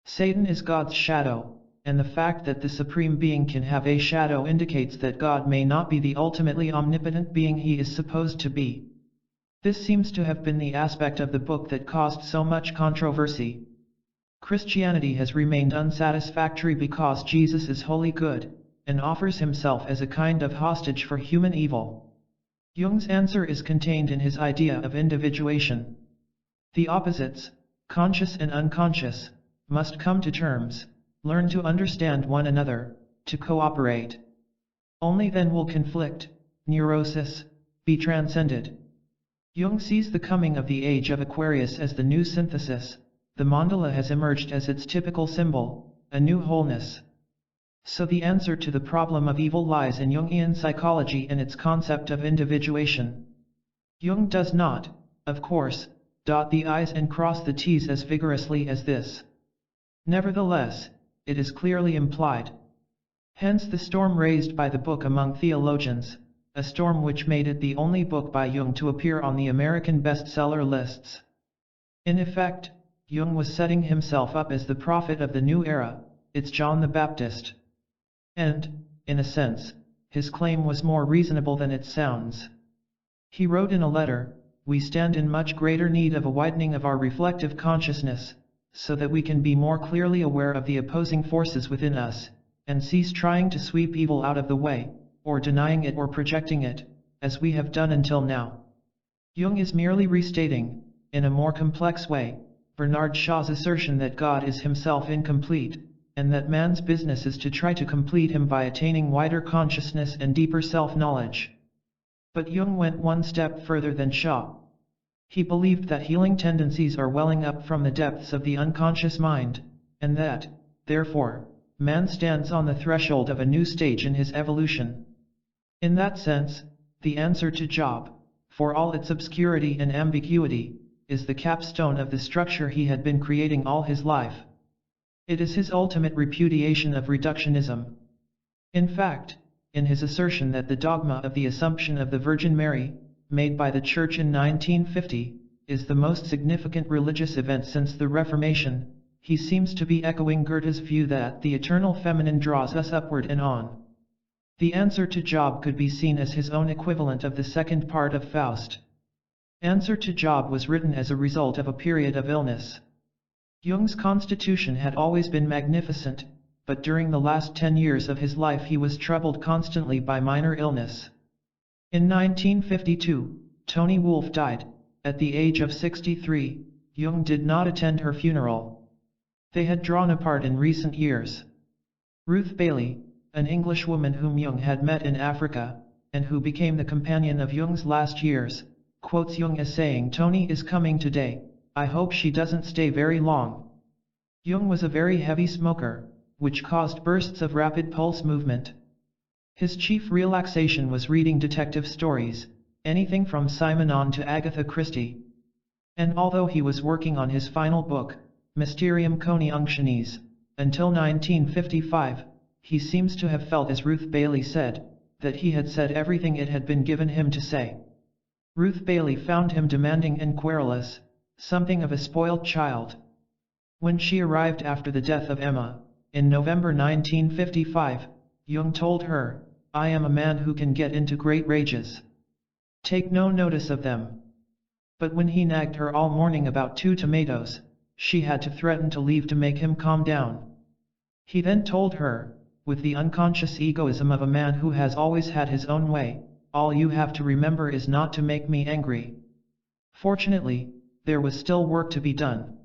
Satan is God's shadow, and the fact that the Supreme Being can have a shadow indicates that God may not be the ultimately omnipotent being he is supposed to be. This seems to have been the aspect of the book that caused so much controversy. Christianity has remained unsatisfactory because Jesus is wholly good, and offers himself as a kind of hostage for human evil. Jung's answer is contained in his idea of individuation. The opposites, conscious and unconscious, must come to terms, learn to understand one another, to cooperate. Only then will conflict, neurosis, be transcended. Jung sees the coming of the age of Aquarius as the new synthesis. The mandala has emerged as its typical symbol, a new wholeness. So the answer to the problem of evil lies in Jungian psychology and its concept of individuation. Jung does not, of course, dot the I's and cross the T's as vigorously as this. Nevertheless, it is clearly implied. Hence the storm raised by the book among theologians, a storm which made it the only book by Jung to appear on the American bestseller lists. In effect, Jung was setting himself up as the prophet of the new era, its John the Baptist. And, in a sense, his claim was more reasonable than it sounds. He wrote in a letter, "We stand in much greater need of a widening of our reflective consciousness, so that we can be more clearly aware of the opposing forces within us, and cease trying to sweep evil out of the way, or denying it or projecting it, as we have done until now." Jung is merely restating, in a more complex way, Bernard Shaw's assertion that God is himself incomplete, and that man's business is to try to complete him by attaining wider consciousness and deeper self-knowledge. But Jung went one step further than Shaw. He believed that healing tendencies are welling up from the depths of the unconscious mind, and that, therefore, man stands on the threshold of a new stage in his evolution. In that sense, the answer to Job, for all its obscurity and ambiguity, is the capstone of the structure he had been creating all his life. It is his ultimate repudiation of reductionism. In fact, in his assertion that the dogma of the Assumption of the Virgin Mary, made by the Church in 1950, is the most significant religious event since the Reformation, he seems to be echoing Goethe's view that the eternal feminine draws us upward and on. The answer to Job could be seen as his own equivalent of the second part of Faust. Answer to Job was written as a result of a period of illness. Jung's constitution had always been magnificent, but during the last 10 years of his life he was troubled constantly by minor illness. In 1952, Toni Wolff died, at the age of 63. Jung did not attend her funeral. They had drawn apart in recent years. Ruth Bailey, an Englishwoman whom Jung had met in Africa, and who became the companion of Jung's last years, quotes Jung as saying, "Toni is coming today, I hope she doesn't stay very long." Jung was a very heavy smoker, which caused bursts of rapid pulse movement. His chief relaxation was reading detective stories, anything from Simon On to Agatha Christie. And although he was working on his final book, Mysterium Coniunctionis, until 1955, he seems to have felt, as Ruth Bailey said, that he had said everything it had been given him to say. Ruth Bailey found him demanding and querulous, something of a spoiled child. When she arrived after the death of Emma, in November 1955, Jung told her, "I am a man who can get into great rages. Take no notice of them." But when he nagged her all morning about 2 tomatoes, she had to threaten to leave to make him calm down. He then told her, with the unconscious egoism of a man who has always had his own way, all you have to remember is not to make me angry. Fortunately, there was still work to be done.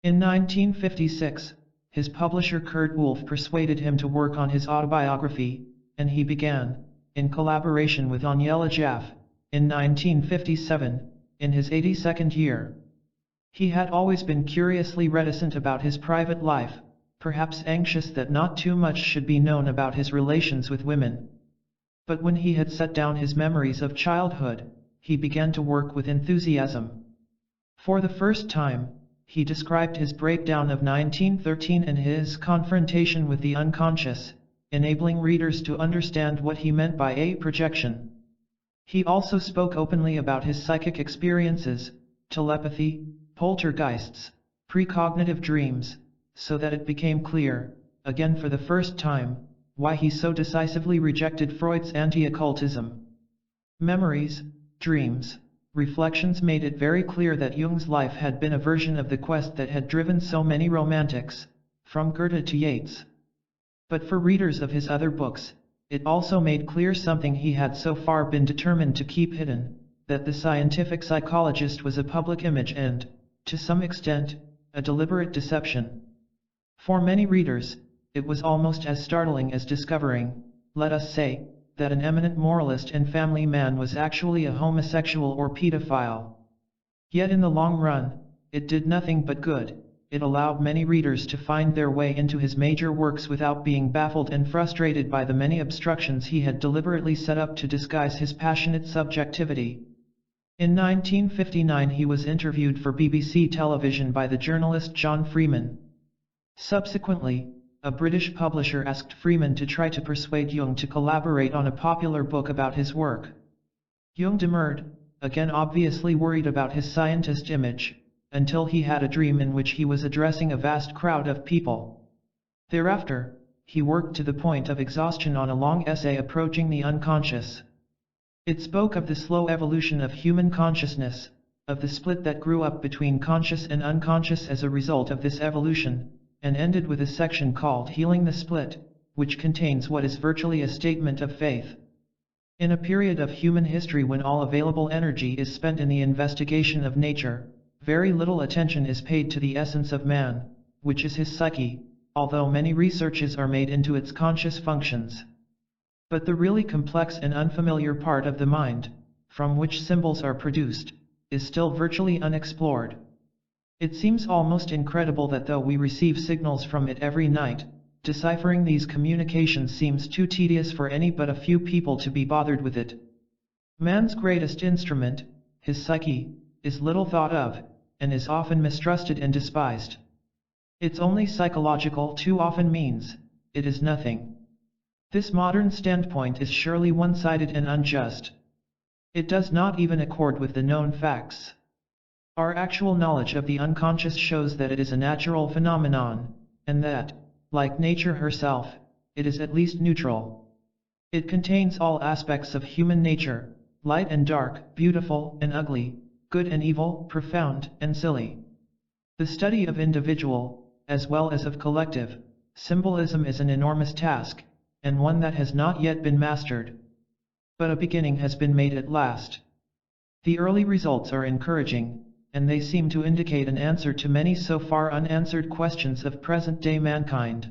In 1956, his publisher Kurt Wolff persuaded him to work on his autobiography, and he began, in collaboration with Aniela Jaff, in 1957, in his 82nd year. He had always been curiously reticent about his private life, perhaps anxious that not too much should be known about his relations with women. But when he had set down his memories of childhood, he began to work with enthusiasm. For the first time, he described his breakdown of 1913 and his confrontation with the unconscious, enabling readers to understand what he meant by a projection. He also spoke openly about his psychic experiences, telepathy, poltergeists, precognitive dreams, so that it became clear, again for the first time, why he so decisively rejected Freud's anti-occultism. Memories, dreams, reflections made it very clear that Jung's life had been a version of the quest that had driven so many romantics, from Goethe to Yeats. But for readers of his other books, it also made clear something he had so far been determined to keep hidden, that the scientific psychologist was a public image and, to some extent, a deliberate deception. For many readers, it was almost as startling as discovering, let us say, that an eminent moralist and family man was actually a homosexual or pedophile. Yet in the long run, it did nothing but good. It allowed many readers to find their way into his major works without being baffled and frustrated by the many obstructions he had deliberately set up to disguise his passionate subjectivity. In 1959 he was interviewed for BBC television by the journalist John Freeman. Subsequently, a British publisher asked Freeman to try to persuade Jung to collaborate on a popular book about his work. Jung demurred, again obviously worried about his scientist image, until he had a dream in which he was addressing a vast crowd of people. Thereafter, he worked to the point of exhaustion on a long essay approaching the unconscious. It spoke of the slow evolution of human consciousness, of the split that grew up between conscious and unconscious as a result of this evolution, and ended with a section called Healing the Split, which contains what is virtually a statement of faith. In a period of human history when all available energy is spent in the investigation of nature, very little attention is paid to the essence of man, which is his psyche, although many researches are made into its conscious functions. But the really complex and unfamiliar part of the mind, from which symbols are produced, is still virtually unexplored. It seems almost incredible that though we receive signals from it every night, deciphering these communications seems too tedious for any but a few people to be bothered with it. Man's greatest instrument, his psyche, is little thought of, and is often mistrusted and despised. Its only psychological too often means, it is nothing. This modern standpoint is surely one-sided and unjust. It does not even accord with the known facts. Our actual knowledge of the unconscious shows that it is a natural phenomenon, and that, like nature herself, it is at least neutral. It contains all aspects of human nature, light and dark, beautiful and ugly, good and evil, profound and silly. The study of individual, as well as of collective, symbolism is an enormous task, and one that has not yet been mastered. But a beginning has been made at last. The early results are encouraging, and they seem to indicate an answer to many so far unanswered questions of present-day mankind.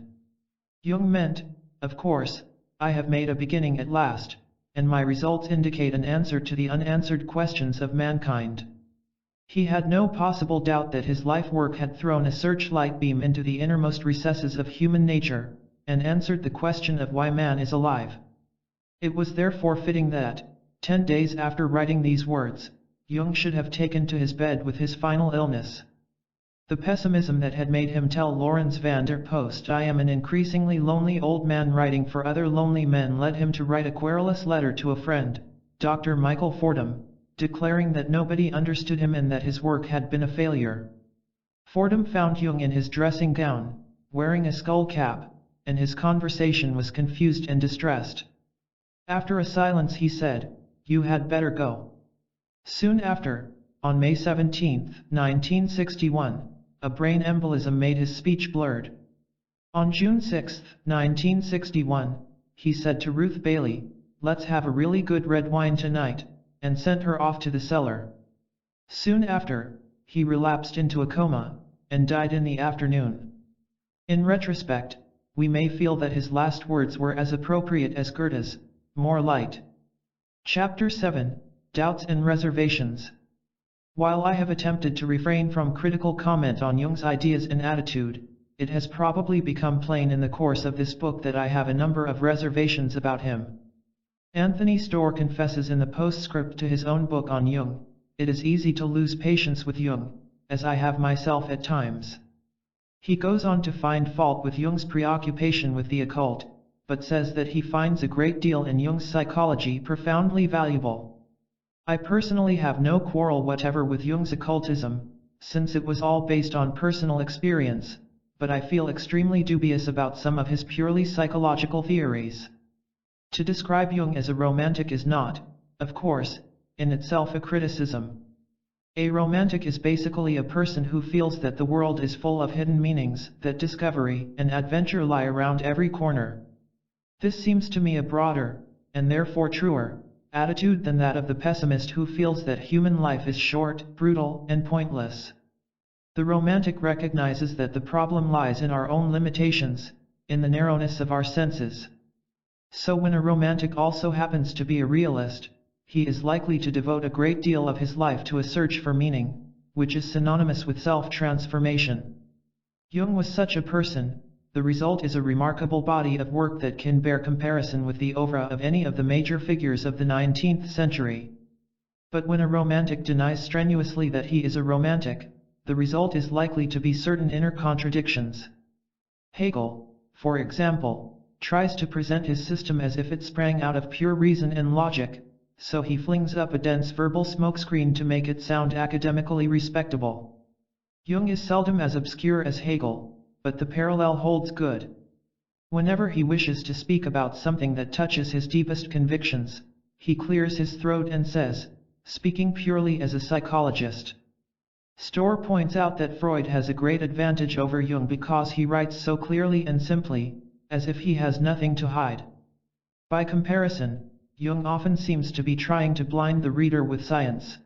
Jung meant, of course, I have made a beginning at last, and my results indicate an answer to the unanswered questions of mankind. He had no possible doubt that his life work had thrown a searchlight beam into the innermost recesses of human nature, and answered the question of why man is alive. It was therefore fitting that, 10 days after writing these words, Jung should have taken to his bed with his final illness. The pessimism that had made him tell Lawrence van der Post, "I am an increasingly lonely old man writing for other lonely men," led him to write a querulous letter to a friend, Dr. Michael Fordham, declaring that nobody understood him and that his work had been a failure. Fordham found Jung in his dressing gown, wearing a skull cap, and his conversation was confused and distressed. After a silence he said, "You had better go." Soon after, On May 17, 1961, a brain embolism made his speech blurred. On June 6, 1961, he said to Ruth Bailey, "Let's have a really good red wine tonight," and sent her off to the cellar. Soon after, he relapsed into a coma, and died in the afternoon. In retrospect, we may feel that his last words were as appropriate as Goethe's, more light. Chapter 7, Doubts and Reservations. While I have attempted to refrain from critical comment on Jung's ideas and attitude, it has probably become plain in the course of this book that I have a number of reservations about him. Anthony Storr confesses in the postscript to his own book on Jung, "It is easy to lose patience with Jung, as I have myself at times." He goes on to find fault with Jung's preoccupation with the occult, but says that he finds a great deal in Jung's psychology profoundly valuable. I personally have no quarrel whatever with Jung's occultism, since it was all based on personal experience, but I feel extremely dubious about some of his purely psychological theories. To describe Jung as a romantic is not, of course, in itself a criticism. A romantic is basically a person who feels that the world is full of hidden meanings, that discovery and adventure lie around every corner. This seems to me a broader, and therefore truer, attitude than that of the pessimist who feels that human life is short, brutal, and pointless. The romantic recognizes that the problem lies in our own limitations, in the narrowness of our senses. So when a romantic also happens to be a realist, he is likely to devote a great deal of his life to a search for meaning, which is synonymous with self-transformation. Jung was such a person. The result is a remarkable body of work that can bear comparison with the oeuvre of any of the major figures of the 19th century. But when a romantic denies strenuously that he is a romantic, the result is likely to be certain inner contradictions. Hegel, for example, tries to present his system as if it sprang out of pure reason and logic, so he flings up a dense verbal smokescreen to make it sound academically respectable. Jung is seldom as obscure as Hegel, but the parallel holds good. Whenever he wishes to speak about something that touches his deepest convictions, he clears his throat and says, speaking purely as a psychologist. Storr points out that Freud has a great advantage over Jung because he writes so clearly and simply, as if he has nothing to hide. By comparison, Jung often seems to be trying to blind the reader with science.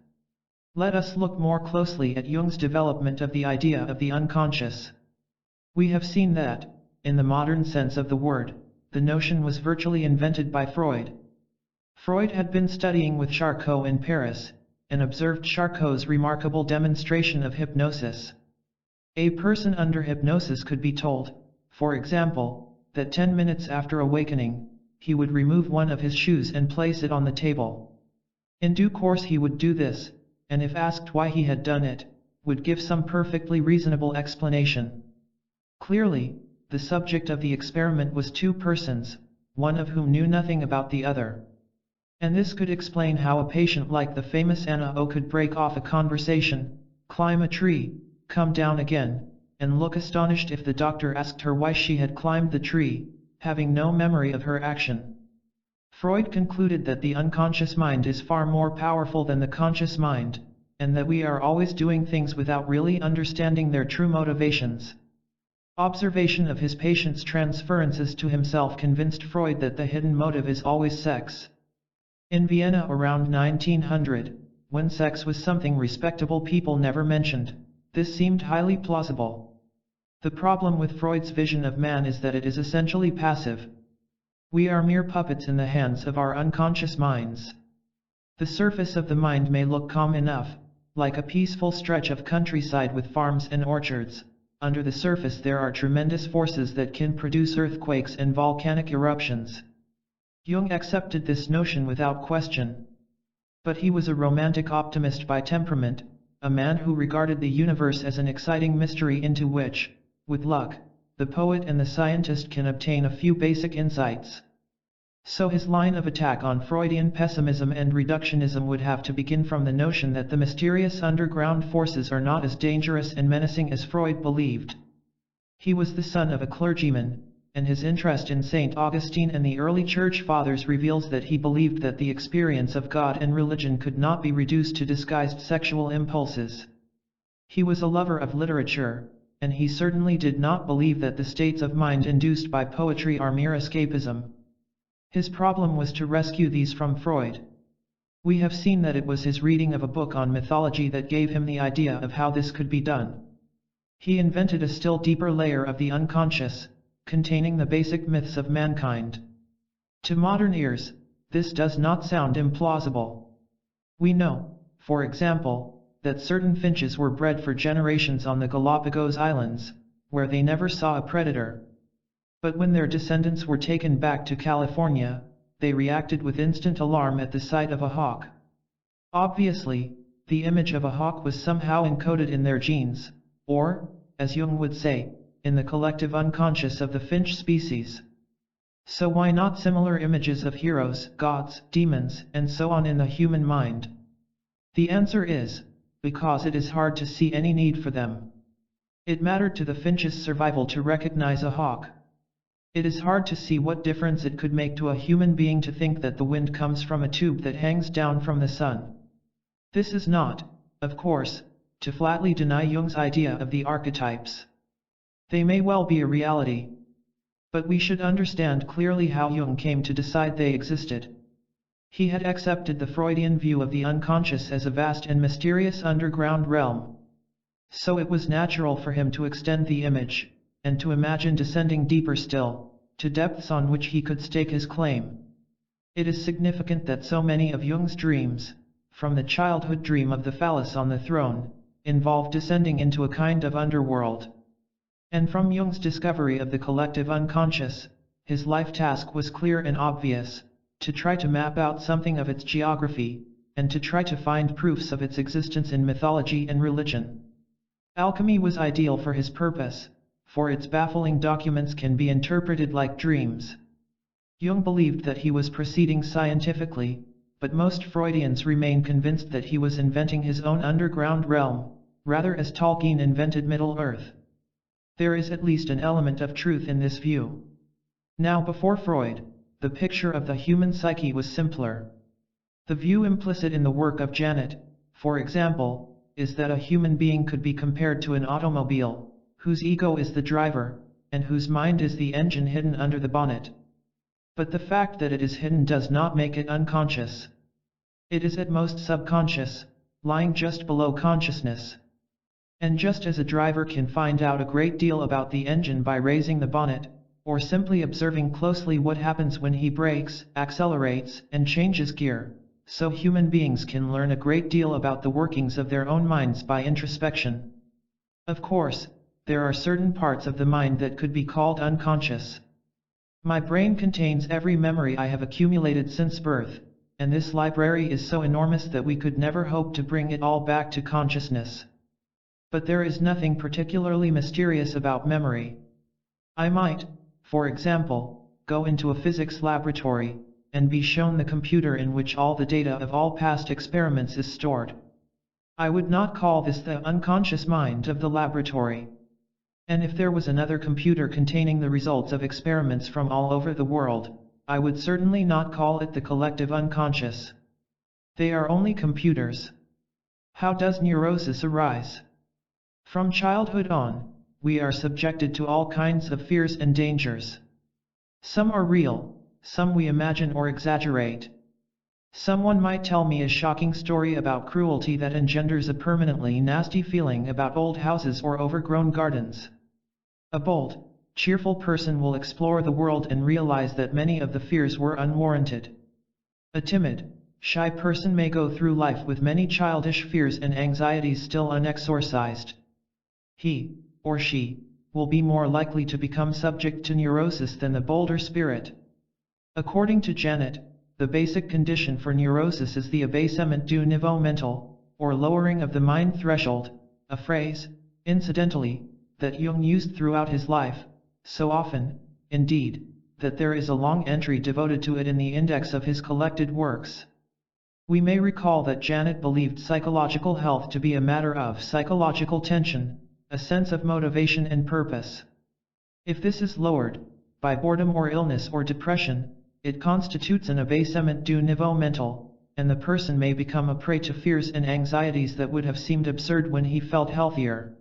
Let us look more closely at Jung's development of the idea of the unconscious. We have seen that, in the modern sense of the word, the notion was virtually invented by Freud. Freud had been studying with Charcot in Paris, and observed Charcot's remarkable demonstration of hypnosis. A person under hypnosis could be told, for example, that 10 minutes after awakening, he would remove one of his shoes and place it on the table. In due course he would do this, and if asked why he had done it, would give some perfectly reasonable explanation. Clearly, the subject of the experiment was two persons, one of whom knew nothing about the other. And this could explain how a patient like the famous Anna O could break off a conversation, climb a tree, come down again, and look astonished if the doctor asked her why she had climbed the tree, having no memory of her action. Freud concluded that the unconscious mind is far more powerful than the conscious mind, and that we are always doing things without really understanding their true motivations. Observation of his patient's transferences to himself convinced Freud that the hidden motive is always sex. In Vienna around 1900, when sex was something respectable people never mentioned, this seemed highly plausible. The problem with Freud's vision of man is that it is essentially passive. We are mere puppets in the hands of our unconscious minds. The surface of the mind may look calm enough, like a peaceful stretch of countryside with farms and orchards. Under the surface there are tremendous forces that can produce earthquakes and volcanic eruptions. Jung accepted this notion without question. But he was a romantic optimist by temperament, a man who regarded the universe as an exciting mystery into which, with luck, the poet and the scientist can obtain a few basic insights. So his line of attack on Freudian pessimism and reductionism would have to begin from the notion that the mysterious underground forces are not as dangerous and menacing as Freud believed. He was the son of a clergyman, and his interest in St. Augustine and the early Church Fathers reveals that he believed that the experience of God and religion could not be reduced to disguised sexual impulses. He was a lover of literature, and he certainly did not believe that the states of mind induced by poetry are mere escapism. His problem was to rescue these from Freud. We have seen that it was his reading of a book on mythology that gave him the idea of how this could be done. He invented a still deeper layer of the unconscious, containing the basic myths of mankind. To modern ears, this does not sound implausible. We know, for example, that certain finches were bred for generations on the Galapagos Islands, where they never saw a predator. But when their descendants were taken back to California, they reacted with instant alarm at the sight of a hawk. Obviously, the image of a hawk was somehow encoded in their genes, or, as Jung would say, in the collective unconscious of the finch species. So why not similar images of heroes, gods, demons, and so on in the human mind? The answer is, because it is hard to see any need for them. It mattered to the finch's survival to recognize a hawk. It is hard to see what difference it could make to a human being to think that the wind comes from a tube that hangs down from the sun. This is not, of course, to flatly deny Jung's idea of the archetypes. They may well be a reality. But we should understand clearly how Jung came to decide they existed. He had accepted the Freudian view of the unconscious as a vast and mysterious underground realm. So it was natural for him to extend the image, and to imagine descending deeper still, to depths on which he could stake his claim. It is significant that so many of Jung's dreams, from the childhood dream of the phallus on the throne, involved descending into a kind of underworld. And from Jung's discovery of the collective unconscious, his life task was clear and obvious, to try to map out something of its geography, and to try to find proofs of its existence in mythology and religion. Alchemy was ideal for his purpose, for its baffling documents can be interpreted like dreams. Jung believed that he was proceeding scientifically, but most Freudians remain convinced that he was inventing his own underground realm, rather as Tolkien invented Middle-earth. There is at least an element of truth in this view. Now before Freud, the picture of the human psyche was simpler. The view implicit in the work of Janet, for example, is that a human being could be compared to an automobile, whose ego is the driver, and whose mind is the engine hidden under the bonnet. But the fact that it is hidden does not make it unconscious. It is at most subconscious, lying just below consciousness. And just as a driver can find out a great deal about the engine by raising the bonnet, or simply observing closely what happens when he brakes, accelerates, and changes gear, so human beings can learn a great deal about the workings of their own minds by introspection. Of course, there are certain parts of the mind that could be called unconscious. My brain contains every memory I have accumulated since birth, and this library is so enormous that we could never hope to bring it all back to consciousness. But there is nothing particularly mysterious about memory. I might, for example, go into a physics laboratory, and be shown the computer in which all the data of all past experiments is stored. I would not call this the unconscious mind of the laboratory. And if there was another computer containing the results of experiments from all over the world, I would certainly not call it the collective unconscious. They are only computers. How does neurosis arise? From childhood on, we are subjected to all kinds of fears and dangers. Some are real, some we imagine or exaggerate. Someone might tell me a shocking story about cruelty that engenders a permanently nasty feeling about old houses or overgrown gardens. A bold, cheerful person will explore the world and realize that many of the fears were unwarranted. A timid, shy person may go through life with many childish fears and anxieties still unexorcised. He, or she, will be more likely to become subject to neurosis than the bolder spirit. According to Janet, the basic condition for neurosis is the abaissement du niveau mental, or lowering of the mind threshold, a phrase, incidentally, that Jung used throughout his life, so often, indeed, that there is a long entry devoted to it in the index of his collected works. We may recall that Janet believed psychological health to be a matter of psychological tension, a sense of motivation and purpose. If this is lowered, by boredom or illness or depression, it constitutes an abaissement du niveau mental, and the person may become a prey to fears and anxieties that would have seemed absurd when he felt healthier.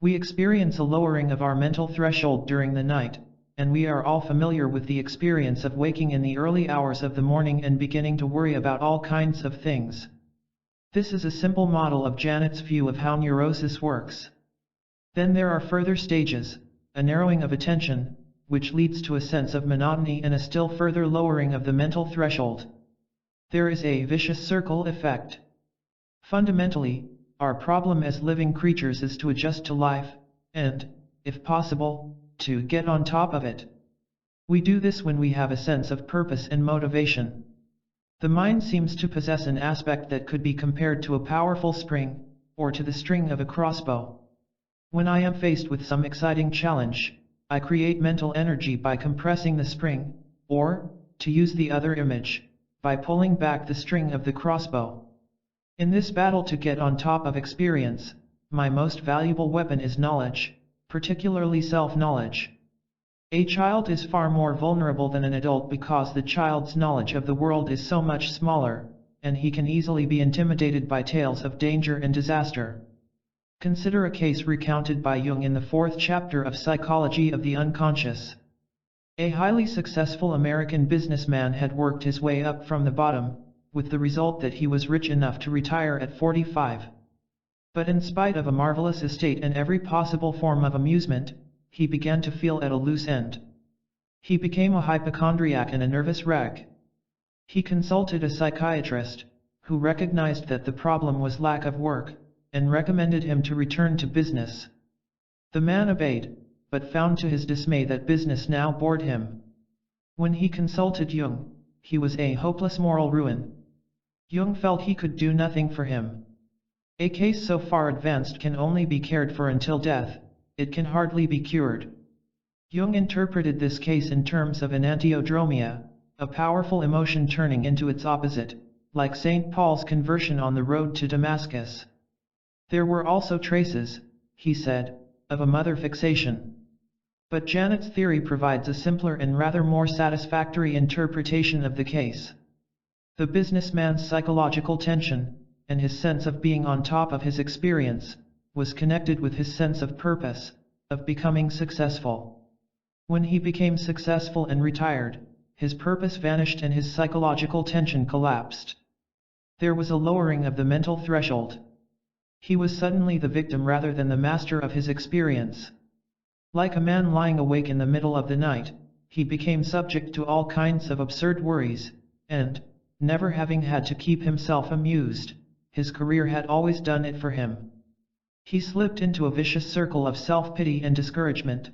We experience a lowering of our mental threshold during the night, and we are all familiar with the experience of waking in the early hours of the morning and beginning to worry about all kinds of things. This is a simple model of Janet's view of how neurosis works. Then there are further stages, a narrowing of attention, which leads to a sense of monotony and a still further lowering of the mental threshold. There is a vicious circle effect. Fundamentally, our problem as living creatures is to adjust to life, and, if possible, to get on top of it. We do this when we have a sense of purpose and motivation. The mind seems to possess an aspect that could be compared to a powerful spring, or to the string of a crossbow. When I am faced with some exciting challenge, I create mental energy by compressing the spring, or, to use the other image, by pulling back the string of the crossbow. In this battle to get on top of experience, my most valuable weapon is knowledge, particularly self-knowledge. A child is far more vulnerable than an adult because the child's knowledge of the world is so much smaller, and he can easily be intimidated by tales of danger and disaster. Consider a case recounted by Jung in the 4th chapter of Psychology of the Unconscious. A highly successful American businessman had worked his way up from the bottom, with the result that he was rich enough to retire at 45. But in spite of a marvelous estate and every possible form of amusement, he began to feel at a loose end. He became a hypochondriac and a nervous wreck. He consulted a psychiatrist, who recognized that the problem was lack of work, and recommended him to return to business. The man obeyed, but found to his dismay that business now bored him. When he consulted Jung, he was a hopeless moral ruin. Jung felt he could do nothing for him. A case so far advanced can only be cared for until death, it can hardly be cured. Jung interpreted this case in terms of enantiodromia, a powerful emotion turning into its opposite, like St. Paul's conversion on the road to Damascus. There were also traces, he said, of a mother fixation. But Janet's theory provides a simpler and rather more satisfactory interpretation of the case. The businessman's psychological tension, and his sense of being on top of his experience, was connected with his sense of purpose, of becoming successful. When he became successful and retired, his purpose vanished and his psychological tension collapsed. There was a lowering of the mental threshold. He was suddenly the victim rather than the master of his experience. Like a man lying awake in the middle of the night, he became subject to all kinds of absurd worries, and, never having had to keep himself amused, his career had always done it for him. He slipped into a vicious circle of self-pity and discouragement.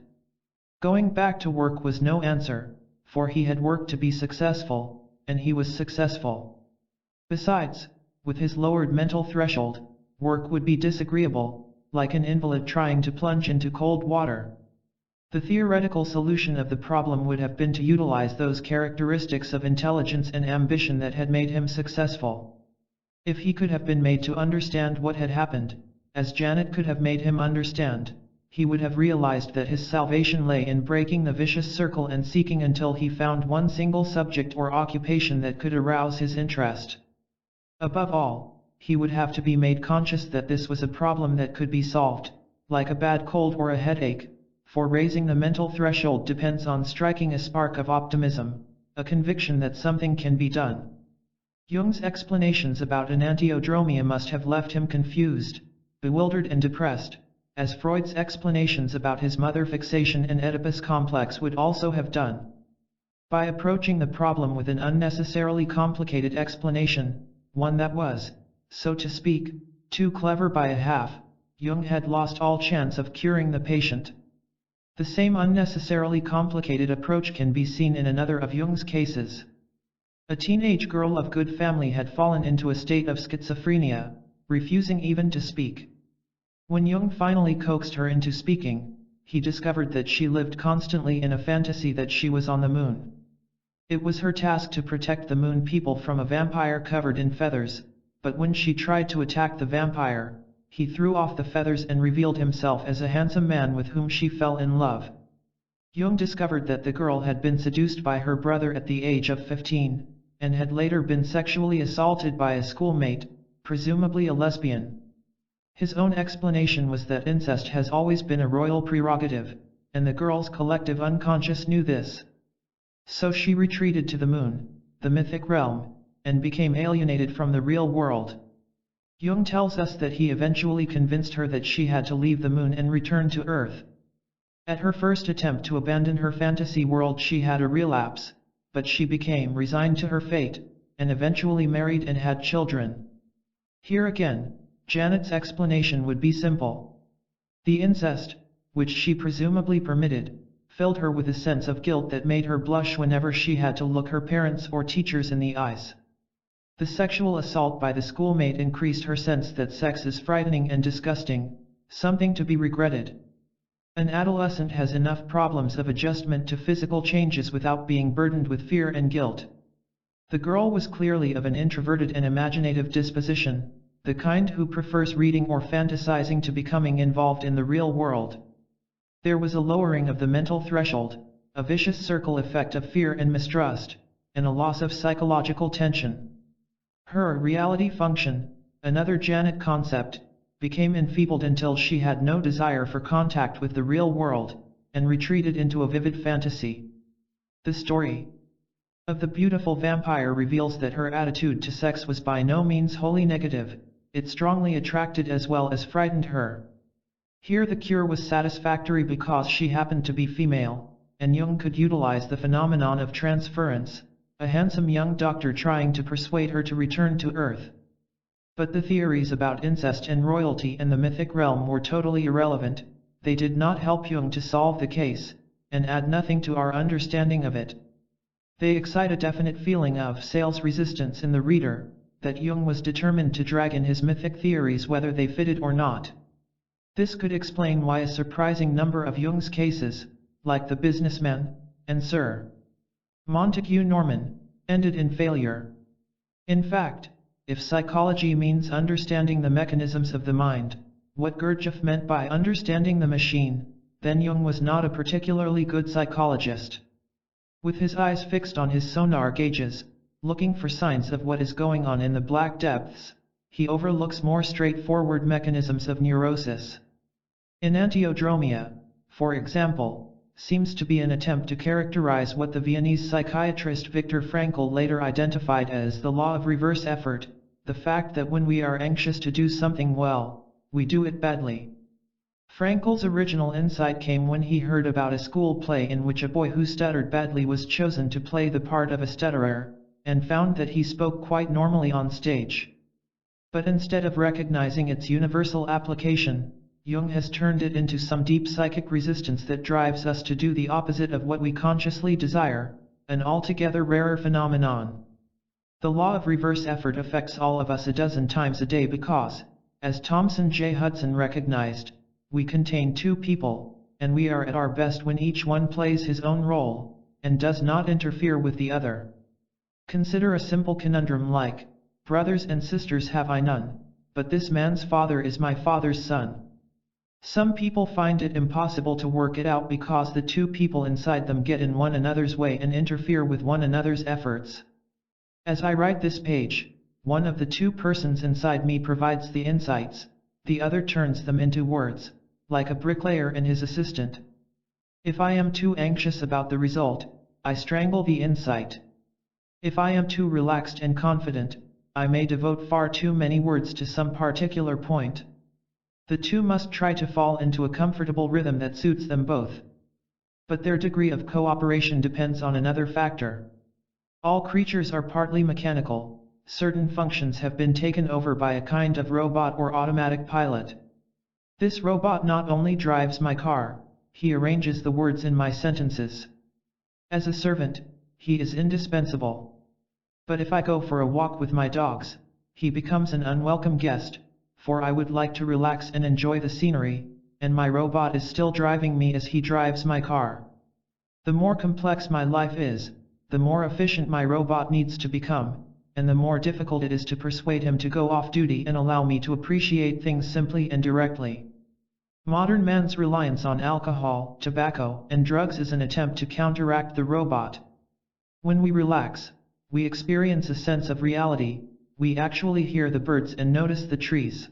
Going back to work was no answer, for he had worked to be successful, and he was successful. Besides, with his lowered mental threshold, work would be disagreeable, like an invalid trying to plunge into cold water. The theoretical solution of the problem would have been to utilize those characteristics of intelligence and ambition that had made him successful. If he could have been made to understand what had happened, as Janet could have made him understand, he would have realized that his salvation lay in breaking the vicious circle and seeking until he found one single subject or occupation that could arouse his interest. Above all, he would have to be made conscious that this was a problem that could be solved, like a bad cold or a headache, for raising the mental threshold depends on striking a spark of optimism, a conviction that something can be done. Jung's explanations about enantiodromia must have left him confused, bewildered and depressed, as Freud's explanations about his mother fixation and Oedipus complex would also have done. By approaching the problem with an unnecessarily complicated explanation, one that was, so to speak, too clever by a half, Jung had lost all chance of curing the patient. The same unnecessarily complicated approach can be seen in another of Jung's cases. A teenage girl of good family had fallen into a state of schizophrenia, refusing even to speak. When Jung finally coaxed her into speaking, he discovered that she lived constantly in a fantasy that she was on the moon. It was her task to protect the moon people from a vampire covered in feathers, but when she tried to attack the vampire, he threw off the feathers and revealed himself as a handsome man with whom she fell in love. Jung discovered that the girl had been seduced by her brother at the age of 15, and had later been sexually assaulted by a schoolmate, presumably a lesbian. His own explanation was that incest has always been a royal prerogative, and the girl's collective unconscious knew this. So she retreated to the moon, the mythic realm, and became alienated from the real world. Jung tells us that he eventually convinced her that she had to leave the moon and return to Earth. At her first attempt to abandon her fantasy world, she had a relapse, but she became resigned to her fate, and eventually married and had children. Here again, Janet's explanation would be simple. The incest, which she presumably permitted, filled her with a sense of guilt that made her blush whenever she had to look her parents or teachers in the eyes. The sexual assault by the schoolmate increased her sense that sex is frightening and disgusting, something to be regretted. An adolescent has enough problems of adjustment to physical changes without being burdened with fear and guilt. The girl was clearly of an introverted and imaginative disposition, the kind who prefers reading or fantasizing to becoming involved in the real world. There was a lowering of the mental threshold, a vicious circle effect of fear and mistrust, and a loss of psychological tension. Her reality function, another Janet concept, became enfeebled until she had no desire for contact with the real world, and retreated into a vivid fantasy. The story of the beautiful vampire reveals that her attitude to sex was by no means wholly negative, it strongly attracted as well as frightened her. Here the cure was satisfactory because she happened to be female, and Jung could utilize the phenomenon of transference, a handsome young doctor trying to persuade her to return to Earth. But the theories about incest and royalty in the mythic realm were totally irrelevant, they did not help Jung to solve the case, and add nothing to our understanding of it. They excite a definite feeling of sales resistance in the reader, that Jung was determined to drag in his mythic theories whether they fitted or not. This could explain why a surprising number of Jung's cases, like The Businessman, and Sir Montague Norman, ended in failure. In fact, if psychology means understanding the mechanisms of the mind, what Gurdjieff meant by understanding the machine, then Jung was not a particularly good psychologist. With his eyes fixed on his sonar gauges, looking for signs of what is going on in the black depths, he overlooks more straightforward mechanisms of neurosis. Enantiodromia, for example, seems to be an attempt to characterize what the Viennese psychiatrist Viktor Frankl later identified as the law of reverse effort, the fact that when we are anxious to do something well, we do it badly. Frankl's original insight came when he heard about a school play in which a boy who stuttered badly was chosen to play the part of a stutterer, and found that he spoke quite normally on stage. But instead of recognizing its universal application, Jung has turned it into some deep psychic resistance that drives us to do the opposite of what we consciously desire, an altogether rarer phenomenon. The law of reverse effort affects all of us a dozen times a day because, as Thomson J. Hudson recognized, we contain two people, and we are at our best when each one plays his own role, and does not interfere with the other. Consider a simple conundrum like, brothers and sisters have I none, but this man's father is my father's son. Some people find it impossible to work it out because the two people inside them get in one another's way and interfere with one another's efforts. As I write this page, one of the two persons inside me provides the insights, the other turns them into words, like a bricklayer and his assistant. If I am too anxious about the result, I strangle the insight. If I am too relaxed and confident, I may devote far too many words to some particular point. The two must try to fall into a comfortable rhythm that suits them both. But their degree of cooperation depends on another factor. All creatures are partly mechanical, certain functions have been taken over by a kind of robot or automatic pilot. This robot not only drives my car, he arranges the words in my sentences. As a servant, he is indispensable. But if I go for a walk with my dogs, he becomes an unwelcome guest, for I would like to relax and enjoy the scenery, and my robot is still driving me as he drives my car. The more complex my life is, the more efficient my robot needs to become, and the more difficult it is to persuade him to go off duty and allow me to appreciate things simply and directly. Modern man's reliance on alcohol, tobacco, and drugs is an attempt to counteract the robot. When we relax, we experience a sense of reality, we actually hear the birds and notice the trees.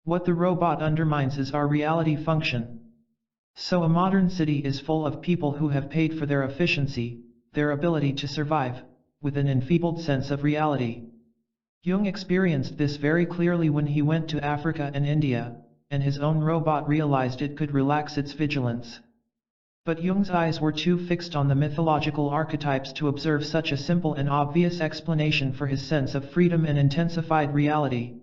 What the robot undermines is our reality function. So a modern city is full of people who have paid for their efficiency, their ability to survive, with an enfeebled sense of reality. Jung experienced this very clearly when he went to Africa and India, and his own robot realized it could relax its vigilance. But Jung's eyes were too fixed on the mythological archetypes to observe such a simple and obvious explanation for his sense of freedom and intensified reality.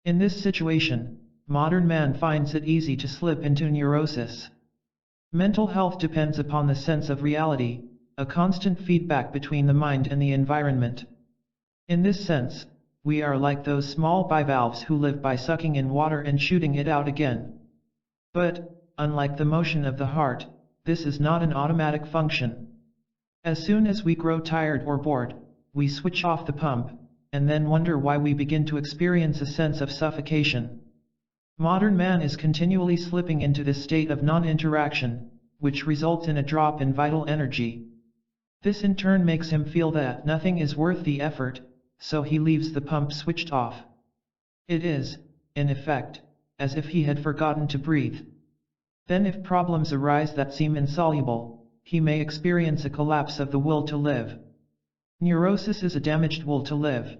In this situation, modern man finds it easy to slip into neurosis. Mental health depends upon the sense of reality, a constant feedback between the mind and the environment. In this sense, we are like those small bivalves who live by sucking in water and shooting it out again. But, unlike the motion of the heart, this is not an automatic function. As soon as we grow tired or bored, we switch off the pump, and then wonder why we begin to experience a sense of suffocation. Modern man is continually slipping into this state of non-interaction, which results in a drop in vital energy. This in turn makes him feel that nothing is worth the effort, so he leaves the pump switched off. It is, in effect, as if he had forgotten to breathe. Then if problems arise that seem insoluble, he may experience a collapse of the will to live. Neurosis is a damaged will to live.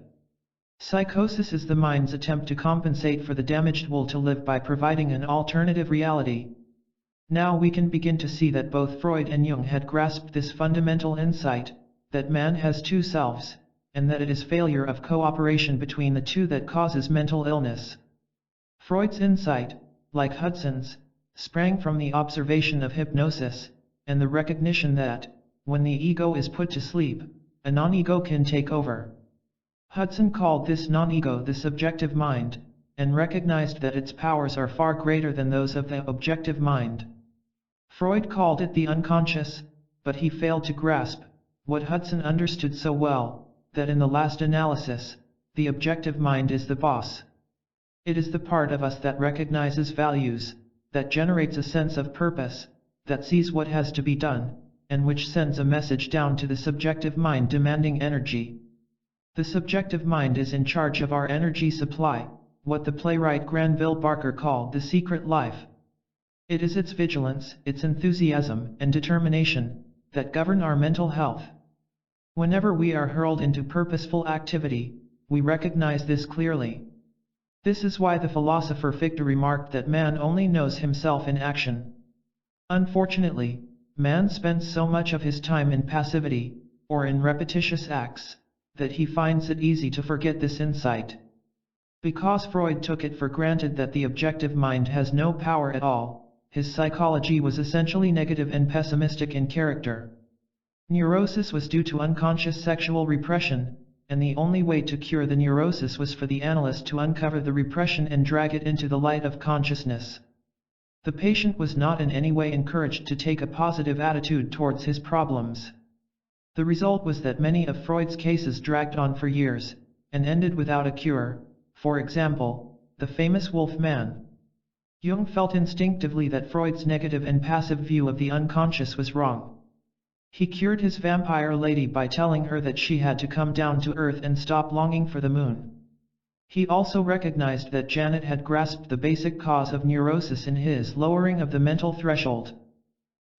Psychosis is the mind's attempt to compensate for the damaged will to live by providing an alternative reality. Now we can begin to see that both Freud and Jung had grasped this fundamental insight, that man has two selves, and that it is failure of cooperation between the two that causes mental illness. Freud's insight, like Hudson's, sprang from the observation of hypnosis, and the recognition that, when the ego is put to sleep, a non-ego can take over. Hudson called this non-ego the subjective mind, and recognized that its powers are far greater than those of the objective mind. Freud called it the unconscious, but he failed to grasp what Hudson understood so well, that in the last analysis, the objective mind is the boss. It is the part of us that recognizes values, that generates a sense of purpose, that sees what has to be done, and which sends a message down to the subjective mind demanding energy. The subjective mind is in charge of our energy supply, what the playwright Granville Barker called the secret life. It is its vigilance, its enthusiasm, and determination, that govern our mental health. Whenever we are hurled into purposeful activity, we recognize this clearly. This is why the philosopher Fichte remarked that man only knows himself in action. Unfortunately, man spends so much of his time in passivity, or in repetitious acts, that he finds it easy to forget this insight. Because Freud took it for granted that the objective mind has no power at all, his psychology was essentially negative and pessimistic in character. Neurosis was due to unconscious sexual repression, and the only way to cure the neurosis was for the analyst to uncover the repression and drag it into the light of consciousness. The patient was not in any way encouraged to take a positive attitude towards his problems. The result was that many of Freud's cases dragged on for years, and ended without a cure, for example, the famous Wolf Man. Jung felt instinctively that Freud's negative and passive view of the unconscious was wrong. He cured his vampire lady by telling her that she had to come down to earth and stop longing for the moon. He also recognized that Janet had grasped the basic cause of neurosis in his lowering of the mental threshold.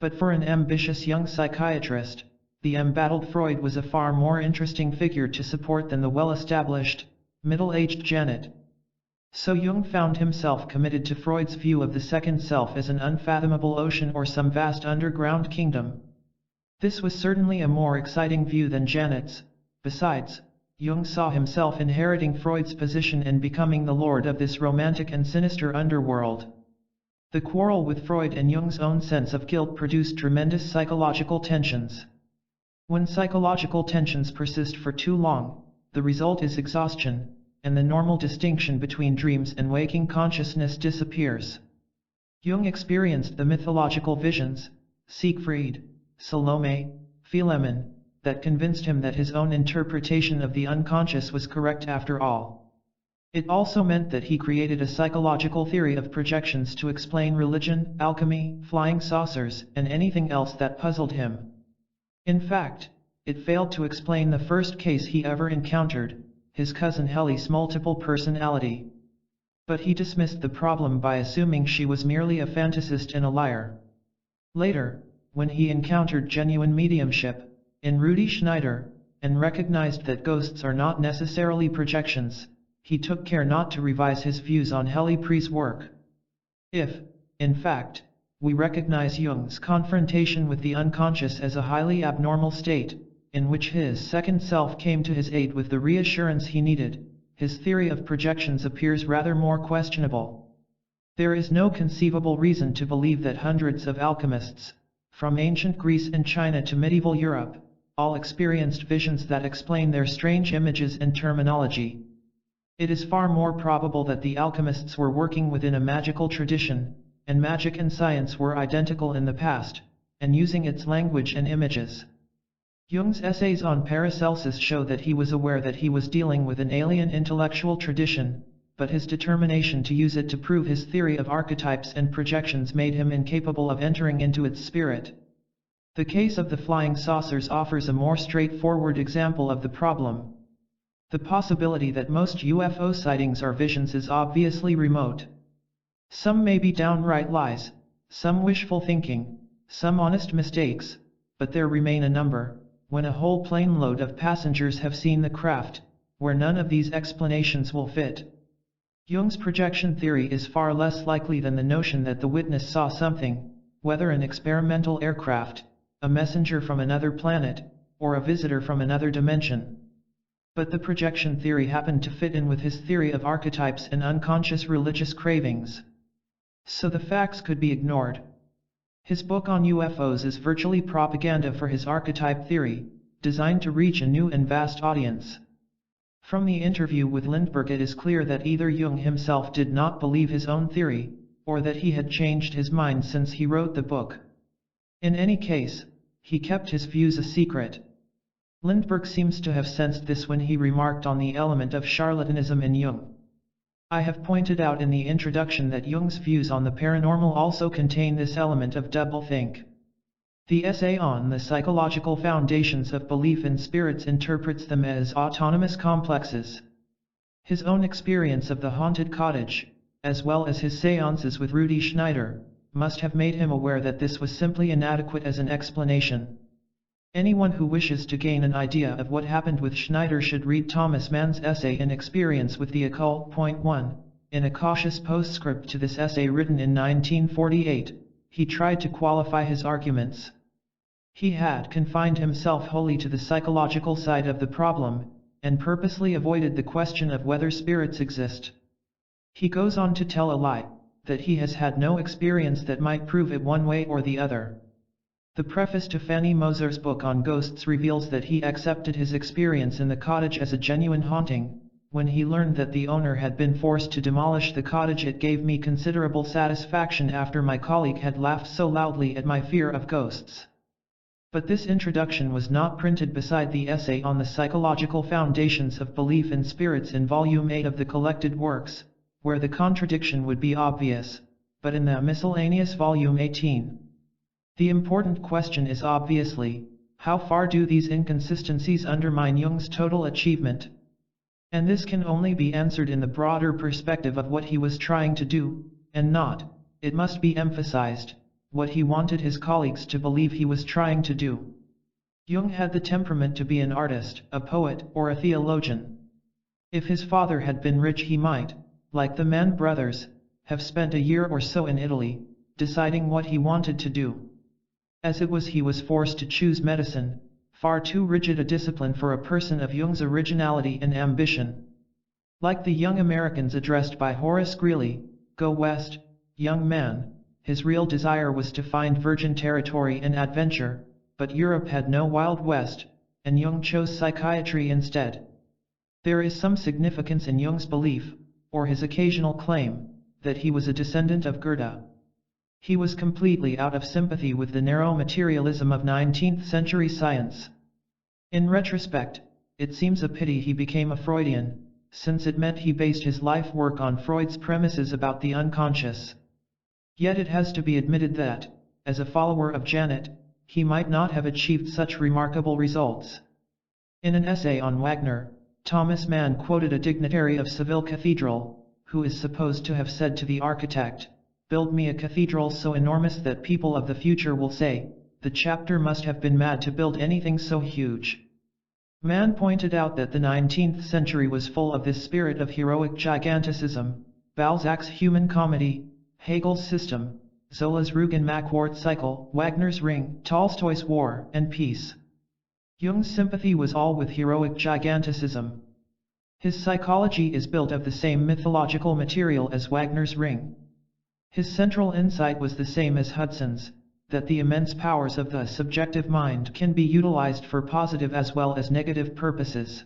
But for an ambitious young psychiatrist, the embattled Freud was a far more interesting figure to support than the well-established, middle-aged Janet. So Jung found himself committed to Freud's view of the second self as an unfathomable ocean or some vast underground kingdom. This was certainly a more exciting view than Janet's. Besides, Jung saw himself inheriting Freud's position and becoming the lord of this romantic and sinister underworld. The quarrel with Freud and Jung's own sense of guilt produced tremendous psychological tensions. When psychological tensions persist for too long, the result is exhaustion, and the normal distinction between dreams and waking consciousness disappears. Jung experienced the mythological visions, Siegfried, Salome, Philemon, that convinced him that his own interpretation of the unconscious was correct after all. It also meant that he created a psychological theory of projections to explain religion, alchemy, flying saucers, and anything else that puzzled him. In fact, it failed to explain the first case he ever encountered, his cousin Helly's multiple personality. But he dismissed the problem by assuming she was merely a fantasist and a liar. Later, when he encountered genuine mediumship, in Rudi Schneider, and recognized that ghosts are not necessarily projections, he took care not to revise his views on Helly Pre's work. If, in fact, we recognize Jung's confrontation with the unconscious as a highly abnormal state, in which his second self came to his aid with the reassurance he needed, his theory of projections appears rather more questionable. There is no conceivable reason to believe that hundreds of alchemists, from ancient Greece and China to medieval Europe, all experienced visions that explain their strange images and terminology. It is far more probable that the alchemists were working within a magical tradition, and magic and science were identical in the past, and using its language and images. Jung's essays on Paracelsus show that he was aware that he was dealing with an alien intellectual tradition, but his determination to use it to prove his theory of archetypes and projections made him incapable of entering into its spirit. The case of the flying saucers offers a more straightforward example of the problem. The possibility that most UFO sightings are visions is obviously remote. Some may be downright lies, some wishful thinking, some honest mistakes, but there remain a number, when a whole plane load of passengers have seen the craft, where none of these explanations will fit. Jung's projection theory is far less likely than the notion that the witness saw something, whether an experimental aircraft, a messenger from another planet, or a visitor from another dimension. But the projection theory happened to fit in with his theory of archetypes and unconscious religious cravings. So the facts could be ignored. His book on UFOs is virtually propaganda for his archetype theory, designed to reach a new and vast audience. From the interview with Lindbergh it is clear that either Jung himself did not believe his own theory, or that he had changed his mind since he wrote the book. In any case, he kept his views a secret. Lindbergh seems to have sensed this when he remarked on the element of charlatanism in Jung. I have pointed out in the introduction that Jung's views on the paranormal also contain this element of doublethink. The essay on the psychological foundations of belief in spirits interprets them as autonomous complexes. His own experience of the haunted cottage, as well as his séances with Rudi Schneider, must have made him aware that this was simply inadequate as an explanation. Anyone who wishes to gain an idea of what happened with Schneider should read Thomas Mann's essay An Experience with the Occult. 1. In a cautious postscript to this essay written in 1948, he tried to qualify his arguments. He had confined himself wholly to the psychological side of the problem, and purposely avoided the question of whether spirits exist. He goes on to tell a lie, that he has had no experience that might prove it one way or the other. The preface to Fanny Moser's book on ghosts reveals that he accepted his experience in the cottage as a genuine haunting. When he learned that the owner had been forced to demolish the cottage, it gave me considerable satisfaction after my colleague had laughed so loudly at my fear of ghosts. But this introduction was not printed beside the essay on the psychological foundations of belief in spirits in Volume 8 of the collected works, where the contradiction would be obvious, but in the miscellaneous Volume 18. The important question is obviously, how far do these inconsistencies undermine Jung's total achievement? And this can only be answered in the broader perspective of what he was trying to do, and not, it must be emphasized, what he wanted his colleagues to believe he was trying to do. Jung had the temperament to be an artist, a poet, or a theologian. If his father had been rich, he might, like the Mann brothers, have spent a year or so in Italy, deciding what he wanted to do. As it was, he was forced to choose medicine, far too rigid a discipline for a person of Jung's originality and ambition. Like the young Americans addressed by Horace Greeley, "Go West, young man," his real desire was to find virgin territory and adventure, but Europe had no Wild West, and Jung chose psychiatry instead. There is some significance in Jung's belief, or his occasional claim, that he was a descendant of Goethe. He was completely out of sympathy with the narrow materialism of 19th-century science. In retrospect, it seems a pity he became a Freudian, since it meant he based his life work on Freud's premises about the unconscious. Yet it has to be admitted that, as a follower of Janet, he might not have achieved such remarkable results. In an essay on Wagner, Thomas Mann quoted a dignitary of Seville Cathedral, who is supposed to have said to the architect, "Build me a cathedral so enormous that people of the future will say, the chapter must have been mad to build anything so huge." Mann pointed out that the 19th century was full of this spirit of heroic giganticism: Balzac's Human Comedy, Hegel's System, Zola's Rugen-Macquart Cycle, Wagner's Ring, Tolstoy's War and Peace. Jung's sympathy was all with heroic giganticism. His psychology is built of the same mythological material as Wagner's Ring. His central insight was the same as Hudson's, that the immense powers of the subjective mind can be utilized for positive as well as negative purposes.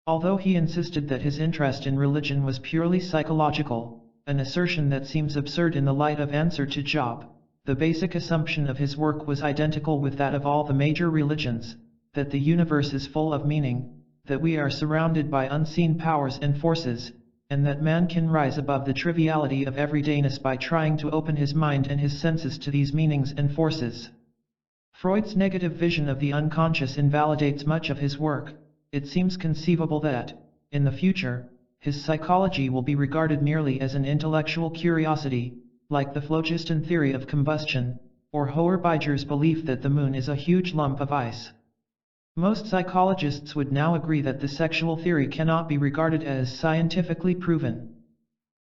Although he insisted that his interest in religion was purely psychological, an assertion that seems absurd in the light of Answer to Job, the basic assumption of his work was identical with that of all the major religions, that the universe is full of meaning, that we are surrounded by unseen powers and forces, and that man can rise above the triviality of everydayness by trying to open his mind and his senses to these meanings and forces. Freud's negative vision of the unconscious invalidates much of his work. It seems conceivable that, in the future, his psychology will be regarded merely as an intellectual curiosity, like the phlogiston theory of combustion, or Hoerbiger's belief that the moon is a huge lump of ice. Most psychologists would now agree that the sexual theory cannot be regarded as scientifically proven.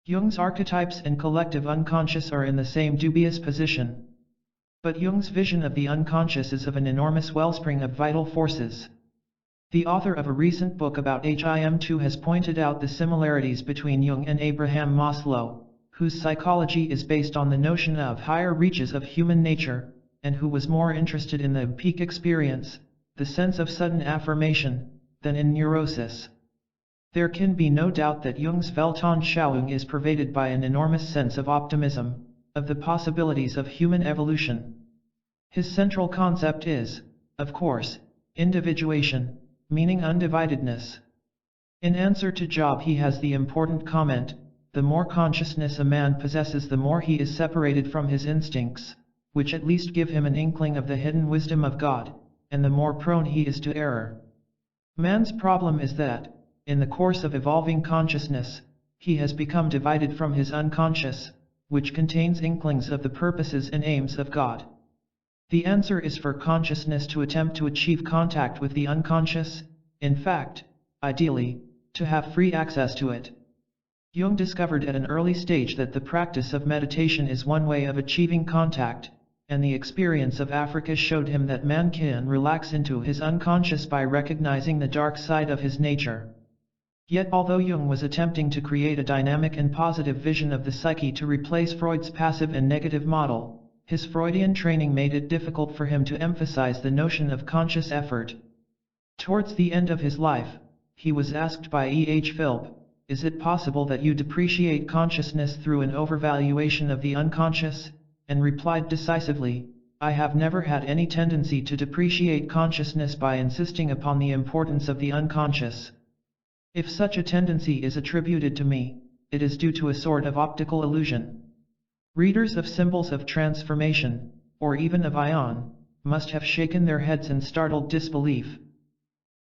Jung's archetypes and collective unconscious are in the same dubious position. But Jung's vision of the unconscious is of an enormous wellspring of vital forces. The author of a recent book about HIM2 has pointed out the similarities between Jung and Abraham Maslow, whose psychology is based on the notion of higher reaches of human nature, and who was more interested in the peak experience, the sense of sudden affirmation, than in neurosis. There can be no doubt that Jung's Weltanschauung is pervaded by an enormous sense of optimism, of the possibilities of human evolution. His central concept is, of course, individuation, meaning undividedness. In Answer to Job he has the important comment, the more consciousness a man possesses the more he is separated from his instincts, which at least give him an inkling of the hidden wisdom of God, and the more prone he is to error. Man's problem is that, in the course of evolving consciousness, he has become divided from his unconscious, which contains inklings of the purposes and aims of God. The answer is for consciousness to attempt to achieve contact with the unconscious, in fact, ideally, to have free access to it. Jung discovered at an early stage that the practice of meditation is one way of achieving contact, and the experience of Africa showed him that man can relax into his unconscious by recognizing the dark side of his nature. Yet although Jung was attempting to create a dynamic and positive vision of the psyche to replace Freud's passive and negative model, his Freudian training made it difficult for him to emphasize the notion of conscious effort. Towards the end of his life, he was asked by E. H. Philp, "Is it possible that you depreciate consciousness through an overvaluation of the unconscious?" and replied decisively, "I have never had any tendency to depreciate consciousness by insisting upon the importance of the unconscious. If such a tendency is attributed to me, it is due to a sort of optical illusion." Readers of Symbols of Transformation, or even of Ion, must have shaken their heads in startled disbelief.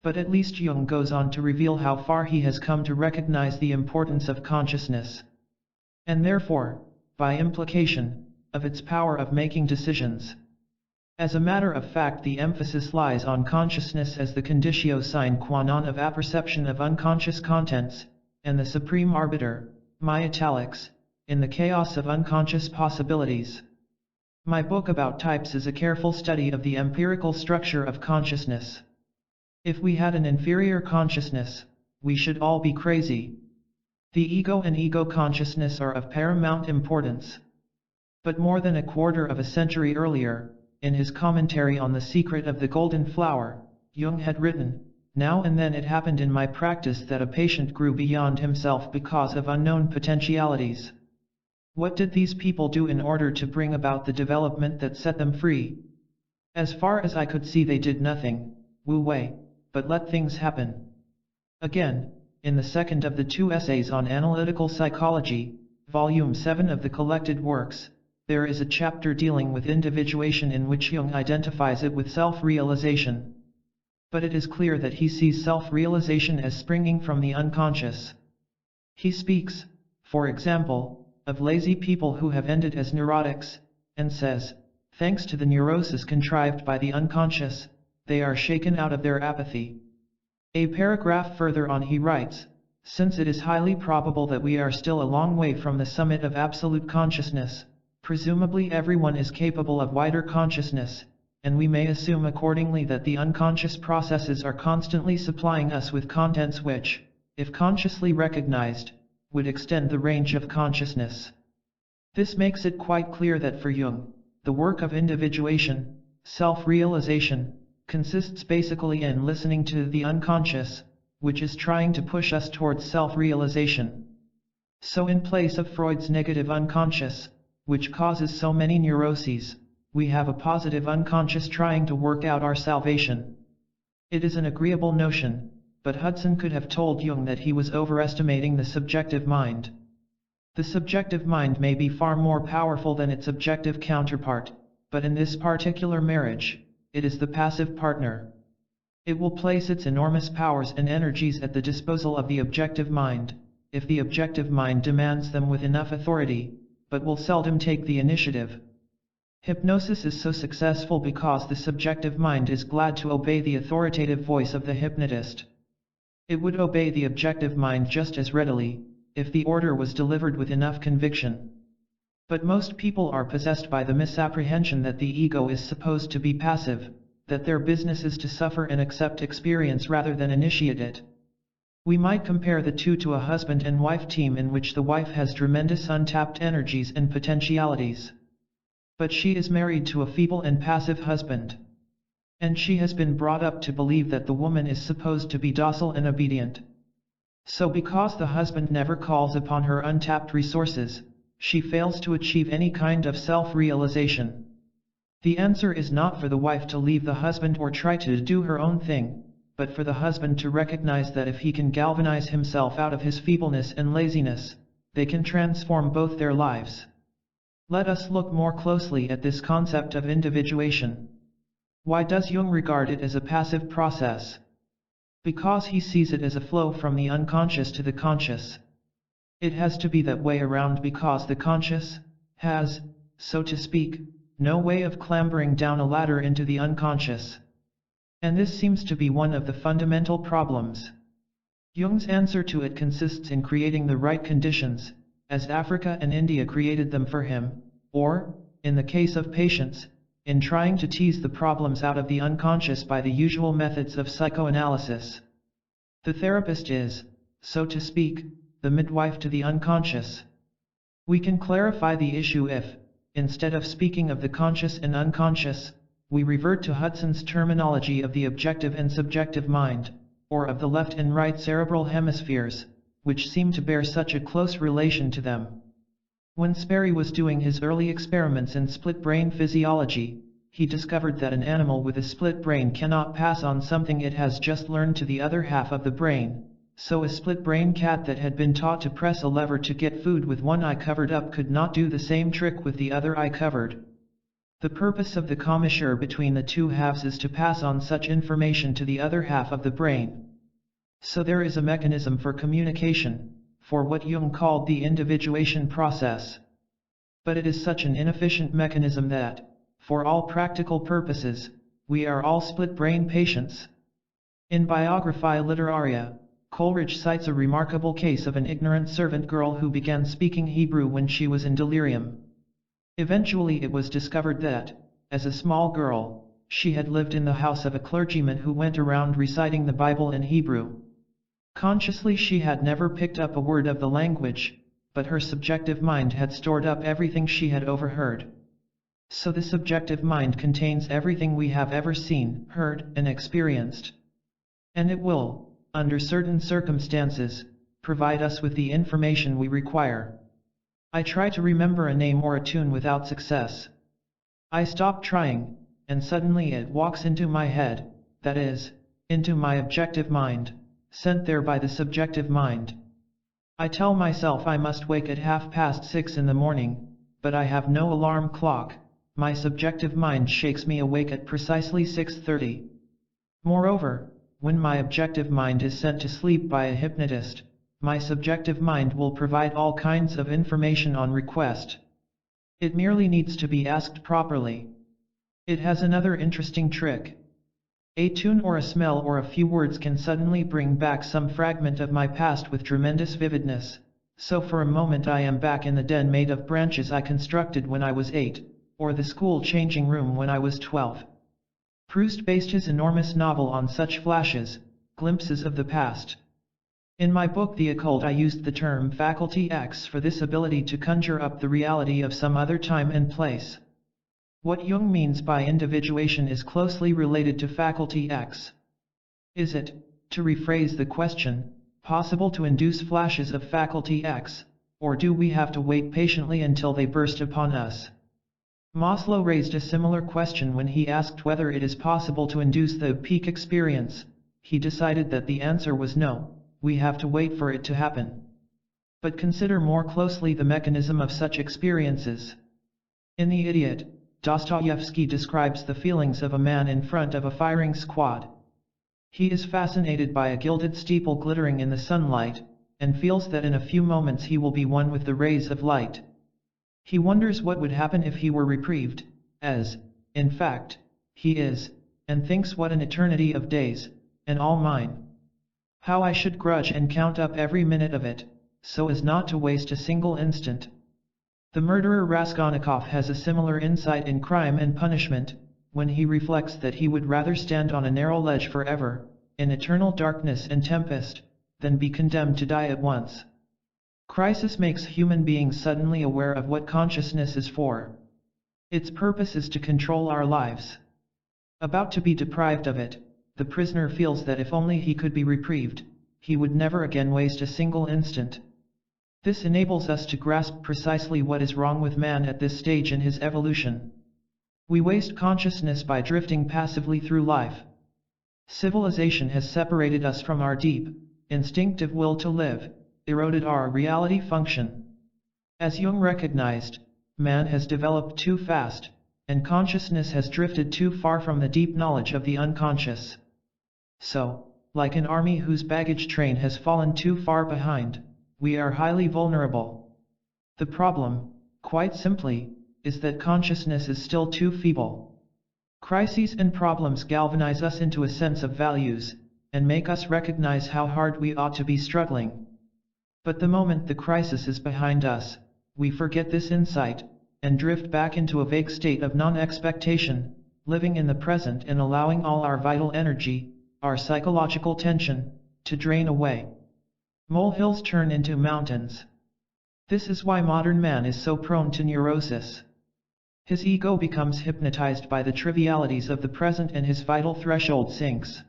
But at least Jung goes on to reveal how far he has come to recognize the importance of consciousness. And therefore, by implication, of its power of making decisions. As a matter of fact, the emphasis lies on consciousness as the conditio sine qua non of apperception of unconscious contents, and the supreme arbiter, my italics, in the chaos of unconscious possibilities. My book about types is a careful study of the empirical structure of consciousness. If we had an inferior consciousness, we should all be crazy. The ego and ego consciousness are of paramount importance. But more than a quarter of a century earlier, in his commentary on The Secret of the Golden Flower, Jung had written, "Now and then it happened in my practice that a patient grew beyond himself because of unknown potentialities. What did these people do in order to bring about the development that set them free? As far as I could see they did nothing, wu wei, but let things happen." Again, in the second of the 2 essays on analytical psychology, Volume 7 of the collected works, there is a chapter dealing with individuation in which Jung identifies it with self-realization. But it is clear that he sees self-realization as springing from the unconscious. He speaks, for example, of lazy people who have ended as neurotics, and says, thanks to the neurosis contrived by the unconscious, they are shaken out of their apathy. A paragraph further on he writes, since it is highly probable that we are still a long way from the summit of absolute consciousness, presumably everyone is capable of wider consciousness, and we may assume accordingly that the unconscious processes are constantly supplying us with contents which, if consciously recognized, would extend the range of consciousness. This makes it quite clear that for Jung, the work of individuation, self-realization, consists basically in listening to the unconscious, which is trying to push us towards self-realization. So in place of Freud's negative unconscious, which causes so many neuroses, we have a positive unconscious trying to work out our salvation. It is an agreeable notion, but Hudson could have told Jung that he was overestimating the subjective mind. The subjective mind may be far more powerful than its objective counterpart, but in this particular marriage, it is the passive partner. It will place its enormous powers and energies at the disposal of the objective mind, if the objective mind demands them with enough authority, but will seldom take the initiative. Hypnosis is so successful because the subjective mind is glad to obey the authoritative voice of the hypnotist. It would obey the objective mind just as readily, if the order was delivered with enough conviction. But most people are possessed by the misapprehension that the ego is supposed to be passive, that their business is to suffer and accept experience rather than initiate it. We might compare the two to a husband and wife team in which the wife has tremendous untapped energies and potentialities. But she is married to a feeble and passive husband. And she has been brought up to believe that the woman is supposed to be docile and obedient. So because the husband never calls upon her untapped resources, she fails to achieve any kind of self-realization. The answer is not for the wife to leave the husband or try to do her own thing, but for the husband to recognize that if he can galvanize himself out of his feebleness and laziness, they can transform both their lives. Let us look more closely at this concept of individuation. Why does Jung regard it as a passive process? Because he sees it as a flow from the unconscious to the conscious. It has to be that way around because the conscious has, so to speak, no way of clambering down a ladder into the unconscious. And this seems to be one of the fundamental problems. Jung's answer to it consists in creating the right conditions, as Africa and India created them for him, or, in the case of patients, in trying to tease the problems out of the unconscious by the usual methods of psychoanalysis. The therapist is, so to speak, the midwife to the unconscious. We can clarify the issue if, instead of speaking of the conscious and unconscious, we revert to Hudson's terminology of the objective and subjective mind, or of the left and right cerebral hemispheres, which seem to bear such a close relation to them. When Sperry was doing his early experiments in split brain physiology, he discovered that an animal with a split brain cannot pass on something it has just learned to the other half of the brain, so a split-brain cat that had been taught to press a lever to get food with one eye covered up could not do the same trick with the other eye covered. The purpose of the commissure between the two halves is to pass on such information to the other half of the brain. So there is a mechanism for communication, for what Jung called the individuation process. But it is such an inefficient mechanism that, for all practical purposes, we are all split-brain patients. In Biographia Literaria, Coleridge cites a remarkable case of an ignorant servant girl who began speaking Hebrew when she was in delirium. Eventually it was discovered that, as a small girl, she had lived in the house of a clergyman who went around reciting the Bible in Hebrew. Consciously she had never picked up a word of the language, but her subjective mind had stored up everything she had overheard. So the subjective mind contains everything we have ever seen, heard, and experienced. And it will, under certain circumstances, provide us with the information we require. I try to remember a name or a tune without success. I stop trying, and suddenly it walks into my head, that is, into my objective mind, sent there by the subjective mind. I tell myself I must wake at 6:30 in the morning, but I have no alarm clock. My subjective mind shakes me awake at precisely 6:30. Moreover, when my objective mind is sent to sleep by a hypnotist, my subjective mind will provide all kinds of information on request. It merely needs to be asked properly. It has another interesting trick. A tune or a smell or a few words can suddenly bring back some fragment of my past with tremendous vividness, so for a moment I am back in the den made of branches I constructed when I was 8, or the school changing room when I was 12. Proust based his enormous novel on such flashes, glimpses of the past. In my book The Occult I used the term faculty X for this ability to conjure up the reality of some other time and place. What Jung means by individuation is closely related to faculty X. Is it, to rephrase the question, possible to induce flashes of faculty X, or do we have to wait patiently until they burst upon us? Maslow raised a similar question when he asked whether it is possible to induce the peak experience. He decided that the answer was no. We have to wait for it to happen. But consider more closely the mechanism of such experiences. In The Idiot, Dostoevsky describes the feelings of a man in front of a firing squad. He is fascinated by a gilded steeple glittering in the sunlight, and feels that in a few moments he will be one with the rays of light. He wonders what would happen if he were reprieved, as, in fact, he is, and thinks what an eternity of days, and all mine. How I should grudge and count up every minute of it, so as not to waste a single instant. The murderer Raskolnikov has a similar insight in Crime and Punishment, when he reflects that he would rather stand on a narrow ledge forever, in eternal darkness and tempest, than be condemned to die at once. Crisis makes human beings suddenly aware of what consciousness is for. Its purpose is to control our lives. About to be deprived of it, the prisoner feels that if only he could be reprieved, he would never again waste a single instant. This enables us to grasp precisely what is wrong with man at this stage in his evolution. We waste consciousness by drifting passively through life. Civilization has separated us from our deep, instinctive will to live, eroded our reality function. As Jung recognized, man has developed too fast, and consciousness has drifted too far from the deep knowledge of the unconscious. So, like an army whose baggage train has fallen too far behind, we are highly vulnerable. The problem, quite simply, is that consciousness is still too feeble. Crises and problems galvanize us into a sense of values, and make us recognize how hard we ought to be struggling. But the moment the crisis is behind us, we forget this insight, and drift back into a vague state of non-expectation, living in the present and allowing all our vital energy, our psychological tension, to drain away. Molehills turn into mountains. This is why modern man is so prone to neurosis. His ego becomes hypnotized by the trivialities of the present and his vital threshold sinks.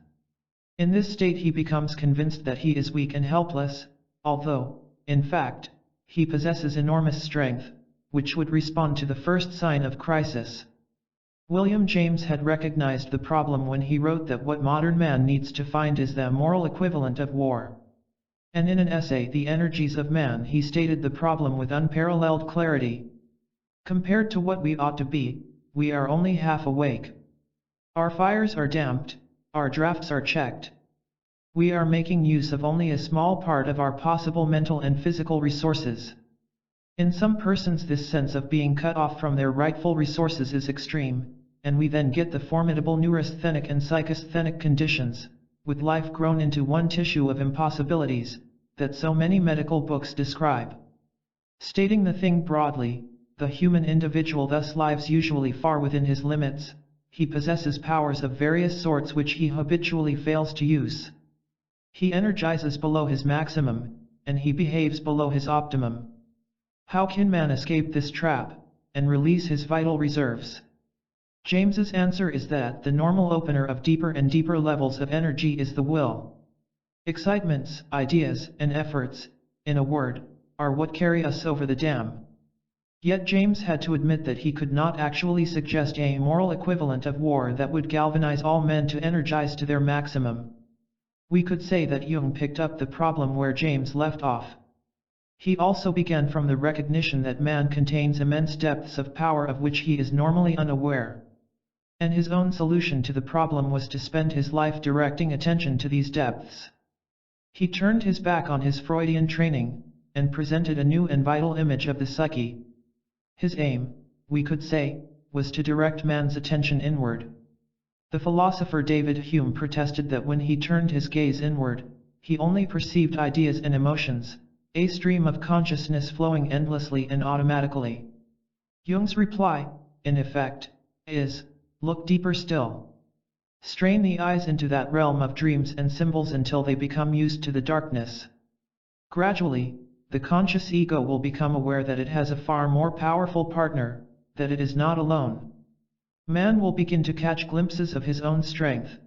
In this state he becomes convinced that he is weak and helpless, although, in fact, he possesses enormous strength, which would respond to the first sign of crisis. William James had recognized the problem when he wrote that what modern man needs to find is the moral equivalent of war. And in an essay, The Energies of Man, he stated the problem with unparalleled clarity. Compared to what we ought to be, we are only half awake. Our fires are damped, our drafts are checked. We are making use of only a small part of our possible mental and physical resources. In some persons this sense of being cut off from their rightful resources is extreme, and we then get the formidable neurasthenic and psychasthenic conditions, with life grown into one tissue of impossibilities, that so many medical books describe. Stating the thing broadly, the human individual thus lives usually far within his limits. He possesses powers of various sorts which he habitually fails to use. He energizes below his maximum, and he behaves below his optimum. How can man escape this trap, and release his vital reserves? James's answer is that the normal opener of deeper and deeper levels of energy is the will. Excitements, ideas, and efforts, in a word, are what carry us over the dam. Yet James had to admit that he could not actually suggest a moral equivalent of war that would galvanize all men to energize to their maximum. We could say that Jung picked up the problem where James left off. He also began from the recognition that man contains immense depths of power of which he is normally unaware. And his own solution to the problem was to spend his life directing attention to these depths. He turned his back on his Freudian training, and presented a new and vital image of the psyche. His aim, we could say, was to direct man's attention inward. The philosopher David Hume protested that when he turned his gaze inward, he only perceived ideas and emotions, a stream of consciousness flowing endlessly and automatically. Jung's reply, in effect, is, look deeper still. Strain the eyes into that realm of dreams and symbols until they become used to the darkness. Gradually, the conscious ego will become aware that it has a far more powerful partner, that it is not alone. Man will begin to catch glimpses of his own strength.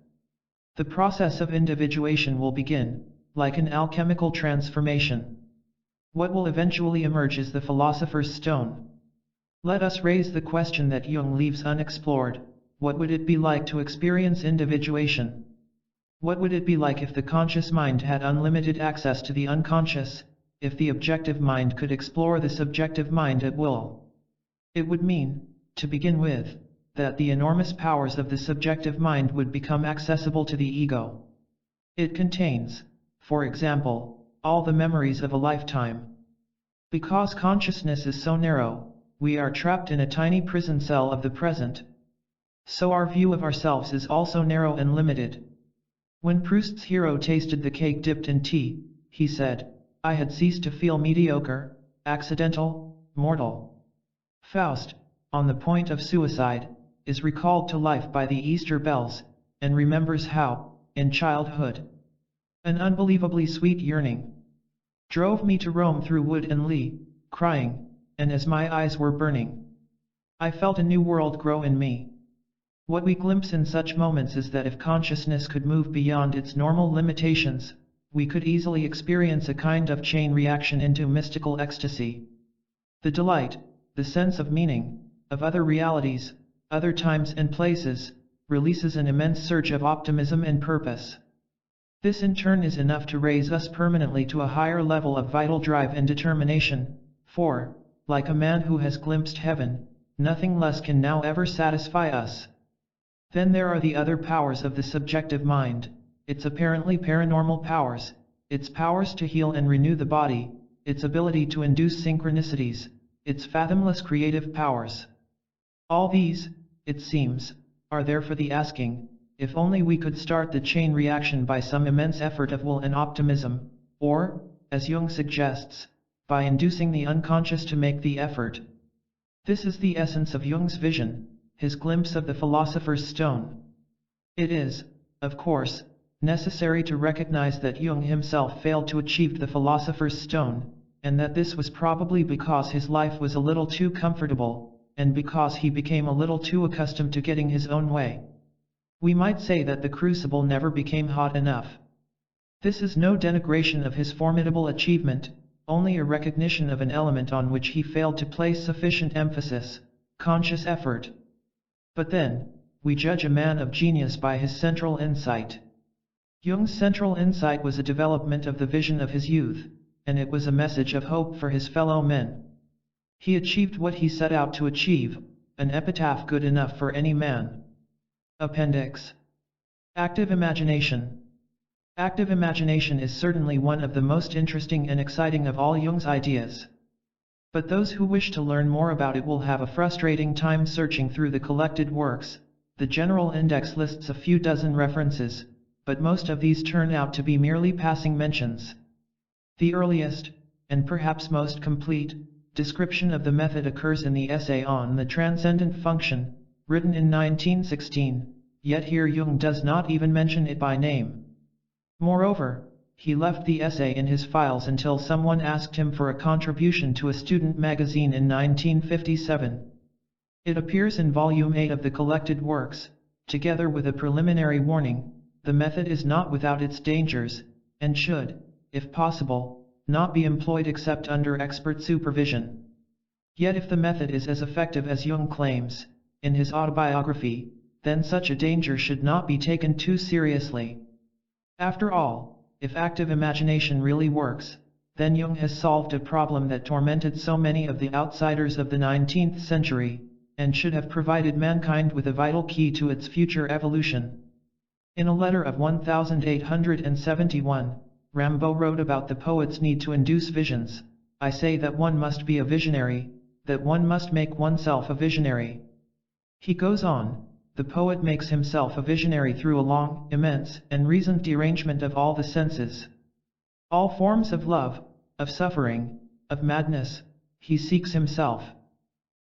The process of individuation will begin, like an alchemical transformation. What will eventually emerge is the philosopher's stone. Let us raise the question that Jung leaves unexplored: what would it be like to experience individuation? What would it be like if the conscious mind had unlimited access to the unconscious, if the objective mind could explore the subjective mind at will? It would mean, to begin with, that the enormous powers of the subjective mind would become accessible to the ego. It contains, for example, all the memories of a lifetime. Because consciousness is so narrow, we are trapped in a tiny prison cell of the present. So our view of ourselves is also narrow and limited. When Proust's hero tasted the cake dipped in tea, he said, "I had ceased to feel mediocre, accidental, mortal." Faust, on the point of suicide, is recalled to life by the Easter bells, and remembers how, in childhood, an unbelievably sweet yearning drove me to roam through wood and lea, crying, and as my eyes were burning, I felt a new world grow in me. What we glimpse in such moments is that if consciousness could move beyond its normal limitations, we could easily experience a kind of chain reaction into mystical ecstasy. The delight, the sense of meaning, of other realities, other times and places, releases an immense surge of optimism and purpose. This in turn is enough to raise us permanently to a higher level of vital drive and determination, for, like a man who has glimpsed heaven, nothing less can now ever satisfy us. Then there are the other powers of the subjective mind, its apparently paranormal powers, its powers to heal and renew the body, its ability to induce synchronicities, its fathomless creative powers. All these, it seems, are there for the asking, if only we could start the chain reaction by some immense effort of will and optimism, or, as Jung suggests, by inducing the unconscious to make the effort. This is the essence of Jung's vision, his glimpse of the philosopher's stone. It is, of course, necessary to recognize that Jung himself failed to achieve the philosopher's stone, and that this was probably because his life was a little too comfortable, and because he became a little too accustomed to getting his own way. We might say that the crucible never became hot enough. This is no denigration of his formidable achievement, only a recognition of an element on which he failed to place sufficient emphasis: conscious effort. But then, we judge a man of genius by his central insight. Jung's central insight was a development of the vision of his youth, and it was a message of hope for his fellow men. He achieved what he set out to achieve, an epitaph good enough for any man. Appendix. Active imagination. Active imagination is certainly one of the most interesting and exciting of all Jung's ideas. But those who wish to learn more about it will have a frustrating time searching through the collected works. The general index lists a few dozen references, but most of these turn out to be merely passing mentions. The earliest, and perhaps most complete, description of the method occurs in the essay on the transcendent function, written in 1916, yet here Jung does not even mention it by name. Moreover, he left the essay in his files until someone asked him for a contribution to a student magazine in 1957. It appears in Volume 8 of the collected works, together with a preliminary warning: the method is not without its dangers, and should, if possible, not be employed except under expert supervision. Yet if the method is as effective as Jung claims, in his autobiography, then such a danger should not be taken too seriously. After all, if active imagination really works, then Jung has solved a problem that tormented so many of the outsiders of the 19th century, and should have provided mankind with a vital key to its future evolution. In a letter of 1871, Rimbaud wrote about the poet's need to induce visions. I say that one must be a visionary, that one must make oneself a visionary. He goes on, the poet makes himself a visionary through a long, immense, and reasoned derangement of all the senses. All forms of love, of suffering, of madness, he seeks himself.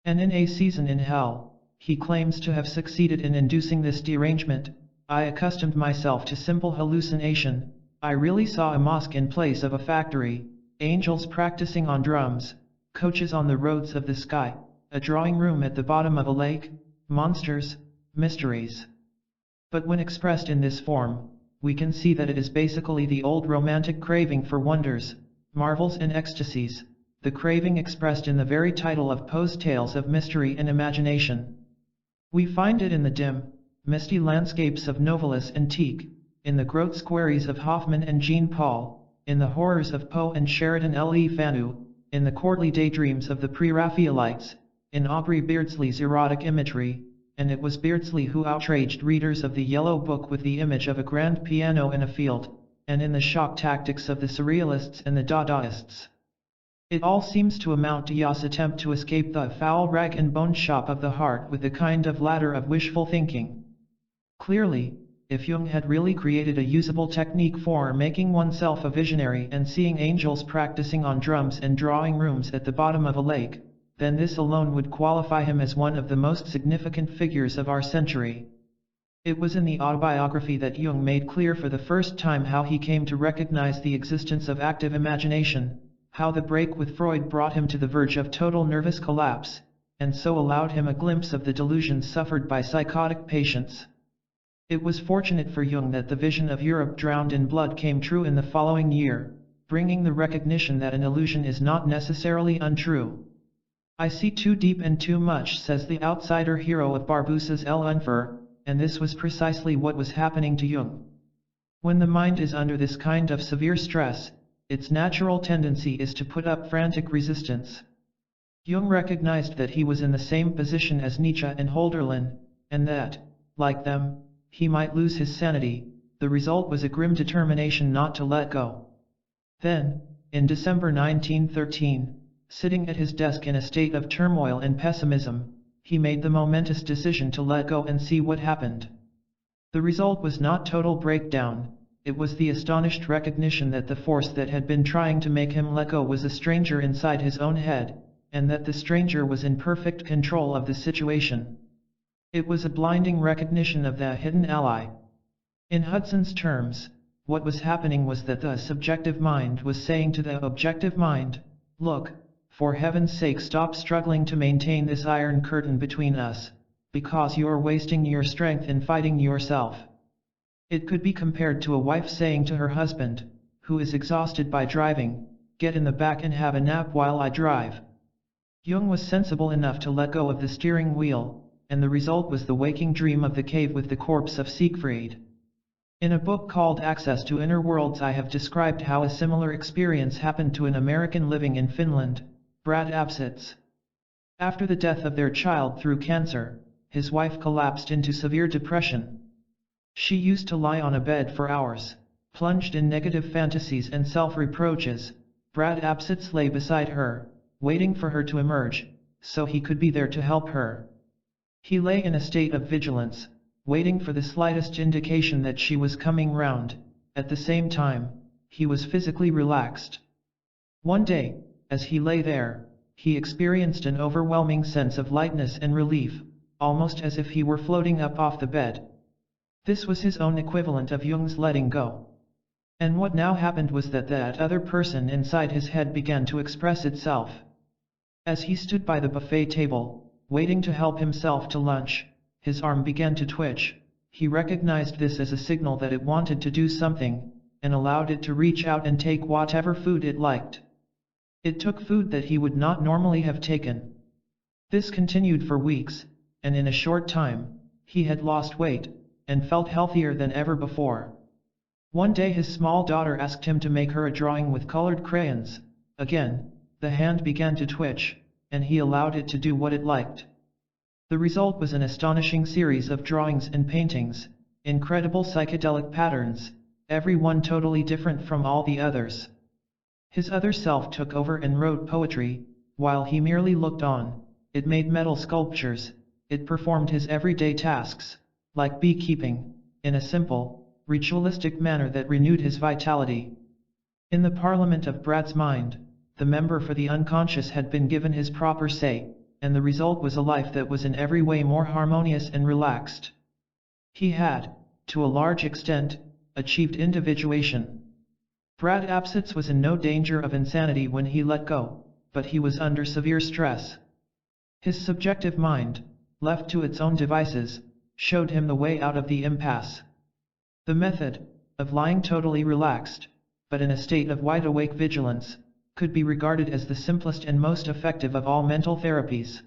And in A Season in Hell, he claims to have succeeded in inducing this derangement. I accustomed myself to simple hallucination. I really saw a mosque in place of a factory, angels practicing on drums, coaches on the roads of the sky, a drawing room at the bottom of a lake, monsters, mysteries. But when expressed in this form, we can see that it is basically the old romantic craving for wonders, marvels and ecstasies, the craving expressed in the very title of Poe's Tales of Mystery and Imagination. We find it in the dim, misty landscapes of novelas antique, in the gross quarries of Hoffmann and Jean Paul, in the horrors of Poe and Sheridan Le Fanu, in the courtly daydreams of the pre-Raphaelites, in Aubrey Beardsley's erotic imagery, and it was Beardsley who outraged readers of the Yellow Book with the image of a grand piano in a field, and in the shock tactics of the Surrealists and the Dadaists. It all seems to amount to Ya's attempt to escape the foul rag and bone shop of the heart with a kind of ladder of wishful thinking. Clearly, if Jung had really created a usable technique for making oneself a visionary and seeing angels practicing on drums and drawing rooms at the bottom of a lake, then this alone would qualify him as one of the most significant figures of our century. It was in the autobiography that Jung made clear for the first time how he came to recognize the existence of active imagination, how the break with Freud brought him to the verge of total nervous collapse, and so allowed him a glimpse of the delusions suffered by psychotic patients. It was fortunate for Jung that the vision of Europe drowned in blood came true in the following year, bringing the recognition that an illusion is not necessarily untrue. I see too deep and too much, says the outsider hero of Barbusse's L'Enfer, and this was precisely what was happening to Jung. When the mind is under this kind of severe stress, its natural tendency is to put up frantic resistance. Jung recognized that he was in the same position as Nietzsche and Hölderlin, and that, like them, he might lose his sanity. The result was a grim determination not to let go. Then, in December 1913, sitting at his desk in a state of turmoil and pessimism, he made the momentous decision to let go and see what happened. The result was not total breakdown, it was the astonished recognition that the force that had been trying to make him let go was a stranger inside his own head, and that the stranger was in perfect control of the situation. It was a blinding recognition of the hidden ally. In Hudson's terms, what was happening was that the subjective mind was saying to the objective mind, look, for heaven's sake stop struggling to maintain this iron curtain between us, because you're wasting your strength in fighting yourself. It could be compared to a wife saying to her husband, who is exhausted by driving, get in the back and have a nap while I drive. Jung was sensible enough to let go of the steering wheel, and the result was the waking dream of the cave with the corpse of Siegfried. In a book called Access to Inner Worlds I have described how a similar experience happened to an American living in Finland, Brad Absitz. After the death of their child through cancer, his wife collapsed into severe depression. She used to lie on a bed for hours, plunged in negative fantasies and self-reproaches. Brad Absitz lay beside her, waiting for her to emerge, so he could be there to help her. He lay in a state of vigilance, waiting for the slightest indication that she was coming round. At the same time, he was physically relaxed. One day, as he lay there, he experienced an overwhelming sense of lightness and relief, almost as if he were floating up off the bed. This was his own equivalent of Jung's letting go. And what now happened was that that other person inside his head began to express itself. As he stood by the buffet table, waiting to help himself to lunch, his arm began to twitch. He recognized this as a signal that it wanted to do something, and allowed it to reach out and take whatever food it liked. It took food that he would not normally have taken. This continued for weeks, and in a short time, he had lost weight, and felt healthier than ever before. One day his small daughter asked him to make her a drawing with colored crayons. Again, the hand began to twitch, and he allowed it to do what it liked. The result was an astonishing series of drawings and paintings, incredible psychedelic patterns, every one totally different from all the others. His other self took over and wrote poetry, while he merely looked on. It made metal sculptures, it performed his everyday tasks, like beekeeping, in a simple, ritualistic manner that renewed his vitality. In the parliament of Brad's mind, the member for the unconscious had been given his proper say, and the result was a life that was in every way more harmonious and relaxed. He had, to a large extent, achieved individuation. Brad Absitz was in no danger of insanity when he let go, but he was under severe stress. His subjective mind, left to its own devices, showed him the way out of the impasse. The method, of lying totally relaxed, but in a state of wide-awake vigilance, could be regarded as the simplest and most effective of all mental therapies.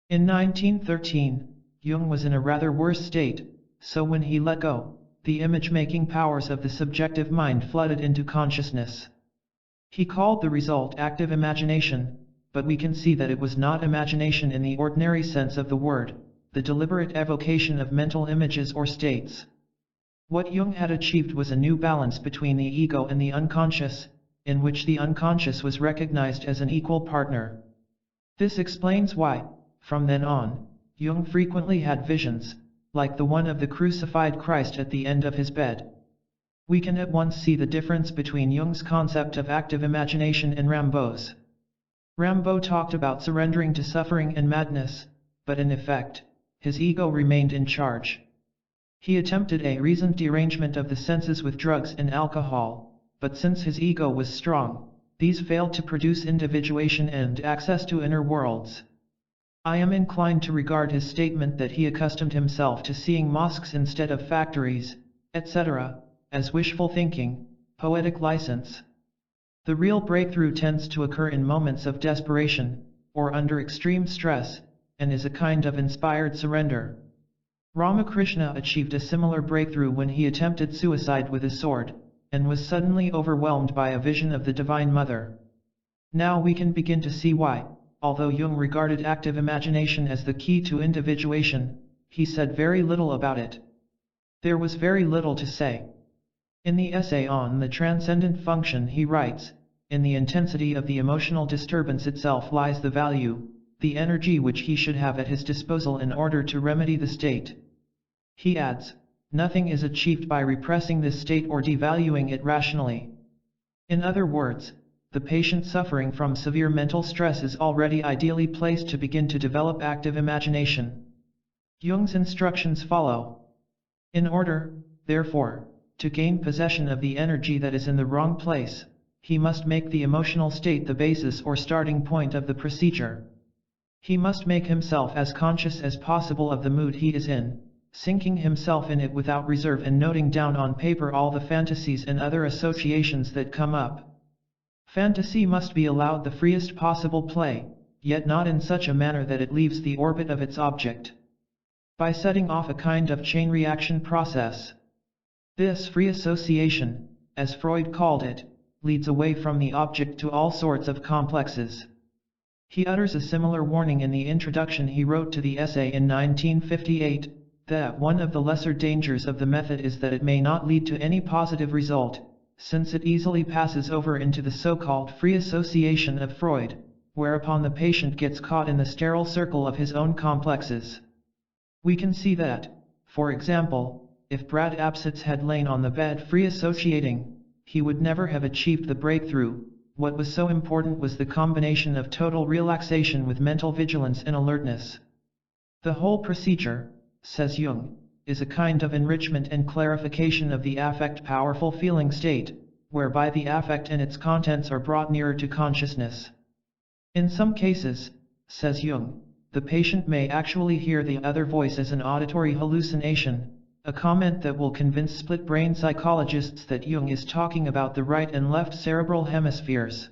In 1913, Jung was in a rather worse state, so when he let go, the image-making powers of the subjective mind flooded into consciousness. He called the result active imagination, but we can see that it was not imagination in the ordinary sense of the word, the deliberate evocation of mental images or states. What Jung had achieved was a new balance between the ego and the unconscious, in which the unconscious was recognized as an equal partner. This explains why, from then on, Jung frequently had visions, like the one of the crucified Christ at the end of his bed. We can at once see the difference between Jung's concept of active imagination and Rimbaud's. Rimbaud talked about surrendering to suffering and madness, but in effect, his ego remained in charge. He attempted a reasoned derangement of the senses with drugs and alcohol, but since his ego was strong, these failed to produce individuation and access to inner worlds. I am inclined to regard his statement that he accustomed himself to seeing mosques instead of factories, etc., as wishful thinking, poetic license. The real breakthrough tends to occur in moments of desperation, or under extreme stress, and is a kind of inspired surrender. Ramakrishna achieved a similar breakthrough when he attempted suicide with a sword, and was suddenly overwhelmed by a vision of the Divine Mother. Now we can begin to see why, although Jung regarded active imagination as the key to individuation, he said very little about it. There was very little to say. In the essay on the transcendent function he writes, in the intensity of the emotional disturbance itself lies the value, the energy which he should have at his disposal in order to remedy the state. He adds, nothing is achieved by repressing this state or devaluing it rationally. In other words, the patient suffering from severe mental stress is already ideally placed to begin to develop active imagination. Jung's instructions follow. In order, therefore, to gain possession of the energy that is in the wrong place, he must make the emotional state the basis or starting point of the procedure. He must make himself as conscious as possible of the mood he is in, sinking himself in it without reserve and noting down on paper all the fantasies and other associations that come up. Fantasy must be allowed the freest possible play, yet not in such a manner that it leaves the orbit of its object. By setting off a kind of chain reaction process. This free association, as Freud called it, leads away from the object to all sorts of complexes. He utters a similar warning in the introduction he wrote to the essay in 1958, that one of the lesser dangers of the method is that it may not lead to any positive result, since it easily passes over into the so-called free association of Freud, whereupon the patient gets caught in the sterile circle of his own complexes. We can see that, for example, if Brad Absitz had lain on the bed free associating, he would never have achieved the breakthrough. What was so important was the combination of total relaxation with mental vigilance and alertness. The whole procedure, says Jung, is a kind of enrichment and clarification of the affect powerful feeling state, whereby the affect and its contents are brought nearer to consciousness. In some cases, says Jung, the patient may actually hear the other voice as an auditory hallucination, a comment that will convince split-brain psychologists that Jung is talking about the right and left cerebral hemispheres.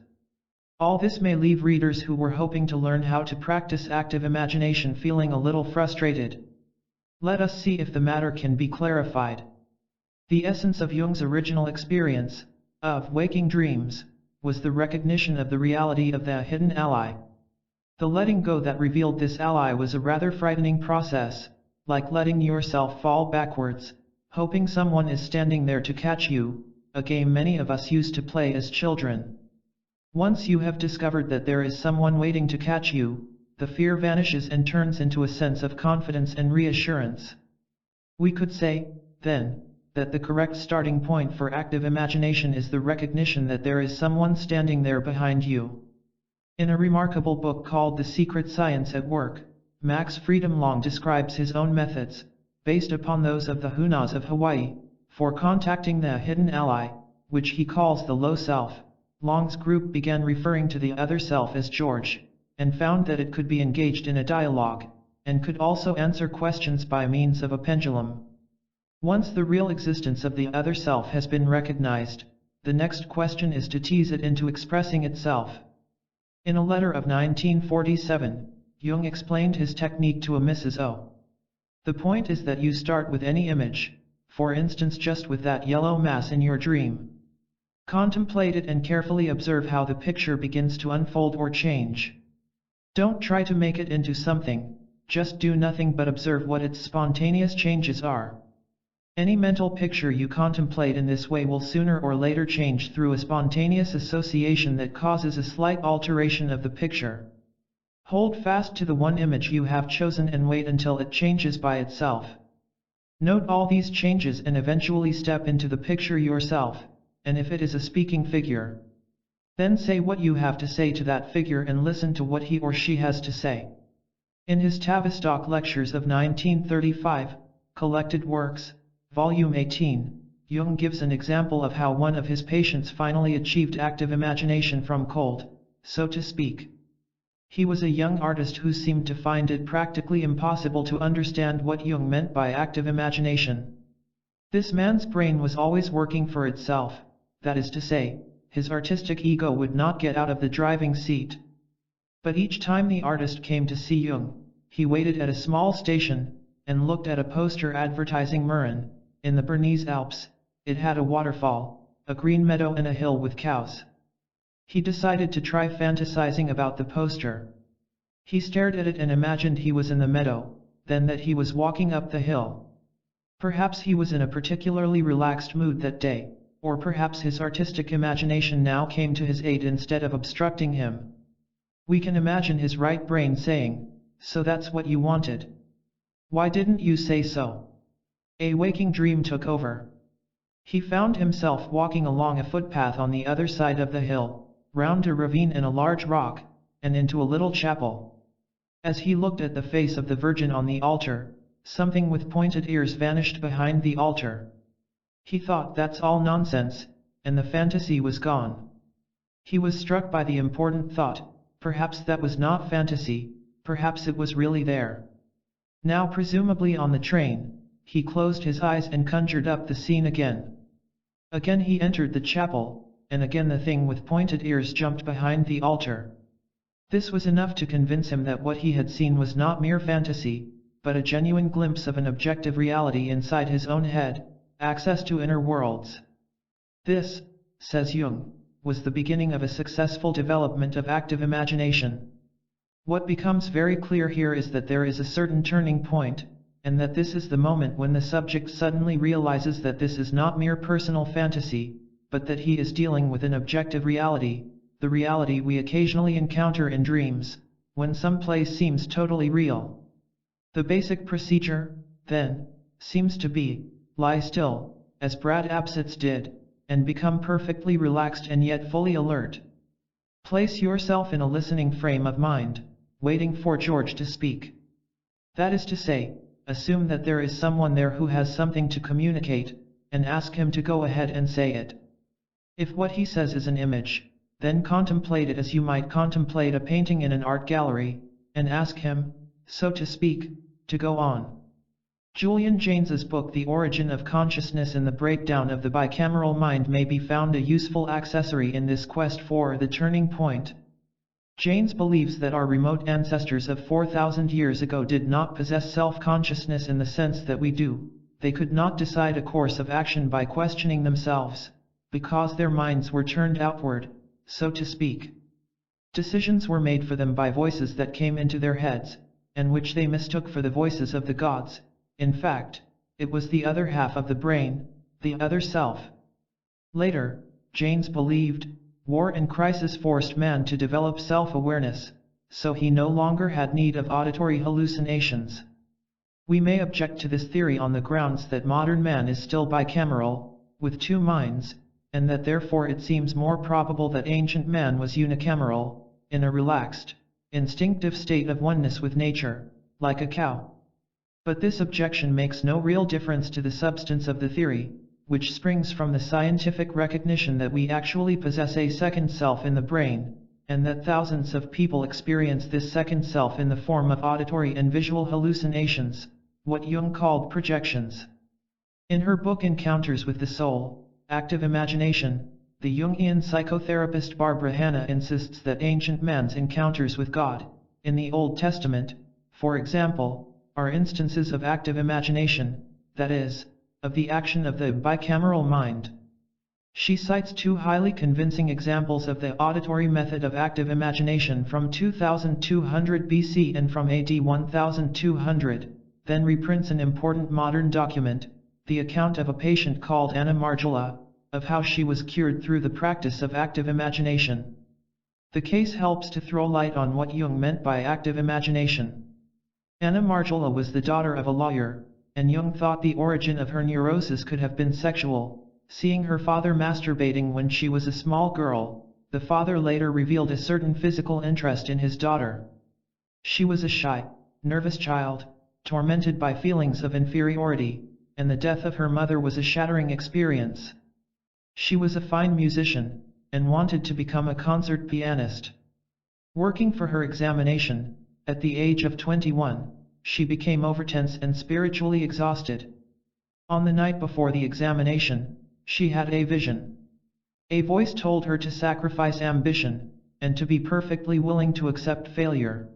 All this may leave readers who were hoping to learn how to practice active imagination feeling a little frustrated. Let us see if the matter can be clarified. The essence of Jung's original experience, of waking dreams, was the recognition of the reality of the hidden ally. The letting go that revealed this ally was a rather frightening process, like letting yourself fall backwards, hoping someone is standing there to catch you, a game many of us used to play as children. Once you have discovered that there is someone waiting to catch you, the fear vanishes and turns into a sense of confidence and reassurance. We could say, then, that the correct starting point for active imagination is the recognition that there is someone standing there behind you. In a remarkable book called The Secret Science at Work, Max Freedom Long describes his own methods, based upon those of the Hunas of Hawaii, for contacting the hidden ally, which he calls the low self. Long's group began referring to the other self as George, and found that it could be engaged in a dialogue, and could also answer questions by means of a pendulum. Once the real existence of the other self has been recognized, the next question is to tease it into expressing itself. In a letter of 1947, Jung explained his technique to a Mrs. O. The point is that you start with any image, for instance just with that yellow mass in your dream. Contemplate it and carefully observe how the picture begins to unfold or change. Don't try to make it into something, just do nothing but observe what its spontaneous changes are. Any mental picture you contemplate in this way will sooner or later change through a spontaneous association that causes a slight alteration of the picture. Hold fast to the one image you have chosen and wait until it changes by itself. Note all these changes and eventually step into the picture yourself, and if it is a speaking figure, then say what you have to say to that figure and listen to what he or she has to say. In his Tavistock Lectures of 1935, Collected Works, Volume 18, Jung gives an example of how one of his patients finally achieved active imagination from cold, so to speak. He was a young artist who seemed to find it practically impossible to understand what Jung meant by active imagination. This man's brain was always working for itself, that is to say, his artistic ego would not get out of the driving seat. But each time the artist came to see Jung, he waited at a small station, and looked at a poster advertising Murren. In the Bernese Alps, it had a waterfall, a green meadow and a hill with cows. He decided to try fantasizing about the poster. He stared at it and imagined he was in the meadow, then that he was walking up the hill. Perhaps he was in a particularly relaxed mood that day, or perhaps his artistic imagination now came to his aid instead of obstructing him. We can imagine his right brain saying, "So that's what you wanted? Why didn't you say so?" A waking dream took over. He found himself walking along a footpath on the other side of the hill, round a ravine in a large rock, and into a little chapel. As he looked at the face of the Virgin on the altar, something with pointed ears vanished behind the altar. He thought, that's all nonsense, and the fantasy was gone. He was struck by the important thought, perhaps that was not fantasy, perhaps it was really there. Now presumably on the train, he closed his eyes and conjured up the scene again. Again he entered the chapel, and again the thing with pointed ears jumped behind the altar. This was enough to convince him that what he had seen was not mere fantasy, but a genuine glimpse of an objective reality inside his own head, access to inner worlds. This, says Jung, was the beginning of a successful development of active imagination. What becomes very clear here is that there is a certain turning point, and that this is the moment when the subject suddenly realizes that this is not mere personal fantasy, but that he is dealing with an objective reality, the reality we occasionally encounter in dreams, when some place seems totally real. The basic procedure, then, seems to be, lie still, as Brad Apsitz did, and become perfectly relaxed and yet fully alert. Place yourself in a listening frame of mind, waiting for George to speak. That is to say, assume that there is someone there who has something to communicate, and ask him to go ahead and say it. If what he says is an image, then contemplate it as you might contemplate a painting in an art gallery, and ask him, so to speak, to go on. Julian Jaynes's book The Origin of Consciousness and the Breakdown of the Bicameral Mind may be found a useful accessory in this quest for the turning point. Jaynes believes that our remote ancestors of 4,000 years ago did not possess self-consciousness in the sense that we do, they could not decide a course of action by questioning themselves, because their minds were turned outward, so to speak. Decisions were made for them by voices that came into their heads, and which they mistook for the voices of the gods. In fact, it was the other half of the brain, the other self. Later, James believed, war and crisis forced man to develop self-awareness, so he no longer had need of auditory hallucinations. We may object to this theory on the grounds that modern man is still bicameral, with two minds, and that therefore it seems more probable that ancient man was unicameral, in a relaxed, instinctive state of oneness with nature, like a cow. But this objection makes no real difference to the substance of the theory, which springs from the scientific recognition that we actually possess a second self in the brain, and that thousands of people experience this second self in the form of auditory and visual hallucinations, what Jung called projections. In her book Encounters with the Soul, Active Imagination, the Jungian psychotherapist Barbara Hanna insists that ancient man's encounters with God, in the Old Testament, for example, are instances of active imagination, that is, of the action of the bicameral mind. She cites two highly convincing examples of the auditory method of active imagination from 2200 BC and from AD 1200, then reprints an important modern document, the account of a patient called Anna Margula, of how she was cured through the practice of active imagination. The case helps to throw light on what Jung meant by active imagination. Anna Margula was the daughter of a lawyer, and Jung thought the origin of her neurosis could have been sexual. Seeing her father masturbating when she was a small girl, the father later revealed a certain physical interest in his daughter. She was a shy, nervous child, tormented by feelings of inferiority, and the death of her mother was a shattering experience. She was a fine musician, and wanted to become a concert pianist. Working for her examination, at the age of 21, she became overtense and spiritually exhausted. On the night before the examination, she had a vision. A voice told her to sacrifice ambition, and to be perfectly willing to accept failure.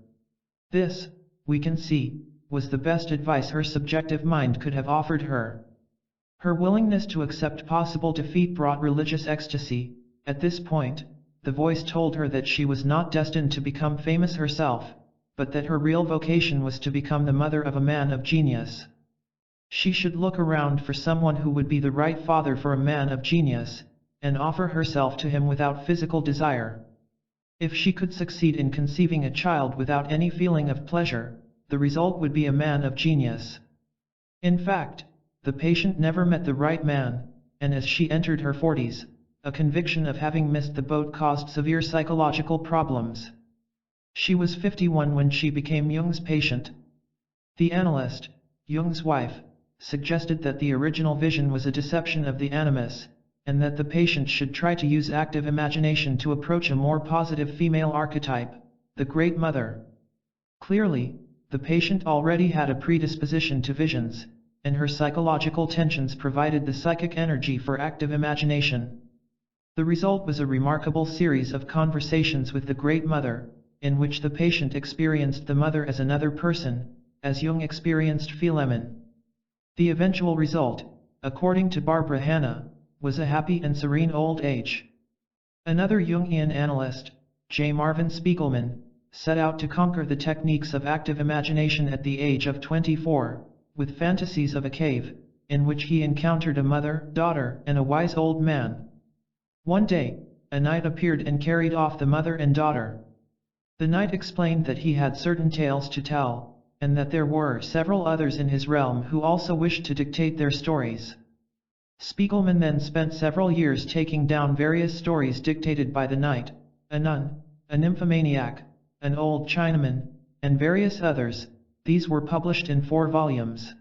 This, we can see, was the best advice her subjective mind could have offered her. Her willingness to accept possible defeat brought religious ecstasy. At this point, the voice told her that she was not destined to become famous herself, but that her real vocation was to become the mother of a man of genius. She should look around for someone who would be the right father for a man of genius, and offer herself to him without physical desire. If she could succeed in conceiving a child without any feeling of pleasure, the result would be a man of genius. In fact, the patient never met the right man, and as she entered her 40s, a conviction of having missed the boat caused severe psychological problems. She was 51 when she became Jung's patient. The analyst, Jung's wife, suggested that the original vision was a deception of the animus, and that the patient should try to use active imagination to approach a more positive female archetype, the Great Mother. Clearly, the patient already had a predisposition to visions, and her psychological tensions provided the psychic energy for active imagination. The result was a remarkable series of conversations with the Great Mother, in which the patient experienced the mother as another person, as Jung experienced Philemon. The eventual result, according to Barbara Hanna, was a happy and serene old age. Another Jungian analyst, J. Marvin Spiegelman, set out to conquer the techniques of active imagination at the age of 24, with fantasies of a cave, in which he encountered a mother, daughter, and a wise old man. One day, a knight appeared and carried off the mother and daughter. The knight explained that he had certain tales to tell, and that there were several others in his realm who also wished to dictate their stories. Spiegelman then spent several years taking down various stories dictated by the knight, a nun, a nymphomaniac, an old Chinaman, and various others. These were published in 4 volumes.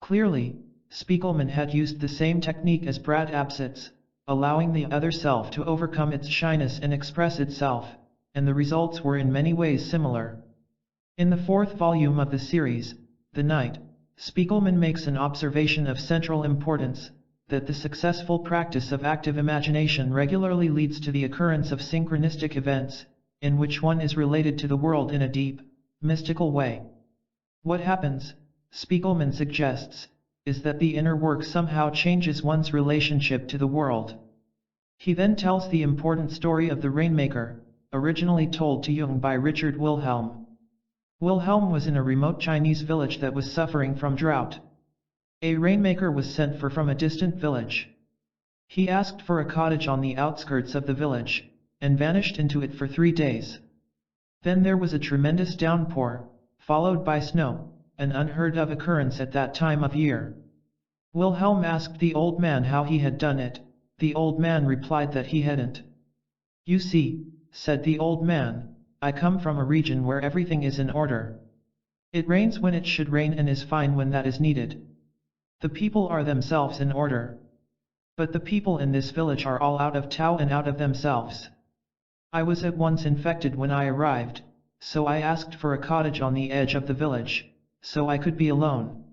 Clearly, Spiegelman had used the same technique as Brad Absitz, allowing the other self to overcome its shyness and express itself, and the results were in many ways similar. In the 4th volume of the series, The Night, Spiegelman makes an observation of central importance, that the successful practice of active imagination regularly leads to the occurrence of synchronistic events, in which one is related to the world in a deep, mystical way. What happens, Spiegelman suggests, is that the inner work somehow changes one's relationship to the world. He then tells the important story of the Rainmaker, originally told to Jung by Richard Wilhelm. Wilhelm was in a remote Chinese village that was suffering from drought. A rainmaker was sent for from a distant village. He asked for a cottage on the outskirts of the village, and vanished into it for 3 days. Then there was a tremendous downpour, followed by snow, an unheard-of occurrence at that time of year. Wilhelm asked the old man how he had done it. The old man replied that he hadn't. "You see," said the old man, "I come from a region where everything is in order. It rains when it should rain and is fine when that is needed. The people are themselves in order. But the people in this village are all out of Tao and out of themselves. I was at once infected when I arrived, so I asked for a cottage on the edge of the village, so I could be alone.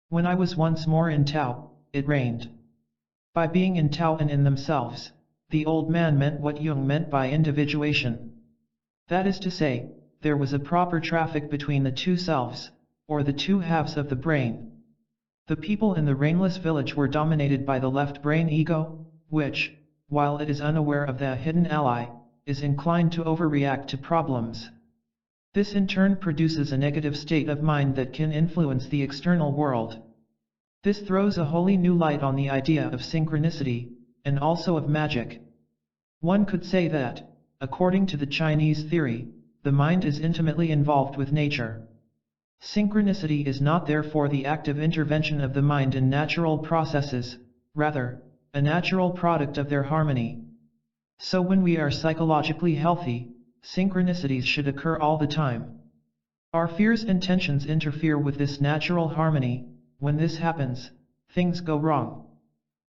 When I was once more in Tao, it rained." By being in Tao and in themselves, the old man meant what Jung meant by individuation. That is to say, there was a proper traffic between the two selves, or the two halves of the brain. The people in the rainless village were dominated by the left brain ego, which, while it is unaware of the hidden ally, is inclined to overreact to problems. This in turn produces a negative state of mind that can influence the external world. This throws a wholly new light on the idea of synchronicity, and also of magic. One could say that, according to the Chinese theory, the mind is intimately involved with nature. Synchronicity is not therefore the active intervention of the mind in natural processes, rather, a natural product of their harmony. So when we are psychologically healthy, synchronicities should occur all the time. Our fears and tensions interfere with this natural harmony. When this happens, things go wrong.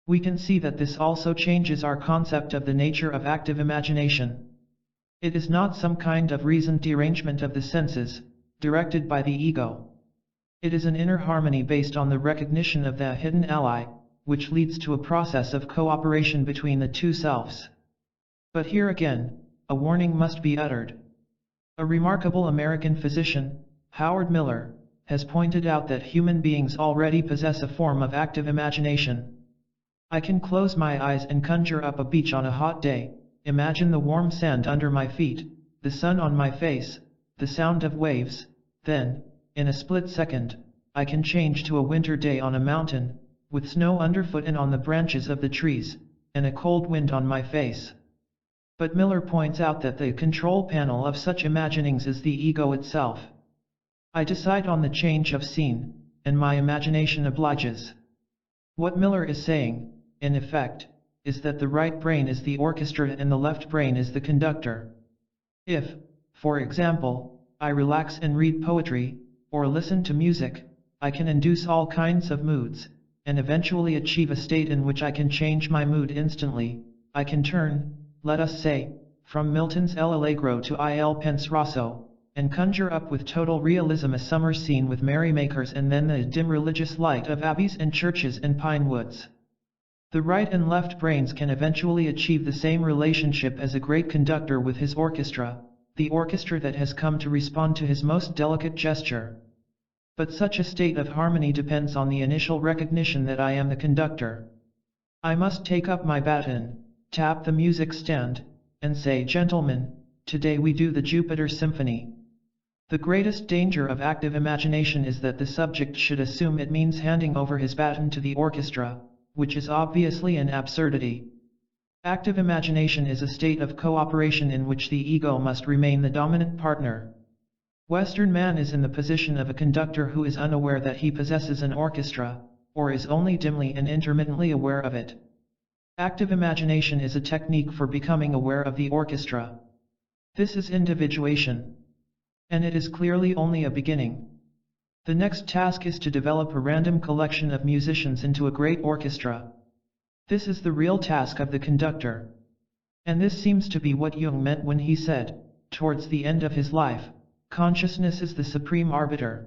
We can see that this also changes our concept of the nature of active imagination. It is not some kind of reasoned derangement of the senses, directed by the ego. It is an inner harmony based on the recognition of the hidden ally, which leads to a process of cooperation between the two selves. But here again, a warning must be uttered. A remarkable American physician, Howard Miller, has pointed out that human beings already possess a form of active imagination. I can close my eyes and conjure up a beach on a hot day, imagine the warm sand under my feet, the sun on my face, the sound of waves, then, in a split second, I can change to a winter day on a mountain, with snow underfoot and on the branches of the trees, and a cold wind on my face. But Miller points out that the control panel of such imaginings is the ego itself. I decide on the change of scene, and my imagination obliges. What Miller is saying, in effect, is that the right brain is the orchestra and the left brain is the conductor. If, for example, I relax and read poetry, or listen to music, I can induce all kinds of moods, and eventually achieve a state in which I can change my mood instantly. I can turn, let us say, from Milton's El Allegro to Il Penseroso, and conjure up with total realism a summer scene with merrymakers and then the dim religious light of abbeys and churches and pine woods. The right and left brains can eventually achieve the same relationship as a great conductor with his orchestra, the orchestra that has come to respond to his most delicate gesture. But such a state of harmony depends on the initial recognition that I am the conductor. I must take up my baton, tap the music stand, and say, "Gentlemen, today we do the Jupiter Symphony." The greatest danger of active imagination is that the subject should assume it means handing over his baton to the orchestra, which is obviously an absurdity. Active imagination is a state of cooperation in which the ego must remain the dominant partner. Western man is in the position of a conductor who is unaware that he possesses an orchestra, or is only dimly and intermittently aware of it. Active imagination is a technique for becoming aware of the orchestra. This is individuation. And it is clearly only a beginning. The next task is to develop a random collection of musicians into a great orchestra. This is the real task of the conductor. And this seems to be what Jung meant when he said, towards the end of his life, consciousness is the supreme arbiter.